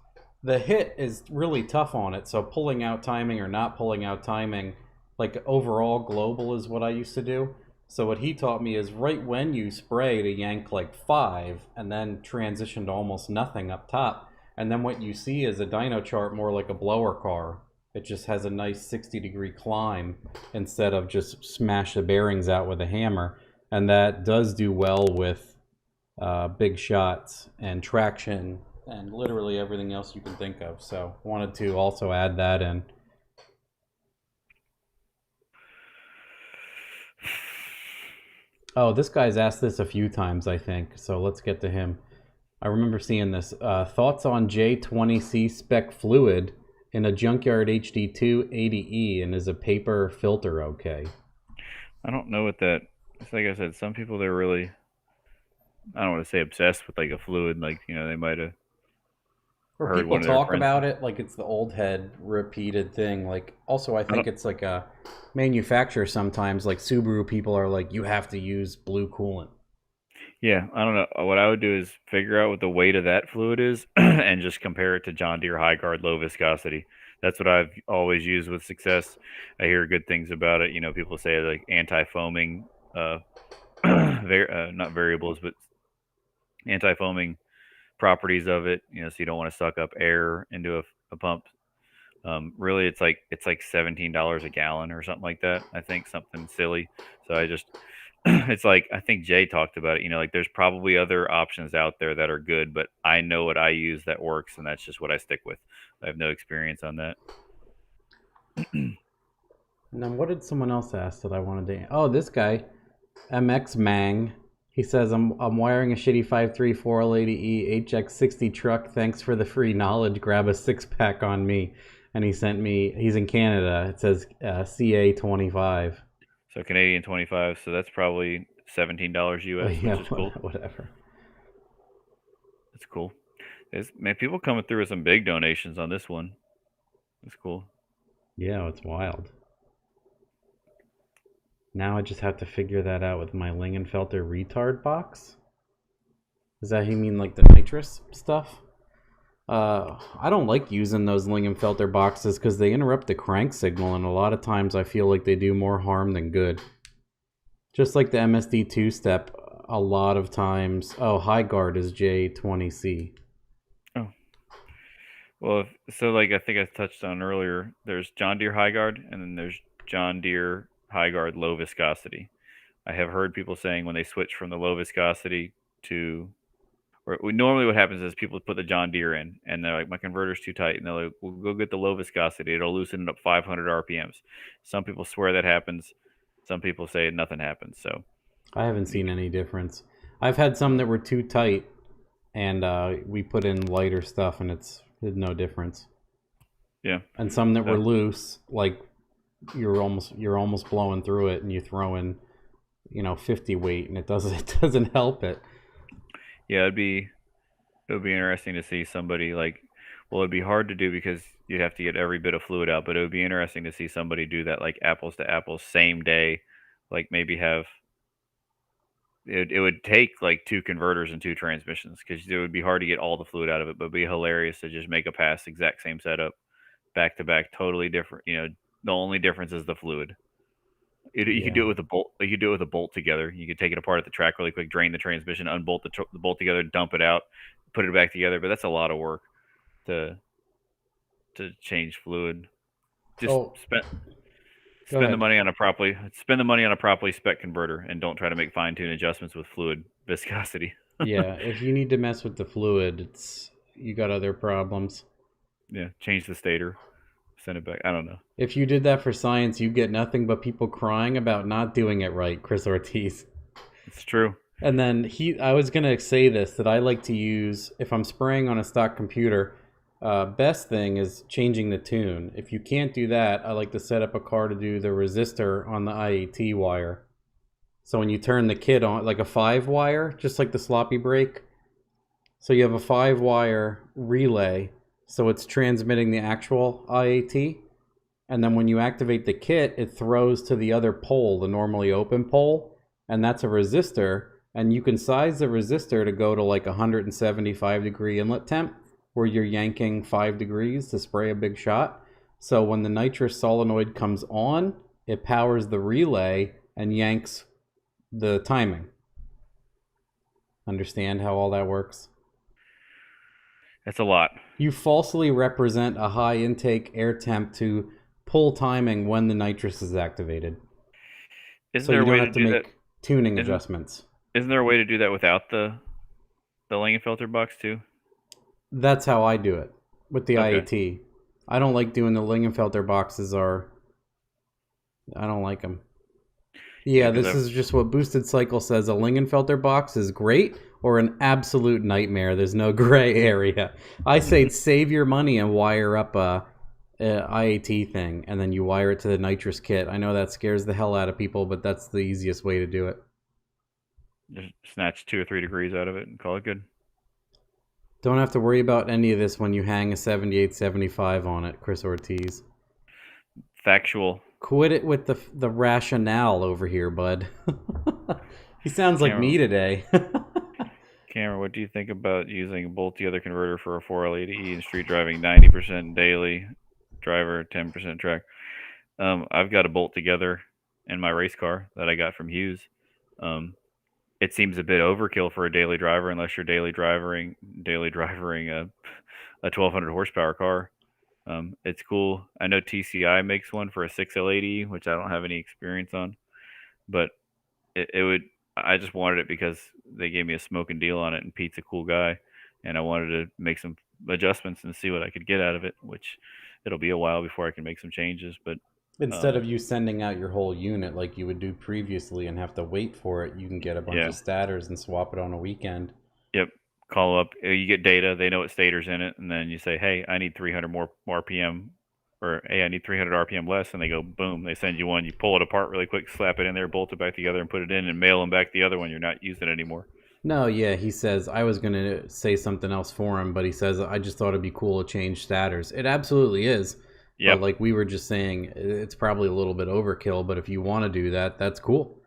the hit is really tough on it. So pulling out timing or not pulling out timing, like overall global is what I used to do. So what he taught me is right when you spray to yank like 5 and then transition to almost nothing up top. And then what you see is a dyno chart more like a blower car. It just has a nice 60-degree climb instead of just smash the bearings out with a hammer. And that does do well with big shots and traction and literally everything else you can think of. So wanted to also add that in. Oh, this guy's asked this a few times, I think. So let's get to him. I remember seeing this. Thoughts on J20C spec fluid in a Junkyard HD2 80E, and is a paper filter okay? I don't know what that. It's like I said, some people they're really, I don't want to say obsessed with like a fluid. Like they might have Or heard people one of their talk friends. about it like it's the old head repeated thing. Like, also, I I think don't. it's like a manufacturer sometimes. Like Subaru people are like, you have to use blue coolant. Yeah, I don't know. What I would do is figure out what the weight of that fluid is and just compare it to John Deere High Guard low viscosity. That's what I've always used with success. I hear good things about it. People say like anti-foaming, uh, not variables, but anti-foaming properties of it. So you don't want to suck up air into a pump. Really, it's like $17 a gallon or something like that. I think something silly. So I just it's like I think Jay talked about it. Like there's probably other options out there that are good, but I know what I use that works, and that's just what I stick with. I have no experience on that. And then what did someone else ask that I wanted to? Oh, this guy, MX Mang. He says, I'm wiring a shitty 534 L80E HX60 truck. Thanks for the free knowledge. Grab a 6-pack on me. And he sent me, he's in Canada. It says CA25. So Canadian 25, so that's probably $17 Oh, US, yeah, which is cool. whatever. That's cool. Man, people coming through with some big donations on this one. That's cool. Yeah, it's wild. Now I just have to figure that out with my Lingenfelter retard box. Does that mean like the nitrous stuff? I don't like using those Lingenfelter boxes because they interrupt the crank signal, and a lot of times I feel like they do more harm than good. Just like the MSD 2-step, a lot of times. Oh, High Guard is J20C. Oh, well, like I think I touched on earlier, there's John Deere High Guard, and then there's John Deere High Guard low viscosity. I have heard people saying when they switch from the low viscosity to, or normally what happens is people put the John Deere in, and they're like, my converter's too tight, and they're like, we'll go get the low viscosity. It'll loosen it up 500 RPMs. Some people swear that happens. Some people say nothing happens. So I haven't seen any difference. I've had some that were too tight, and we put in lighter stuff, and it's no difference. yeah, And some that so, were loose, like you're almost blowing through it, and you throw in 50 weight, and it doesn't help it. yeah, it would be interesting to see somebody like, well, it'd be hard to do because you'd have to get every bit of fluid out, but it would be interesting to see somebody do that like apples to apples same day, like maybe have it would take like two converters and two transmissions because it would be hard to get all the fluid out of it, but it'd be hilarious to just make a pass exact same setup back to back, totally different. The only difference is the fluid. You could do Yeah. it with a bolt. You could do it with a bolt together. You could take it apart at the track really quick, drain the transmission, unbolt the bolt together, dump it out, put it back together. But that's a lot of work to change fluid. Just Oh, spend go spend the ahead. money on a properly spec converter, and don't try to make fine tune adjustments with fluid viscosity. Yeah, if you need to mess with the fluid, it's you got other problems. Yeah, change the stator, send it back. I don't know. If you did that for science, you get nothing but people crying about not doing it right, Chris Ortiz. It's true. And then I was gonna say this that I like to use if I'm spraying on a stock computer. Best thing is changing the tune. If you can't do that, I like to set up a car to do the resistor on the IAT wire. So when you turn the kit on, like a 5-wire, just like the sloppy brake. So you have a 5-wire relay, so it's transmitting the actual IAT. And then when you activate the kit, it throws to the other pole, the normally open pole, and that's a resistor. And you can size the resistor to go to like 175-degree inlet temp, where you're yanking 5 degrees to spray a big shot. So when the nitrous solenoid comes on, it powers the relay and yanks the timing. Understand how all that works? That's a lot. You falsely represent a high intake air temp to pull timing when the nitrous is activated. Isn't So there you a way don't to have to do that? make tuning Isn't adjustments. isn't there a way to do that without the Langenfelter box too? That's how I do it with the Okay. IAT. I don't like doing the Lingenfelter boxes. I don't like them. Yeah, Yeah, because this I've is just what Boosted Cycle says. A Lingenfelter box is great or an absolute nightmare. There's no gray area. I say save your money and wire up a IAT thing, and then you wire it to the nitrous kit. I know that scares the hell out of people, but that's the easiest way to do it. just snatched 2 or 3 degrees out of it and call it good. Don't have to worry about any of this when you hang a 7875 on it, Chris Ortiz. Factual. Quit it with the rationale over here, bud. He sounds like Cameron, me today. Cameron, what do you think about using a bolt together converter for a 4L to E in street driving? 90% daily driver, 10% track. I've got a bolt together in my race car that I got from Hughes. It seems a bit overkill for a daily driver unless you're daily driving a 1200 horsepower car. It's cool. I know TCI makes one for a 6L80, which I don't have any experience on, but it would. I just wanted it because they gave me a smoking deal on it, and Pete's a cool guy, and I wanted to make some adjustments and see what I could get out of it. Which it'll be a while before I can make some changes, but Instead of you sending out your whole unit like you would do previously and have to wait for it, you can get a bunch yeah, of stators and swap it on a weekend. yep. Call up. You get data. They know what stator's in it, and then you say, "Hey, I need 300 more RPM," or "Hey, I need 300 RPM less," and they go, "Boom!" They send you one. You pull it apart really quick, slap it in there, bolt it back together, and put it in, and mail them back the other one. You're not using it anymore. No, yeah, he says, I was going to say something else for him, but he says, I just thought it'd be cool to change stators. It absolutely is. But Yep. like we were just saying, it's probably a little bit overkill, but if you want to do that, that's cool.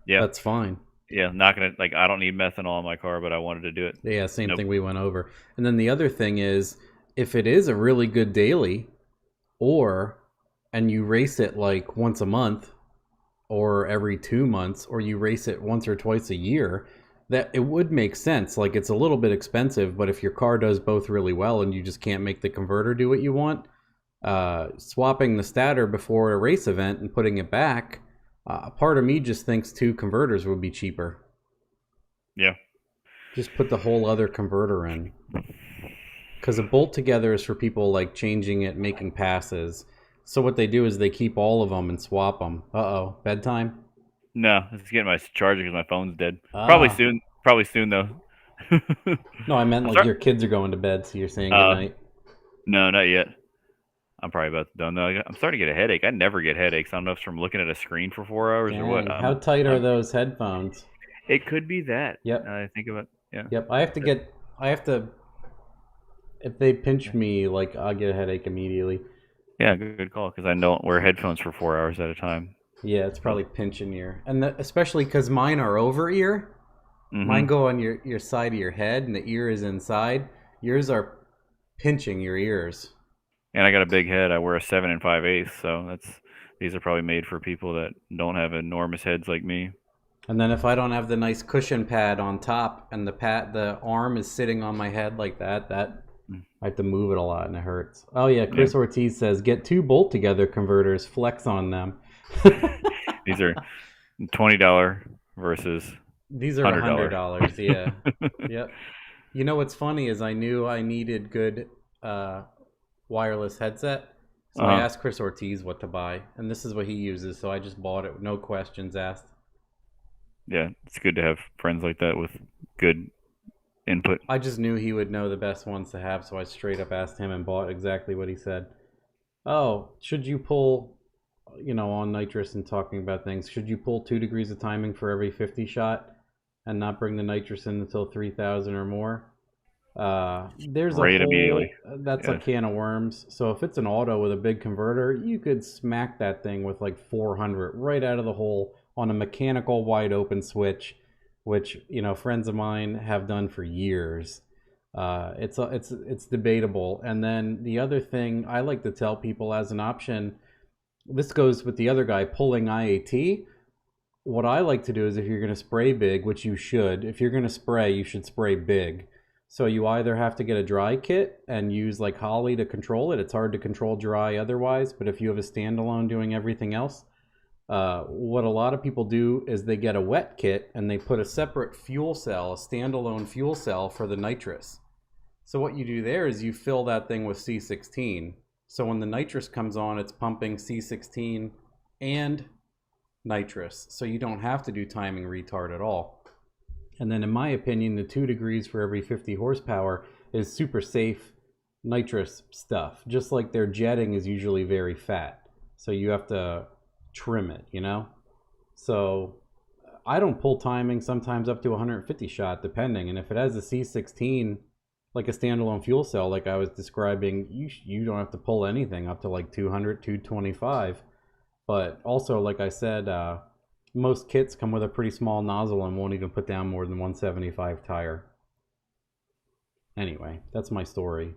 Yep. That's fine. Yeah. Not gonna like. I don't need methanol in my car, but I wanted to do it. Yeah, same Nope. thing we went over. And then the other thing is, if it is a really good daily, and you race it like once a month or every 2 months, or you race it once or twice a year, that it would make sense. Like it's a little bit expensive, but if your car does both really well and you just can't make the converter do what you want, swapping the stator before a race event and putting it back, part of me just thinks 2 converters would be cheaper. Yeah. Just put the whole other converter in. Because a bolt together is for people like changing it, making passes. So what they do is they keep all of them and swap them. Uh-oh, bedtime? No, it's getting my charger because my phone's dead. Probably Ah. soon. Probably soon though. No, I meant I'm like sorry. your kids are going to bed, so you're saying goodnight. No, not yet. I'm probably about done though. I'm starting to get a headache. I never get headaches. I don't know if it's from looking at a screen for 4 hours or what. Dang, how tight are those headphones? It could be that. Yep, I think about yeah. yep. I have to, if they pinch me, like I'll get a headache immediately. Yeah, good call. Because I don't wear headphones for 4 hours at a time. Yeah, it's probably pinching your, and especially because mine are over ear. Mine Mm-hmm. go on your side of your head, and the ear is inside. Yours are pinching your ears. And I got a big head. I wear a 7 5/8, so these are probably made for people that don't have enormous heads like me. And then if I don't have the nice cushion pad on top, and the arm is sitting on my head like that I have to move it a lot, and it hurts. Oh yeah, Chris Ortiz says get 2 bolt together converters, flex on them. These are $20 versus These are $100. Yeah. Yep. You know what's funny is I knew I needed good wireless headset, so I asked Chris Ortiz what to buy, and this is what he uses. So I just bought it, no questions asked. Yeah, it's good to have friends like that with good input. I just knew he would know the best ones to have, so I straight up asked him and bought exactly what he said. Oh, should you pull, on nitrous and talking about things, should you pull 2 degrees of timing for every 50 shot and not bring the nitrous in until 3,000 or more? There's a Rate whole, immediately. that's a can of worms. So if it's an auto with a big converter, you could smack that thing with like 400 right out of the hole on a mechanical wide open switch, which friends of mine have done for years. It's debatable. And then the other thing I like to tell people as an option, this goes with the other guy pulling IAT. What I like to do is if you're going to spray big, which you should, if you're going to spray, you should spray big. So you either have to get a dry kit and use like holley to control it. It's hard to control dry otherwise, but if you have a standalone doing everything else, what a lot of people do is they get a wet kit and they put a separate fuel cell, a standalone fuel cell for the nitrous. So what you do there is you fill that thing with C16. So when the nitrous comes on, it's pumping C16 and nitrous. So you don't have to do timing retard at all. And then in my opinion, the 2 degrees for every 50 horsepower is super safe nitrous stuff. Just like their jetting is usually very fat. So you have to trim it, you know? So I don't pull timing, sometimes up to 150 shot depending. And if it has a C16, like a standalone fuel cell, like I was describing, you don't have to pull anything up to like 200, 225. But also, like I said, most kits come with a pretty small nozzle and won't even put down more than 175 tire. Anyway, that's my story.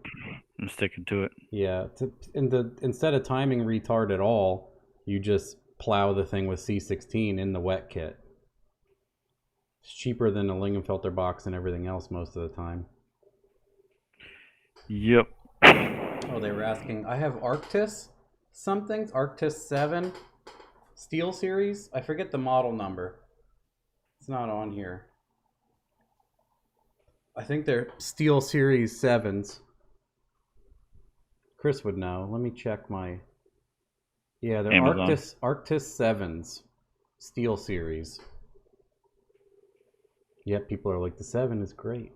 I'm sticking to it. Yeah, instead of timing retard at all, you just plow the thing with C16 in the wet kit. It's cheaper than a Lingenfelter box and everything else most of the time. Yep. Oh, they were asking. I have Arctis something. Arctis 7 Steel Series. I forget the model number. It's not on here. I think they're Steel Series 7s. Chris would know. Let me check my... Yeah, they're Arctis 7s. Steel Series. Yep, people are like, the 7 is great.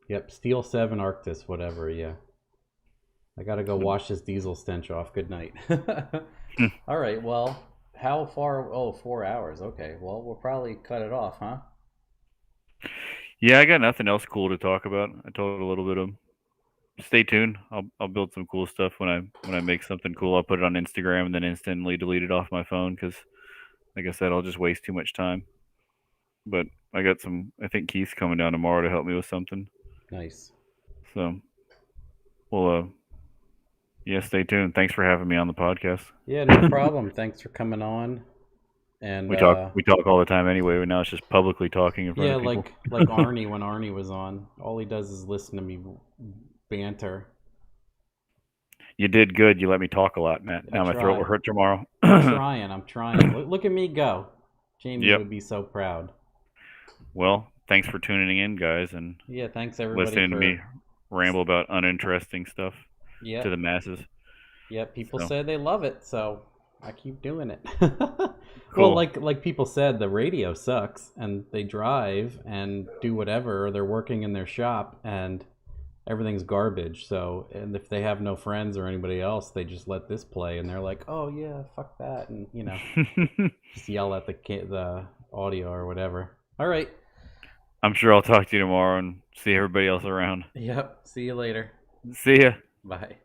Yep, Steel 7 Arctis, whatever, yeah. I gotta go wash this diesel stench off. Good night. All right, well, how far? Oh, 4 hours. Okay, well, we'll probably cut it off, huh? Yeah, I got nothing else cool to talk about. I told a little bit of... Stay tuned. I'll build some cool stuff when I make something cool. I'll put it on Instagram and then instantly delete it off my phone because, like I said, I'll just waste too much time. But I got some... I think Keith's coming down tomorrow to help me with something. Nice. So, well, yeah, stay tuned. Thanks for having me on the podcast. Yeah, no problem. Thanks for coming on. And we talk all the time anyway, but now it's just publicly talking in front of people. Yeah, like Arnie when Arnie was on. All he does is listen to me banter. You did good. You let me talk a lot, Matt. Now my throat will hurt tomorrow. I'm trying. Look at me go. Jamie would be so proud. Well, thanks for tuning in, guys, and yeah, thanks everybody listening to me ramble about uninteresting stuff to the masses. Yeah, people say they love it, so I keep doing it. Cool. Well, like people said, the radio sucks, and they drive and do whatever, or they're working in their shop, and everything's garbage. So, and if they have no friends or anybody else, they just let this play, and they're like, "Oh yeah, fuck that," and you know, just yell at the audio or whatever. All right. I'm sure I'll talk to you tomorrow and see everybody else around. Yep. See you later. See ya. Bye.